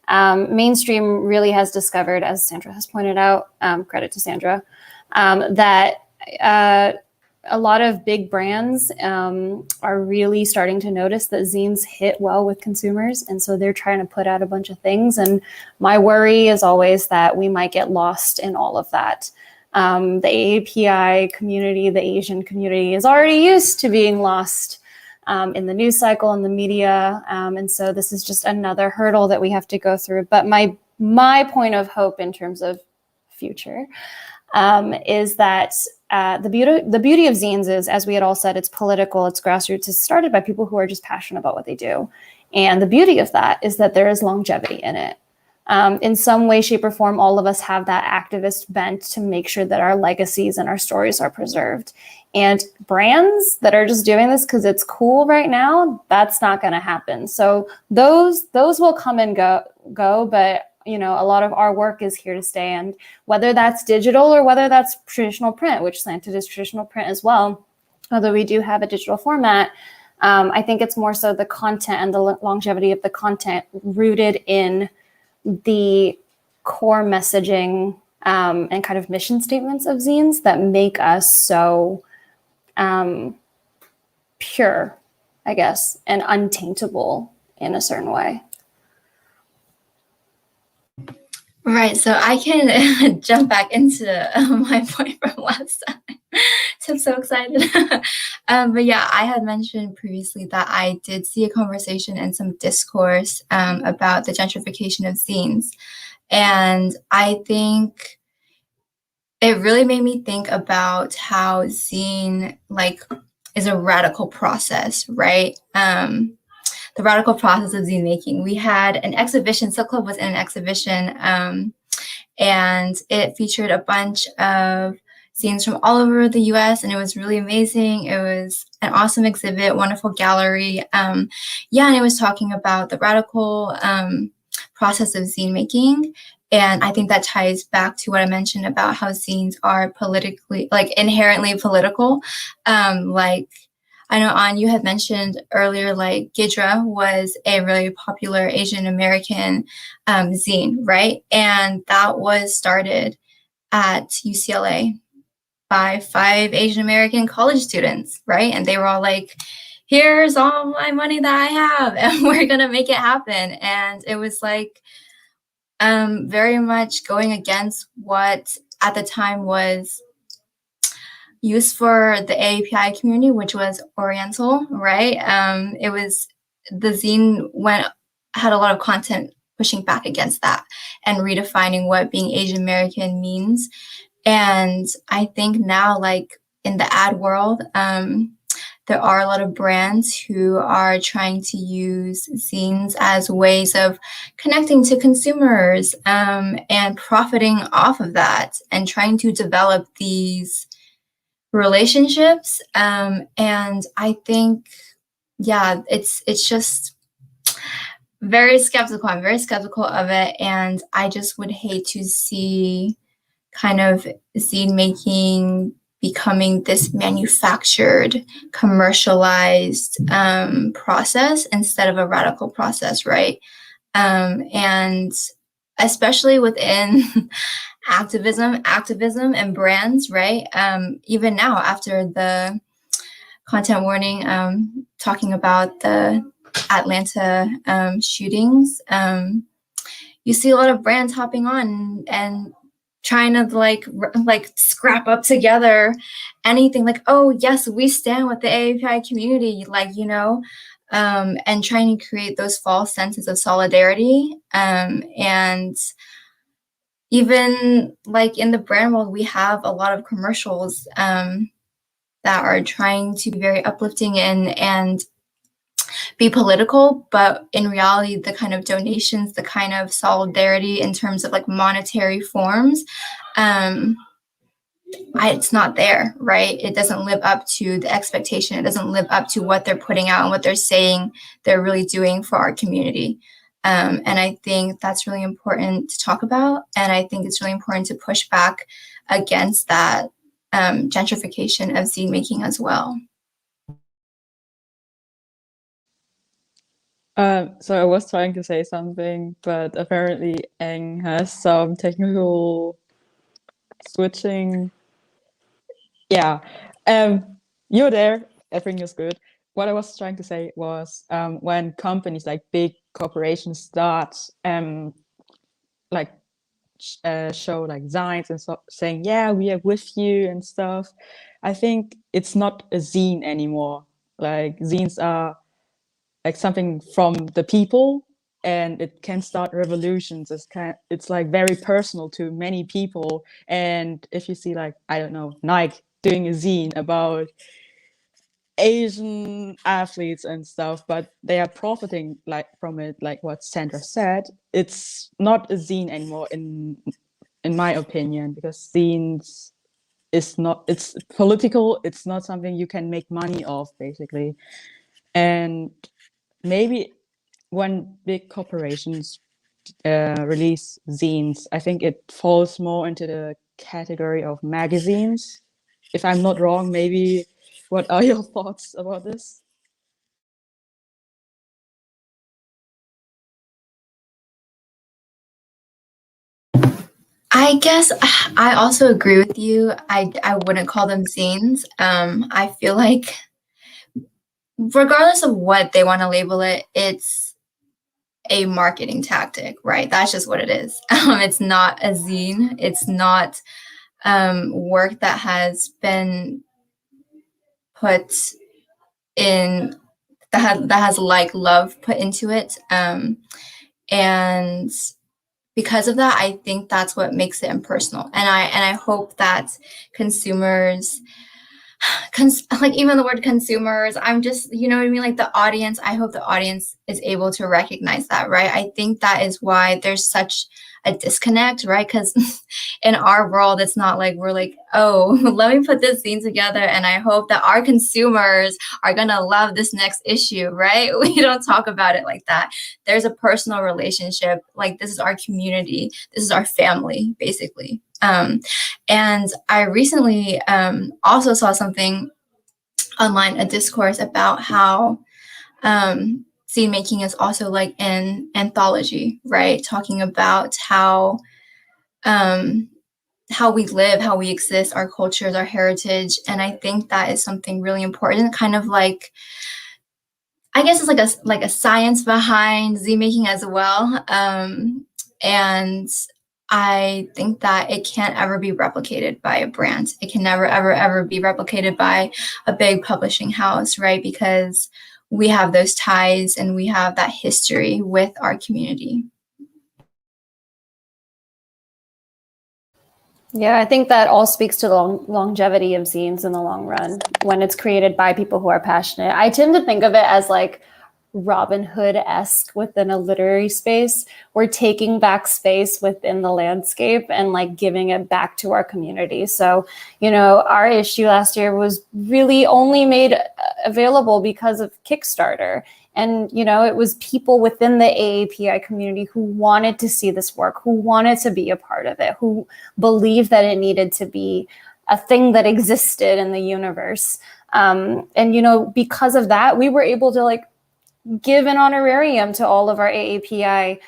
mainstream really has discovered, as Sandra has pointed out, credit to Sandra, that a lot of big brands are really starting to notice that zines hit well with consumers. And so they're trying to put out a bunch of things. And my worry is always that we might get lost in all of that. The API community, the Asian community is already used to being lost in the news cycle and the media. And so this is just another hurdle that we have to go through. But my point of hope in terms of future is that the beauty of zines is, as we had all said, it's political, it's grassroots, it's started by people who are just passionate about what they do. And the beauty of that is that there is longevity in it. In some way, shape, or form, all of us have that activist bent to make sure that our legacies and our stories are preserved. And brands that are just doing this because it's cool right now, that's not going to happen. So those will come and go, but a lot of our work is here to stay. And whether that's digital or whether that's traditional print, which Slanted is traditional print as well, although we do have a digital format, I think it's more so the content and the longevity of the content rooted in the core messaging and kind of mission statements of zines that make us so pure, I guess, and untaintable in a certain way. Right, so I can jump back into my point from last time. So I'm so excited. But yeah, I had mentioned previously that I did see a conversation and some discourse about the gentrification of zines. And I think it really made me think about how zine is a radical process, right? The radical process of zine making. We had an exhibition, Silk Club was in an exhibition, and it featured a bunch of zines from all over the US, and it was really amazing. It was an awesome exhibit, wonderful gallery. And it was talking about the radical process of zine making. And I think that ties back to what I mentioned about how zines are politically, inherently political. I know, An, you had mentioned earlier, Gidra was a really popular Asian American zine, right? And that was started at UCLA by 5 Asian American college students, right? And they were all like, here's all my money that I have, and we're going to make it happen. And it was very much going against what at the time was used for the API community, which was Oriental, right? It was, the zine had a lot of content pushing back against that and redefining what being Asian American means. And I think now, in the ad world, there are a lot of brands who are trying to use zines as ways of connecting to consumers and profiting off of that and trying to develop these relationships. And I think, it's just very skeptical. I'm very skeptical of it. And I just would hate to see kind of zine making becoming this manufactured, commercialized process instead of a radical process, right? And especially within activism and brands, right? Even now after the content warning, talking about the Atlanta shootings, you see a lot of brands hopping on and trying to like scrap up together anything like, oh yes, we stand with the AAPI community, like, you know, and trying to create those false senses of solidarity. And even like in the brand world, we have a lot of commercials that are trying to be very uplifting and be political, but in reality, the kind of donations, the kind of solidarity in terms of like monetary forms, it's not there, right? It doesn't live up to the expectation. It doesn't live up to what they're putting out and what they're saying they're really doing for our community. And I think that's really important to talk about. And I think it's really important to push back against that gentrification of zine making as well. So I was trying to say something, but apparently Eng has some technical switching. Yeah, you're there. Everything is good. What I was trying to say was when companies like big corporations start like show like zines and so saying, yeah, we are with you and stuff. I think it's not a zine anymore. Like zines are like something from the people, and it can start revolutions. It's like very personal to many people. And if you see like, I don't know, Nike doing a zine about Asian athletes and stuff, but they are profiting like from it, like what Sandra said, it's not a zine anymore in my opinion, because zines is not, it's political, it's not something you can make money off basically. And maybe when big corporations release zines, I think it falls more into the category of magazines. If I'm not wrong, maybe what are your thoughts about this? I guess I also agree with you. I wouldn't call them zines. I feel like regardless of what they want to label it, it's a marketing tactic, right? That's just what it is. It's not a zine. It's not work that has been put in, that has like love put into it. And because of that, I think that's what makes it impersonal. And I hope that consumers, like even the word consumers, I'm just, you know what I mean? Like the audience, I hope the audience is able to recognize that, right? I think that is why there's such a disconnect, right? Because in our world, it's not like we're like, oh, let me put this scene together and I hope that our consumers are gonna love this next issue, right? We don't talk about it like that. There's a personal relationship, like this is our community, this is our family, basically. And I recently also saw something online, a discourse about how scene making is also like an anthology, right? Talking about how we live, how we exist, our cultures, our heritage. And I think that is something really important, kind of like, I guess it's like a science behind zine making as well. And I think that it can't ever be replicated by a brand. It can never, ever, ever be replicated by a big publishing house, right? Because we have those ties and we have that history with our community. Yeah, I think that all speaks to the longevity of zines in the long run when it's created by people who are passionate. I tend to think of it as like Robin Hood-esque within a literary space. We're taking back space within the landscape and like giving it back to our community. So, you know, our issue last year was really only made available because of Kickstarter. And, you know, it was people within the AAPI community who wanted to see this work, who wanted to be a part of it, who believed that it needed to be a thing that existed in the universe. And, you know, because of that, we were able to like give an honorarium to all of our AAPI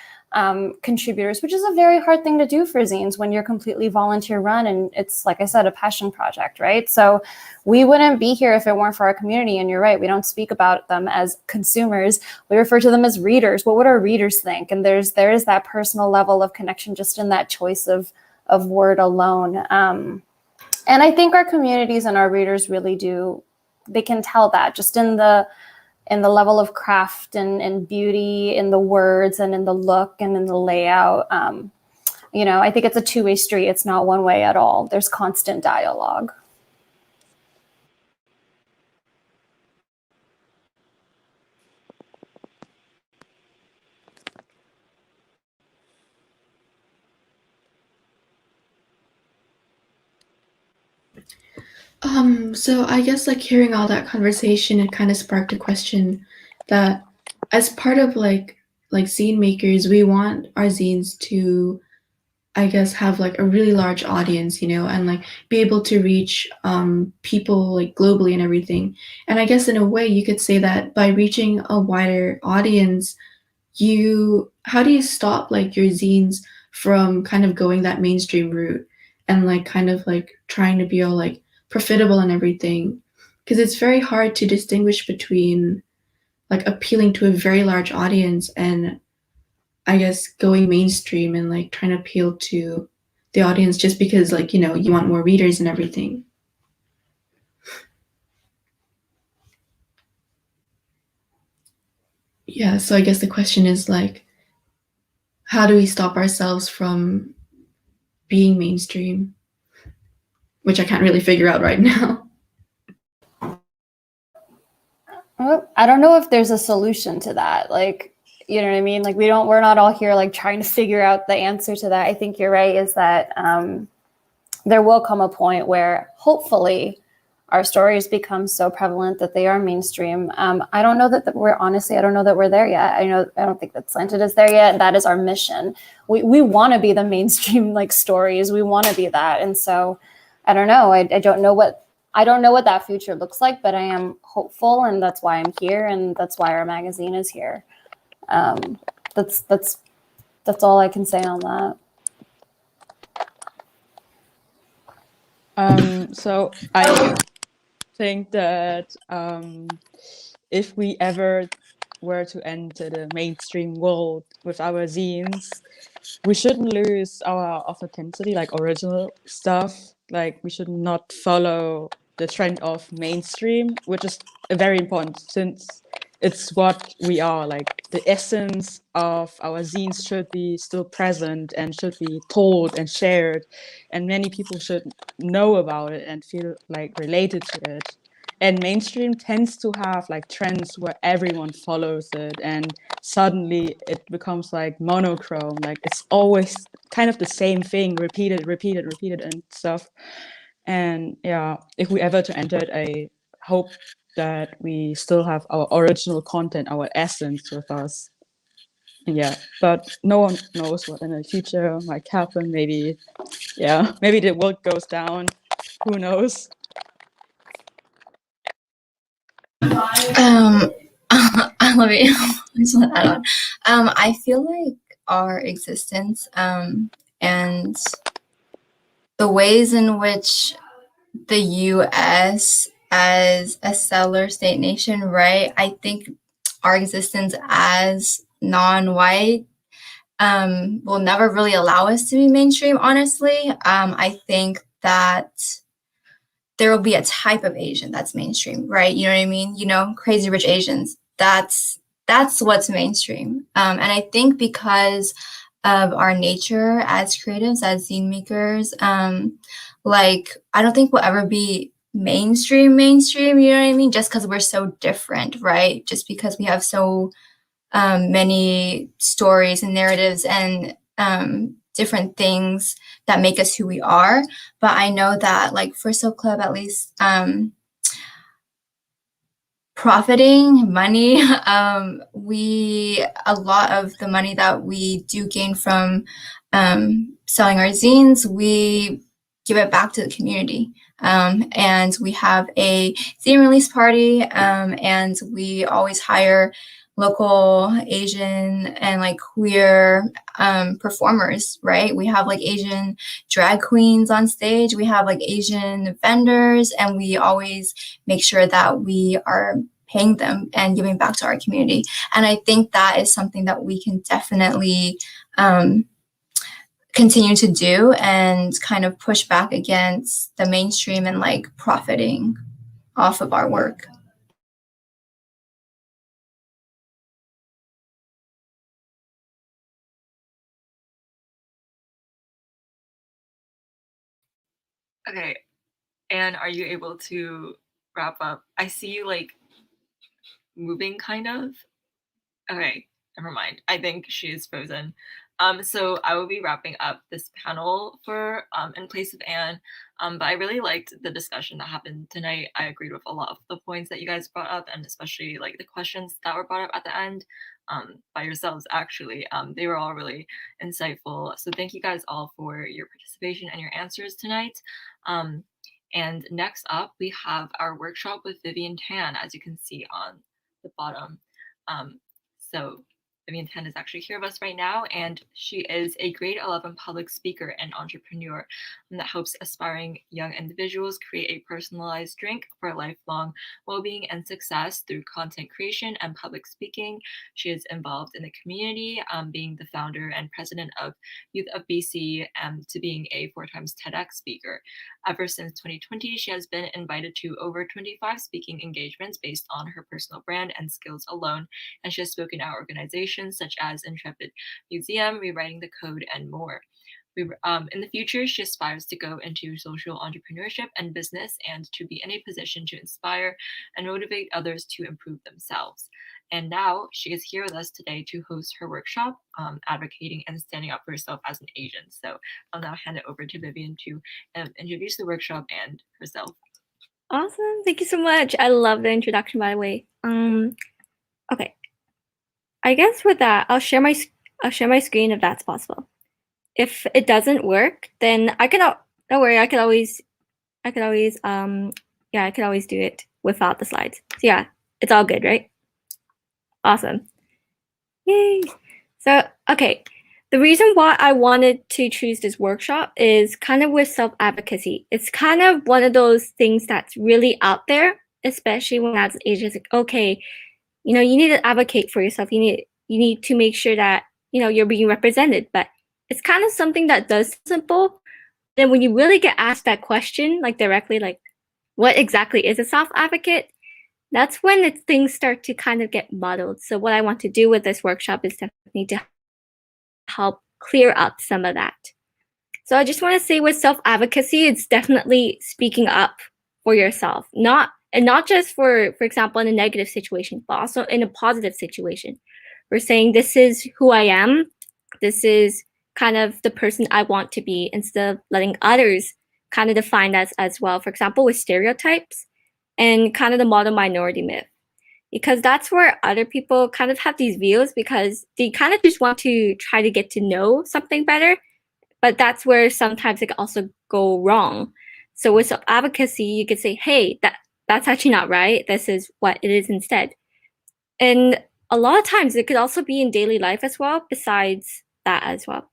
contributors, which is a very hard thing to do for zines when you're completely volunteer run and it's, like I said, a passion project, right? So we wouldn't be here if it weren't for our community. And you're right, we don't speak about them as consumers. We refer to them as readers. What would our readers think? And there is that personal level of connection just in that choice of word alone. And I think our communities and our readers really do, they can tell that just in the level of craft and beauty in the words and in the look and in the layout. I think it's a two-way street. It's not one way at all. There's constant dialogue. So I guess like hearing all that conversation, it kind of sparked a question that as part of like zine makers, we want our zines to, I guess, have like a really large audience, and like be able to reach people like globally and everything. And I guess in a way you could say that by reaching a wider audience, how do you stop like your zines from kind of going that mainstream route and like kind of like trying to be all like profitable and everything? Because it's very hard to distinguish between like appealing to a very large audience and I guess going mainstream and like trying to appeal to the audience just because like, you want more readers and everything. Yeah, so I guess the question is like, how do we stop ourselves from being mainstream? Which I can't really figure out right now. Well, I don't know if there's a solution to that. Like, you know what I mean? Like we're not all here like trying to figure out the answer to that. I think you're right, is that there will come a point where hopefully our stories become so prevalent that they are mainstream. I don't know that I don't know that we're there yet. I don't think that Slanted is there yet. And that is our mission. We want to be the mainstream like stories. We want to be that. And so I don't know. I don't know what that future looks like, but I am hopeful, and that's why I'm here, and that's why our magazine is here. That's all I can say on that. So I think that if we ever were to enter the mainstream world with our zines, we shouldn't lose our authenticity, like original stuff. Like we should not follow the trend of mainstream, which is very important since it's what we are. Like the essence of our zines should be still present and should be told and shared, and many people should know about it and feel like related to it. And mainstream tends to have like trends where everyone follows it, and suddenly it becomes like monochrome. Like it's always kind of the same thing, repeated and stuff. And yeah, if we ever to enter it, I hope that we still have our original content, our essence with us. And yeah, but no one knows what in the future might happen. Maybe the world goes down. Who knows? Let me just add on. I feel like our existence and the ways in which the U.S. as a settler state nation, right? I think our existence as non-white will never really allow us to be mainstream, honestly. I think that there will be a type of Asian that's mainstream, right? You know what I mean? Crazy Rich Asians. That's what's mainstream. And I think because of our nature as creatives, as zine makers, I don't think we'll ever be mainstream, you know what I mean? Just because we're so different, right? Just because we have so many stories and narratives and different things that make us who we are. But I know that like for Soap Club, at least, profiting money, a lot of the money that we do gain from selling our zines, we give it back to the community. And we have a zine release party, and we always hire local Asian and like queer performers, right? We have like Asian drag queens on stage, we have like Asian vendors, and we always make sure that we are paying them and giving back to our community. And I think that is something that we can definitely continue to do and kind of push back against the mainstream and like profiting off of our work. Okay, Anne, are you able to wrap up? I see you like moving kind of. Okay, never mind. I think she is frozen. So I will be wrapping up this panel for in place of Anne. But I really liked the discussion that happened tonight. I agreed with a lot of the points that you guys brought up, and especially like the questions that were brought up at the end by yourselves. Actually, they were all really insightful. So thank you guys all for your participation and your answers tonight. And next up, we have our workshop with Vivian Tan, as you can see on the bottom. So Vivian Tan is actually here with us right now, and she is a grade 11 public speaker and entrepreneur that helps aspiring young individuals create a personalized drink for lifelong well-being and success through content creation and public speaking. She is involved in the community, being the founder and president of Youth of BC, to being a 4 times TEDx speaker. Ever since 2020, she has been invited to over 25 speaking engagements based on her personal brand and skills alone, and she has spoken at organizations such as Intrepid Museum, Rewriting the Code, and more. In the future, she aspires to go into social entrepreneurship and business and to be in a position to inspire and motivate others to improve themselves. And now she is here with us today to host her workshop, advocating and standing up for herself as an Asian. So I'll now hand it over to Vivian to introduce the workshop and herself. Awesome. Thank you so much. I love the introduction, by the way. Okay. I guess with that, I'll share my screen if that's possible. If it doesn't work, then I can don't worry, I could always do it without the slides. So yeah, it's all good, right? Awesome. Yay. So okay. The reason why I wanted to choose this workshop is kind of with self-advocacy. It's kind of one of those things that's really out there, especially when as Asians, like, okay, you know, you need to advocate for yourself. You need to make sure that, you know, you're being represented. But it's kind of something that does simple. Then when you really get asked that question, like directly, like, what exactly is a self-advocate? That's when things start to kind of get muddled. So what I want to do with this workshop is definitely to help clear up some of that. So I just want to say with self-advocacy, it's definitely speaking up for yourself, not just for example, in a negative situation, but also in a positive situation. We're saying this is who I am. This is kind of the person I want to be, instead of letting others kind of define us as well. For example, with stereotypes and kind of the model minority myth, because that's where other people kind of have these views because they kind of just want to try to get to know something better. But that's where sometimes it can also go wrong. So with self-advocacy, you could say, hey, that's actually not right. This is what it is instead. And a lot of times it could also be in daily life as well, besides that as well.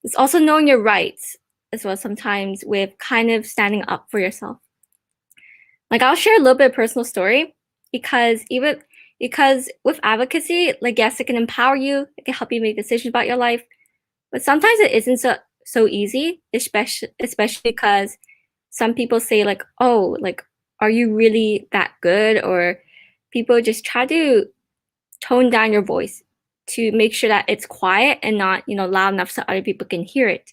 It's also knowing your rights as well, sometimes with kind of standing up for yourself. Like I'll share a little bit of personal story because with advocacy, like yes, it can empower you, it can help you make decisions about your life, but sometimes it isn't so easy, especially because some people say like, oh, like, are you really that good? Or people just try to tone down your voice to make sure that it's quiet and not, you know, loud enough so other people can hear it.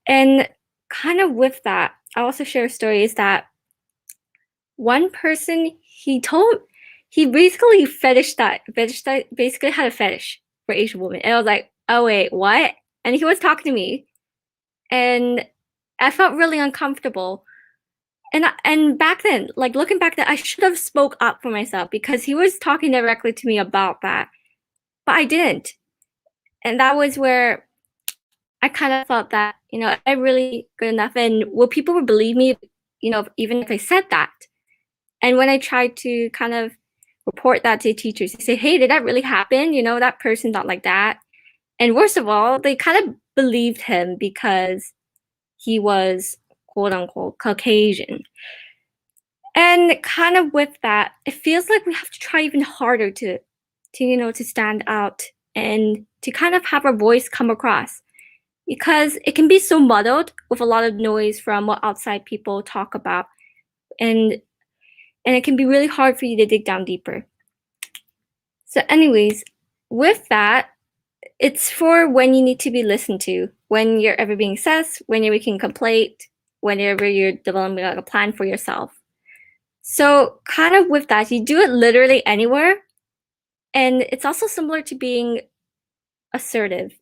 And kind of with that, I also share a story is that one person, he basically basically had a fetish for Asian women. And I was like, oh wait, what? And he was talking to me and I felt really uncomfortable. And back then, like looking back then, I should have spoke up for myself because he was talking directly to me about that, but I didn't. And that was where I kind of felt that, you know, I'm really good enough. And will people believe me, you know, even if I said that? And when I tried to kind of report that to teachers. They say, hey, did that really happen? You know, that person's not like that. And worst of all, they kind of believed him because he was quote unquote Caucasian. And kind of with that, it feels like we have to try even harder to stand out and to kind of have our voice come across, because it can be so muddled with a lot of noise from what outside people talk about, and it can be really hard for you to dig down deeper. So anyways, with that, it's for when you need to be listened to, when you're ever being assessed, when you're making a complaint, whenever you're developing a plan for yourself. So kind of with that, you do it literally anywhere. And it's also similar to being assertive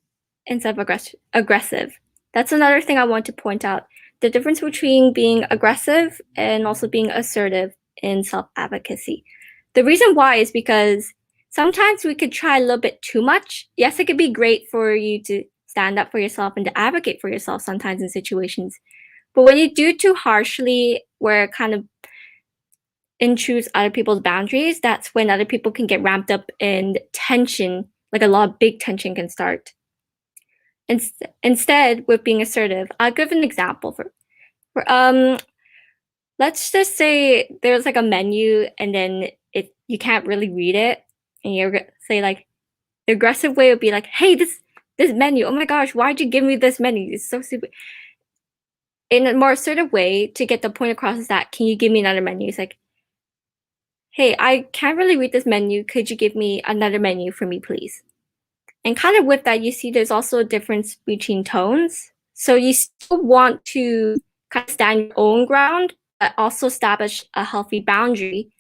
instead of aggressive. That's another thing I want to point out. The difference between being aggressive and also being assertive in self-advocacy. The reason why is because sometimes we could try a little bit too much. Yes, it could be great for you to stand up for yourself and to advocate for yourself sometimes in situations. But when you do too harshly, where it kind of intrudes other people's boundaries, that's when other people can get ramped up and tension, like a lot of big tension can start. Instead, with being assertive, I'll give an example for let's just say there's like a menu and then you can't really read it, and you say like, the aggressive way would be like, hey, this menu, oh my gosh, why'd you give me this menu? It's so stupid. In a more assertive way, to get the point across is that, can you give me another menu? It's like, hey, I can't really read this menu. Could you give me another menu for me, please? And kind of with that, you see there's also a difference between tones. So you still want to kind of stand your own ground, but also establish a healthy boundary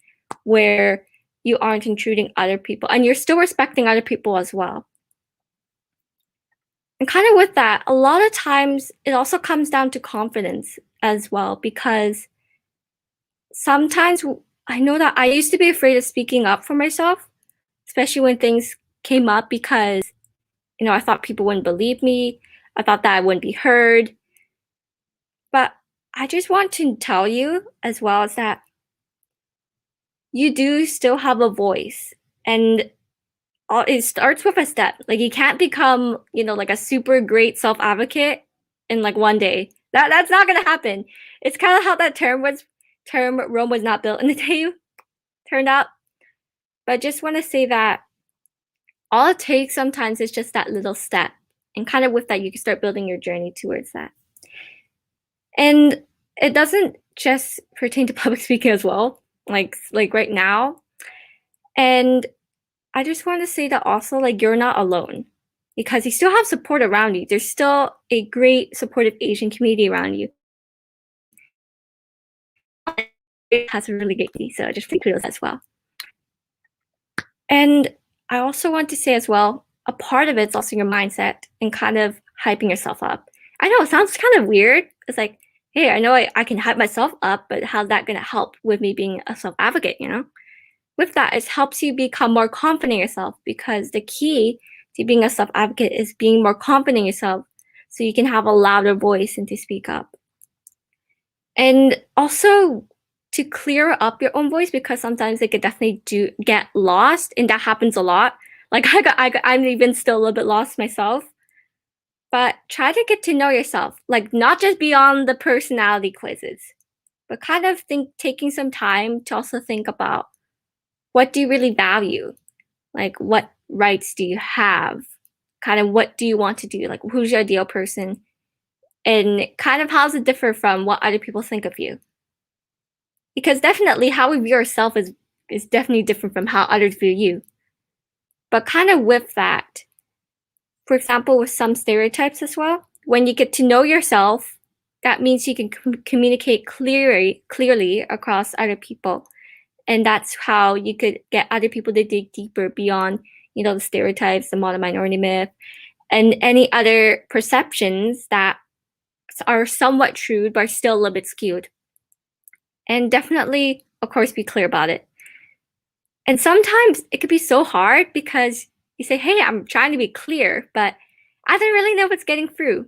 where you aren't intruding other people and you're still respecting other people as well. And kind of with that, a lot of times it also comes down to confidence as well, because sometimes I know that I used to be afraid of speaking up for myself, especially when things came up, because, you know, I thought people wouldn't believe me. I thought that I wouldn't be heard. But I just want to tell you as well as that you do still have a voice, and it starts with a step. Like, you can't become, you know, like a super great self-advocate in like one day. That's not gonna happen. It's kind of how that term Rome was not built in a day turned out. But I just want to say that all it takes sometimes is just that little step, and kind of with that you can start building your journey towards that. And it doesn't just pertain to public speaking as well, like right now. And I just want to say that also, like, you're not alone, because you still have support around you. There's still a great supportive Asian community around you. It has a really great community, so just kudos as well. And I also want to say as well, a part of it's also your mindset and kind of hyping yourself up. I know it sounds kind of weird. It's like, hey, I know I can hype myself up, but how's that going to help with me being a self-advocate, you know? With that, it helps you become more confident in yourself, because the key to being a self-advocate is being more confident in yourself so you can have a louder voice and to speak up. And also to clear up your own voice, because sometimes it could definitely get lost, and that happens a lot. Like I'm even still a little bit lost myself. But try to get to know yourself, like not just beyond the personality quizzes, but kind of taking some time to also think about, what do you really value? Like, what rights do you have? Kind of what do you want to do? Like, who's your ideal person? And kind of how does it differ from what other people think of you? Because definitely how we view ourselves is definitely different from how others view you. But kind of with that, for example, with some stereotypes as well, when you get to know yourself, that means you can communicate clearly across other people. And that's how you could get other people to dig deeper beyond, you know, the stereotypes, the model minority myth, and any other perceptions that are somewhat true but are still a little bit skewed. And definitely, of course, be clear about it. And sometimes it could be so hard because you say, hey, I'm trying to be clear, but I don't really know what's getting through.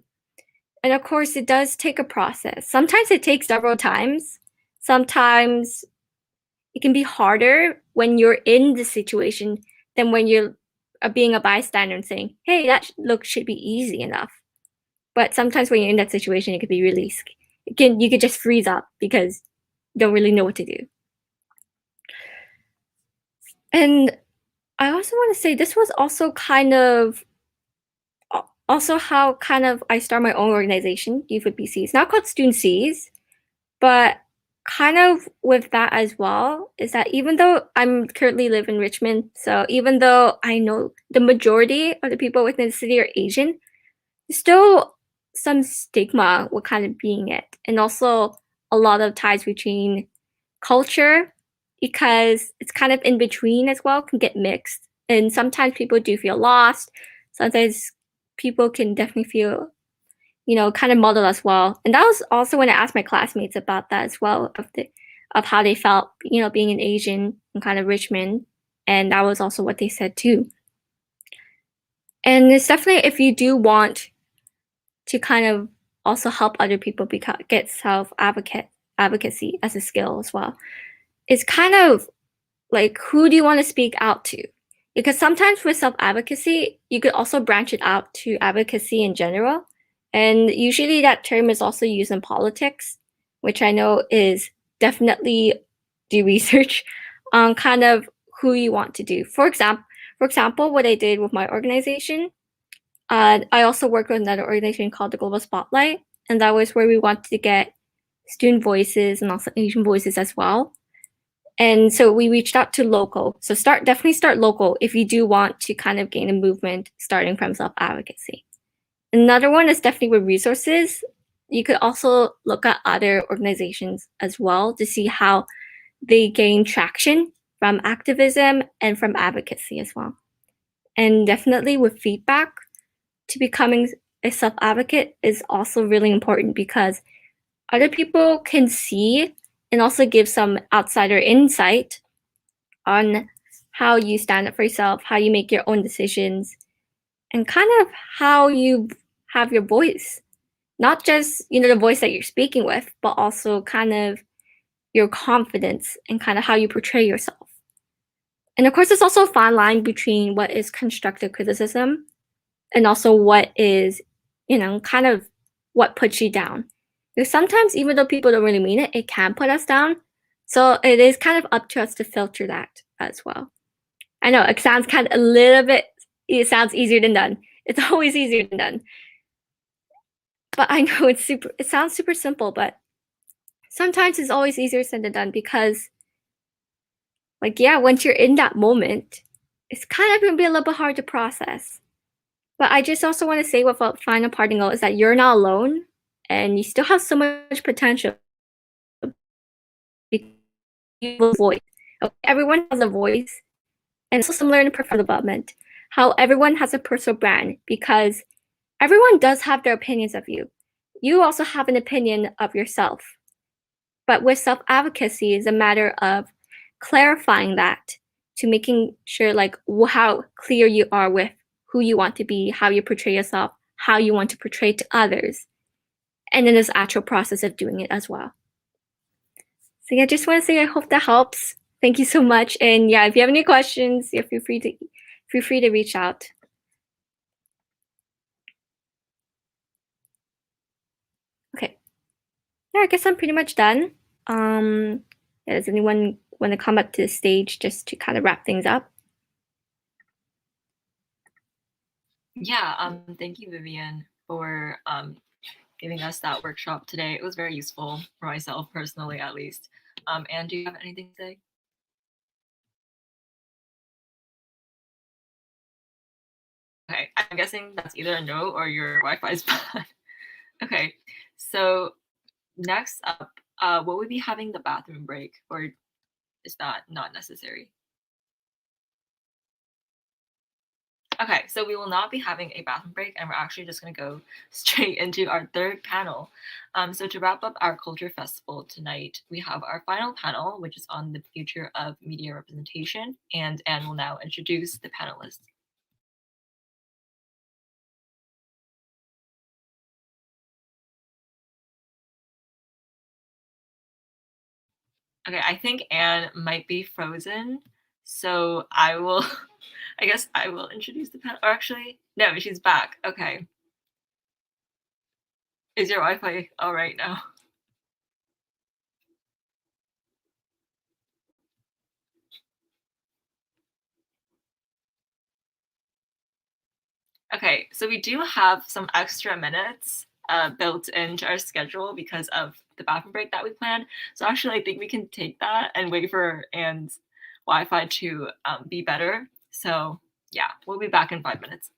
And of course, it does take a process. Sometimes it takes several times. Sometimes it can be harder when you're in the situation than when you're being a bystander and saying, hey, that look should be easy enough. But sometimes when you're in that situation, it could be really you could just freeze up because you don't really know what to do. And I also want to say this was also kind of how kind of I start my own organization, Youth with BC. It's not called Student Seas, but kind of with that as well is that even though I'm currently live in Richmond, so even though I know the majority of the people within the city are Asian, there's still some stigma with kind of being it, and also a lot of ties between culture, because it's kind of in between as well, can get mixed, and sometimes people do feel lost. Sometimes people can definitely feel, kind of muddled as well. And that was also when I asked my classmates about that as well, of how they felt, being an Asian in kind of Richmond, and that was also what they said too. And it's definitely, if you do want to kind of also help other people get advocacy as a skill as well, it's kind of like, who do you want to speak out to? Because sometimes with self-advocacy, you could also branch it out to advocacy in general. And usually that term is also used in politics, which I know is definitely do research on kind of who you want to do. For example, what I did with my organization, I also worked with another organization called the Global Spotlight, and that was where we wanted to get student voices and also Asian voices as well. And so we reached out to local. So definitely start local if you do want to kind of gain a movement starting from self-advocacy. Another one is definitely with resources. You could also look at other organizations as well to see how they gain traction from activism and from advocacy as well. And definitely with feedback, to becoming a self-advocate is also really important, because other people can see and also give some outsider insight on how you stand up for yourself, how you make your own decisions, and kind of how you have your voice. Not just, the voice that you're speaking with, but also kind of your confidence and kind of how you portray yourself. And of course, there's also a fine line between what is constructive criticism and also what is, kind of what puts you down. Because sometimes, even though people don't really mean it, it can put us down. So it is kind of up to us to filter that as well. I know it sounds kind of it sounds easier than done. It's always easier than done. But I know it sounds super simple, but sometimes it's always easier said than done, because once you're in that moment, it's kind of gonna be a little bit hard to process. But I just also want to say, with a final parting note, is that you're not alone, and you still have so much potential. Voice. Everyone has a voice, and it's also similar in professional development, how everyone has a personal brand, because everyone does have their opinions of you. You also have an opinion of yourself. But with self-advocacy, it's a matter of clarifying that to making sure how clear you are with who you want to be, how you portray yourself, how you want to portray to others. And then there's the actual process of doing it as well. So I just want to say I hope that helps. Thank you so much. And if you have any questions, feel free to reach out. Okay. Yeah, I guess I'm pretty much done. Does anyone want to come up to the stage just to kind of wrap things up? Yeah, thank you, Vivian, for giving us that workshop today. It was very useful for myself personally, at least. And do you have anything to say? Okay, I'm guessing that's either a no or your Wi-Fi is bad. Okay, so next up, will we be having the bathroom break, or is that not necessary? Okay, so we will not be having a bathroom break, and we're actually just going to go straight into our third panel. So to wrap up our culture festival tonight, we have our final panel, which is on the future of media representation, and Anne will now introduce the panelists. Okay, I think Anne might be frozen, so I will. I guess I will introduce the panel. Or actually, no, she's back. Okay. Is your Wi-Fi all right now? Okay, so we do have some extra minutes built into our schedule because of the bathroom break that we planned. So actually, I think we can take that and wait for Anne's Wi-Fi to be better. So yeah, we'll be back in 5 minutes.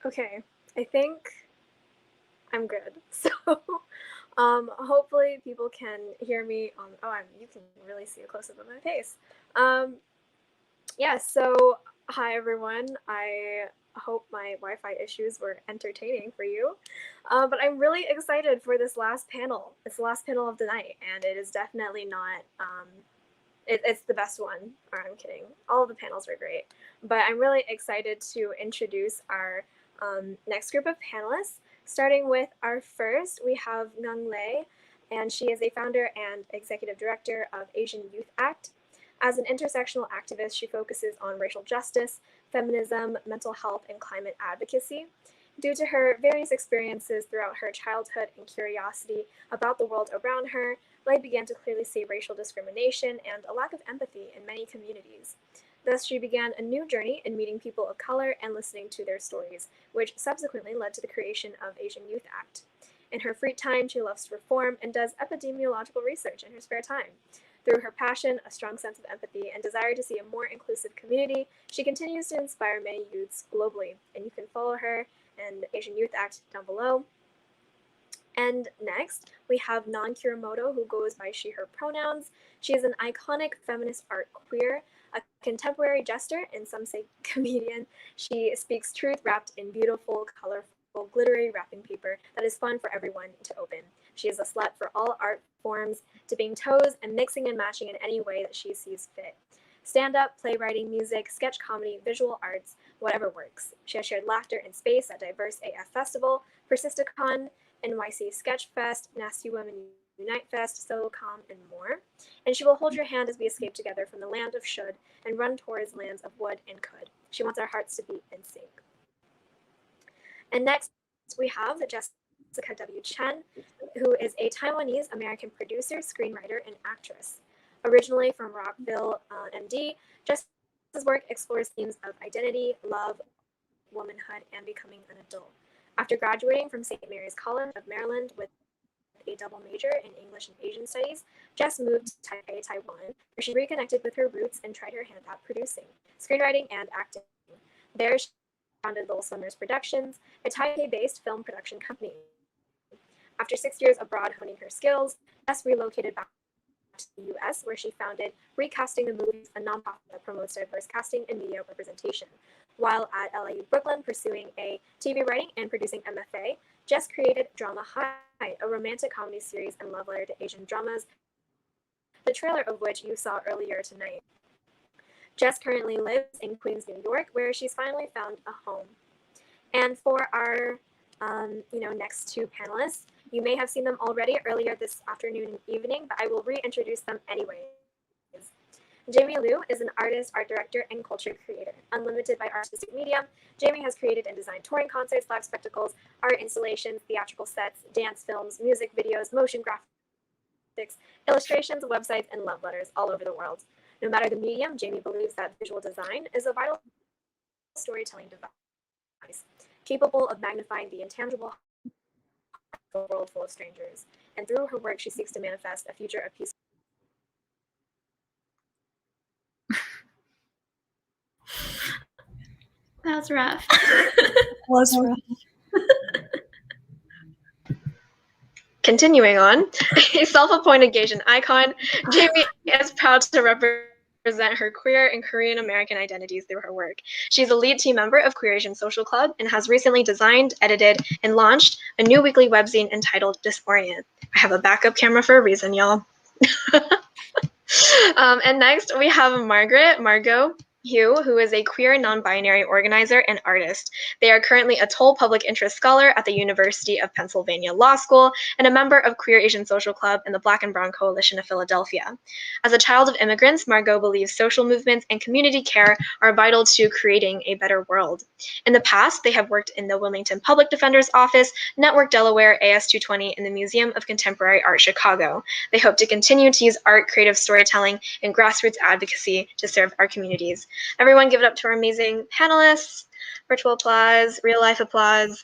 Okay, I think I'm good. So, hopefully people can hear me on. Oh, you can really see a close up of my face. Yeah. So, hi everyone. I hope my Wi-Fi issues were entertaining for you. But I'm really excited for this last panel. It's the last panel of the night, and it is definitely not. It's the best one. Or I'm kidding. All of the panels were great, but I'm really excited to introduce our next group of panelists. Starting with our first, we have Ngung Lei, and she is a founder and executive director of Asian Youth Act. As an intersectional activist, she focuses on racial justice, feminism, mental health, and climate advocacy. Due to her various experiences throughout her childhood and curiosity about the world around her, Lei began to clearly see racial discrimination and a lack of empathy in many communities. Thus, she began a new journey in meeting people of color and listening to their stories, which subsequently led to the creation of Asian Youth Act. In her free time, she loves to reform and does epidemiological research in her spare time. Through her passion, a strong sense of empathy, and desire to see a more inclusive community, she continues to inspire many youths globally, and you can follow her and Asian Youth Act down below. And next, we have Nan Kuramoto, who goes by she, her pronouns. She is an iconic feminist art queer, a contemporary jester, and some say comedian. She speaks truth wrapped in beautiful, colorful, glittery wrapping paper that is fun for everyone to open. She is a slut for all art forms, dipping toes and mixing and matching in any way that she sees fit. Stand-up, playwriting, music, sketch comedy, visual arts, whatever works. She has shared laughter in space at Diverse AF Festival, Persisticon, NYC Sketchfest, Nasty Women Unite Fest, SoloCom, and more. And she will hold your hand as we escape together from the land of should and run towards lands of would and could. She wants our hearts to beat in sync. And next, we have Jessica W. Chen, who is a Taiwanese-American producer, screenwriter, and actress. Originally from Rockville, MD, Jessica's work explores themes of identity, love, womanhood, and becoming an adult. After graduating from St. Mary's College of Maryland with a double major in English and Asian Studies, Jess moved to Taipei, Taiwan, where she reconnected with her roots and tried her hand at producing, screenwriting, and acting. There, she founded Little Swimmers Productions, a Taipei-based film production company. After 6 years abroad honing her skills, Jess relocated back to the US, where she founded Recasting the Movies, a nonprofit that promotes diverse casting and media representation. While at LIU Brooklyn pursuing a TV writing and producing MFA, Jess created Drama High, a romantic comedy series and love letter to Asian dramas, the trailer of which you saw earlier tonight. Jess currently lives in Queens, New York, where she's finally found a home. And for our next two panelists, you may have seen them already earlier this afternoon and evening, but I will reintroduce them anyways. Jamie Liu is an artist, art director, and culture creator. Unlimited by artistic medium, Jamie has created and designed touring concerts, live spectacles, art installations, theatrical sets, dance films, music videos, motion graphics, illustrations, websites, and love letters all over the world. No matter the medium, Jamie believes that visual design is a vital storytelling device, capable of magnifying the intangible world full of strangers. And through her work, she seeks to manifest a future of peace. That was rough. Continuing on, a self-appointed Asian icon, Jamie is proud to represent her queer and Korean American identities through her work. She's a lead team member of Queer Asian Social Club and has recently designed, edited, and launched a new weekly webzine entitled Dysphoria. I have a backup camera for a reason, y'all. And next, we have Margot Hugh, who is a queer non-binary organizer and artist. They are currently a Toll Public Interest Scholar at the University of Pennsylvania Law School and a member of Queer Asian Social Club and the Black and Brown Coalition of Philadelphia. As a child of immigrants, Margot believes social movements and community care are vital to creating a better world. In the past, they have worked in the Wilmington Public Defender's Office, Network Delaware, AS220, and the Museum of Contemporary Art Chicago. They hope to continue to use art, creative storytelling, and grassroots advocacy to serve our communities. Everyone give it up to our amazing panelists. Virtual applause, real life applause.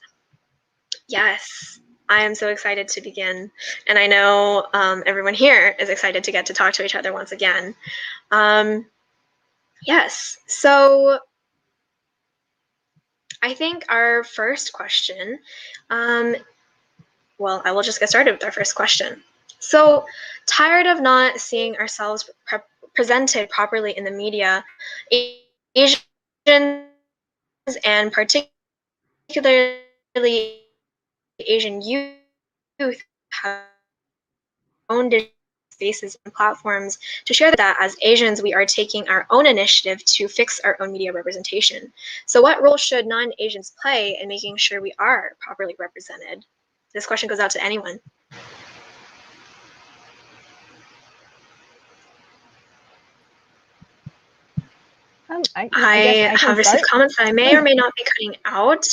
Yes, I am so excited to begin. And I know everyone here is excited to get to talk to each other once again. Yes, so I think our first question well, I will just get started with our first question. So, tired of not seeing ourselves presented properly in the media, Asians and particularly Asian youth have owned spaces and platforms to share that as Asians, we are taking our own initiative to fix our own media representation. So what role should non-Asians play in making sure we are properly represented? This question goes out to anyone. I have received comments that I may or may not be cutting out.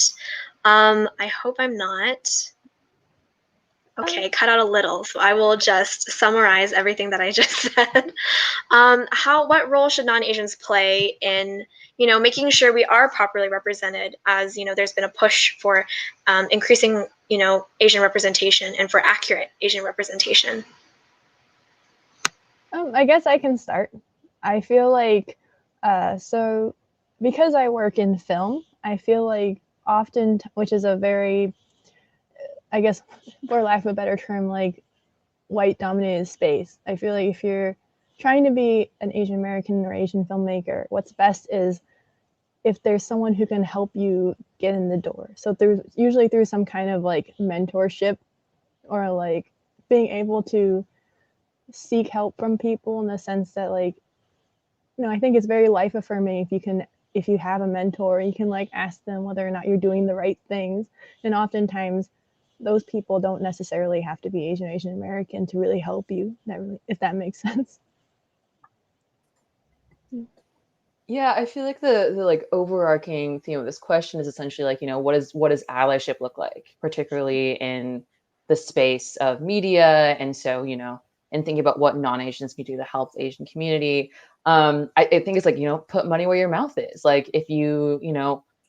I hope I'm not. Okay, cut out a little, so I will just summarize everything that I just said. What role should non-Asians play in, making sure we are properly represented? As there's been a push for increasing, Asian representation and for accurate Asian representation. I guess I can start. I feel like, so because I work in film, I feel like often, which is a very, I guess, for lack of a better term, like white dominated space. I feel like if you're trying to be an Asian American or Asian filmmaker, what's best is if there's someone who can help you get in the door. So usually through some kind of like mentorship or like being able to seek help from people in the sense that like, I think it's very life affirming if you have a mentor, you can like ask them whether or not you're doing the right things. And oftentimes those people don't necessarily have to be Asian American to really help you, if that makes sense. Yeah, I feel like the like overarching theme of this question is essentially like, what does allyship look like, particularly in the space of media, and so and thinking about what non-Asians can do to help the Asian community. I think it's like, put money where your mouth is. Like if you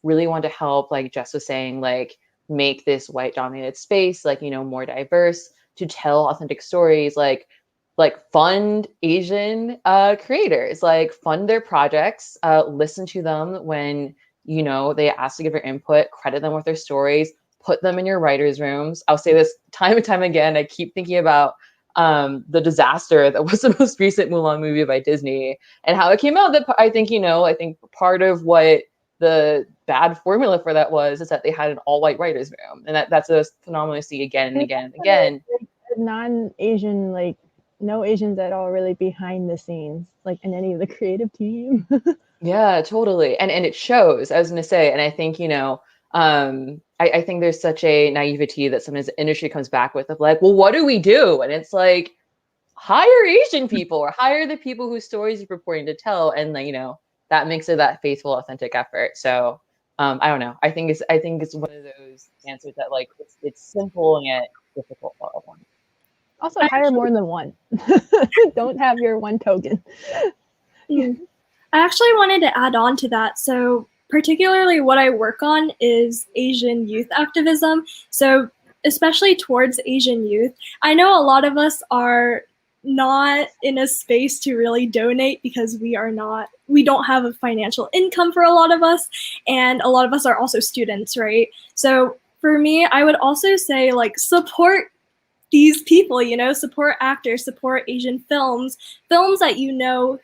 really want to help, like Jess was saying, like make this white dominated space like more diverse, to tell authentic stories, like fund Asian creators, like fund their projects, listen to them when they ask to give their input, credit them with their stories, put them in your writers' rooms. I'll say this time and time again. I keep thinking about the disaster that was the most recent Mulan movie by Disney and how it came out. That I think part of what the bad formula for that is that they had an all-white writers' room, and that's a phenomenon we see again and again and again. Non-Asian, like no Asians at all really behind the scenes, like in any of the creative team. Yeah, totally. And it shows, I was going to say, and I think, I think there's such a naivety that sometimes the industry comes back with of like, well, what do we do? And it's like, hire Asian people or hire the people whose stories you're purporting to tell. And that makes it that faithful, authentic effort. So I don't know. I think it's one of those answers that like, it's simple and yet difficult for all of them. Also, hire more than one. Don't have your one token. I actually wanted to add on to that. So particularly what I work on is Asian youth activism. So especially towards Asian youth, I know a lot of us are not in a space to really donate because we don't have a financial income for a lot of us. And a lot of us are also students, right? So for me, I would also say like support these people, support actors, support Asian films that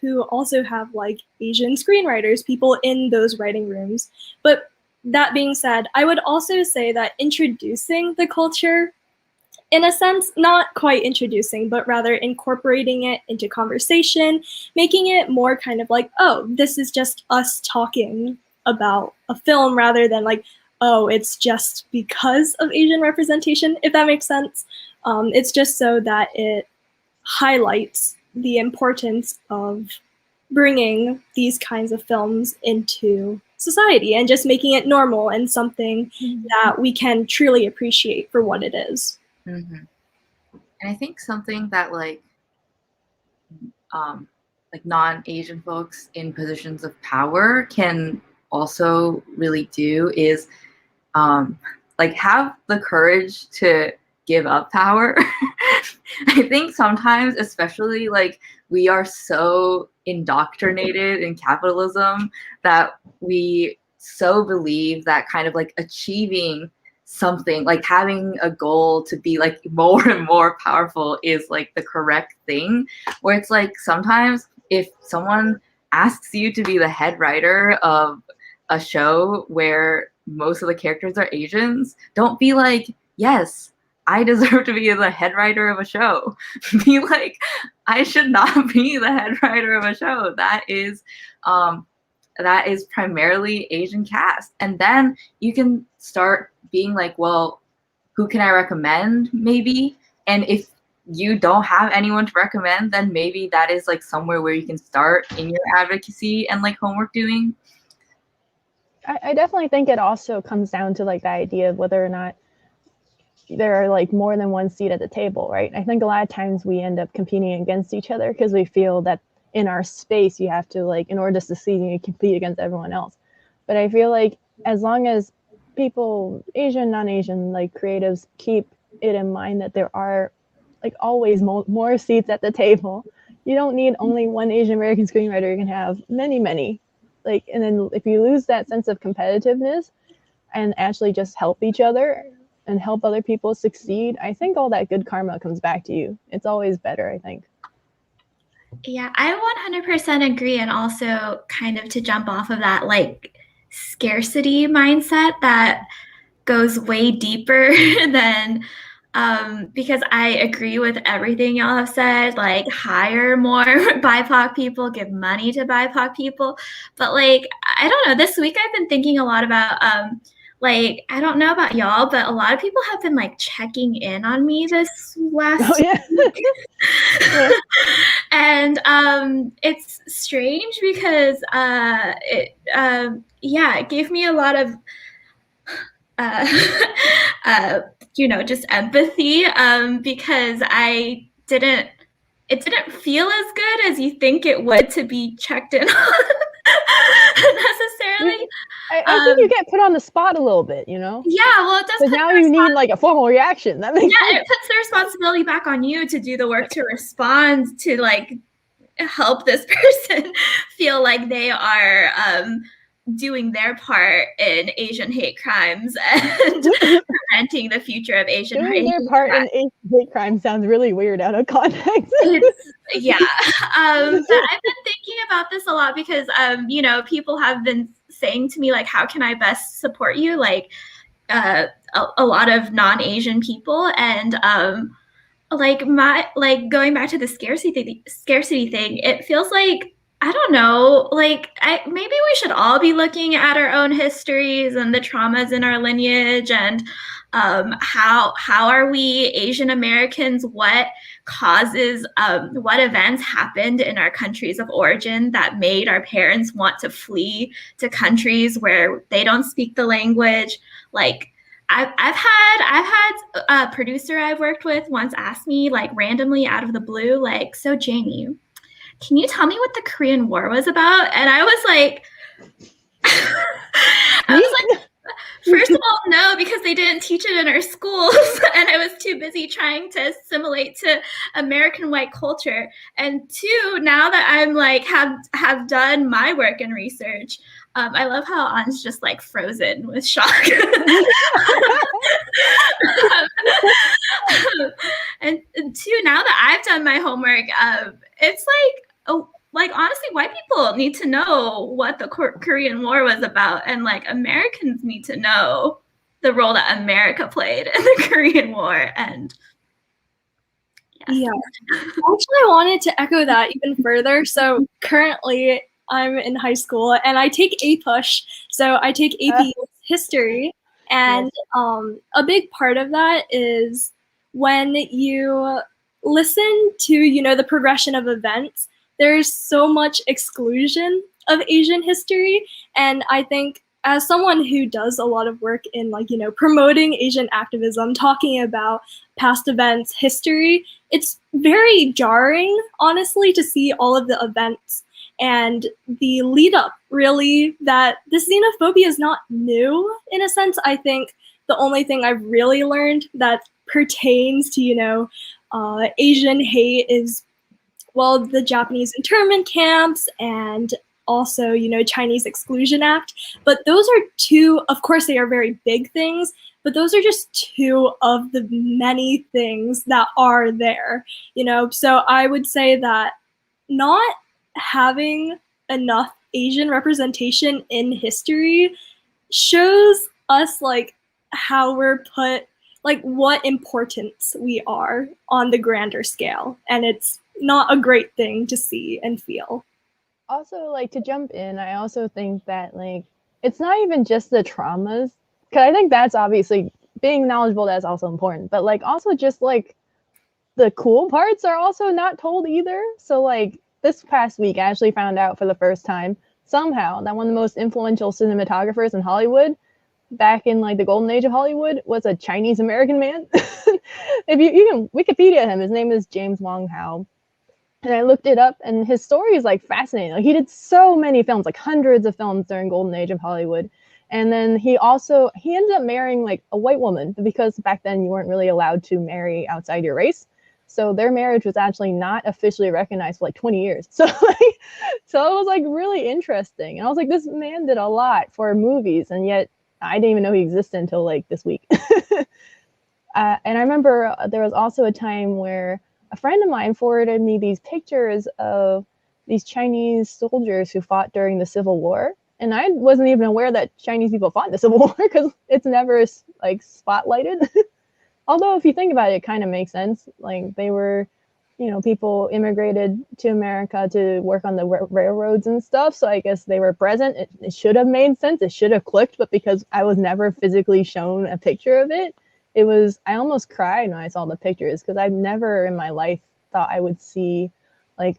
who also have like Asian screenwriters, people in those writing rooms. But that being said, I would also say that introducing the culture, in a sense, not quite introducing, but rather incorporating it into conversation, making it more kind of like, oh, this is just us talking about a film rather than like, oh, it's just because of Asian representation, if that makes sense. It's just so that it highlights the importance of bringing these kinds of films into society and just making it normal and something that we can truly appreciate for what it is. Mm-hmm. And I think something that like non-Asian folks in positions of power can also really do is have the courage to give up power. I think sometimes, especially like we are so indoctrinated in capitalism that we so believe that kind of like achieving something, like having a goal to be like more and more powerful is like the correct thing, where it's like sometimes if someone asks you to be the head writer of a show where most of the characters are Asians, don't be like, yes, I deserve to be the head writer of a show. Be like, I should not be the head writer of a show. That is primarily Asian cast. And then you can start being like, well, who can I recommend maybe? And if you don't have anyone to recommend, then maybe that is like somewhere where you can start in your advocacy and like homework doing. I definitely think it also comes down to like the idea of whether or not there are like more than one seat at the table, right? I think a lot of times we end up competing against each other because we feel that in our space you have to, like, in order to succeed, you compete against everyone else. But I feel like as long as people, Asian, non-Asian, like creatives, keep it in mind that there are like always more seats at the table. You don't need only one Asian American screenwriter. You can have many. Like, and then if you lose that sense of competitiveness and actually just help each other and help other people succeed, I think all that good karma comes back to you. It's always better, I think. Yeah, I 100% agree. And also kind of to jump off of that, like, scarcity mindset that goes way deeper than because I agree with everything y'all have said, like hire more BIPOC people, give money to BIPOC people. But like, I don't know, this week I've been thinking a lot about like, I don't know about y'all, but a lot of people have been like checking in on me this last week. And it's strange because it gave me a lot of just empathy, because it didn't feel as good as you think it would to be checked in on necessarily. I think you get put on the spot a little bit, you know? Yeah, well, it does. Because now you need like a formal reaction. That makes sense. It puts the responsibility back on you to do the work to respond, to like help this person feel like they are doing their part in Asian hate crimes and preventing the future of Asian hate crimes. Doing their part in Asian hate crimes sounds really weird out of context. Yeah. But I've been thinking about this a lot because, people have been saying to me, like, how can I best support you? Like, a lot of non-Asian people. And going back to the scarcity thing, it feels like, I don't know, like maybe we should all be looking at our own histories and the traumas in our lineage and how are we Asian Americans, what causes, what events happened in our countries of origin that made our parents want to flee to countries where they don't speak the language. Like I've had a producer I've worked with once ask me, like, randomly out of the blue, like, so Jamie, can you tell me what the Korean War was about? And I was like, first of all, no, because they didn't teach it in our schools, and I was too busy trying to assimilate to American white culture. And two, now that I'm like have done my work and research, I love how An's just like frozen with shock. And two, now that I've done my homework, it's like honestly, white people need to know what the Korean War was about, and like Americans need to know the role that America played in the Korean War. And yeah, actually, I wanted to echo that even further. So currently, I'm in high school and I take APUSH, so I take AP History, and a big part of that is when you listen to the progression of events. There's so much exclusion of Asian history, and I think as someone who does a lot of work in promoting Asian activism, talking about past events, history, it's very jarring, honestly, to see all of the events and the lead up, really, that this xenophobia is not new in a sense. I think the only thing I've really learned that pertains to Asian hate is, well, the Japanese internment camps and also, Chinese Exclusion Act. But those are two, of course, they are very big things, but those are just two of the many things that are there, So I would say that not having enough Asian representation in history shows us like how we're put, like what importance we are on the grander scale, and it's not a great thing to see and feel. Also, like, to jump in, I also think that, like, it's not even just the traumas, because I think that's obviously being knowledgeable, that's also important, but like also just like the cool parts are also not told either. So like this past week I actually found out for the first time somehow that one of the most influential cinematographers in Hollywood back in like the golden age of Hollywood was a Chinese American man. If you can Wikipedia him, his name is James Wong Howe. And I looked it up, and his story is like fascinating. Like, he did so many films, like hundreds of films during golden age of Hollywood. And then he ended up marrying like a white woman, because back then you weren't really allowed to marry outside your race. So their marriage was actually not officially recognized for like 20 years. So so it was like really interesting. And I was like, this man did a lot for movies, and yet I didn't even know he existed until like this week. And I remember there was also a time where a friend of mine forwarded me these pictures of these Chinese soldiers who fought during the Civil War. And I wasn't even aware that Chinese people fought in the Civil War, because it's never like spotlighted. Although if you think about it, it kind of makes sense. Like, they were, people immigrated to America to work on the railroads and stuff. So I guess they were present. It should have made sense. It should have clicked. But because I was never physically shown a picture of it, I almost cried when I saw the pictures, because I've never in my life thought I would see like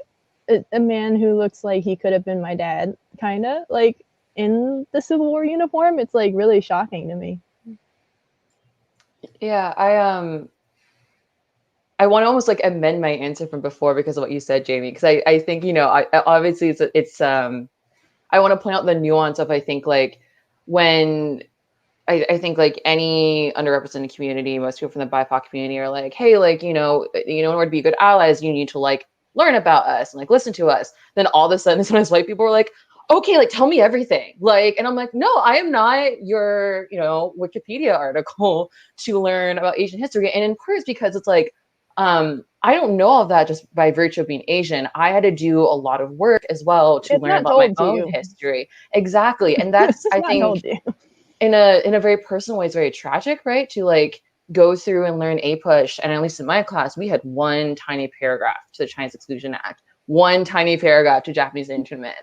a man who looks like he could have been my dad, kind of like in the Civil War uniform. It's like really shocking to me. Yeah, I want to almost like amend my answer from before because of what you said, Jamie, because I think, obviously it's I want to point out the nuance of, I think, like, when I think like any underrepresented community, most people from the BIPOC community are like, hey, like, in order to be good allies, you need to like learn about us and like listen to us. Then all of a sudden, sometimes white people are like, okay, like tell me everything. Like, and I'm like, no, I am not your, Wikipedia article to learn about Asian history. And in part it's because it's like, I don't know all of that just by virtue of being Asian. I had to do a lot of work as well to learn about my own history. Exactly. And that's, I think, in a very personal way, it's very tragic, right? To like go through and learn APUSH. And at least in my class, we had one tiny paragraph to the Chinese Exclusion Act, one tiny paragraph to Japanese internment,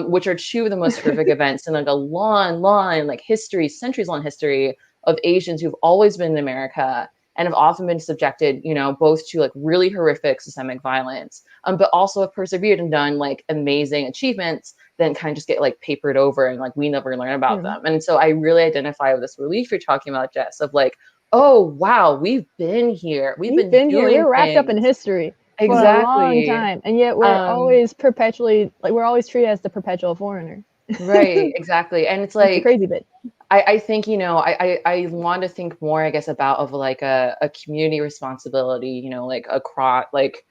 which are two of the most horrific events in like a long, like history, centuries-long history of Asians who've always been in America and have often been subjected, both to like really horrific systemic violence, but also have persevered and done like amazing achievements, then kind of just get like papered over and like we never learn about them. And so I really identify with this relief you're talking about, Jess, of like, oh wow, we've been here. We've been here. We're wrapped up in history for a long time. And yet we're always perpetually, like, we're always treated as the perpetual foreigner. Right, exactly. And it's like the crazy bit. I think, I want to think more, I guess, about of like a community responsibility, like across, like,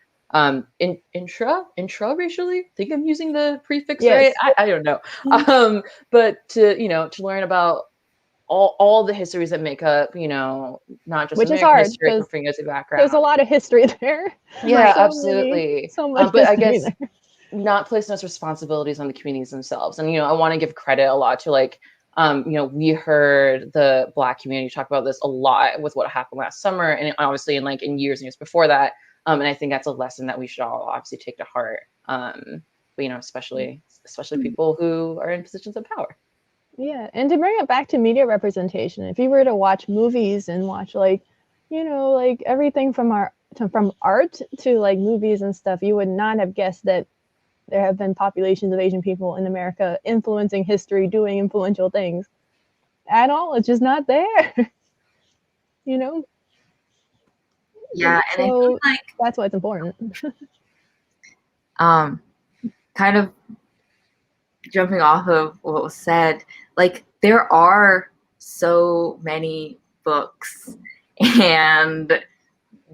intra-racially, I think I'm using the prefix right. I don't know. But to learn about all the histories that make up, not just which American is hard history, but bring us a background. There's a lot of history there. Yeah, absolutely. So much but I guess there. Not placing those responsibilities on the communities themselves. And, I want to give credit a lot to like, we heard the Black community talk about this a lot with what happened last summer, and obviously in years and years before that. And I think that's a lesson that we should all obviously take to heart. But, especially people who are in positions of power. Yeah, and to bring it back to media representation, if you were to watch movies and watch like everything from art to like movies and stuff, you would not have guessed that there have been populations of Asian people in America influencing history, doing influential things at all. It's just not there. Yeah, so and I feel like that's why it's important. Kind of jumping off of what was said, like there are so many books and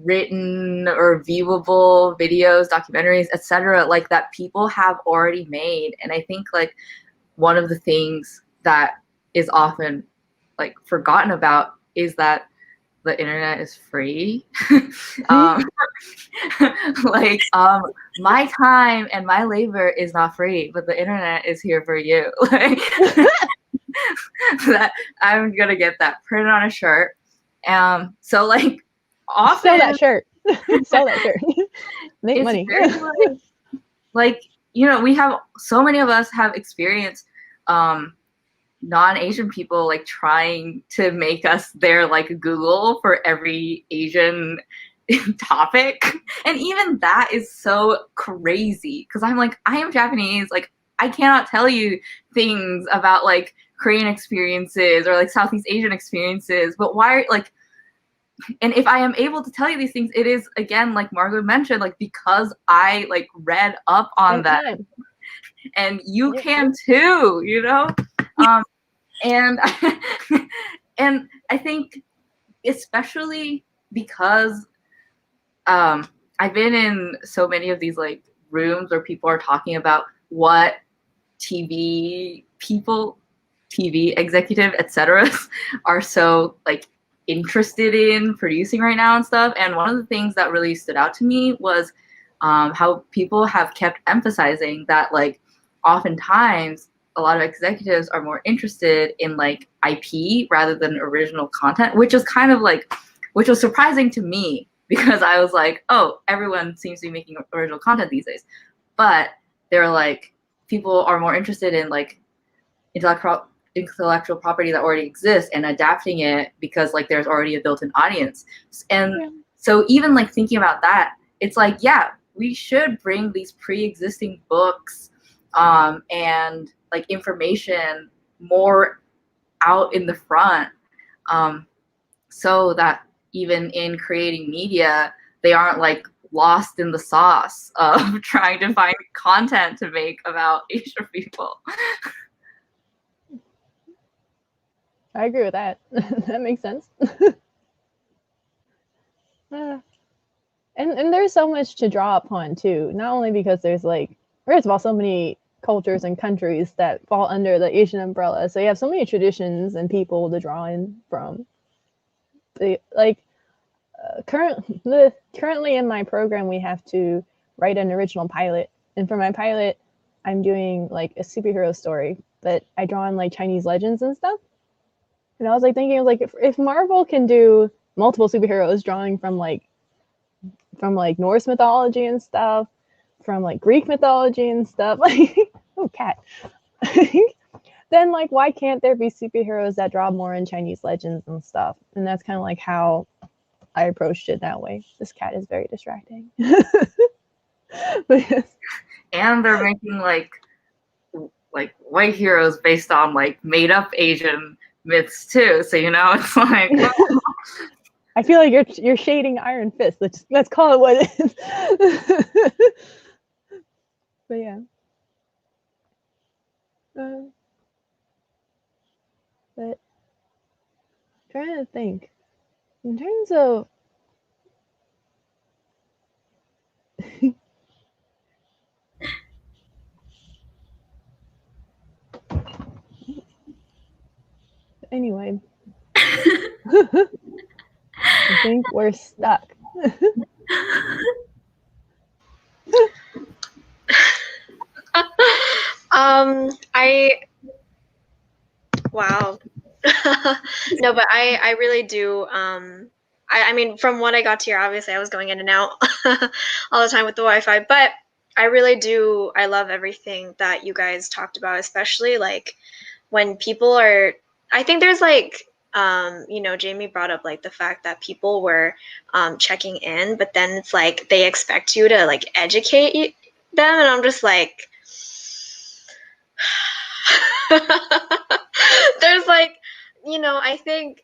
written or viewable videos, documentaries, etc., like that people have already made. And I think like one of the things that is often like forgotten about is that the internet is free. My time and my labor is not free, but the internet is here for you. Like, that I'm gonna get that printed on a shirt. So like often Sell that shirt. Sell that shirt. Make money. Very, like, you know, we have so many of us have experienced non-Asian people like trying to make us their like Google for every Asian topic, and even that is so crazy because I'm like, I am Japanese, like I cannot tell you things about like Korean experiences or like Southeast Asian experiences, but why, like, and if I am able to tell you these things, it is, again, like Margot mentioned, like because I like read up on that, and you can too, you know. And and I think especially because I've been in so many of these like rooms where people are talking about what TV executive, etc., are so like interested in producing right now and stuff. And one of the things that really stood out to me was how people have kept emphasizing that like oftentimes a lot of executives are more interested in like IP rather than original content, which is kind of like, which was surprising to me because I was like, oh, everyone seems to be making original content these days. But they're like, people are more interested in like intellectual property that already exists and adapting it because like there's already a built-in audience. And so even like thinking about that, it's like, yeah, we should bring these pre-existing books and like information more out in the front, so that even in creating media, they aren't like lost in the sauce of trying to find content to make about Asian people. I agree with that. That makes sense. And there's so much to draw upon too. Not only because there's like, first of all, so many cultures and countries that fall under the Asian umbrella. So you have so many traditions and people to draw in from. Currently in my program, we have to write an original pilot. And for my pilot, I'm doing like a superhero story, but I draw in like Chinese legends and stuff. And I was like thinking, like, if Marvel can do multiple superheroes drawing from like Norse mythology and stuff, from like Greek mythology and stuff, like, oh, cat. Then like, why can't there be superheroes that draw more in Chinese legends and stuff? And that's kind of like how I approached it that way. This cat is very distracting. But yes. And they're making like white heroes based on like made up Asian myths too. So you know, it's like I feel like you're shading Iron Fist. Let's call it what it is. But yeah. But trying to think in terms of anyway. I think we're stuck. Wow. No, but I really do. I mean, from what I got to hear, obviously I was going in and out all the time with the Wi-Fi, but I really do. I love everything that you guys talked about, especially like when people are, I think there's like, you know, Jamie brought up like the fact that people were checking in, but then it's like they expect you to like educate them, and I'm just like, there's like, you know, I think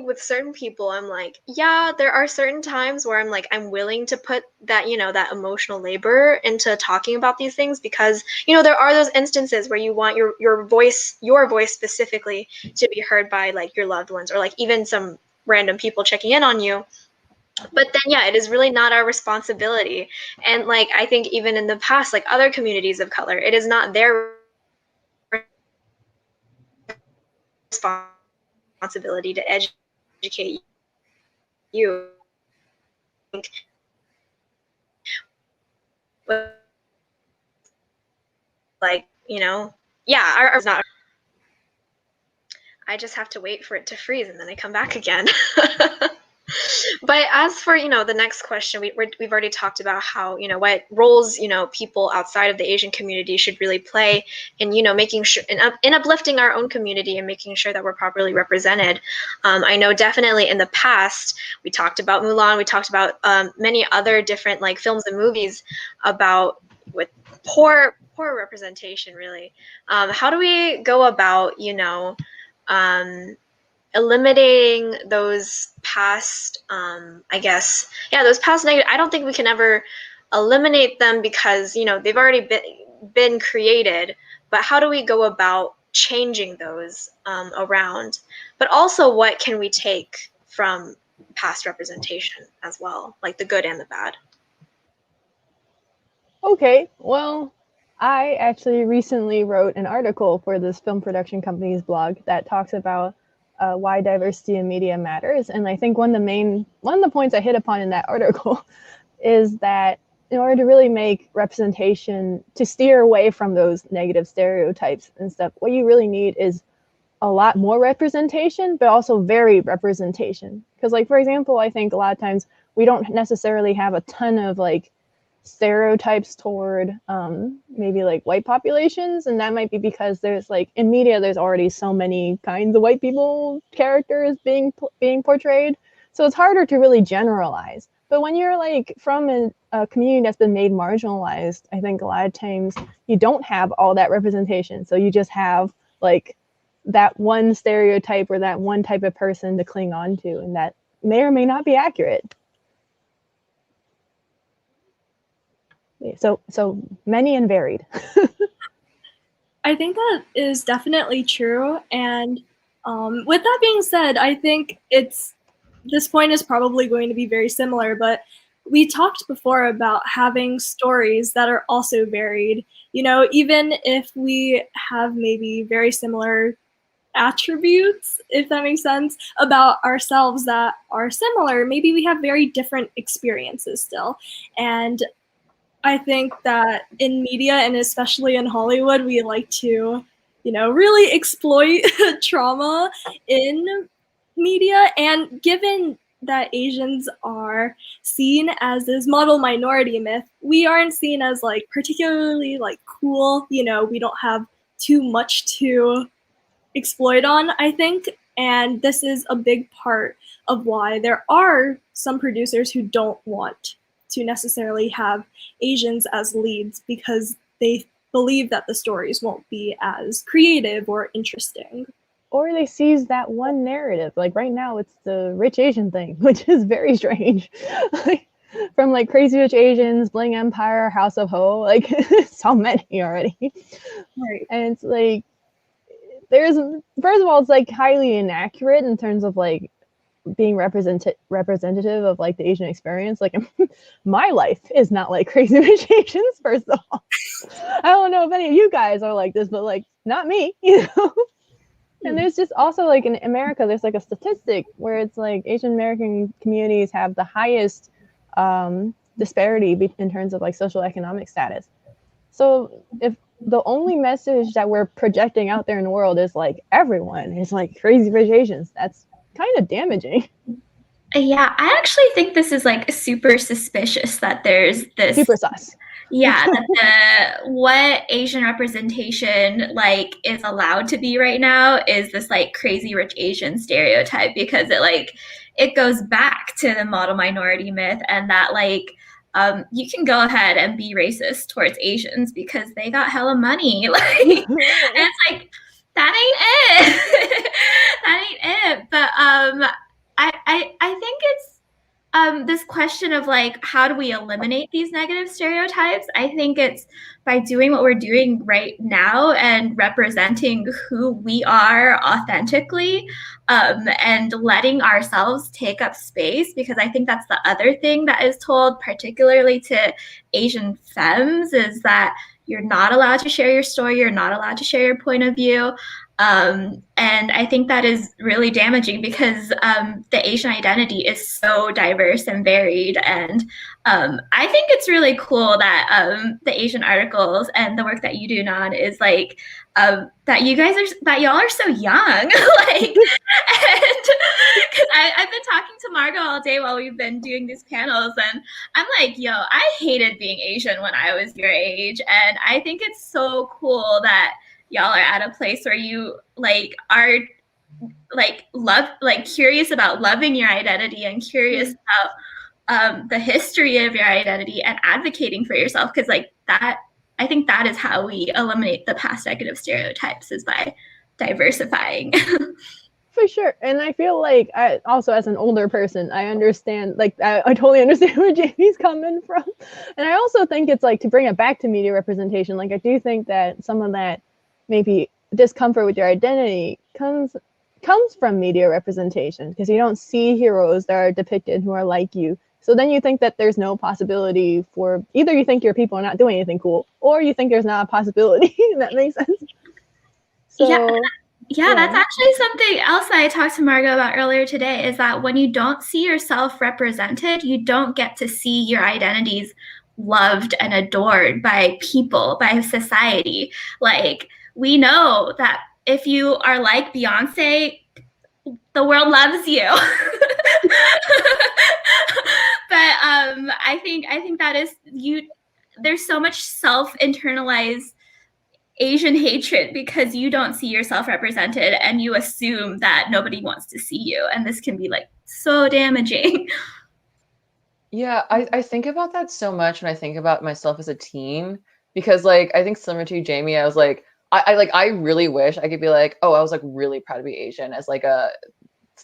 with certain people, I'm like, yeah, there are certain times where I'm like, I'm willing to put that, you know, that emotional labor into talking about these things because, you know, there are those instances where you want your voice specifically to be heard by like your loved ones or like even some random people checking in on you. But then, yeah, it is really not our responsibility. And like, I think even in the past, like other communities of color, it is not their responsibility to educate you. Like, you know, yeah, our not. I just have to wait for it to freeze and then I come back again. But as for, you know, the next question, we've already talked about how, you know, what roles, you know, people outside of the Asian community should really play in, you know, making sure, in uplifting our own community and making sure that we're properly represented. I know definitely in the past, we talked about Mulan, we talked about many other different like films and movies about with poor representation, really. How do we go about, you know, eliminating those past, I guess, yeah, those past negative. I don't think we can ever eliminate them because, you know, they've already been created. But how do we go about changing those around? But also, what can we take from past representation as well, like the good and the bad? Okay, well, I actually recently wrote an article for this film production company's blog that talks about why diversity in media matters. And I think one of the points I hit upon in that article is that in order to really make representation, to steer away from those negative stereotypes and stuff, what you really need is a lot more representation, but also varied representation. Because like, for example, I think a lot of times we don't necessarily have a ton of like stereotypes toward maybe like white populations, and that might be because there's like in media there's already so many kinds of white people characters being portrayed, so it's harder to really generalize. But when you're like from a community that's been made marginalized, I think a lot of times you don't have all that representation, so you just have like that one stereotype or that one type of person to cling on to, and that may or may not be accurate. So many and varied. I think that is definitely true. And with that being said, I think this point is probably going to be very similar, but we talked before about having stories that are also varied. You know, even if we have maybe very similar attributes, if that makes sense, about ourselves that are similar, maybe we have very different experiences still. And I think that in media and especially in Hollywood, we like to, you know, really exploit trauma in media. And given that Asians are seen as this model minority myth, we aren't seen as like particularly like cool. You know, we don't have too much to exploit on, I think. And this is a big part of why there are some producers who don't want to necessarily have Asians as leads, because they believe that the stories won't be as creative or interesting. Or they seize that one narrative. Like right now it's the rich Asian thing, which is very strange. From like Crazy Rich Asians, Bling Empire, House of Ho, like so many already. Right. And it's like, first of all, it's like highly inaccurate in terms of like being representative of like the Asian experience. Like my life is not like Crazy Rich Asians, first of all. I don't know if any of you guys are like this, but like not me, you know. And there's just also like in America, there's like a statistic where it's like Asian American communities have the highest disparity in terms of like social economic status. So if the only message that we're projecting out there in the world is like everyone is like Crazy Rich Asians, that's kind of damaging. Yeah, I actually think this is like super suspicious that there's this super sus. Yeah, what Asian representation like is allowed to be right now is this like Crazy Rich Asian stereotype, because it goes back to the model minority myth, and that like you can go ahead and be racist towards Asians because they got hella money. Like, and it's like, that ain't it. That ain't it. But I think it's this question of like, how do we eliminate these negative stereotypes? I think it's by doing what we're doing right now and representing who we are authentically, and letting ourselves take up space, because I think that's the other thing that is told, particularly to Asian femmes, is that you're not allowed to share your story, you're not allowed to share your point of view. And I think that is really damaging, because the Asian identity is so diverse and varied. And I think it's really cool that the Asian articles and the work that you do, Nan, is like that y'all are so young. Like, and because I've been talking to Margot all day while we've been doing these panels, and I'm like, yo, I hated being Asian when I was your age, and I think it's so cool that y'all are at a place where you like are like curious about loving your identity and curious about the history of your identity and advocating for yourself, because like that, I think that is how we eliminate the past negative stereotypes, is by diversifying. For sure. And I feel like I also, as an older person, I understand, like, I totally understand where Jamie's coming from. And I also think it's like, to bring it back to media representation, like I do think that some of that maybe discomfort with your identity comes from media representation, because you don't see heroes that are depicted who are like you. So then you think that there's no possibility for, either you think your people are not doing anything cool, or you think there's not a possibility. That makes sense. So Yeah, that's actually something else that I talked to Margot about earlier today, is that when you don't see yourself represented, you don't get to see your identities loved and adored by people, by society. Like, we know that if you are like Beyonce, the world loves you. But I think that is there's so much self-internalized Asian hatred because you don't see yourself represented and you assume that nobody wants to see you. And this can be like so damaging. Yeah, I think about that so much when I think about myself as a teen, because like I think similar to you, Jamie, I was like, I really wish I could be like, oh, I was like really proud to be Asian as like a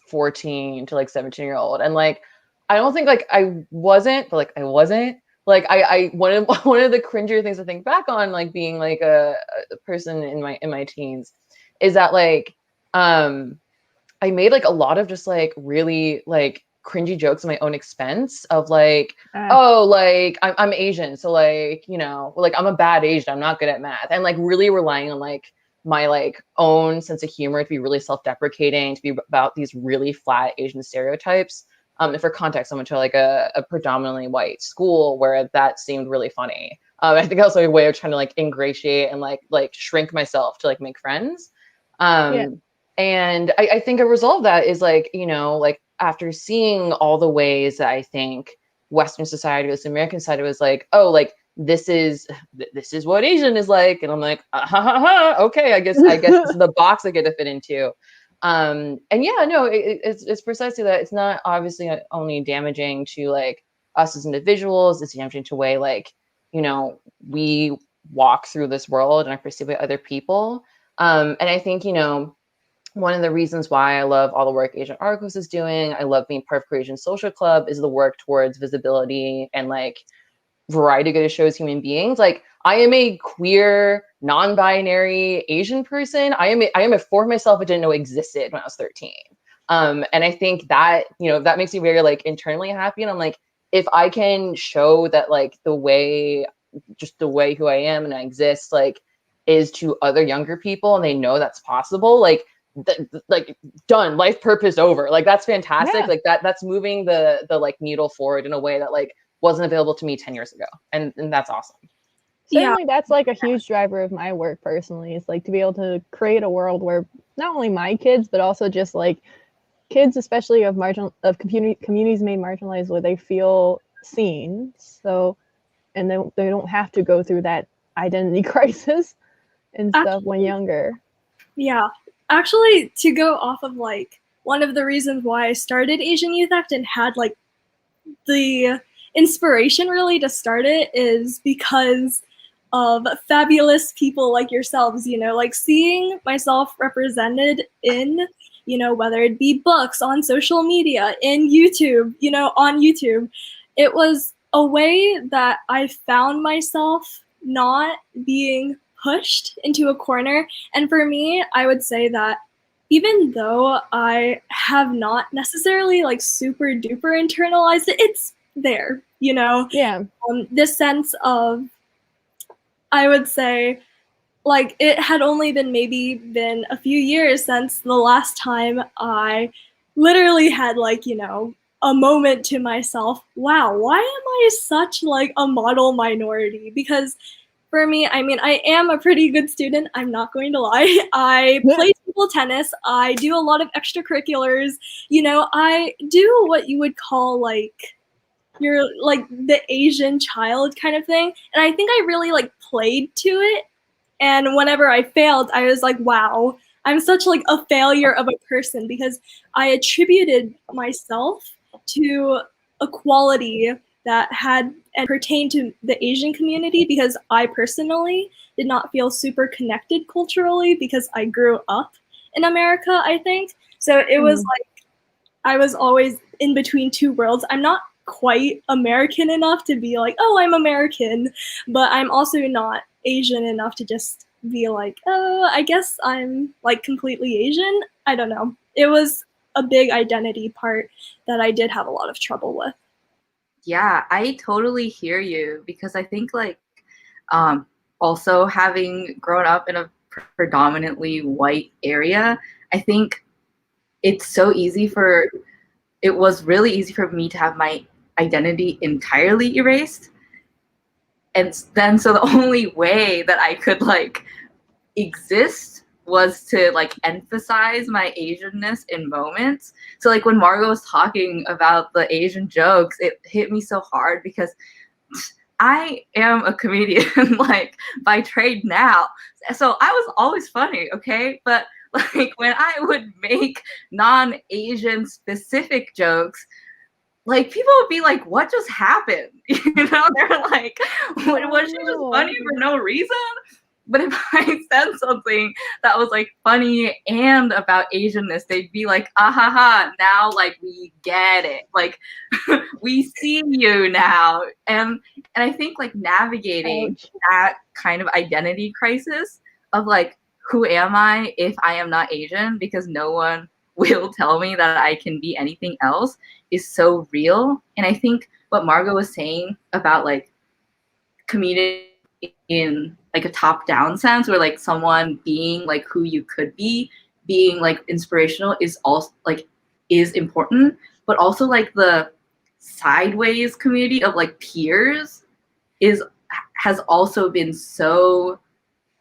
14 to like 17-year-old. And like I don't think like I wasn't, but like I wasn't. Like I one of the cringier things to think back on, like being like a person in my teens, is that like I made like a lot of just like really like cringy jokes at my own expense of like, oh, like I'm Asian, so like, you know, like I'm a bad Asian, I'm not good at math, and like really relying on like my like own sense of humor to be really self-deprecating, to be about these really flat Asian stereotypes. And for context, I went to like a predominantly white school where that seemed really funny. I think also a way of trying to like ingratiate and like shrink myself to like make friends. And I think a result of that is like, you know, like after seeing all the ways that I think Western society was, American society was like, oh, like this is what Asian is like, and I'm like, okay, I guess this is the box I get to fit into. And yeah, no, it's precisely that. It's not obviously only damaging to like us as individuals, it's damaging to the way like, you know, we walk through this world and are perceived by other people. And I think, you know, one of the reasons why I love all the work Asian Articles is doing, I love being part of Korean Social Club, is the work towards visibility and like variety good shows human beings. Like I am a queer, non-binary Asian person. I am a form of myself I didn't know existed when I was 13. And I think that, you know, that makes me very like internally happy. And I'm like, if I can show that like the way who I am and I exist like is to other younger people and they know that's possible, like like done, life purpose over. Like that's fantastic. Like that's moving the like needle forward in a way that like wasn't available to me 10 years ago. And that's awesome. Certainly that's like a huge driver of my work personally, is like to be able to create a world where not only my kids, but also just like kids, especially of communities made marginalized, where they feel seen. So, and they don't have to go through that identity crisis and stuff when younger. Yeah. Actually, to go off of like one of the reasons why I started Asian Youth Act and had like the inspiration really to start it is because of fabulous people like yourselves, you know, like seeing myself represented in you know, whether it be books, on social media, in YouTube, you know, on YouTube. It was a way that I found myself not being pushed into a corner. And for me, I would say that even though I have not necessarily like super duper internalized it, it's there, you know? Yeah. This sense of, I would say, like it had only been a few years since the last time I literally had like, you know, a moment to myself, wow, why am I such like a model minority? Because for me, I mean, I am a pretty good student, I'm not going to lie. I play table tennis, I do a lot of extracurriculars, you know, I do what you would call like you're like the Asian child kind of thing. And I think I really like played to it. And whenever I failed, I was like, wow, I'm such like a failure of a person because I attributed myself to a quality that had and pertained to the Asian community because I personally did not feel super connected culturally because I grew up in America, I think. So it was like I was always in between two worlds. I'm not quite American enough to be like, oh, I'm American, but I'm also not Asian enough to just be like, oh, I guess I'm like completely Asian. I don't know. It was a big identity part that I did have a lot of trouble with. Yeah, I totally hear you because I think like also having grown up in a predominantly white area, I think it was really easy for me to have my identity entirely erased. And then so the only way that I could like exist was to like emphasize my Asianness in moments. So like when Margot was talking about the Asian jokes, it hit me so hard because I am a comedian like by trade now. So I was always funny, okay? But like when I would make non-Asian specific jokes, like people would be like, what just happened? You know, they're like, was she just funny for no reason? But if I said something that was like funny and about Asianness, they'd be like, ah ha ha, now like we get it. Like we see you now. And I think like navigating that kind of identity crisis of like, who am I if I am not Asian? Because no one will tell me that I can be anything else is so real. And I think what Margot was saying about like community in like a top-down sense where like someone being like who you could be, being like inspirational is also like is important, but also like the sideways community of like peers has also been so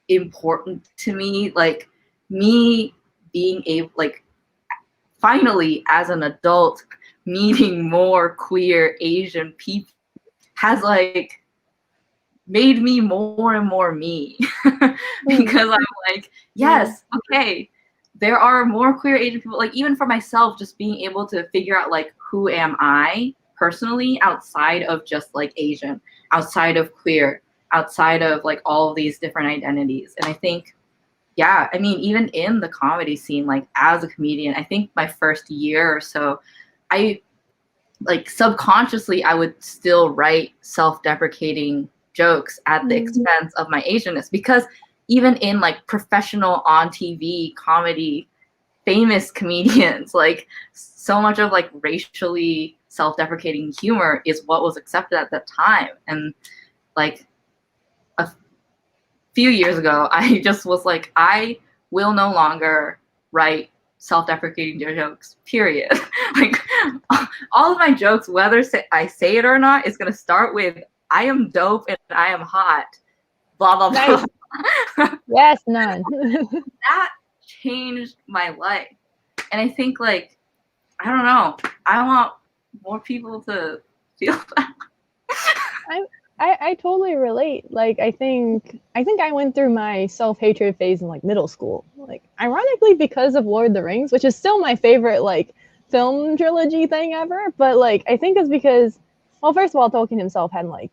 important to me. Like me being able like finally as an adult meeting more queer Asian people has like made me more and more me because I'm like, yes, okay, there are more queer Asian people. Like even for myself, just being able to figure out like who am I personally outside of just like Asian, outside of queer, outside of like all of these different identities. And I think, yeah, I mean, even in the comedy scene, like as a comedian, I think my first year or so, I like subconsciously I would still write self-deprecating jokes at the expense of my Asianness, because even in like professional on TV comedy, famous comedians, like so much of like racially self-deprecating humor is what was accepted at that time. And like a few years ago, I just was like, I will no longer write self-deprecating jokes, period. Like all of my jokes, whether I say it or not, is gonna start with I am dope and I am hot, blah, blah, blah. Nice. Yes, none. That changed my life. And I think like, I don't know, I want more people to feel that. I totally relate. Like I think I went through my self-hatred phase in like middle school. Like ironically because of Lord of the Rings, which is still my favorite like film trilogy thing ever, but like I think it's because, well, first of all, Tolkien himself had like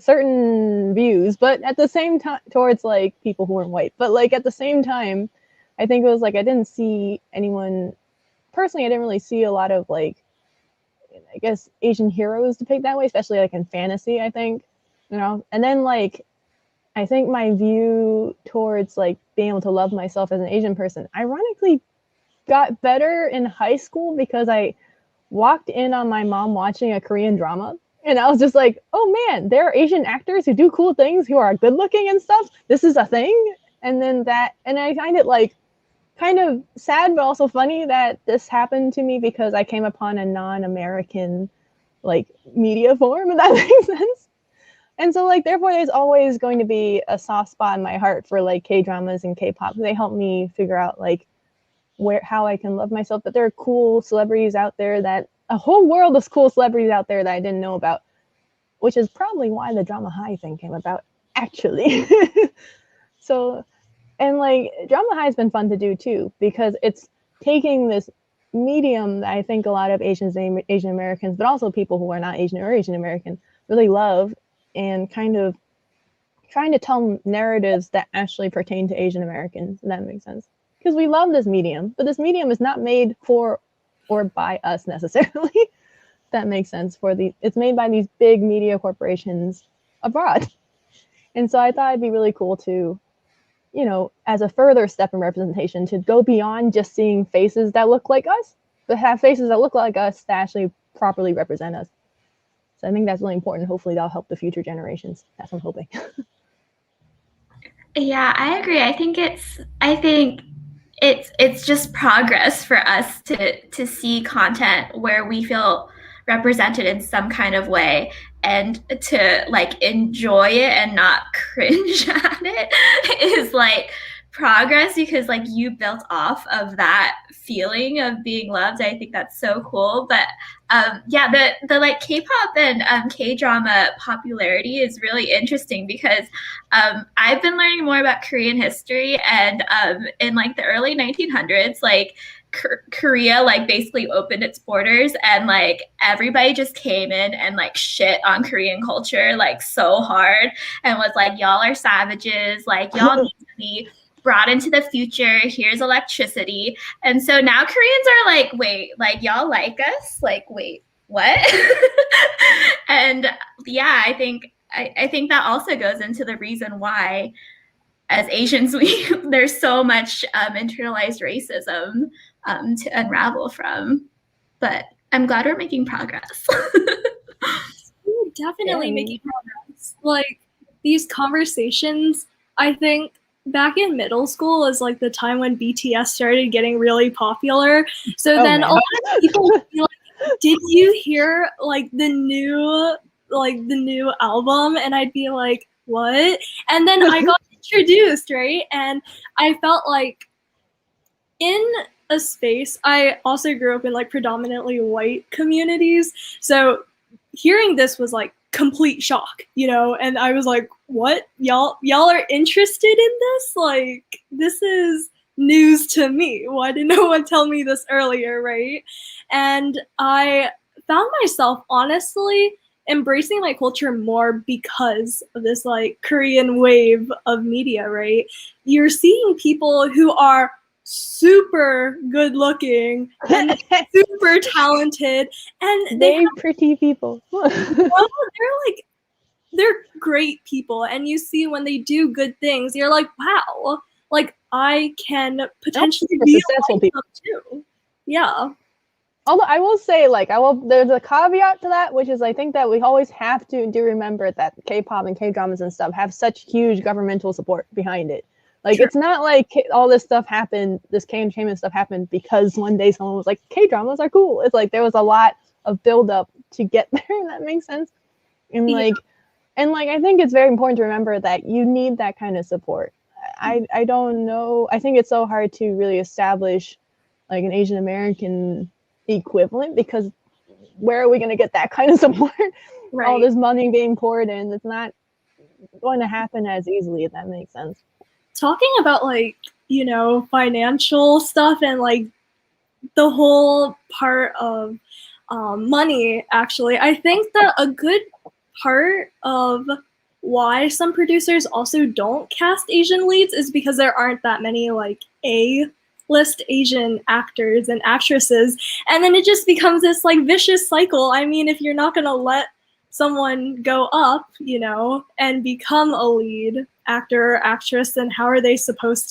certain views, but at the same time towards like people who weren't white, but like at the same time I think it was like I didn't see anyone personally. I didn't really see a lot of like, I guess, Asian heroes depicted that way, especially like in fantasy. I think, and then like I think my view towards like being able to love myself as an Asian person, ironically, got better in high school because I walked in on my mom watching a Korean drama. And I was just like, oh man, there are Asian actors who do cool things, who are good looking and stuff. This is a thing. And then and I find it like kind of sad, but also funny that this happened to me because I came upon a non-American like media form, if that makes sense. And so like, therefore there's always going to be a soft spot in my heart for like K-dramas and K-pop. They help me figure out like how I can love myself. But there are cool celebrities out there a whole world of cool celebrities out there that I didn't know about, which is probably why the Drama High thing came about, actually. So, and like Drama High has been fun to do too, because it's taking this medium that I think a lot of Asian Americans, but also people who are not Asian or Asian American, really love, and kind of trying to tell narratives that actually pertain to Asian Americans, if that makes sense. Because we love this medium, but this medium is not made for or by us necessarily. That makes sense. It's made by these big media corporations abroad. And so I thought it'd be really cool to, as a further step in representation, to go beyond just seeing faces that look like us, but have faces that look like us that actually properly represent us. So I think that's really important. Hopefully that'll help the future generations. That's what I'm hoping. Yeah, I agree. I think it's just progress for us to see content where we feel represented in some kind of way, and to like enjoy it and not cringe at it is like progress, because like you built off of that feeling of being loved. I think that's so cool. But yeah, the like K-pop and K-drama popularity is really interesting because I've been learning more about Korean history, and in like the early 1900s, like Korea like basically opened its borders, and like everybody just came in and like shit on Korean culture like so hard, and was like, y'all are savages, like y'all need to be brought into the future, here's electricity. And so now Koreans are like, wait, like y'all like us? Like, wait, what? And yeah, I think that also goes into the reason why as Asians there's so much internalized racism to unravel from. But I'm glad we're making progress. We're definitely making progress. Like these conversations, I think back in middle school is like the time when BTS started getting really popular. So then a lot of people would be like, did you hear like the new album? And I'd be like, what? And then I got introduced, right? And I felt like in a space, I also grew up in like predominantly white communities. So hearing this was like complete shock, and I was like, what? Y'all are interested in this? Like, this is news to me. Why did no one tell me this earlier, right? And I found myself honestly embracing my culture more because of this like Korean wave of media, right? You're seeing people who are super good looking and super talented, and they're pretty people. They're great people, and you see when they do good things, you're like, wow, like I can potentially be successful people too. Yeah. Although I will say, like, there's a caveat to that, which is I think that we always have to remember that K-pop and K-dramas and stuff have such huge governmental support behind it. Like, It's not like all this stuff happened, this K-entertainment stuff happened because one day someone was like, K-dramas are cool. It's like there was a lot of buildup to get there, if that makes sense. And like, I think it's very important to remember that you need that kind of support. I don't know. I think it's so hard to really establish like an Asian American equivalent, because where are we going to get that kind of support? Right. All this money being poured in, it's not going to happen as easily, if that makes sense. Talking about like, financial stuff and like the whole part of money, actually, I think that a good part of why some producers also don't cast Asian leads is because there aren't that many like A-list Asian actors and actresses, and then it just becomes this like vicious cycle. I mean, if you're not gonna let someone go up, you know, and become a lead actor or actress, then how are we supposed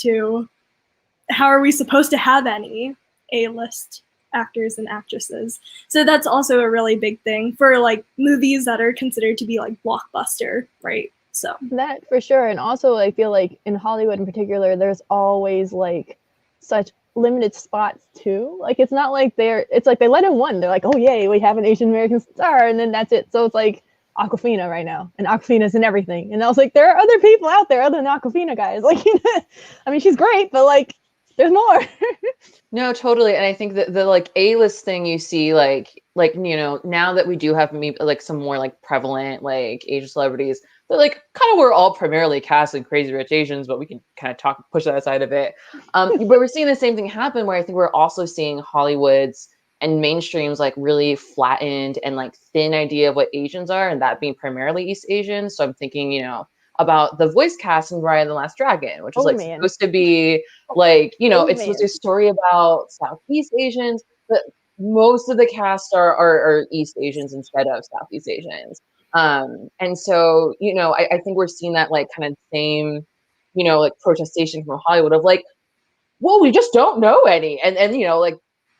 to have any A-list actors and actresses? So that's also a really big thing for like movies that are considered to be like blockbuster, right? So that for sure. And also I feel like in Hollywood in particular, there's always like such limited spots too. Like it's not like it's like they let in one. They're like, oh yay, we have an Asian American star, and then that's it. So it's like Awkwafina right now, and Awkwafina's in everything. And I was like, there are other people out there other than Awkwafina, guys. Like, I mean, she's great, but like, there's more. No, totally. And I think that the like A-list thing you see, like, you know, now that we do have maybe like some more like prevalent like Asian celebrities, they're like kind of we're all primarily cast in Crazy Rich Asians, but we can kind of push that aside a bit. But we're seeing the same thing happen where I think we're also seeing Hollywood's and mainstream's like really flattened and like thin idea of what Asians are, and that being primarily East Asian. So I'm thinking, you know, about the voice cast in Raya and the Last Dragon, which is supposed to be like, you know, it's supposed to be a story about Southeast Asians, but most of the cast are East Asians instead of Southeast Asians. And so, you know, I think we're seeing that like kind of same, you know, like protestation from Hollywood of like, well, we just don't know any. And you know, like,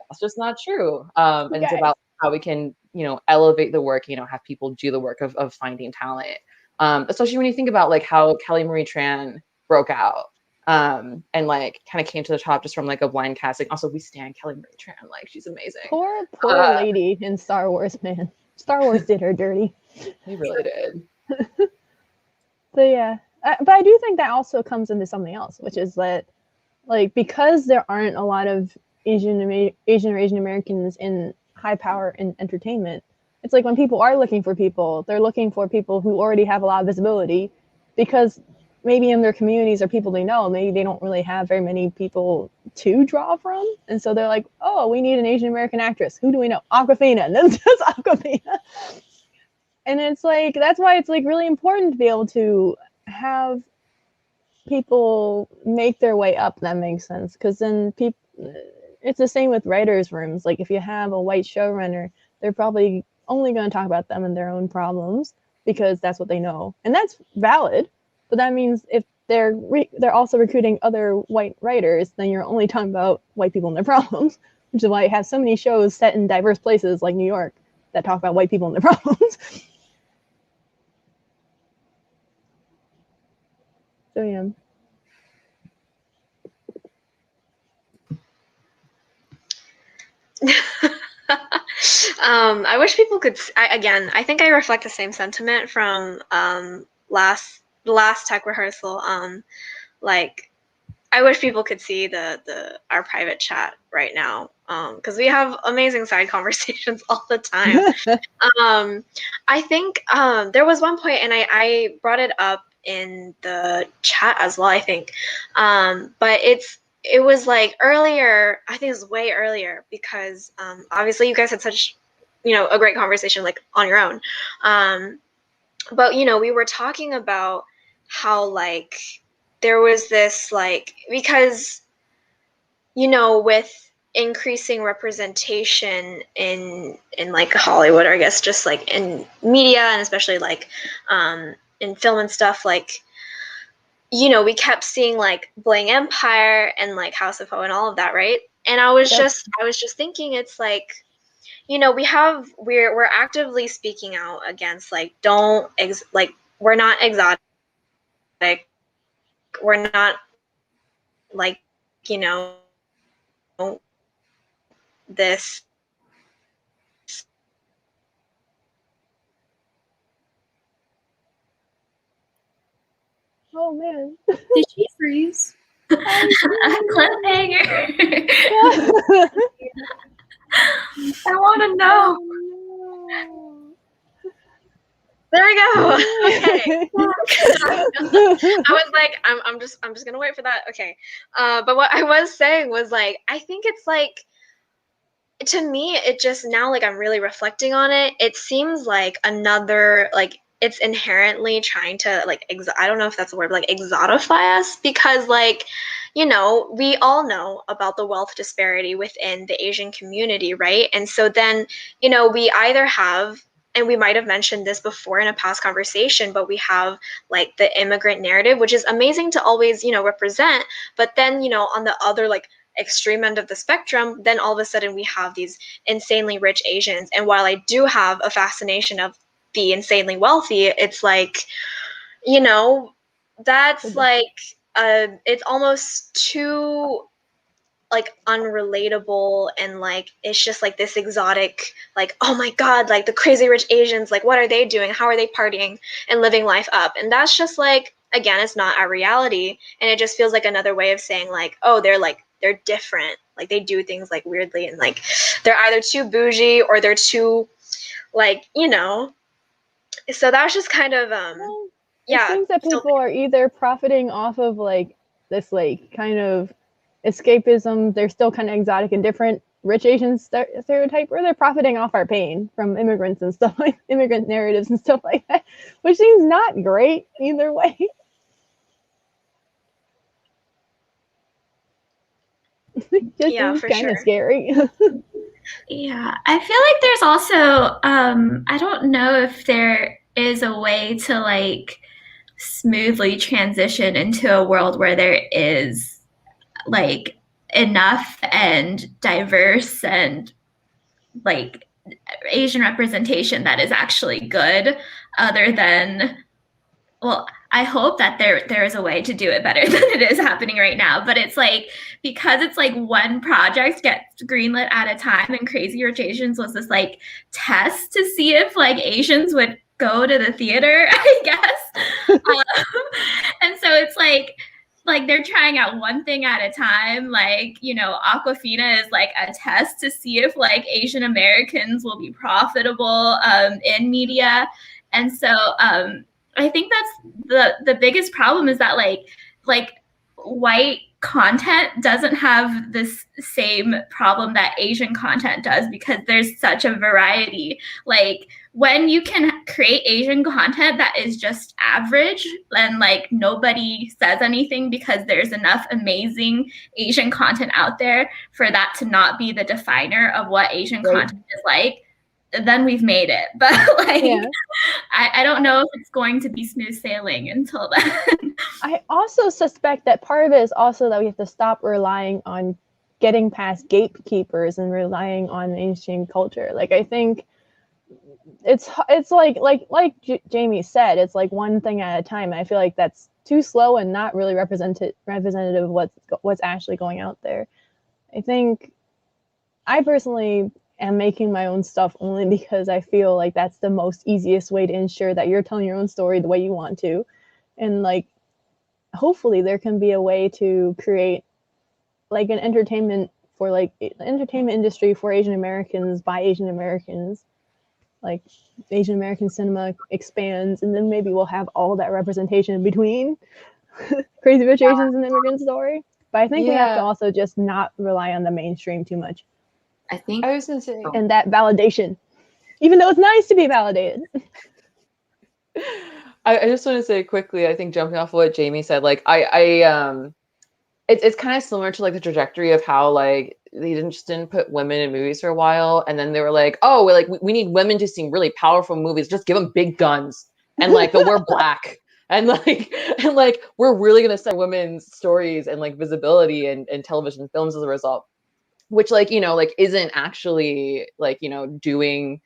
that's just not true. And it's about how we can, you know, elevate the work, you know, have people do the work of finding talent. Especially when you think about like how Kelly Marie Tran broke out and like kind of came to the top just from like a blind casting. Also, we stand Kelly Marie Tran, like she's amazing. Poor lady in Star Wars, man. Star Wars did her dirty. They really did. So yeah, but I do think that also comes into something else, which is that like because there aren't a lot of Asian or Asian Americans in high power in entertainment, it's like when people are looking for people, they're looking for people who already have a lot of visibility, because maybe in their communities or people they know, maybe they don't really have very many people to draw from, and so they're like, oh, we need an Asian American actress. Who do we know? Awkwafina. And then just Awkwafina. And it's like, that's why it's like really important to be able to have people make their way up. That makes sense, because then people, it's the same with writers' rooms. Like if you have a white showrunner, they're probably only going to talk about them and their own problems because that's what they know, and that's valid. But that means if they're also recruiting other white writers, then you're only talking about white people and their problems, which is why you have so many shows set in diverse places like New York that talk about white people and their problems. So yeah. I wish people could. I think I reflect the same sentiment from last tech rehearsal. Like, I wish people could see our private chat right now, because we have amazing side conversations all the time. I think there was one point, and I brought it up in the chat as well, I think, but it was like earlier. I think it was way earlier because obviously you guys had such, a great conversation like on your own. But we were talking about how like there was this like, because with increasing representation in like Hollywood, or I guess just like in media, and especially like in film and stuff, like we kept seeing like Bling Empire and like House of Ho and all of that, right? And I was just thinking, it's like, we're actively speaking out against like, we're not exotic, we're not like, this Oh man. Did she freeze? Cliffhanger. I want to know. There we go. Okay. I was like, I'm just gonna wait for that. Okay. But what I was saying was like, I think it's like, to me, it just now, like I'm really reflecting on it. It seems like another, like it's inherently trying to like I don't know if that's a word, but like exotify us, because like, you know, we all know about the wealth disparity within the Asian community, right? And so then, you know, we either have, and we might have mentioned this before in a past conversation, but we have like the immigrant narrative, which is amazing to always, you know, represent. But then, you know, on the other like extreme end of the spectrum, then all of a sudden we have these insanely rich Asians. And while I do have a fascination of the insanely wealthy, it's like, you know, that's like, it's almost too like unrelatable, and like it's just like this exotic, like, oh my god, like the crazy rich Asians, like what are they doing, how are they partying and living life up? And that's just like, again, it's not our reality, and it just feels like another way of saying like, oh, they're different, like they do things like weirdly, and like they're either too bougie or they're too like, you know. So that's just kind of It seems that people are either profiting off of like this like kind of escapism, they're still kind of exotic and different rich Asian stereotype, or they're profiting off our pain from immigrants and stuff, like immigrant narratives and stuff like that, which seems not great either way. Just seems kind of scary. Yeah, I feel like there's also I don't know if there is a way to like smoothly transition into a world where there is like enough and diverse and like Asian representation that is actually good, other than, well, I hope that there is a way to do it better than it is happening right now. But it's like, because it's like one project gets greenlit at a time, and Crazy Rich Asians was this like test to see if like Asians would go to the theater, I guess. And so it's like they're trying out one thing at a time. Like, you know, Aquafina is like a test to see if like Asian Americans will be profitable in media. And so I think that's the biggest problem, is that like white content doesn't have this same problem that Asian content does, because there's such a variety. Like when you can create Asian content that is just average, and like nobody says anything because there's enough amazing Asian content out there for that to not be the definer of what Asian content is like, then we've made it. But like, I don't know if it's going to be smooth sailing until then. I also suspect that part of it is also that we have to stop relying on getting past gatekeepers and relying on Asian culture. Like, I think it's like Jamie said, it's like one thing at a time. I feel like that's too slow and not really representative of what's actually going out there. I think I personally am making my own stuff only because I feel like that's the most easiest way to ensure that you're telling your own story the way you want to. And like, hopefully there can be a way to create like an entertainment for like the entertainment industry for Asian Americans by Asian Americans. Like Asian American cinema expands, and then maybe we'll have all that representation between Crazy Rich Asians and the Immigrant Story. But I think we have to also just not rely on the mainstream too much. I think I was gonna say, and that validation, even though it's nice to be validated. I just want to say quickly, I think jumping off of what Jamie said, like it's kind of similar to like the trajectory of how like they didn't put women in movies for a while, and then they were like, oh, we need women to sing really powerful movies, just give them big guns and like they'll wear black. And we're really gonna set women's stories and like visibility in television films as a result. Which like, you know, like isn't actually like, you know, doing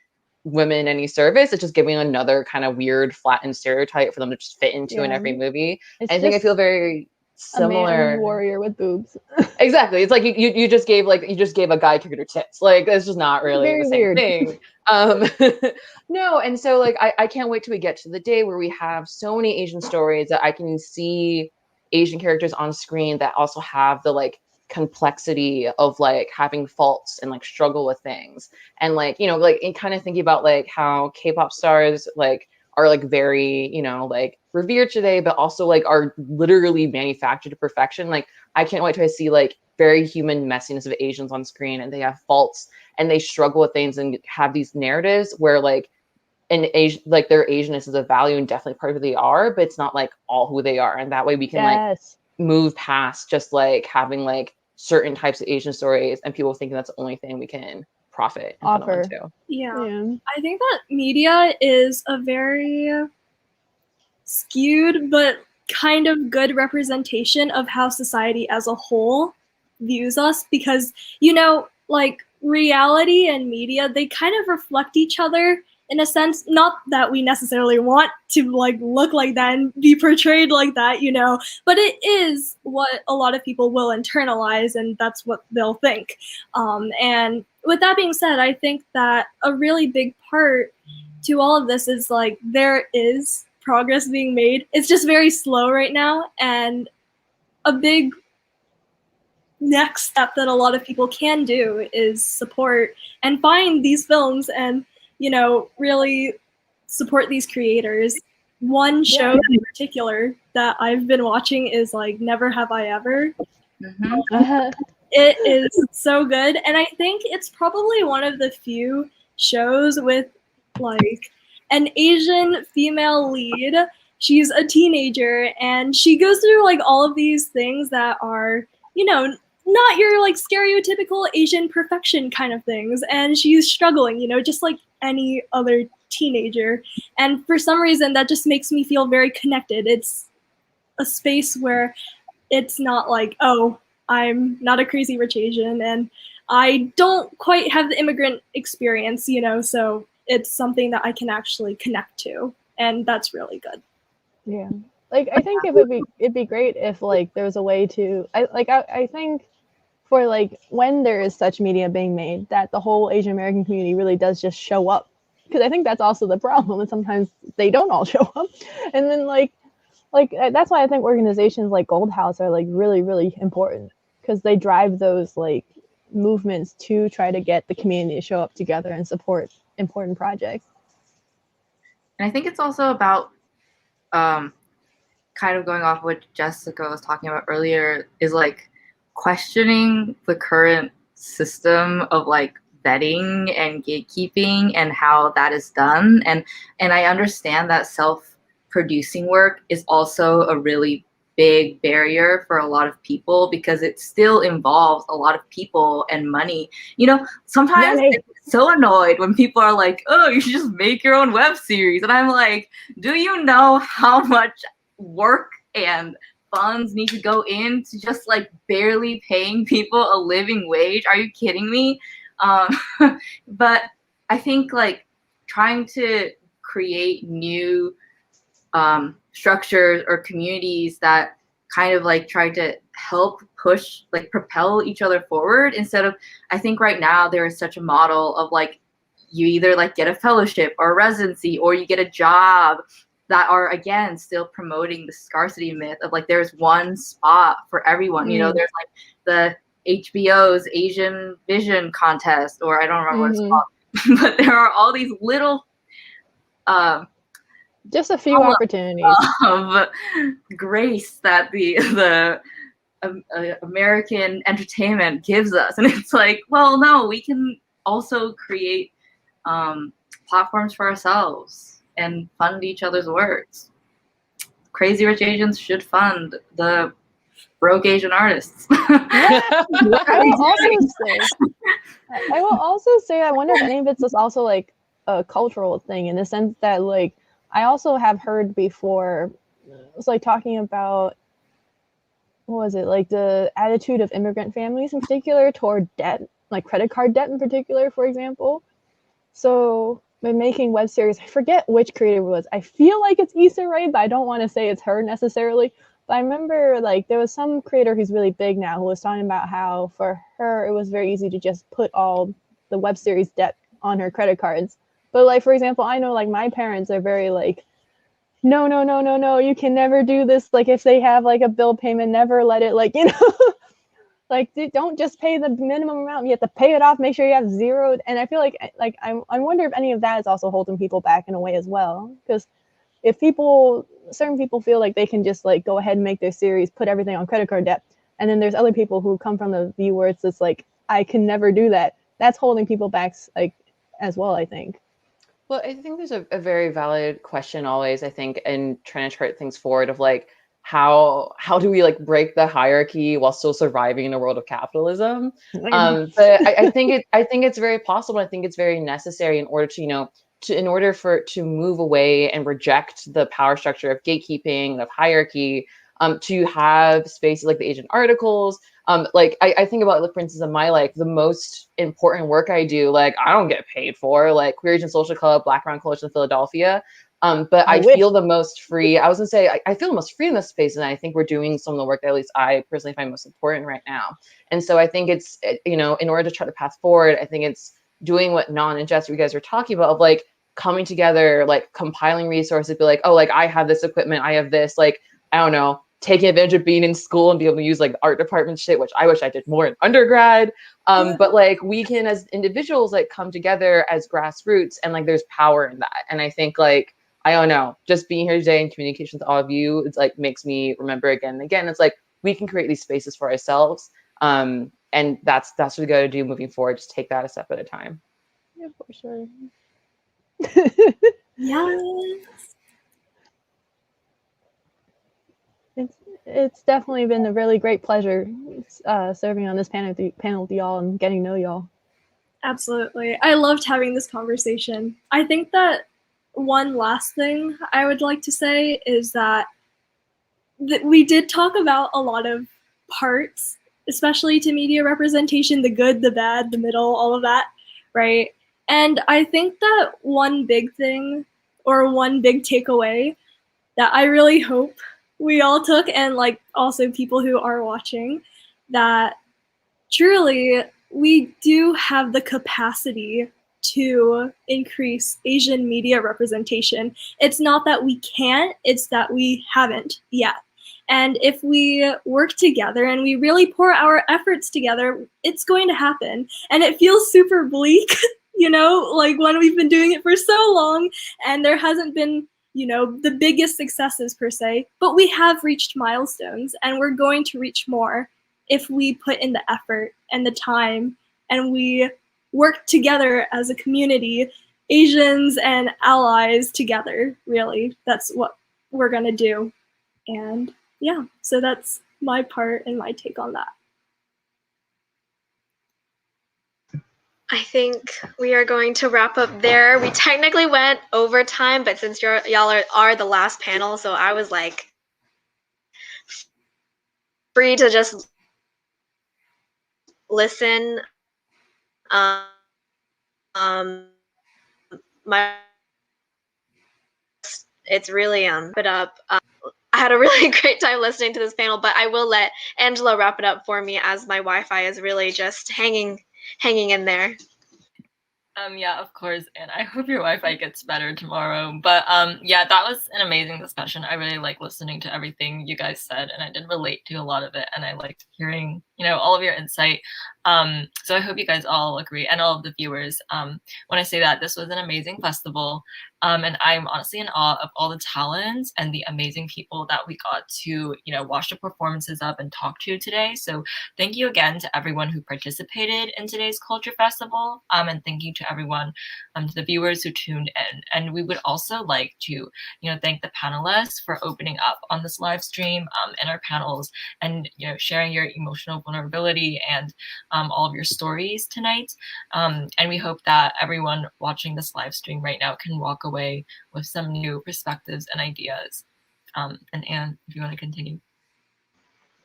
women any service. It's just giving another kind of weird flattened stereotype for them to just fit into in every movie. I think I feel very similar. A man warrior with boobs. Exactly. It's like you just gave a guy character tits. Like it's just not really very the same weird thing. No, and so like I can't wait till we get to the day where we have so many Asian stories that I can see Asian characters on screen that also have the like complexity of like having faults and like struggle with things, and like, you know, like in kind of thinking about like how K-pop stars like are like very, you know, like revered today, but also like are literally manufactured to perfection. Like I can't wait till I see like very human messiness of Asians on screen, and they have faults and they struggle with things and have these narratives where like and Asian, like their Asianness is a value and definitely part of who they are, but it's not like all who they are. And that way we can like move past just like having like certain types of Asian stories and people thinking that's the only thing we can profit and offer. Yeah. I think that media is a very skewed but kind of good representation of how society as a whole views us, because, you know, like reality and media, they kind of reflect each other in a sense. Not that we necessarily want to like look like that and be portrayed like that, you know, but it is what a lot of people will internalize, and that's what they'll think. And with that being said, I think that a really big part to all of this is like there is progress being made. It's just very slow right now, and a big next step that a lot of people can do is support and find these films and, you know, really support these creators. One show in particular that I've been watching is like Never Have I Ever. It is so good, and I think it's probably one of the few shows with like an Asian female lead. She's a teenager and she goes through like all of these things that are, you know, not your like stereotypical Asian perfection kind of things, and she's struggling, you know, just like any other teenager. And for some reason that just makes me feel very connected. It's a space where it's not like, oh, I'm not a crazy rich Asian and I don't quite have the immigrant experience, you know, so it's something that I can actually connect to, and that's really good. Yeah. Like, I think it'd be great if like there was a way to, I think for like when there is such media being made that the whole Asian American community really does just show up, because I think that's also the problem, and sometimes they don't all show up. And then like that's why I think organizations like Gold House are like really, really important, because they drive those like movements to try to get the community to show up together and support important projects. And I think it's also about kind of going off what Jessica was talking about earlier, is like questioning the current system of like vetting and gatekeeping and how that is done. And I understand that self-producing work is also a really big barrier for a lot of people, because it still involves a lot of people and money. You know, sometimes I'm so annoyed when people are like, oh, you should just make your own web series. And I'm like, do you know how much work and funds need to go into just like barely paying people a living wage? Are you kidding me? But I think like trying to create new structures or communities that kind of like try to help push, like propel each other forward, instead of, I think right now there is such a model of like, you either like get a fellowship or a residency or you get a job, that are again still promoting the scarcity myth of like there's one spot for everyone. You know, there's like the HBO's Asian Vision contest, or I don't remember what it's called, but there are all these little just a few opportunities of grace that the American entertainment gives us, and it's like, well, no, we can also create platforms for ourselves and fund each other's works. Crazy Rich Asians should fund the broke Asian artists. I will also say I wonder if any of it's also like a cultural thing, in the sense that like I also have heard before, it was like talking about, what was it, like the attitude of immigrant families in particular toward debt, like credit card debt in particular, for example. So by making web series, I forget which creator it was. I feel like it's Issa Rae, but I don't want to say it's her necessarily. But I remember like there was some creator who's really big now who was talking about how for her it was very easy to just put all the web series debt on her credit cards. But like, for example, I know like my parents are very like, no, you can never do this. Like if they have like a bill payment, never let it, like, you know, like don't just pay the minimum amount. You have to pay it off, make sure you have zero. And I feel like I wonder if any of that is also holding people back in a way as well. Because if certain people feel like they can just like go ahead and make their series, put everything on credit card debt, and then there's other people who come from the view where it's just like, I can never do that. That's holding people back like as well, I think. Well, I think there's a very valid question always, I think, in trying to chart things forward of like how do we like break the hierarchy while still surviving in a world of capitalism? But I think it's very possible. I think it's very necessary in order to, in order to move away and reject the power structure of gatekeeping, of hierarchy, to have spaces like the Asian articles. Like I think about, for instance, in my life, the most important work I do, like I don't get paid for, like Queer Asian Social Club, Black Round Coalition of Philadelphia. But I feel the most free. I was gonna say I feel the most free in this space, and I think we're doing some of the work that at least I personally find most important right now. And so I think it's, in order to try to path forward, I think it's doing what Non and Jess, you guys are talking about, of like coming together, like compiling resources, be like, oh, like I have this equipment, I have this, like, I don't know, taking advantage of being in school and be able to use like the art department shit, which I wish I did more in undergrad. But like we can as individuals like come together as grassroots, and like there's power in that. And I think like, I don't know, just being here today in communication with all of you, it's like makes me remember again and again. It's like we can create these spaces for ourselves. And that's what we got to do moving forward. Just take that a step at a time. Yeah, for sure. Yes. It's definitely been a really great pleasure serving on this panel with y'all and getting to know y'all. Absolutely. I loved having this conversation. I think that one last thing I would like to say is that we did talk about a lot of parts, especially to media representation, the good, the bad, the middle, all of that, right? And I think that one big thing or one big takeaway that I really hope we all took, and like also people who are watching, that truly we do have the capacity to increase Asian media representation. It's not that we can't, it's that we haven't yet. And if we work together and we really pour our efforts together, it's going to happen. And it feels super bleak, like when we've been doing it for so long and there hasn't been, the biggest successes per se, but we have reached milestones and we're going to reach more if we put in the effort and the time and we work together as a community, Asians and allies together, really. That's what we're gonna do. And yeah, so that's my part and my take on that. I think we are going to wrap up there. We technically went over time, but since y'all are the last panel, so I was like free to just listen. It's really put up. I had a really great time listening to this panel, but I will let Angela wrap it up for me as my Wi-Fi is really just hanging in there. Yeah, of course, and I hope your Wi-Fi gets better tomorrow. But yeah, that was an amazing discussion. I really like listening to everything you guys said, and I did relate to a lot of it, and I liked hearing, all of your insight. So I hope you guys all agree, and all of the viewers. When I say that, this was an amazing festival, and I'm honestly in awe of all the talents and the amazing people that we got to, watch the performances of and talk to today. So thank you again to everyone who participated in today's Culture Festival, and thank you to everyone, to the viewers who tuned in. And we would also like to, thank the panelists for opening up on this live stream in our panels and, sharing your emotional vulnerability and all of your stories tonight. And we hope that everyone watching this live stream right now can walk away with some new perspectives and ideas. And Anne, if you want to continue.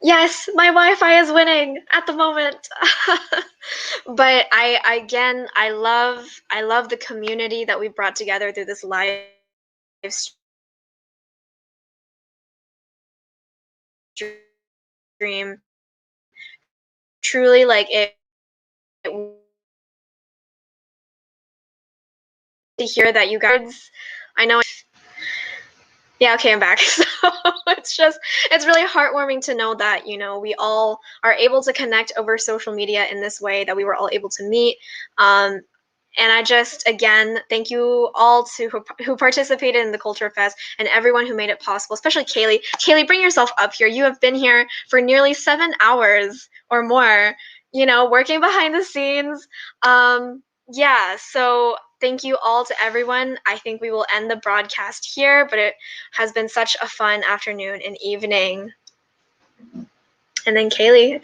Yes, my Wi-Fi is winning at the moment. But I love the community that we brought together through this live stream. Truly, like it to hear that you guys, I know. Yeah, okay, I'm back. So it's really heartwarming to know that, we all are able to connect over social media in this way, that we were all able to meet. And I just, again, thank you all who participated in the Culture Fest and everyone who made it possible, especially Kaylee. Kaylee, bring yourself up here. You have been here for nearly 7 hours or more, working behind the scenes. Yeah, so thank you all to everyone. I think we will end the broadcast here, but it has been such a fun afternoon and evening. And then Kaylee, I think